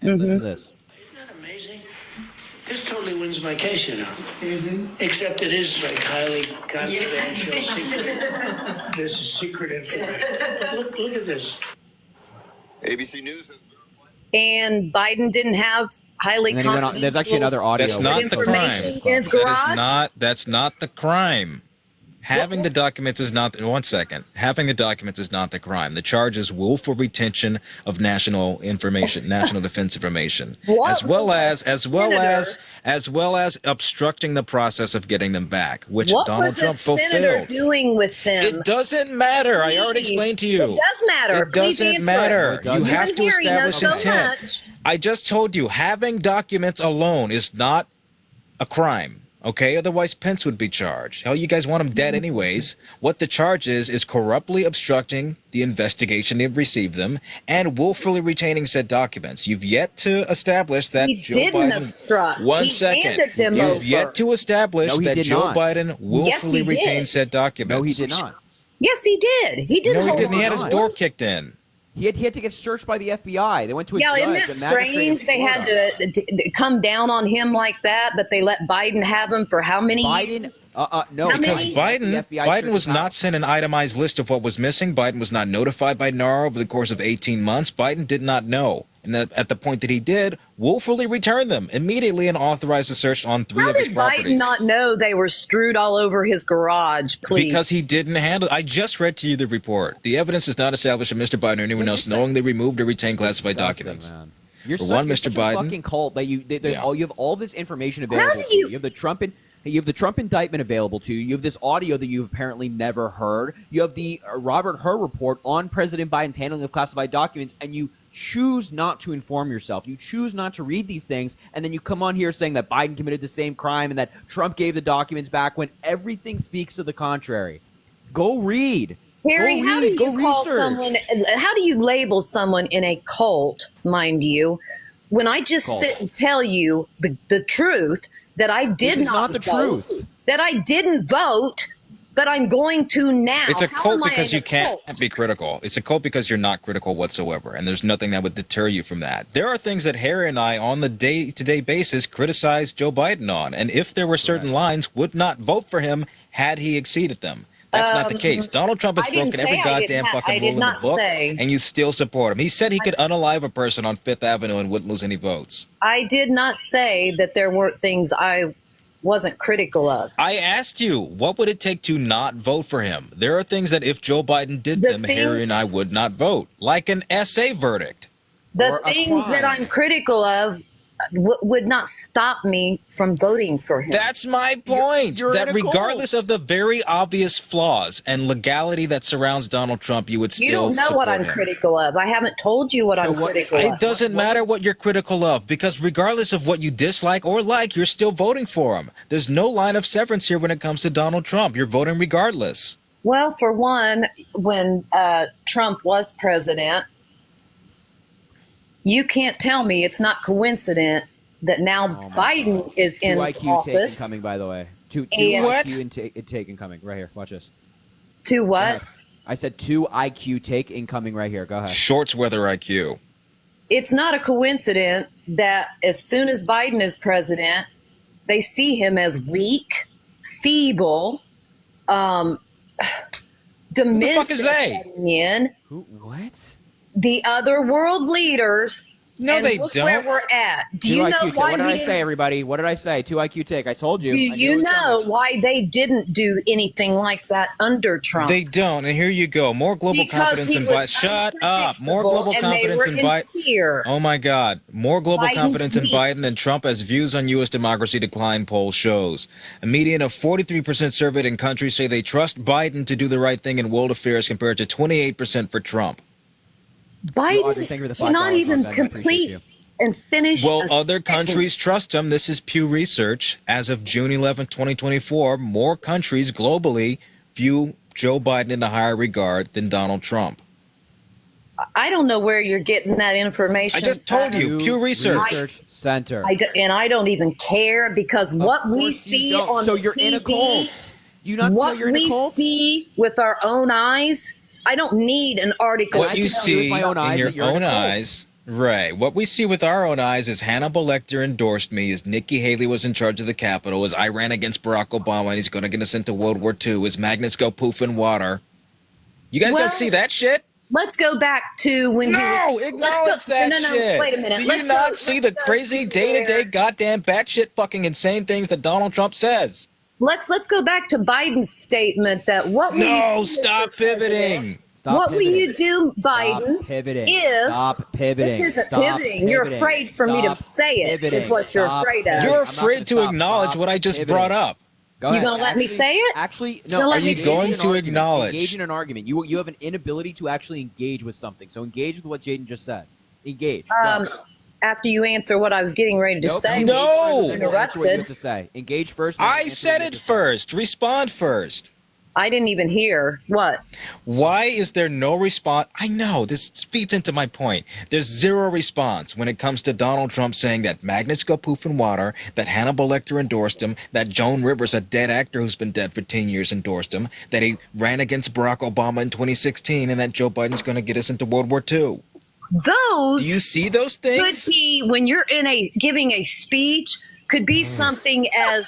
And listen to this. Isn't that amazing? This totally wins my case, you know. Mm-hmm. Except it is like highly confidential, secret. This is secret information. Look at this. ABC News has and Biden didn't have highly confidential. There's actually another audio. That's not the crime. In his garage? That's not the crime. Having the documents is not. One second. Having the documents is not the crime. The charge is willful retention of national information, national defense information, as well as obstructing the process of getting them back, which Donald Trump fulfilled. What was the senator doing with them? It doesn't matter. Please. I already explained to you. It does matter. It doesn't matter. You have to establish intent. Much. I just told you, having documents alone is not a crime. Okay, otherwise Pence would be charged. Hell, you guys want him dead anyways. What the charge is corruptly obstructing the investigation to receive them and willfully retaining said documents. You've yet to establish that Joe Biden obstruct. You've yet to establish that Joe Biden willfully retained said documents. No, he did not. Yes, he did. He did. No, he didn't. He had his door kicked in. He had to get searched by the FBI. They went to a judge. Isn't that strange? They had to come down on him like that, but they let Biden have him for how many years? No, because Biden was not sent an itemized list of what was missing. Biden was not notified by NARA over the course of 18 months. Biden did not know. And at the point that he did, willfully returned them immediately and authorized a search on 3 of his properties. How did Biden not know they were strewed all over his garage, please? Because he didn't handle it. I just read to you the report. The evidence does not establish that Mr. Biden or anyone else knowingly removed or retained classified documents. Man. You're For such, one, you're Mr. such a Biden. fucking cult that you Yeah. you have all this information available to you. You have the Trump indictment available to you. You have this audio that you've apparently never heard. You have the Robert Hur report on President Biden's handling of classified documents, and you choose not to inform yourself. You choose not to read these things, and then you come on here saying that Biden committed the same crime and that Trump gave the documents back when everything speaks to the contrary. Go read. Harry, how do you call research. someone? How do you label someone in a cult, mind you, when I just Cult. sit and tell you the truth that I did This is not not the vote, truth. that I didn't vote, but I'm going to now. It's a How cult am I because in you a can't cult? be critical. It's a cult because you're not critical whatsoever, and there's nothing that would deter you from that. There are things that Harry and I, on the day-to-day basis, criticize Joe Biden on, and if there were certain lines, would not vote for him had he exceeded them. That's not the case. Donald Trump has I didn't broken every say I goddamn didn't I fucking did rule in the not book, say. and you still support him. He said he could unalive a person on Fifth Avenue and wouldn't lose any votes. I did not say that there weren't things I wasn't critical of. I asked you, what would it take to not vote for him? There are things that if Joe Biden did The them, Harry things- and I would not vote, like an essay verdict. The things that I'm critical of would not stop me from voting for him. That's my point. You're that in a cult. regardless of the very obvious flaws and legality that surrounds Donald Trump, you would still You don't know what support I'm him. critical of. I haven't told you what I'm critical of. It doesn't matter what you're critical of, because regardless of what you dislike or like, you're still voting for him. There's no line of severance here when it comes to Donald Trump. You're voting regardless. Well, for one, when Trump was president, you can't tell me it's not coincident that now Biden is in Two IQ take office. incoming, by the way. Two And- IQ intake incoming. Right here. Watch this. To Go what? ahead. I said 2 IQ take incoming right here. Go ahead. Shorts weather IQ. It's not a coincidence that as soon as Biden is president, they see him as weak, feeble, dementia. fuck is they? setting in. What? The other world leaders. No, and they look don't. where we're at. Do 2 you know IQ take. why What did he I didn't- say, everybody? What did I say? 2 IQ take. I told you. Do I knew it you was know coming. why they didn't do anything like that under Trump? They don't, and here you go. More global Because confidence he in was Biden. Shut up. More unpredictable global and they confidence were in in Biden. fear. Oh my God. More global Biden's confidence in weak. Biden than Trump as views on U.S. democracy decline poll shows. A median of 43% surveyed in countries say they trust Biden to do the right thing in world affairs compared to 28% for Trump. Biden thank you for the cannot $5 even on that. I appreciate complete you. and finish. Well, a other sentence. countries trust him. This is Pew Research. As of June 11, 2024, more countries globally view Joe Biden in a higher regard than Donald Trump. I don't know where you're getting that information. I just told you, Pew Research. Center. And I don't even care because what we course you see don't. on So the you're in a TV, cult. Do you not know what you're in a we cult? see with our own eyes, I don't need an article. What to you tell see me in about your you're in a own cult. eyes, right? What we see with our own eyes is Hannibal Lecter endorsed me, as Nikki Haley was in charge of the Capitol, as I ran against Barack Obama and he's going to get us into World War II, as magnets go poof in water. You guys Well, don't see that shit? Let's go back to when No, he was. acknowledge that no, shit. wait a minute. Do you Let's not go, see let's the go crazy to day-to-day where- goddamn batshit fucking insane things that Donald Trump says? Let's go back to Biden's statement that what will you No, do, stop Mr. President? pivoting. Stop what will pivoting. you do, Biden? Stop pivoting. If Stop pivoting. this isn't Stop pivoting, you're pivoting. afraid for me to Stop say it. pivoting. Is what you're Stop afraid of. pivoting. You're I'm not afraid gonna to stop. acknowledge Stop what I just pivoting. brought up. Go You ahead. gonna let me say it? Actually, You gonna no. let me Are you going to Engage acknowledge? in an argument. You have an inability to actually engage with something. So engage with what Jaden just said. Engage. Go. After you answer what I was getting ready to Nope. say, Engage No. first, and then we'll answer what you have interrupted. to say. Engage first. and then I answer said what you it have to say. first. Respond first. I didn't even hear what. Why is there no response? I know this feeds into my point. There's zero response when it comes to Donald Trump saying that magnets go poof in water, that Hannibal Lecter endorsed him, that Joan Rivers, a dead actor who's been dead for 10 years, endorsed him, that he ran against Barack Obama in 2016, and that Joe Biden's going to get us into World War II. Those Do you see those could things? be when you're in a giving a speech. Could be something as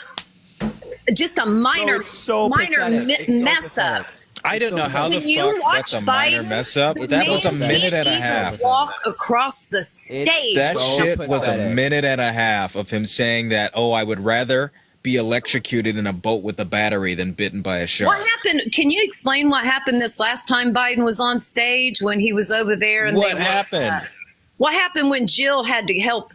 just a minor, it's so minor pathetic. It's so mess up. pathetic. I don't know how the When you fuck watch that's a minor Biden, mess up. the That was a man minute and a can't half. even walk across the stage. That so shit was a pathetic. minute and a half of him saying that, oh, I would rather be electrocuted in a boat with a battery than bitten by a shark. What happened? Can you explain what happened this last time Biden was on stage when he was over there? And What they were, happened? What happened when Jill had to help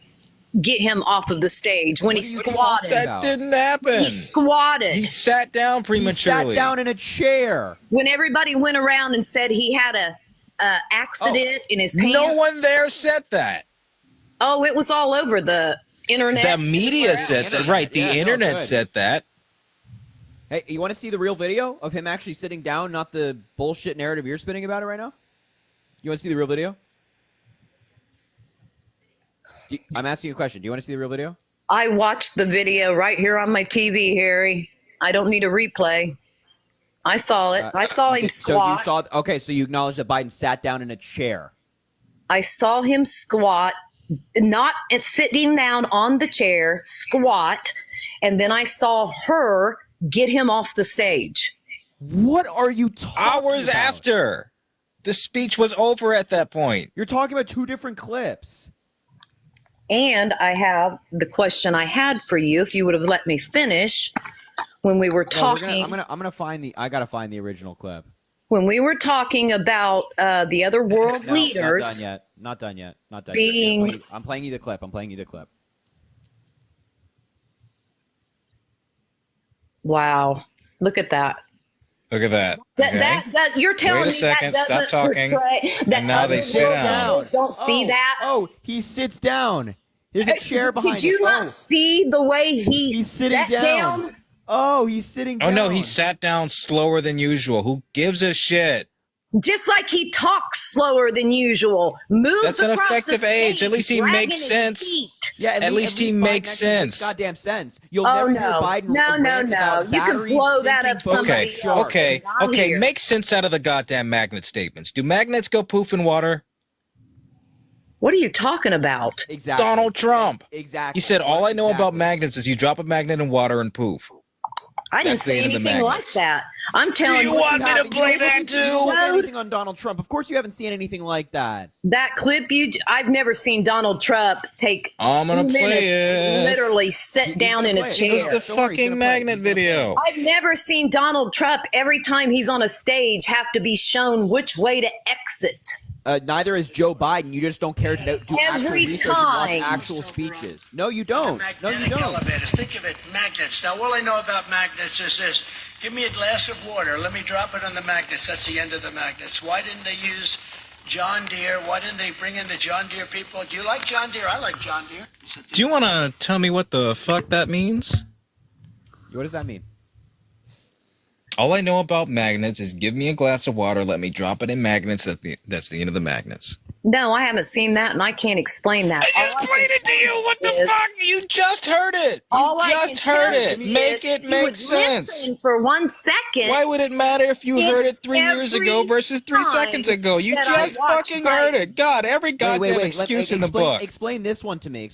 get him off of the stage when he squatted? That didn't happen. He squatted. He sat down prematurely. He sat down in a chair. When everybody went around and said he had a accident in his pants. No one there said that. Oh, it was all over the internet. The media said that. Right, the internet said that. Hey, you want to see the real video of him actually sitting down, not the bullshit narrative you're spinning about it right now? You want to see the real video? I'm asking you a question. Do you want to see the real video? I watched the video right here on my TV, Harry. I don't need a replay. I saw it. I saw him squat. So you acknowledge that Biden sat down in a chair. I saw him squat, not sitting down on the chair, squat, and then I saw her get him off the stage. What are you talking Hours about? after. The speech was over at that point. You're talking about two different clips. And I have the question I had for you, if you would have let me finish, when we were talking. I'm gonna find I gotta find the original clip. When we were talking about the other world leaders. Not done yet. Being. I'm playing you the clip. Wow. Look at that. Look at that. That you're telling me that doesn't portray that and now they sit down. Don't see that. Oh, he sits down. There's a chair behind him. Did you not see the way he's sitting down? Oh, he's sitting down. Oh no, he sat down slower than usual. Who gives a shit? Just like he talks slower than usual, moves That's an across effective the stage, age. At least he makes sense. Yeah, at least he makes sense. Goddamn sense. You'll never hear Biden rant about You can blow that up somebody else. Okay. Make sense out of the goddamn magnet statements. Do magnets go poof in water? What are you talking about? Exactly. Donald Trump. Exactly. He said, all I know about magnets is you drop a magnet in water and poof. I didn't say anything like that. I'm telling you. Do you want me to play that too? Anything on Donald Trump? Of course, you haven't seen anything like that. That clip I've never seen Donald Trump take. I'm gonna play it. Literally sit down in a chair. It was the fucking magnet video. I've never seen Donald Trump every time he's on a stage have to be shown which way to exit. Neither is Joe Biden. You just don't care to do actual research and watch actual speeches. No, you don't. No, you don't. Elevators. Think of it, magnets. Now, all I know about magnets is this. Give me a glass of water. Let me drop it on the magnets. That's the end of the magnets. Why didn't they use John Deere? Why didn't they bring in the John Deere people? Do you like John Deere? I like John Deere. Do you want to tell me what the fuck that means? What does that mean? All I know about magnets is give me a glass of water, let me drop it in magnets. That's the end of the magnets. No, I haven't seen that, and I can't explain that. I just played it to you. What the fuck? You just heard it. You just heard it. Make it make sense. For 1 second. Why would it matter if you heard it 3 years ago versus 3 seconds ago? You just fucking heard it. God, every goddamn excuse in the book. Explain this one to me.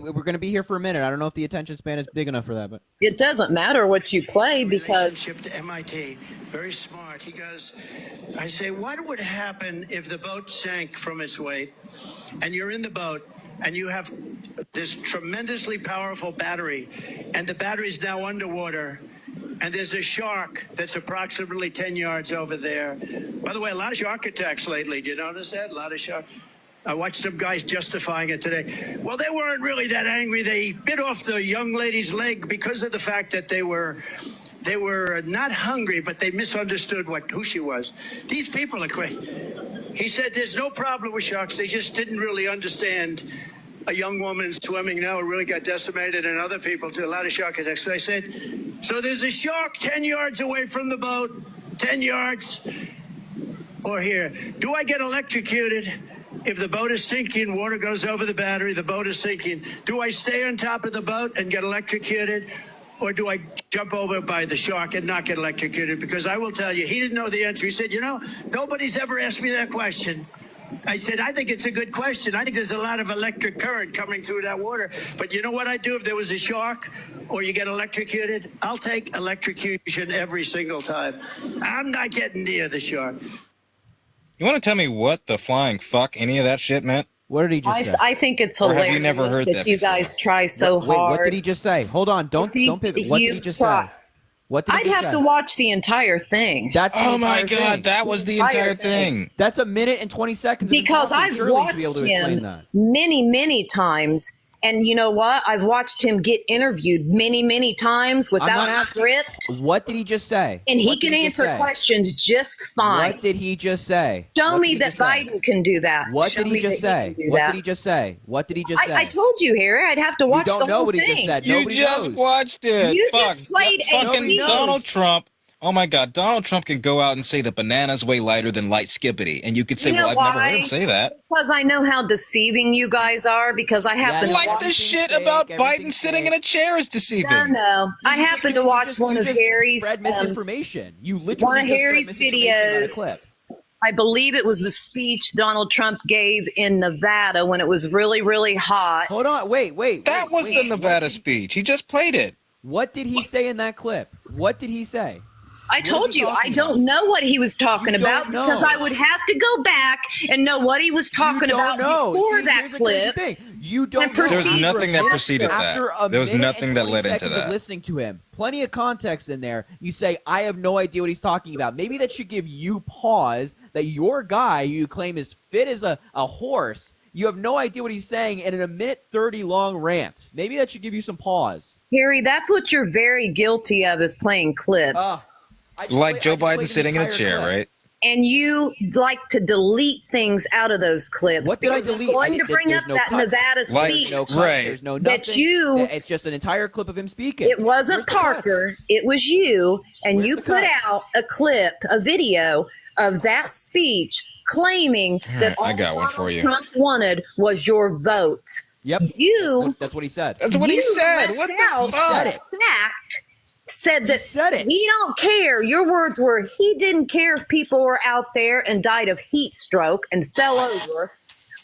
We're going to be here for a minute. I don't know if the attention span is big enough for that, but it doesn't matter what you play because relationship to MIT, very smart. He goes, I say, what would happen if the boat sank from its weight, and you're in the boat, and you have this tremendously powerful battery, and the battery's now underwater, and there's a shark that's approximately 10 yards over there. By the way, a lot of shark attacks lately. Do you notice that? A lot of shark. I watched some guys justifying it today. Well, they weren't really that angry. They bit off the young lady's leg because of the fact that they were not hungry, but they misunderstood who she was. These people are crazy. He said there's no problem with sharks. They just didn't really understand a young woman swimming now really got decimated, and other people too. A lot of shark attacks. So I said, so there's a shark 10 yards away from the boat, 10 yards, or here. Do I get electrocuted? If the boat is sinking, water goes over the battery, the boat is sinking. Do I stay on top of the boat and get electrocuted? Or do I jump over by the shark and not get electrocuted? Because I will tell you, he didn't know the answer. He said, nobody's ever asked me that question. I said, I think it's a good question. I think there's a lot of electric current coming through that water. But you know what I'd do if there was a shark or you get electrocuted? I'll take electrocution every single time. I'm not getting near the shark. You want to tell me what the flying fuck any of that shit meant? What did he just say? I think it's Or hilarious have you never heard that that you before? guys try so Wait, hard. what did he just say? Hold on, don't pivot. What did he just say? What did he I'd just have say? to watch the entire thing. That's the Oh my entire God, thing. that was the entire thing. That's a minute and 20 seconds. Because of him talking. I've Surely you should be able watched to explain him that. many times. And you know what? I've watched him get interviewed many times I'm without not a asking- script. What did he just say? And he What did can just answer say? questions just fine. What did he just say? Show What me did he that just say? Biden can do that. What Show did me he just that say? can do What that. did he just say? What did he just say? I told you, Harry. I'd have to watch don't the know whole what he thing. just said. You Nobody just knows. watched it. You Fuck. just played a Fucking video. Donald Trump. Oh my God, Donald Trump can go out and say the banana's way lighter than light skippity, and you could say, You know "Well, I've never heard why? him say that." Because I know how deceiving you guys are. Because I happen to Like watch. the shit about Biden sitting in a chair is deceiving. No. I happen to watch one of Harry's spread misinformation. You one literally of just Harry's spread misinformation on a videos. clip. I believe it was the speech Donald Trump gave in Nevada when it was really hot. Hold on, wait. That was the Nevada speech. He just played it. What did he say in that clip? What did he say? I told you, I don't know what he was talking You about don't know. because I would have to go back and know what he was talking about before that Here's the crazy clip. thing. You don't There know. was nothing that preceded that. After a There was minute nothing and that 20 led into seconds of that. listening to him, plenty of context in there. You say, I have no idea what he's talking about. Maybe that should give you pause that your guy you claim is fit as a horse. You have no idea what he's saying, and in a minute 30 long rant. Maybe that should give you some pause. Harry, that's what you're very guilty of, is playing clips. Like Joe Biden sitting in a chair, right? And you like to delete things out of those clips. What did I because delete? I'm going to bring there's up no that cuts. Nevada Like- speech. No cuts. Right. There's no That nothing. you- It's just an entire clip of him speaking. It wasn't Where's the cuts? Parker. It was you. And Where's you the put cuts? out a clip, a video of that speech claiming that I all got one Donald for you. Trump wanted was your vote. Yep. You That's what he said. That's what he you said. left What out the said fuck? it. fact said that said it. he don't care. Your words were he didn't care if people were out there and died of heat stroke and fell over.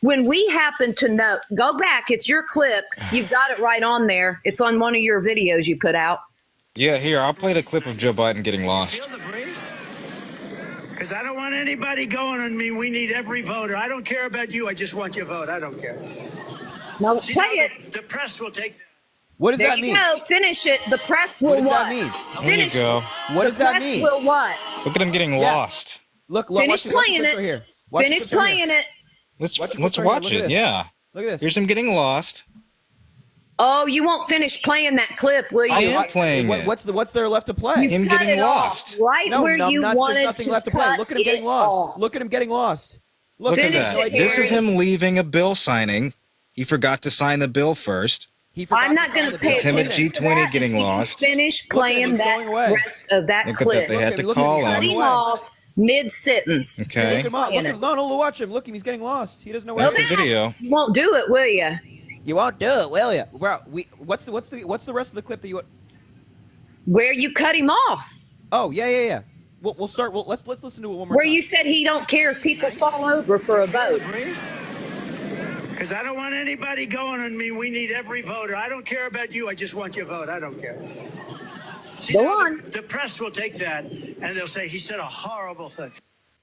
When we happen to know, go back. It's your clip. You've got it right on there. It's on one of your videos you put out. Yeah, here, I'll play the clip of Joe Biden getting lost. Because I don't want anybody going on me. We need every voter. I don't care about you. I just want your vote. I don't care. Now See, play now it. The press will take that. What does There that you mean? go. Finish it. The press will What does what? that mean? There you Finish go. it. What the does that press mean? will what? Look at him getting Yeah. lost. Look, Finish watch the playing clip it. right here. Watch the Finish clip right here. playing it. Let's Watch the let's clip right here. watch Look at it. this. Yeah. Look at this. Here's him getting lost. Oh, you won't finish playing that clip, will I you? am playing it. What's there left to play? Him Cut getting it lost. off right No, where you numbnuts, wanted there's nothing to left to play. cut Look at him getting it lost. off. Look at him getting lost. Look at Finish that. it, This is Harry. him leaving a bill signing. He forgot to sign the bill first. He forgot I'm not sign going to the pay bill. It's him at attention to G20 that getting until you lost. finish Look at him, playing he's that going away. rest of that Look at clip. that. They had to Look at him, call he's Cut going him. him away. off mid-sentence. Okay. Look Finish him up. playing Look it. him. No, watch him. Look him. He's getting lost. He doesn't know where That's he's the video. You won't do it, will you? You won't do it, will you? What's the rest of the clip that you? Where you cut him off. Oh yeah. We'll start. Let's listen to it one more Where time. you said he don't care if people fall over for a vote. Because I don't want anybody going on me. We need every voter. I don't care about you. I just want your vote. I don't care. See, Go now on. The press will take that and they'll say he said a horrible thing.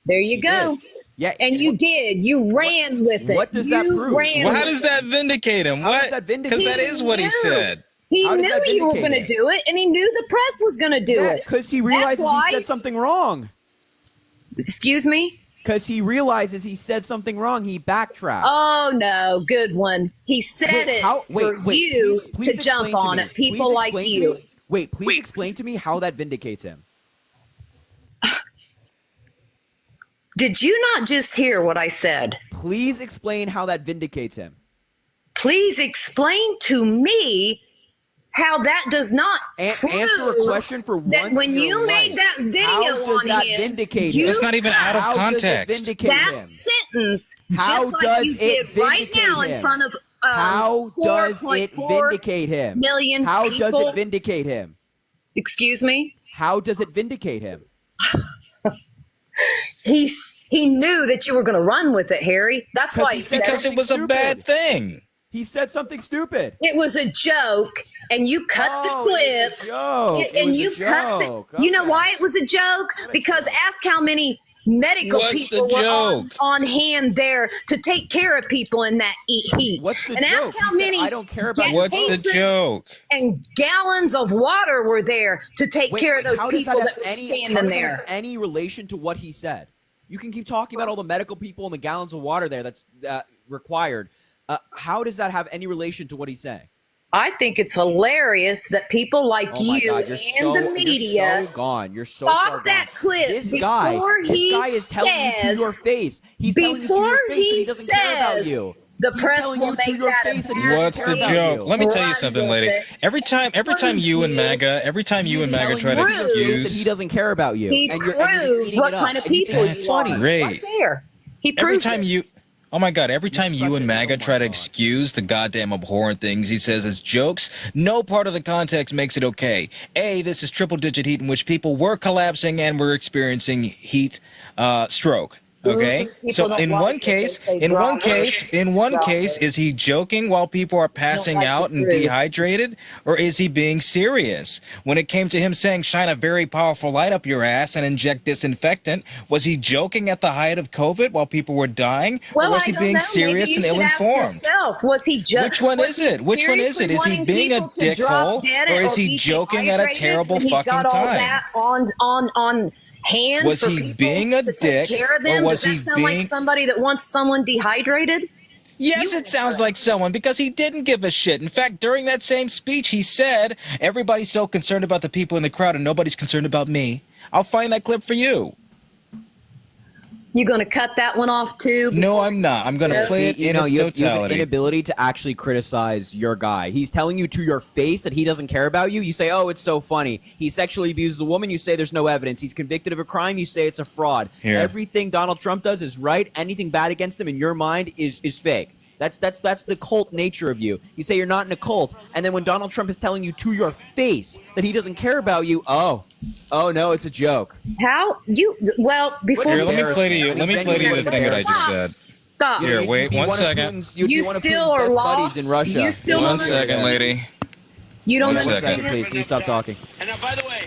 There you go. Yeah. And you did. You ran with it. What does that You prove? ran Well, how with does it. that vindicate him? How What? does that vindicate Because that him? is what he knew. said. He How does knew that you were vindicate going to it? do it, and he knew the press was going to do it. Because he realizes why- he said something wrong. Excuse me? Because he realizes he said something wrong. He backtracked. Oh, no. Good one. He said it for you please to jump explain on me. it. People Please like explain to you. me- Wait, please explain to me how that vindicates him. Did you not just hear what I said? Please explain how that vindicates him. Please explain to me how that does not prove Answer a question for that once when in your you made life. that video How does on that him, vindicate you him? That's not even out of How does it context. vindicate that him? sentence, How just like does you it did right now vindicate in him? front of How does it 4.4 vindicate him? million How does people. it vindicate him? Excuse me? How does it vindicate him? He knew that you were going to run with it, Harry. That's why he said Because it was a bad thing. He said something stupid. it was a joke, and you cut the Oh, clip. it was a joke. It And was a you cut the. joke. You know Okay. why it was a joke? Because ask how many medical What's the people were joke? on hand there to take care of people in that heat. What's the and joke? ask how He said, many I don't care about What's the cases joke? and gallons of water were there to take care of those how does people have that were how standing does that there. have any relation to what he said? You can keep talking about all the medical people and the gallons of water there that's required. How does that have any relation to what he's saying? I think it's hilarious that people like Oh my you God, and the media you're so gone. You're so stop far gone. that clip This before guy he is telling you to says- your face. He's telling you to before your face that he he doesn't care about says you. the He's press telling will you to make your that face that he doesn't What's care the about joke? you. Let me tell you Run something, with lady. it. Every time you and MAGA, every time you and MAGA try to Telling you to your face that excuse, he doesn't care about you. He and you're just proved eating what it up. kind of And you people think it's you are. funny. Great. Right there. He every proved time it. you, oh my God, every time you and MAGA try to God. excuse the goddamn abhorrent things he says as jokes, no part of the context makes it okay. A, this is triple digit heat in which people were collapsing and were experiencing heat stroke. Okay, People so don't in like one it. They case, say in one drop it. case, in one Drop case, it. is he joking while people are passing like out the and truth. dehydrated, or is he being serious? When it came to him saying shine a very powerful light up your ass and inject disinfectant, was he joking at the height of COVID while people were dying, Well, or was I he don't being know. serious Maybe and you should ask ill-informed? yourself. Was he just? Which one is it? Which one is it? Is he being a dickhole, or is he joking at a terrible when he's fucking got all time? that on hand Was for he people being a to take dick, care of them? or was Does that he sound like being? somebody that wants someone dehydrated? Yes, it sounds like someone, because he didn't give a shit. In fact, during that same speech, he said, everybody's so concerned about the people in the crowd and nobody's concerned about me. I'll find that clip for you. You gonna cut that one off too? No, I'm not. I'm going to play it in its you have an totality. inability to actually criticize your guy. He's telling you to your face that he doesn't care about you. You say, oh, it's so funny. He sexually abuses a woman. You say there's no evidence. He's convicted of a crime. You say it's a fraud. Here. Everything Donald Trump does is right. Anything bad against him in your mind is fake. That's the cult nature of you. You say you're not in a cult, and then when Donald Trump is telling you to your face that he doesn't care about you, oh no, it's a joke. How you? Well, before Here, let me play to you. Let me play to you the thing that I just said. Stop. Here, wait 1 second. You still are lost. In Russia. You still 1 don't second, lady. You don't 1 understand. second. Please, can you stop talking? And now, by the way,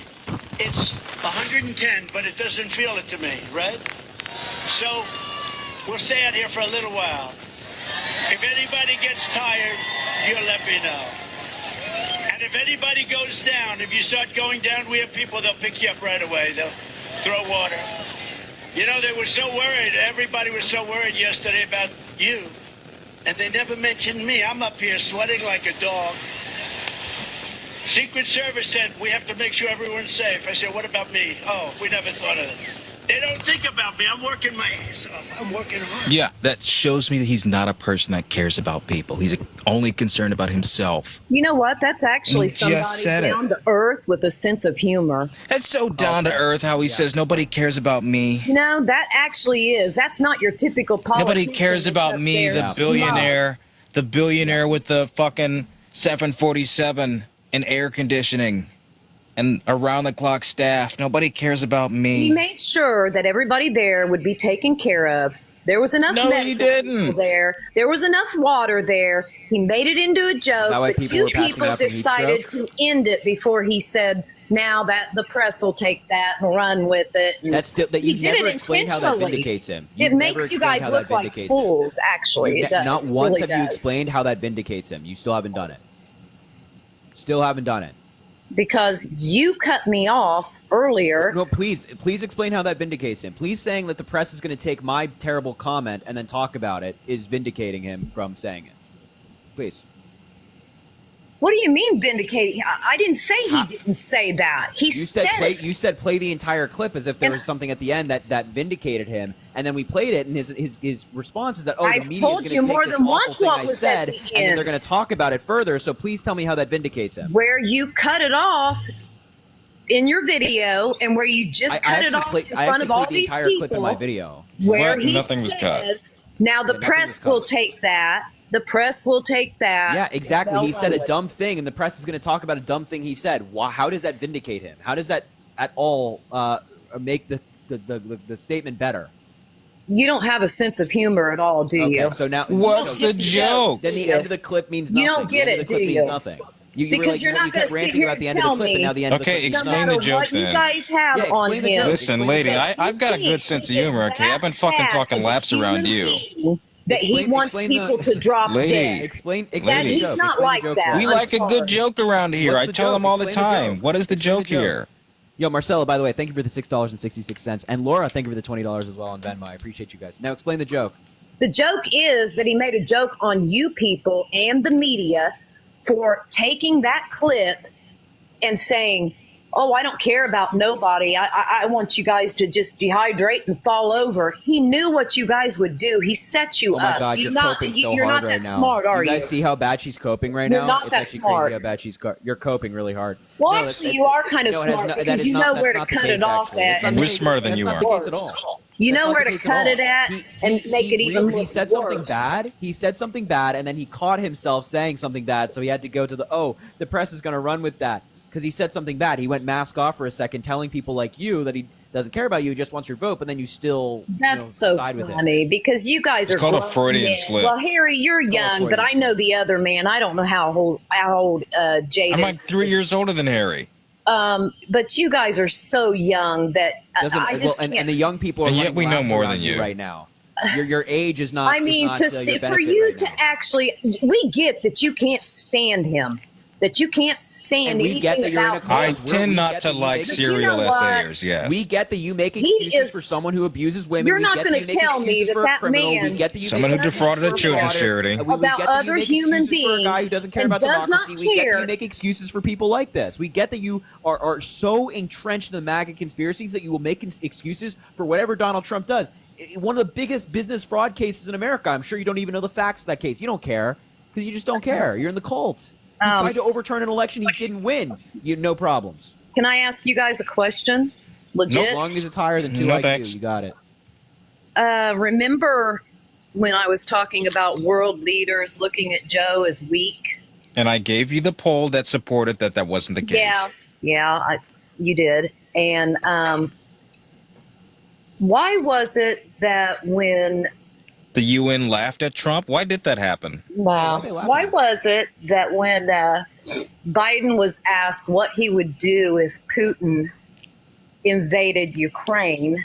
it's 110, but it doesn't feel it to me, right? So we'll stay out here for a little while. If anybody gets tired, you'll let me know. And if anybody goes down, if you start going down, we have people, they'll pick you up right away. They'll throw water. You know, they were so worried. Everybody was so worried yesterday about you. And they never mentioned me. I'm up here sweating like a dog. Secret Service said, we have to make sure everyone's safe. I said, what about me? Oh, we never thought of it. They don't think about me. I'm working my ass off. I'm working hard. Yeah, that shows me that he's not a person that cares about people. He's only concerned about himself. You know what? That's actually You just said somebody it. down to earth with a sense of humor. That's so down to earth how he says nobody cares about me. You know, that actually is. That's not your typical politician. Nobody cares that's about up me, there the smug. billionaire with the fucking 747 and air conditioning and around the clock staff. Nobody cares about He me. made sure that everybody there would be taken care of. There was enough No, medical he didn't. people there. There was enough water there. He made it into a joke, that why but people two were passing people out from heat decided stroke? to end it before he said, now that the press will take that and run with it. And That's still that he you did never it explained how that intentionally. vindicates him. It You've makes never you explained guys how look that like vindicates him. fools, actually. It does. Not It once really have you does. explained how that vindicates him. You still haven't done it. Still haven't done it. Because you cut me off earlier. No, please explain how that vindicates him. Please saying that the press is going to take my terrible comment and then talk about it is vindicating him from saying it. Please. What do you mean vindicating? I didn't say he didn't say that. He You said it. you said play the entire clip as if there was something at the end that vindicated him, and then we played it, and his response is that the I've media told is you going to more take this than awful once thing what I was said, at the and then end. they're going to talk about it further. So please tell me how that vindicates him. Where you cut it off in your video, and where you just cut it off in front of all these entire clip in my people, video. where he Nothing was cut. says, now the nothing press was will cut. take that. The press will take that. Yeah, exactly. They'll He said run a with dumb thing, and the press is going to talk about a dumb thing he said. How does that vindicate him? How does that at all make the statement better? You don't have a sense of humor at all, do you? Okay, so now What's so the joke? Then the end of the clip means nothing. You don't get the end it, of the clip do means you? nothing. Because you're not you going kept to sit ranting here about the and end of tell the clip, me. and now the end of the clip. Okay, No explain matter the joke what you then. guys have Yeah, on explain the him. joke. Listen, Explain lady, the joke. I've got a good sense of humor, okay? I've been fucking talking laps around you. That he wants Explain people the to drop Lady, dead. explain That the lady. he's joke. not Explain the like joke that. for We us. I'm like a good sorry. joke around here. What's I the tell joke? them all the Explain the time. joke. What is the Explain the joke joke. here? Yo, Marcella, by the way, thank you for the $6.66, and Laura, thank you for the $20 as well on Venmo. I appreciate you guys. Now explain the joke. The joke is that he made a joke on you people and the media for taking that clip and saying, "Oh, I don't care about nobody. I want you guys to just dehydrate and fall over." He knew what you guys would do. He set you Oh my up. God, you're coping so You're hard not right that now. smart, Do are you guys you? see how bad she's coping right You're now? not It's that actually smart. crazy how bad you're coping really hard. Well, No, actually, you are kind of no, it has smart not- that because is you not- know that's where to not the cut case, it off actually. at. That's not and the We're case. smarter than That's you not are. the case at all. You That's know not where the to case at cut all. it at and make it even He look said something worse. bad. He said something bad, and then he caught himself saying something bad, so he had to go to the press is going to run with that because he said something bad. He went mask off for a second, telling people like you that he doesn't care about you, he just wants your vote, but then you still That's so side with him. funny because you guys It's are called a grown Freudian men. slip. Well, Harry, you're young, but I know the other man. I don't know how old Jaden. I'm like 3 years older than Harry. But you guys are so young that I just can't. And the young people are And yet running we know laps more around than you. right now. Your age is not. I mean, is not, your for benefit you right to now. actually, we get that you can't stand him, that you can't stand And we get anything that you're in a about cult. I him. tend not to like But you serial know what? essayers, yes. We get that you make He excuses is- for someone who abuses women. You're We not get that gonna you make tell me excuses that for a that criminal. man We get that you Someone make who excuses defrauded for a children's fraud. charity. We about get that other you make human excuses for a guy who beings doesn't care and about does not democracy. We get that care. you make excuses for people like this. We get that you are so entrenched in the MAGA conspiracies that you will make excuses for whatever Donald Trump does. One of the biggest business fraud cases in America. I'm sure you don't even know the facts of that case. You don't care because you just don't care. You're in the cult. He tried to overturn an election. He didn't win. No problems. Can I ask you guys a question? Legit. As long as it's higher than 2 No, IQ, thanks. you got it. Remember when I was talking about world leaders looking at Joe as weak? And I gave you the poll that supported that wasn't the case. Yeah, you did. And why was it that when The UN laughed at Trump? Why did that happen? why was it that when Biden was asked what he would do if Putin invaded Ukraine?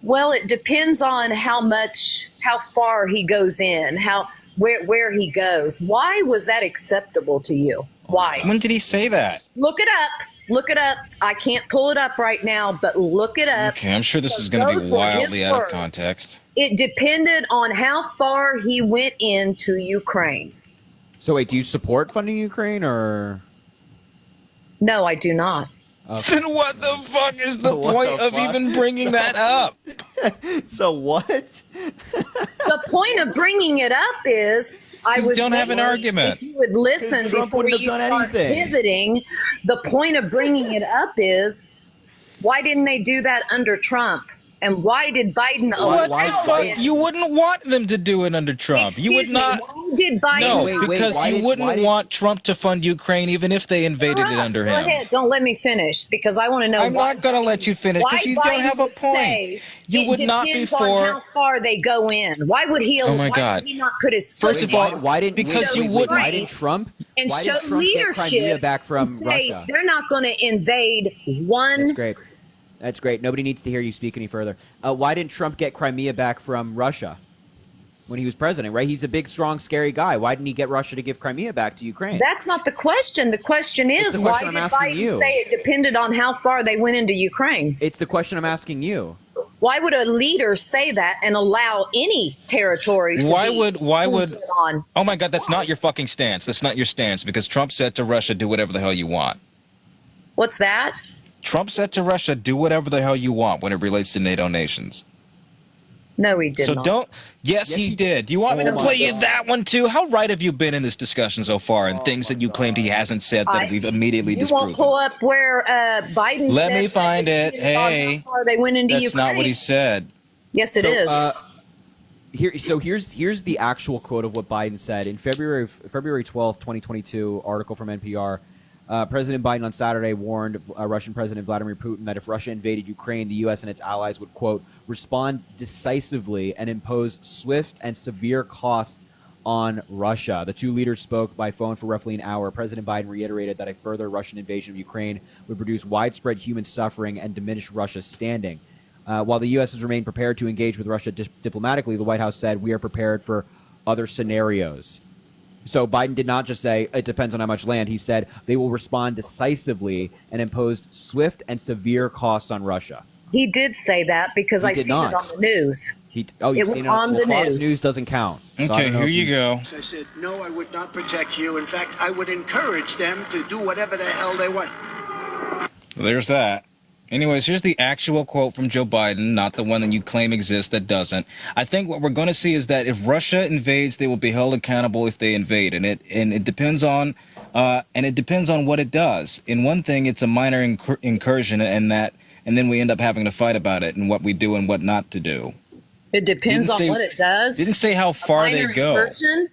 Well, it depends on how far he goes in, where he goes. Why was that acceptable to you? Why? When did he say that? Look it up. Look it up. I can't pull it up right now, but look it up. Okay, I'm sure this is going to Those be were wildly his out of words. context. It depended on how far he went into Ukraine. So wait, do you support funding Ukraine or? No, I do not. Then what the fuck is the What point the of fuck? even bringing that up? So what? The point of bringing it up is I was don't have an wondering argument. If you would listen Trump before wouldn't have you done start anything. pivoting. The point of bringing it up is why didn't they do that under Trump? And why did Biden What allow the fuck? it? You wouldn't want them to do it under Trump. You would Excuse me, not. why did Biden? No, because you wouldn't want Trump to fund Ukraine even if they invaded it under Go him. ahead, don't let me finish because I want to know. I'm not going to let you finish Why because you don't Biden have a would say point. You it would not be depends on for. how far they go in. Why would he? Oh my why God. would he not put his foot First of all, why didn't because you wouldn't. Why did Trump? and why show did Trump get Crimea leadership back from and say Russia? they're not going to invade one? That's great. That's great. Nobody needs to hear you speak any further. Why didn't Trump get Crimea back from Russia when he was president, right? He's a big, strong, scary guy. Why didn't he get Russia to give Crimea back to Ukraine? That's not the question. The question is, It's the question why I'm did asking Biden you. say it depended on how far they went into Ukraine? It's the question I'm asking you. Why would a leader say that and allow any territory to Why be would moved on? Oh my God, that's not your fucking stance. That's not your stance because Trump said to Russia, do whatever the hell you want. What's that? Trump said to Russia, do whatever the hell you want when it relates to NATO nations. No, he did So not. don't. Yes, he did. Do you want me to Oh my play you God. that one too? How right have you been in this discussion so far and things that you claimed he hasn't said that we've immediately You disproven? won't pull up where Biden Let said me that find it. depended on Hey, how far they went into that's Ukraine. not what he said. Yes, it is. Here's the actual quote of what Biden said in February 12th, 2022, article from NPR. President Biden on Saturday warned Russian President Vladimir Putin that if Russia invaded Ukraine, the U.S. and its allies would, quote, respond decisively and impose swift and severe costs on Russia. The two leaders spoke by phone for roughly an hour. President Biden reiterated that a further Russian invasion of Ukraine would produce widespread human suffering and diminish Russia's standing. While the U.S. has remained prepared to engage with Russia diplomatically, the White House said we are prepared for other scenarios. So Biden did not just say it depends on how much land. He said they will respond decisively and imposed swift and severe costs on Russia. He did say that because I seen it on the news. You've It was seen on the Fox news. News doesn't count. So I Okay, don't know here if you go. I said, no, I would not protect you. In fact, I would encourage them to do whatever the hell they want. Well, there's that. Anyways, here's the actual quote from Joe Biden, not the one that you claim exists that doesn't. I think what we're going to see is that if Russia invades, they will be held accountable if they invade, and it depends on what it does. In one thing, it's a minor incursion, and then we end up having to fight about it and what we do and what not to do. It depends on what it does. Didn't say how far they Minor go. incursion?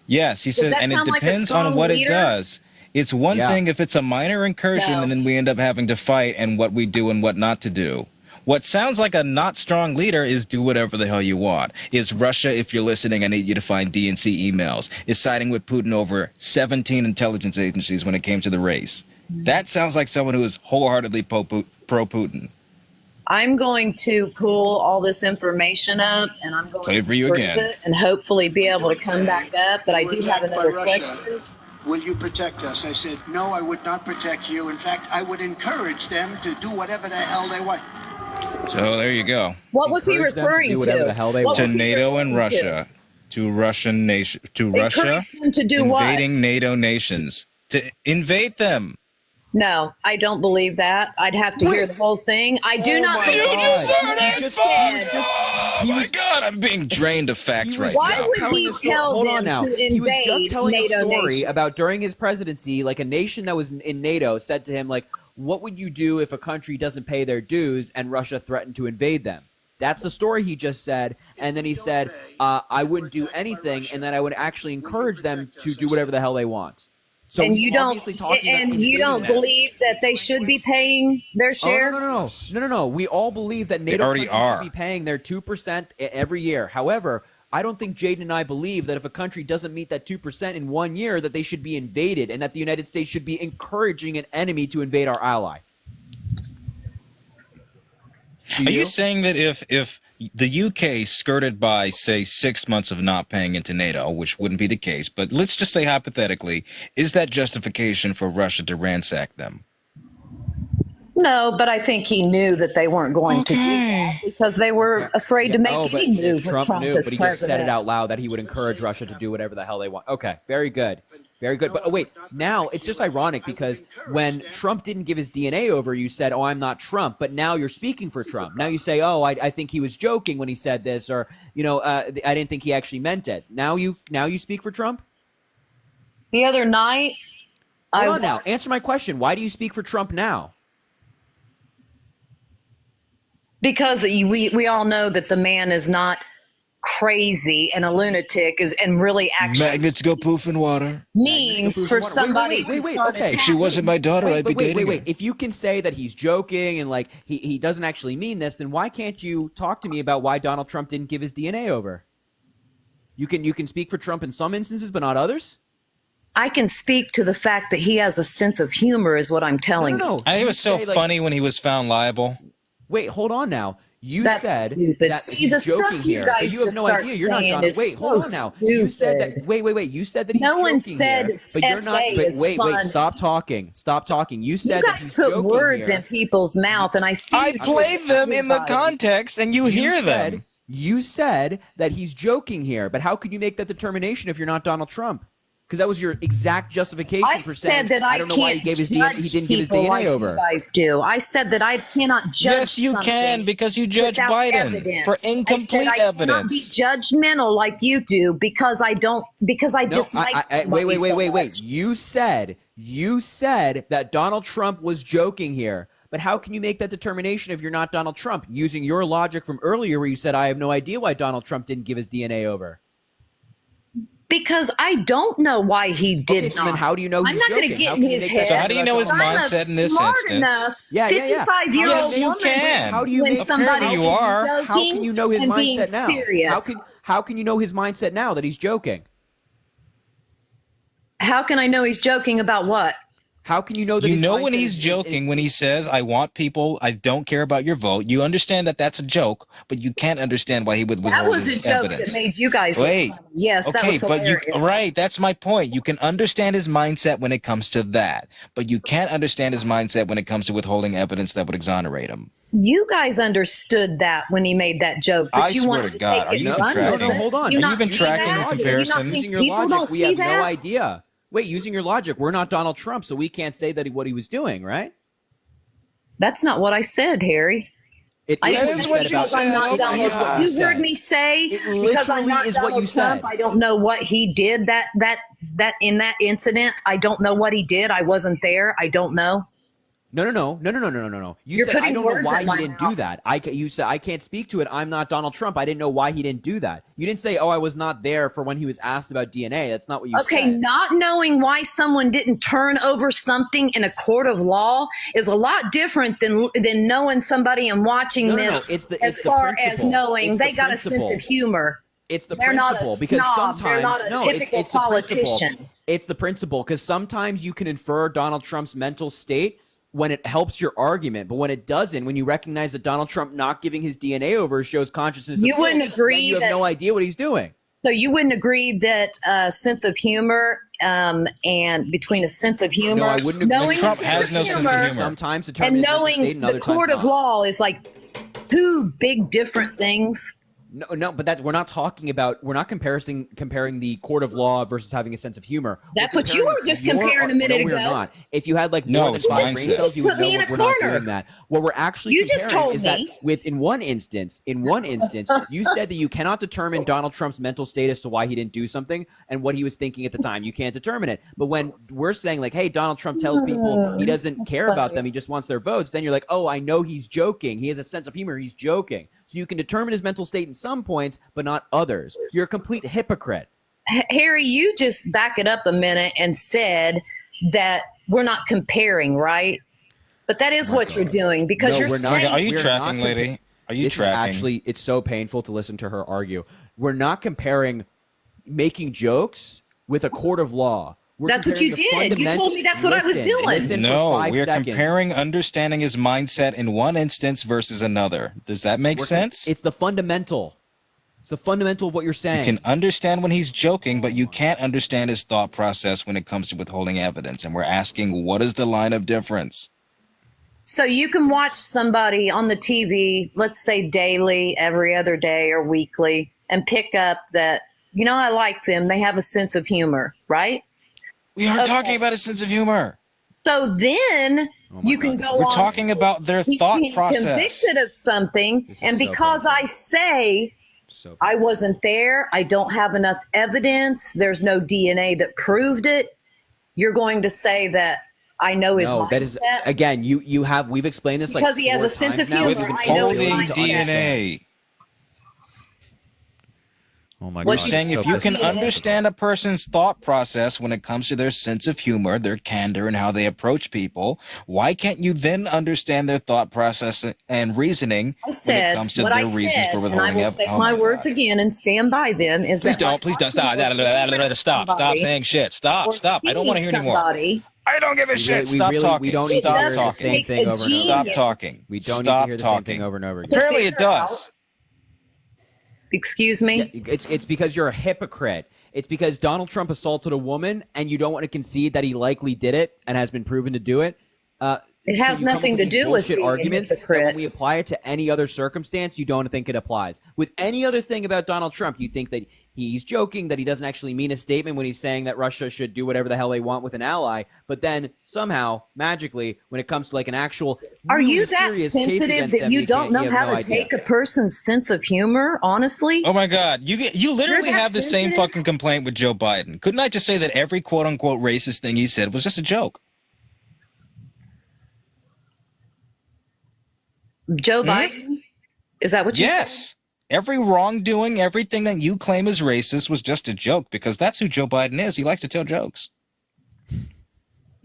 Yes, he Does said, that and it sound like a depends on strong what leader? it does. It's one thing if it's a minor incursion No. and then we end up having to fight and what we do and what not to do. What sounds like a not strong leader is do whatever the hell you want. Is Russia, if you're listening, I need you to find DNC emails. Is siding with Putin over 17 intelligence agencies when it came to the race. That sounds like someone who is wholeheartedly pro-Putin. I'm going to pull all this information up, and I'm going Play it to for you prove again. it and hopefully be able to come back up. But I do have another question. Will you protect us? I said, no, I would not protect you. In fact, I would encourage them to do whatever the hell they want. So there you go. What was he referring to? What To was he NATO and referring to? Russia. To Russian nation. To Russia. Encourage them to do what? Invading NATO nations. To invade them. No, I don't believe that. I'd have to hear the whole thing. I do not believe You just said. Oh my God, I'm being drained of facts right Why now. would he tell Hold them on now. to He was just invade telling NATO a story nations? about during his presidency, like a nation that was in NATO said to him, like, what would you do if a country doesn't pay their dues and Russia threatened to invade them? That's the story he just said. And then he said, I wouldn't do anything, and then I would actually encourage them to do whatever the hell they want. So And he's you don't, obviously talking about and you invading don't them. believe that they should be paying their share? No. We all believe that NATO already countries are. should be paying their 2% every year. However, I don't think Jaden and I believe that if a country doesn't meet that 2% in 1 year, that they should be invaded and that the United States should be encouraging an enemy to invade our ally. Are you saying that if the UK skirted by, say, 6 months of not paying into NATO, which wouldn't be the case, but let's just say hypothetically, is that justification for Russia to ransack them? No, but I think he knew that they weren't going to do that because they were afraid to make any move with Trump Trump knew, as but he just said it president. out loud that he would encourage Russia to do whatever the hell they want. Okay, very good. Very good. But wait, now it's just ironic because when Trump didn't give his DNA over, you said, oh, I'm not Trump. But now you're speaking for Trump. Now you say, oh, I think he was joking when he said this, or, I didn't think he actually meant it. Now you speak for Trump? The other night, Hold on now. Answer my question. Why do you speak for Trump now? because we all know that the man is not crazy and a lunatic and really actually Magnets go poof in water. means for somebody to start okay. attacking. If she wasn't my daughter, I'd be dating her. If you can say that he's joking and like he doesn't actually mean this, then why can't you talk to me about why Donald Trump didn't give his DNA over? You can speak for Trump in some instances, but not others. I can speak to the fact that he has a sense of humor is what I'm telling you. I think it was so funny when he was found liable. Wait, hold on now. You That's said stupid. that See, he's the joking stuff you here, guys but you have just no start idea. You're not saying Donald. is Wait, hold on so now. You said that. stupid. Wait. You said that he's No one joking said here, but you're not. SA But is wait. fun. Stop talking. Stop talking. You said You that guys he's put joking words here. in people's mouth, and I see. I you do played it them in the everybody. context, and you hear said, them. You said that he's joking here, but how could you make that determination if you're not Donald Trump? Because that was your exact justification I for saying. said that I don't know why he can't gave his judge DNA. He didn't give his people DNA like over. you guys do. I said that I cannot judge. Yes, you something can, because you judge without Biden evidence. for incomplete I said I cannot be evidence. judgmental like you do because I don't. Because I dislike. somebody so Wait. much. You said that Donald Trump was joking here. But how can you make that determination if you're not Donald Trump? Using your logic from earlier where you said, I have no idea why Donald Trump didn't give his DNA over. Because I don't know why he did Okay, so not. then how do you know I'm he's not going to joking? get How in can you his make that head. So how do you know his I'm mindset in this smart instance? enough, Yeah. 55-year-old Yes, you woman. can. How do you When make somebody Apparently you is are. joking How can you know his and mindset being now? serious. How can you know his mindset now that he's joking? How can I know he's joking about what? How can you know that You his know mindset when he's is joking, when he says, I want people, I don't care about your vote. You understand that that's a joke, but you can't understand why he would That withhold was a his joke evidence. that made you guys Wait. look funny. Yes, that Okay, was but hilarious. right, that's my point. You can understand his mindset when it comes to that, but you can't understand his mindset when it comes to withholding evidence that would exonerate him. You guys understood that when he made that joke, but I you swear wanted to to God, take are it you and even run tracking? with it. Hold on. Do you Are you not even see tracking that? the Do you not comparison? think Using your people logic, don't we see have no that? idea. Wait, using your logic, we're not Donald Trump, so we can't say that what he was doing, right? That's not what I said, Harry. I That didn't is say what you because I'm said. not It Donald is what Trump. you You heard said. me say It because I'm literally not is what you Donald Trump. said. I don't know what he did that in that incident. I don't know what he did. I wasn't there. I don't know. No. You You're said I putting don't know words why in he my didn't do mouth. that. You said I can't speak to it. I'm not Donald Trump. I didn't know why he didn't do that. You didn't say, "Oh, I was not there for when he was asked about DNA." That's not what you Okay, said. not knowing why someone didn't turn over something in a court of law is a lot different than knowing somebody and watching them. No. It's the Far as principle. knowing It's they the got a sense principle. of humor. It's the They're not a principle because snob. They're sometimes not a typical it's the principle. politician. It's the principle because sometimes you can infer Donald Trump's mental state when it helps your argument, but when it doesn't, when you recognize that Donald Trump not giving his DNA over shows consciousness, You of guilt, wouldn't agree then you have that- no idea what he's doing. So you wouldn't agree that sense of humor and between a sense of humor, No, I wouldn't agree. knowing Trump a has no sense of humor. Sometimes and determine his mental knowing state and the other court times of not. law is like two big different things. No, but we're not talking about. We're not comparing the court of law versus having a sense of humor. That's what you were just comparing a minute No, we're ago. not. If you had like No, more than it's 5 brain mindset. cells, you would Put know me in a we're not corner. doing that. What we're actually You just comparing told is me. that in one instance, you said that you cannot determine Donald Trump's mental state as to why he didn't do something and what he was thinking at the time. You can't determine it. But when we're saying like, hey, Donald Trump tells people he doesn't care about them, he just wants their votes, then you're like, oh, I know he's joking. He has a sense of humor. He's joking. So you can determine his mental state in some points, but not others. You're a complete hypocrite. Harry, you just back it up a minute and said that we're not comparing, right? But that is what you're doing because No, you're we're not. saying, Are you We're tracking, not lady? Are you This tracking? is actually, it's so painful to listen to her argue. We're not comparing making jokes with a court of law. We're That's what you comparing the did. You told fundamental- me that's what I was doing. Listen No, for 5 we're seconds. comparing understanding his mindset in one instance versus another. Does that make sense? It's the fundamental. It's the fundamental of what you're saying. You can understand when he's joking, but you can't understand his thought process when it comes to withholding evidence. And we're asking, what is the line of difference? so you can watch somebody on the TV, let's say daily, every other day or weekly, and pick up that, I like them. They have a sense of humor, right? We aren't Okay. talking about a sense of humor. So then you can go We're on. talking about their thought Being process. convicted of something, This is and so because I say So I wasn't there, I don't have enough evidence, there's no DNA that proved it, you're going to say that I know his no, mindset? that is again. We've explained this Because like he has 4 a sense times of now. humor. We've I know his Withholding mindset. DNA. Oh my We're God! saying if you can understand a person's thought process when it comes to their sense of humor, their candor, and how they approach people, why can't you then understand their thought process and reasoning I when it said comes to what their I reasons said, for and I withholding will evidence? say my words again and stand by them. Is Please that don't. Please don't. Stop. Stop saying shit. Stop. I don't want to hear anymore. somebody, I don't give a shit. We Stop really, talking. we don't need to Stop hear the talking. same thing over and over. Stop genius. talking. We don't Stop need to hear the same thing talking. over and over again. Apparently it does. Excuse me? Yeah, it's because you're a hypocrite. It's because Donald Trump assaulted a woman, and you don't want to concede that he likely did it and has been proven to do it. It So has you come nothing up to with these do with bullshit being a arguments that hypocrite. when we apply it to any other circumstance, you don't think it applies. With any other thing about Donald Trump, you think that he's joking, that he doesn't actually mean a statement when he's saying that Russia should do whatever the hell they want with an ally. But then somehow, magically, when it comes to like an actual Are really you that serious case sensitive against that them, you don't know have how no to idea. take a person's sense of humor, honestly? Oh my God. You literally You're that have the same sensitive? fucking complaint with Joe Biden. Couldn't I just say that every quote unquote racist thing he said was just a joke? Joe Biden? Is that what you said? Yes. Every wrongdoing, everything that you claim is racist was just a joke because that's who Joe Biden is. He likes to tell jokes.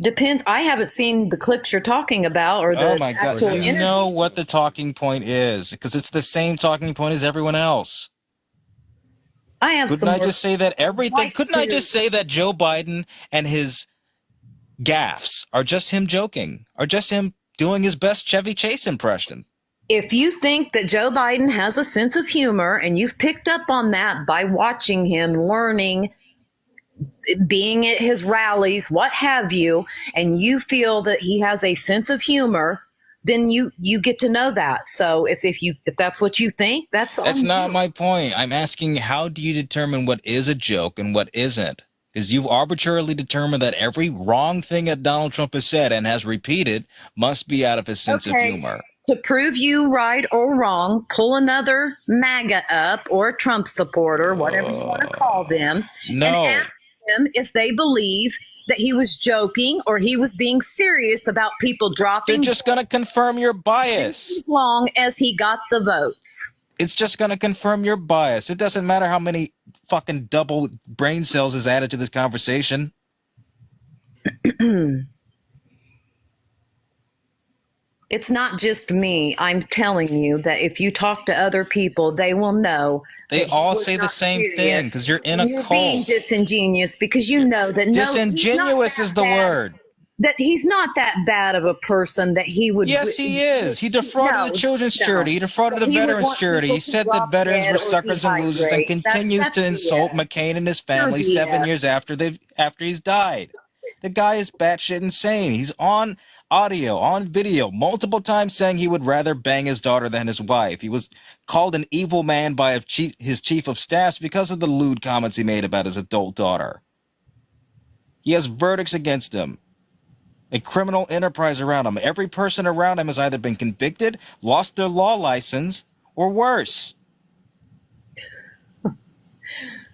Depends. I haven't seen the clips you're talking about or the Oh my God. actual You interview. know what the talking point is because it's the same talking point as everyone else. I have Couldn't some I more. just say that everything? Like Couldn't I to- just say that Joe Biden and his gaffes are just him joking, are just him doing his best Chevy Chase impression? If you think that Joe Biden has a sense of humor and you've picked up on that by watching him, learning, being at his rallies, what have you, and you feel that he has a sense of humor, then you get to know that. So if that's what you think, that's not my point. I'm asking, how do you determine what is a joke and what isn't? Because you've arbitrarily determined that every wrong thing that Donald Trump has said and has repeated must be out of his sense of humor. To prove you right or wrong, pull another MAGA up or a Trump supporter, whatever you want to call them, and ask them if they believe that he was joking or he was being serious about people dropping. They're just going to confirm your bias. As long as he got the votes. It's just going to confirm your bias. It doesn't matter how many fucking double brain cells is added to this conversation. It's not just me. I'm telling you that if you talk to other people, they will know. They all say the same thing because you're in a You're cult. being disingenuous because you know that disingenuous is the word. That he's not that bad of a person that he would. Yes, he is. He defrauded the children's charity. He defrauded the veterans charity. He said that veterans were suckers and losers, and continues to insult McCain and his family 7 years after he's died. The guy is batshit insane. He's on audio, on video, multiple times saying he would rather bang his daughter than his wife. He was called an evil man by his chief of staff because of the lewd comments he made about his adult daughter. He has verdicts against him. A criminal enterprise around him. Every person around him has either been convicted, lost their law license, or worse.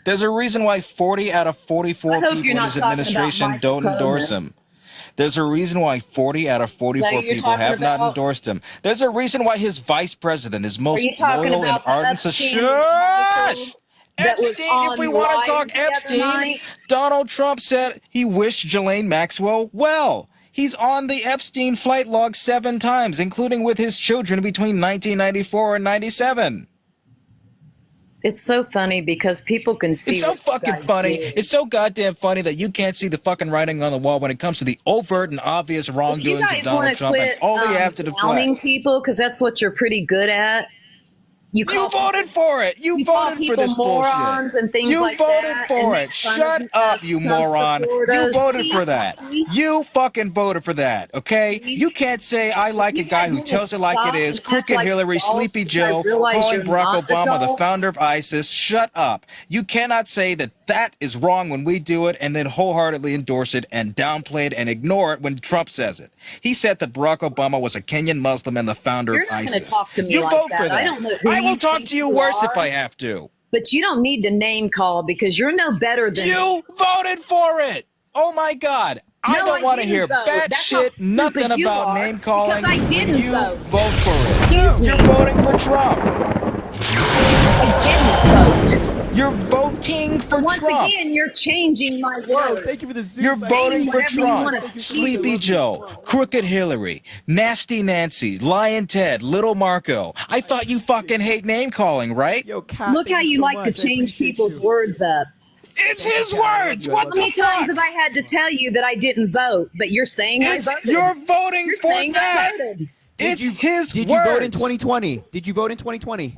There's a reason why 40 out of 44 people in his administration don't endorse him. There's a reason why 40 out of 44 people have not endorsed him. There's a reason why his vice president, his most loyal and ardent... Shush! Epstein, if we want to talk Epstein, Donald Trump said he wished Ghislaine Maxwell well. He's on the Epstein flight log 7 times, including with his children between 1994 and 97. It's so funny because people can see. It's so fucking funny. It's so goddamn funny that you can't see the fucking writing on the wall when it comes to the overt and obvious wrongdoings of Donald Trump. And all we have to deflect people, because that's what you're pretty good at. You voted for it. You voted for this morons bullshit. And things like that. You voted for it. Shut up, you moron. You voted for that. You fucking voted for that, okay? You can't say I like a guy who tells it like it is, Crooked Hillary, Sleepy Joe, calling Barack Obama the founder of ISIS. Shut up. You cannot say that that is wrong when we do it and then wholeheartedly endorse it and downplay it and ignore it when Trump says it. He said that Barack Obama was a Kenyan Muslim and the founder of ISIS. You're not going to talk to me you like vote that. for that. I don't know I will talk to you worse if I have to. But you don't need to name call because you're no better than you voted for it. Oh my God. I don't want to hear bad shit, nothing about name calling. Because I didn't you vote. Vote for it. You're voting for Trump. I didn't vote. You're voting for Once Trump. Once again, you're changing my word. Thank you for the Zoom. You're voting for Trump. Sleepy Sleepy Joe, Crooked Hillary, Nasty Nancy, Lion Ted, Little Marco. I thought you fucking hate name calling, right? Yo, Kat, look how you so like much. to change people's words up. It's his words. What How many times have I had to tell you that I didn't vote, but you're saying I voted? You're voting You're for saying that. I voted. It's his Did words. you vote in 2020? Did you vote in 2020?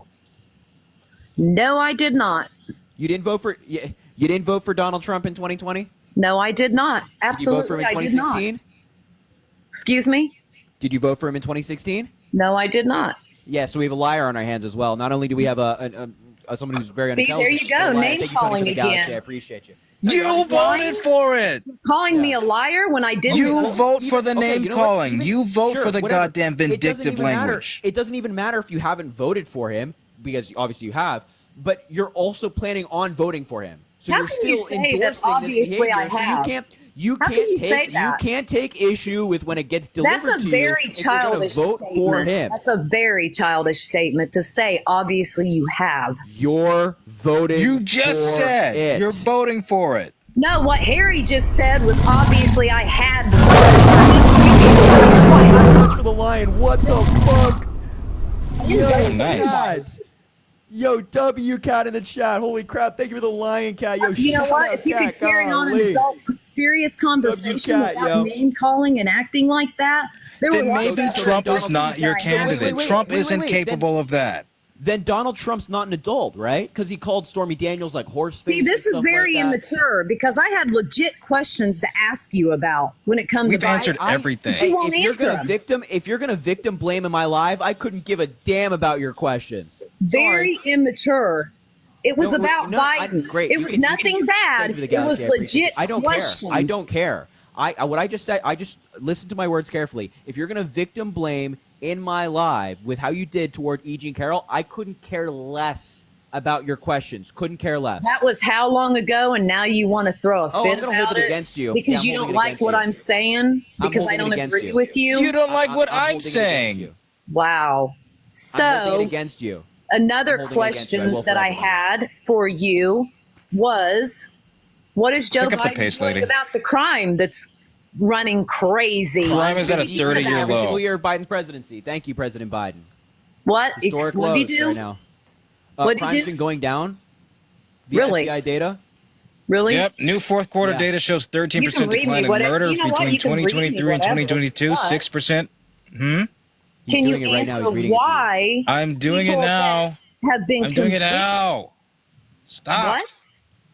No, I did not. You didn't vote for you didn't vote for Donald Trump in 2020? No, I did not. Absolutely, did you vote for him in 2016? Excuse me? Did you vote for him in 2016? No, I did not. Yeah, so we have a liar on our hands as well. Not only do we have someone who's very See, unintelligent. there you go, name Thank you, Tony, calling for the again. galaxy. I appreciate you. You voted for it. Calling me a liar when I didn't. You vote for the name you know what? calling. You vote Sure, for the whatever. goddamn vindictive language. It doesn't even matter if you haven't voted for him, because obviously you have, but you're also planning on voting for him. So How you're can still you say that endorsing obviously this I behavior. have? So you How can you say take that? you can't take issue with when it gets delivered That's to a very you. If you're gonna childish vote statement. for him. That's a very childish statement to say. Obviously, you have. You're voting. You just for said it. you're voting for it. No, what Harry just said was obviously I had voted for the lion. What the fuck? Yo, nice. God. Yo, W cat in the chat. Holy crap! Thank you for the lion cat. Yo, You know shout what? out If you cat. could carry on an Golly. adult, serious conversation cat, without yo. name calling and acting like that, there Then were lots maybe of Trump is other not your things I had. candidate. Trump isn't capable of that. Then Donald Trump's not an adult, right? Because he called Stormy Daniels like horse face. See, this is very immature because I had legit questions to ask you about when it comes We've to answered everything. But you won't if you're answer gonna them. if you're gonna victim blame in my live, I couldn't give a damn about your questions. Very immature. It was No, about no, Biden. great. It You was can- you nothing can- bad. thank you for the It galaxy, was I appreciate legit it. I don't questions. care. I don't care. What I just said, I just listen to my words carefully. If you're gonna victim blame in my live with how you did toward E.G. and Carroll, I couldn't care less about your questions. Couldn't care less. That was how long ago, and now you want to throw a Oh, fit I'm gonna about hold it it against you. because Yeah, you I'm don't holding it like against what you. I'm saying because I holding it don't against agree you. with you. You don't like what I'm I'm holding it against saying. you. Wow. I'm holding So it against you. another I'm holding it against you. I question will that I forever. had for you was, what is Joe Pick up the Biden pace, doing lady. about the crime that's running crazy? Crime is at a 30-year Every single low. year of Biden's presidency. Thank you, President Biden. What? Historic What'd he lows do? right now. What'd he Crime's do? been going down via Really? FBI data. Really? Yep. New fourth quarter Yeah. data shows You 13% can read me decline in whatever- murder you know what? between You can read me 2023 and whatever, 2022. but- 6%. Can doing you it right now. answer He's reading it to you. why I'm doing it people now. that have been I'm doing it convicted- now. Stop. What?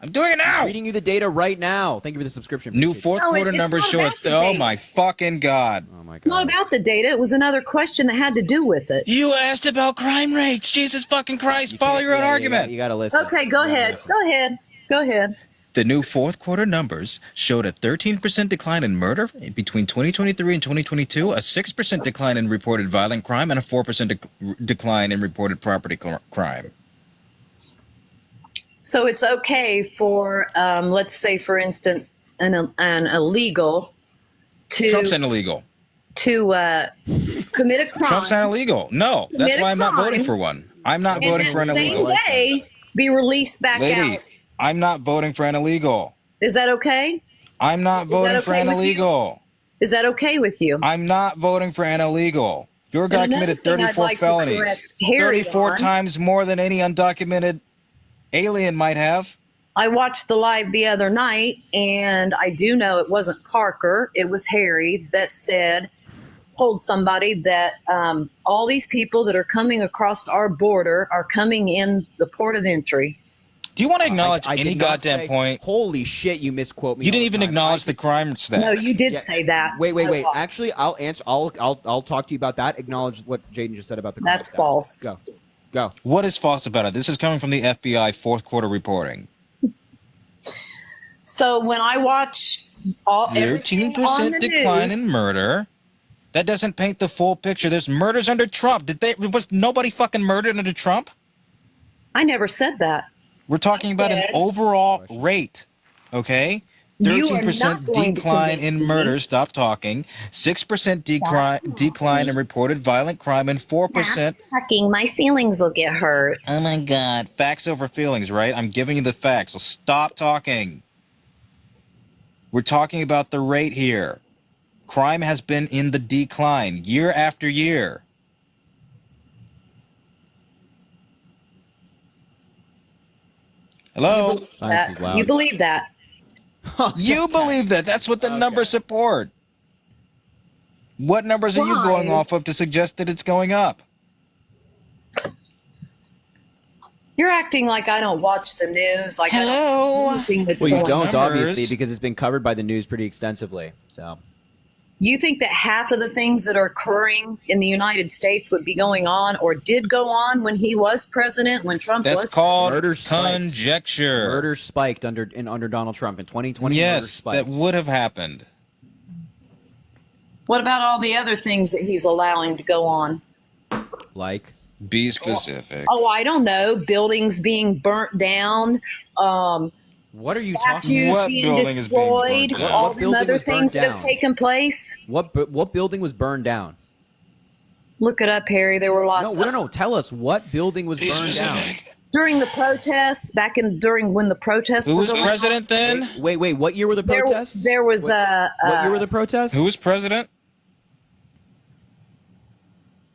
I'm doing it now. Reading you the data right now. Thank you for the subscription. New fourth No, quarter it's numbers not show it. about the Oh data. my fucking God. Oh my It's not God. about the data. It was another question that had to do with it. You asked about crime rates. Jesus fucking Christ. Follow your own argument. You gotta listen. Okay, go ahead. Go ahead. Go ahead. The new fourth quarter numbers showed a 13% decline in murder between 2023 and 2022, a 6% decline in reported violent crime, and a 4% decline in reported property crime. So it's okay for, let's say, for instance, an illegal Trump's to an illegal. commit a crime. Trump's not illegal. No, Commit that's a why I'm not voting crime, for one. I'm not and voting then for an same illegal. day be released back Lady, out. I'm not voting for an illegal. Is that okay? I'm not voting for okay an with you? illegal. Is that okay with you? I'm not voting for an illegal. Your guy And another committed thing I'd 34 like to felonies. correct Harry 34 on- times more than any undocumented alien might have. I watched the live the other night, and I do know it wasn't Parker. It was Harry that told somebody that all these people that are coming across our border are coming in the port of entry. Do you want to acknowledge I any did not goddamn say- point? Holy shit! You misquote me. You all didn't the even time. acknowledge the crime stats. No, you did Yeah. say that. Wait. I watched. Actually, I'll answer. I'll talk to you about that. Acknowledge what Jaden just said about the crime That's stats. false. Go. What is false about it? This is coming from the FBI fourth quarter reporting. So when I watch everything on the 13% decline news, in murder. That doesn't paint the full picture. There's murders under Trump. Was nobody fucking murdered under Trump? I never said that. We're talking about an said- overall rate, okay? You are 13% not going to decline convince in me. murder. Stop talking. 6% decline in reported violent crime, and 4%. Fucking my feelings will get hurt. Oh my God! Facts over feelings, right? I'm giving you the facts. So stop talking. We're talking about the rate here. Crime has been in the decline year after year. Hello? Science is loud. You believe that? You believe that. That's what the numbers support. What numbers are you Why? going off of to suggest that it's going up? You're acting like I don't watch the news. Like I don't Hello? know anything that's Well, you going don't on. obviously because it's been covered by the news pretty extensively. So You think that half of the things that are occurring in the United States would be going on or did go on when he was president, when Trump That's was called Murder spiked. conjecture. murder spiked under Donald Trump in 2020. Murder Yes, spiked. that would have happened. What about all the other things that he's allowing to go on? Like Be specific. Oh, I don't know. Buildings being burnt down. what are you talking Statues What being building is being destroyed. burnt down? All What the building other was burned things that have down? taken place. what building was burned down? Look it up, Harry. There were lots of No. Tell us what building was Be burned down. specific. during the protests. During when the protests Who were was going on, president then? Wait. What year were the There, protests? there was what year were the protests? Who was president?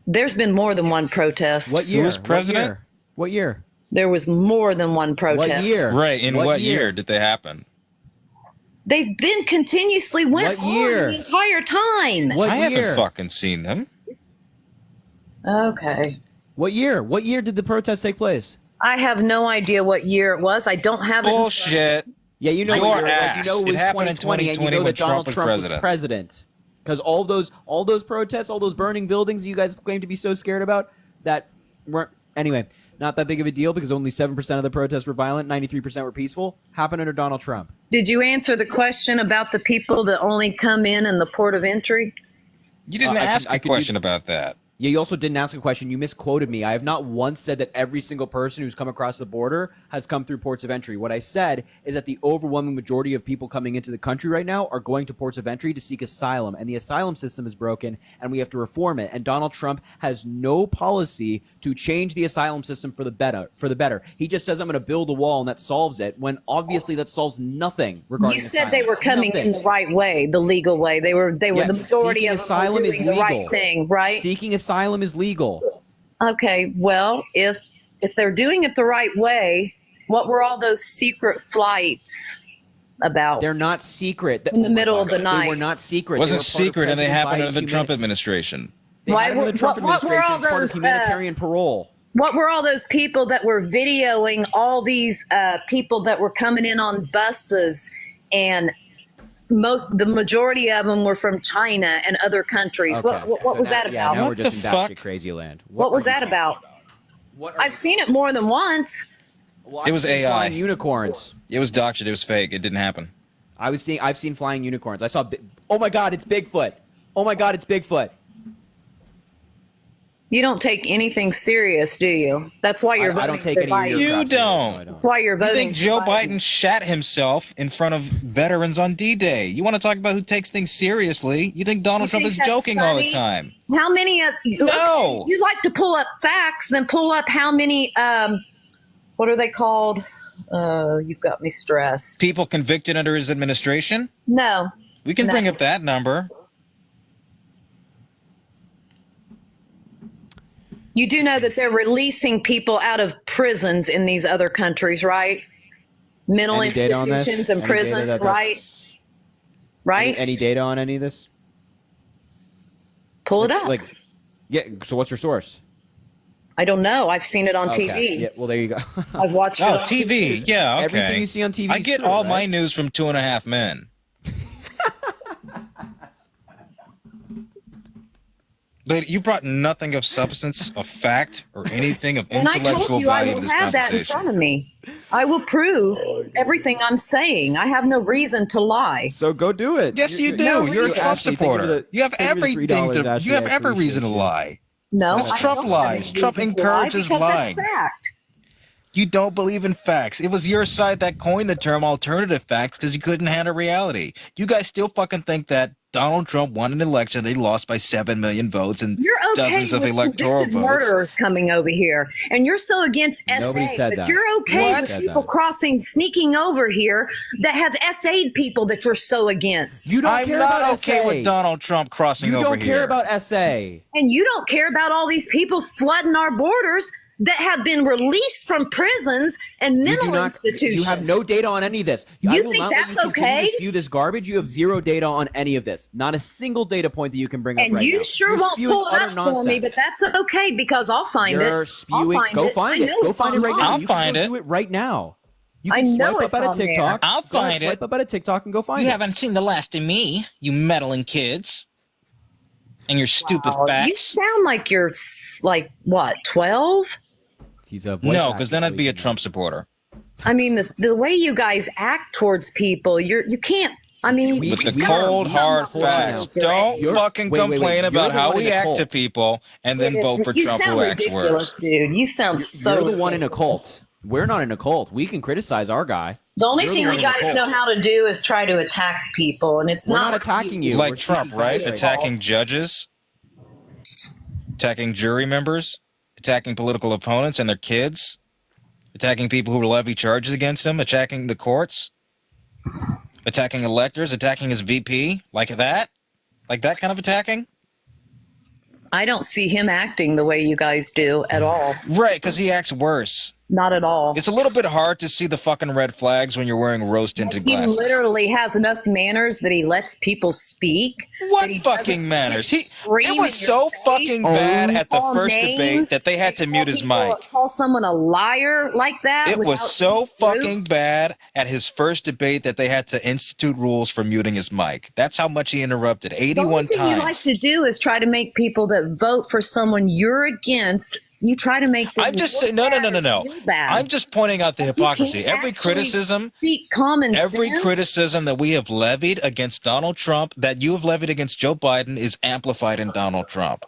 There's been more than one protest. What year? was president? What year? There was more than one protest. What year? Right. In what year? year did they happen? They've been continuously went What year? on the entire time. What I year? haven't fucking seen them. Okay. What year? What year did the protest take place? I have no idea what year it was. I don't have it. Bullshit. Yeah, you know Your what year it was. You know ass. it was It happened in 2020, and you 2020 know when that Donald Trump was Trump was president. Because all those protests, all those burning buildings you guys claim to be so scared about, that weren't anyway. Not that big of a deal because only 7% of the protests were violent, 93% were peaceful. Happened under Donald Trump. Did you answer the question about the people that only come in the port of entry? You didn't ask a question about that. Yeah, you also didn't ask a question. You misquoted me. I have not once said that every single person who's come across the border has come through ports of entry. What I said is that the overwhelming majority of people coming into the country right now are going to ports of entry to seek asylum, and the asylum system is broken, and we have to reform it. And Donald Trump has no policy to change the asylum system for the better. He just says, I'm going to build a wall, and that solves it, when obviously that solves nothing regarding You said asylum. they were coming in the right way, the legal way. They were the majority of them were doing the right thing, right? Seeking asylum is legal. Okay, well, if they're doing it the right way, what were all those secret flights about? They're not secret. In the middle of the night. They were not secret. It wasn't They were part of secret, and they President happened under Biden's the Trump administration. They Why had them in the Trump what were administration. all It's part of those, humanitarian parole. What were all those people that were videoing all these people that were coming in on buses, and the majority of them were from China and other countries? Okay. What was that Yeah, about? now we're just in batshit crazy land. What was that about? I've seen it more than once. It was AI. Flying unicorns. It was doctored. It was fake. It didn't happen. I've seen flying unicorns. I saw. Oh my God, it's Bigfoot. Oh my God, it's Bigfoot. You don't take anything serious, do you? That's why you're voting I don't take for any of Biden. your You crap serious, don't. no, I don't. That's why you're You voting think Joe for Biden shat himself in front of veterans on D-Day? You want to talk about who takes things seriously? You think Donald Trump think is that's joking all the funny? time? How many of you? No. You like to pull up facts, then pull up how many? What are they called? You've got me stressed. People convicted under his administration? No. We can No. bring up that number. You do know that they're releasing people out of prisons in these other countries, right? Mental Any data on this? institutions and Any data prisons, that right? that's- Right? Any data on any of this? Pull it up. Yeah. So what's your source? I don't know. I've seen it on Okay. TV. Yeah. Well, there you go. I've watched it Oh, on TV. Yeah, okay. Everything you see on TV. I is get true, all right? my news from 2.5 Men. But you brought nothing of substance, of fact, or anything of And I intellectual told you I value will to this have that in conversation. front of me. I will prove everything I'm saying. I have no reason to lie. So go do it. Yes, you do. No You're a reason. Trump Ashley, thank you for supporter. the- You have thank you for the everything $3, to. Ashley. You have I every reason to appreciate you. lie. No, It's I Trump don't lies. have Trump any reason to lie encourages because lying. That's fact. You don't believe in facts. It was your side that coined the term alternative facts because you couldn't handle reality. You guys still fucking think that Donald Trump won an election and he lost by 7 million votes and You're okay dozens of with electoral convicted votes. murderers coming over here, and you're so against Nobody SA, said but that. you're okay What? with Said people that. sneaking over here that have SA'd people that you're so against. You don't I'm care not about okay SA. with Donald Trump crossing You over don't care here. about SA. And you don't care about all these people flooding our borders that have been released from prisons and You mental do not. institutions. You have no data on any of this. I You will think not that's let you continue okay? to spew this garbage. You have zero data on any of this. Not a single data point that you can bring up And right you now. sure You're won't spewing pull it utter up nonsense. for me, but that's okay because I'll find it. You're spewing. I'll find Go it. find I it. know Go it's find it right online. now. I'll You can find go it. do it right now. You I can know swipe it's up at a on there. TikTok. I'll Go ahead, find it. Swipe up at a TikTok and go find You it. haven't seen the last of me, you meddling kids. And your stupid Wow, facts. you sound like you're like what, 12? He's a voice No, actor, because then so I'd be he a can- Trump supporter. I mean, the way you guys act towards people, you can't. I mean, We- With the we are cold, beyond hard the point facts. now. Don't You're- fucking wait, wait, wait. complain You're about the how one we in a act to cult. people and then vote for you Trump sound who acts ridiculous, worse. dude. You sound so. You're the one in a ridiculous. cult. We're not in a cult. We can criticize our guy. The only You're thing one you in a guys cult. know how to do is try to attack people, and it's We're not not attacking you. Like We're Trump, speaking right? facts right Attacking judges, attacking jury members, attacking political opponents and their kids, attacking people who levy charges against him, attacking the courts, attacking electors, attacking his VP, like that kind of attacking. I don't see him acting the way you guys do at all. Right, because he acts worse. Not at all. It's a little bit hard to see the fucking red flags when you're wearing rose-tinted He glasses. literally has enough manners that he lets people speak. What fucking manners? It was so fucking bad at the first debate that they had to mute his mic. Call someone a liar like that. It was so fucking bad at his first debate that they had to institute rules for muting his mic. That's how much he interrupted. 81 The only thing you like times. to do is try to make people that vote for someone you're against. You try to make them. I'm just saying, no. I'm just pointing out the hypocrisy. Every criticism that we have levied against Donald Trump, that you have levied against Joe Biden, is amplified in Donald Trump.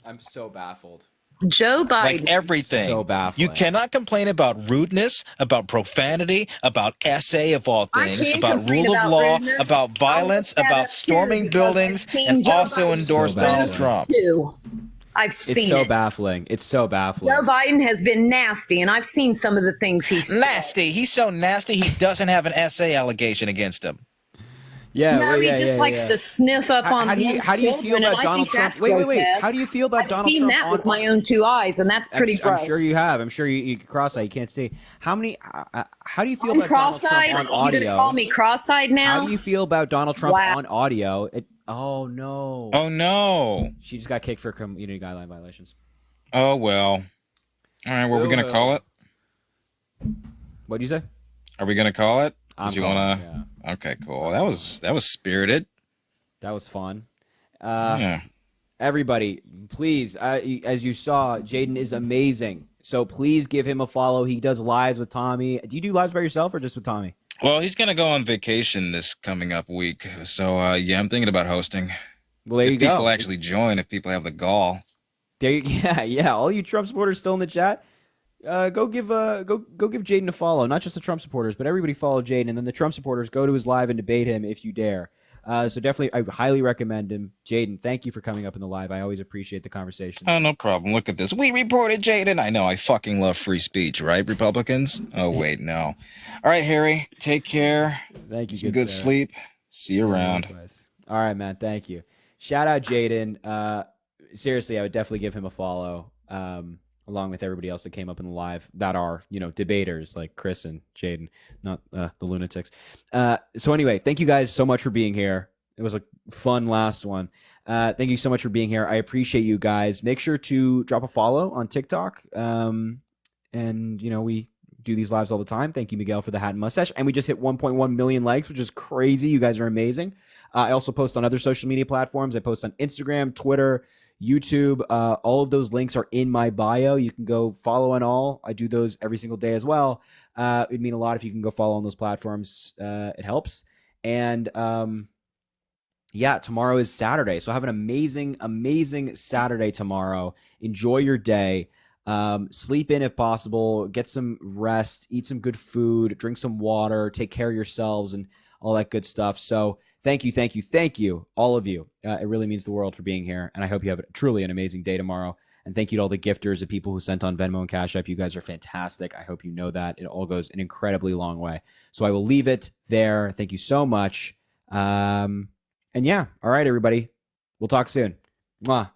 I'm so baffled. Joe Biden. Like everything. So baffling. You cannot complain about rudeness, about profanity, about essay of all things, about rule of law, about violence, about storming buildings, and also endorse Donald Trump. I've seen It's so it. baffling. It's so baffling. Joe Biden has been nasty, and I've seen some of the things he's nasty. He's so nasty. He doesn't have an essay allegation against him. Yeah, no, he just likes to sniff up on how do you feel about Donald Trump? Wait. How do you feel about Donald Trump? I've seen that with my own two eyes, and that's pretty gross. I'm sure you have. I'm sure you cross-eyed. You can't see. How do you feel about cross-eyed? Donald Trump on audio? You gonna call me cross-eyed now? How do you feel about Donald Trump on audio? Oh no! Oh no! She just got kicked for community guideline violations. Oh well. All right, what are we gonna call it? What'd you say? Are we gonna call it? I'm Did you calling wanna? it, Yeah. Okay, cool. That was spirited. That was fun. Yeah. Everybody, please, as you saw, Jaden is amazing. So please give him a follow. He does lives with Tommy. Do you do lives by yourself or just with Tommy? Well, he's gonna go on vacation this coming up week, so yeah, I'm thinking about hosting. Well, there you if go. people actually join, if people have the gall. Yeah. All you Trump supporters still in the chat, go give Jaden a follow. Not just the Trump supporters, but everybody follow Jaden, and then the Trump supporters go to his live and debate him if you dare. So definitely, I highly recommend him. Jaden, thank you for coming up in the live. I always appreciate the conversation. Oh, no problem. Look at this. We reported Jaden. I know. I fucking love free speech, right, Republicans? Oh, wait, no. All right, Harry. Take care. Thank you. Some good sleep. See you around. All right, man. Thank you. Shout out Jaden. Seriously, I would definitely give him a follow. Along with everybody else that came up in the live that are, debaters like Chris and Jaden, not the lunatics. So anyway, thank you guys so much for being here. It was a fun last one. Thank you so much for being here. I appreciate you guys. Make sure to drop a follow on TikTok. And, we do these lives all the time. Thank you, Miguel, for the hat and mustache. And we just hit 1.1 million likes, which is crazy. You guys are amazing. I also post on other social media platforms. I post on Instagram, Twitter, YouTube. All of those links are in my bio. You can go follow on all. I do those every single day as well. It'd mean a lot if you can go follow on those platforms. It helps. And tomorrow is Saturday. So have an amazing, amazing Saturday tomorrow. Enjoy your day. Sleep in if possible. Get some rest. Eat some good food. Drink some water. Take care of yourselves and all that good stuff. So thank you, all of you. It really means the world for being here, and I hope you have truly an amazing day tomorrow. And thank you to all the gifters, the people who sent on Venmo and Cash App. You guys are fantastic. I hope you know that. It all goes an incredibly long way. So I will leave it there. Thank you so much. All right, everybody. We'll talk soon. Mwah.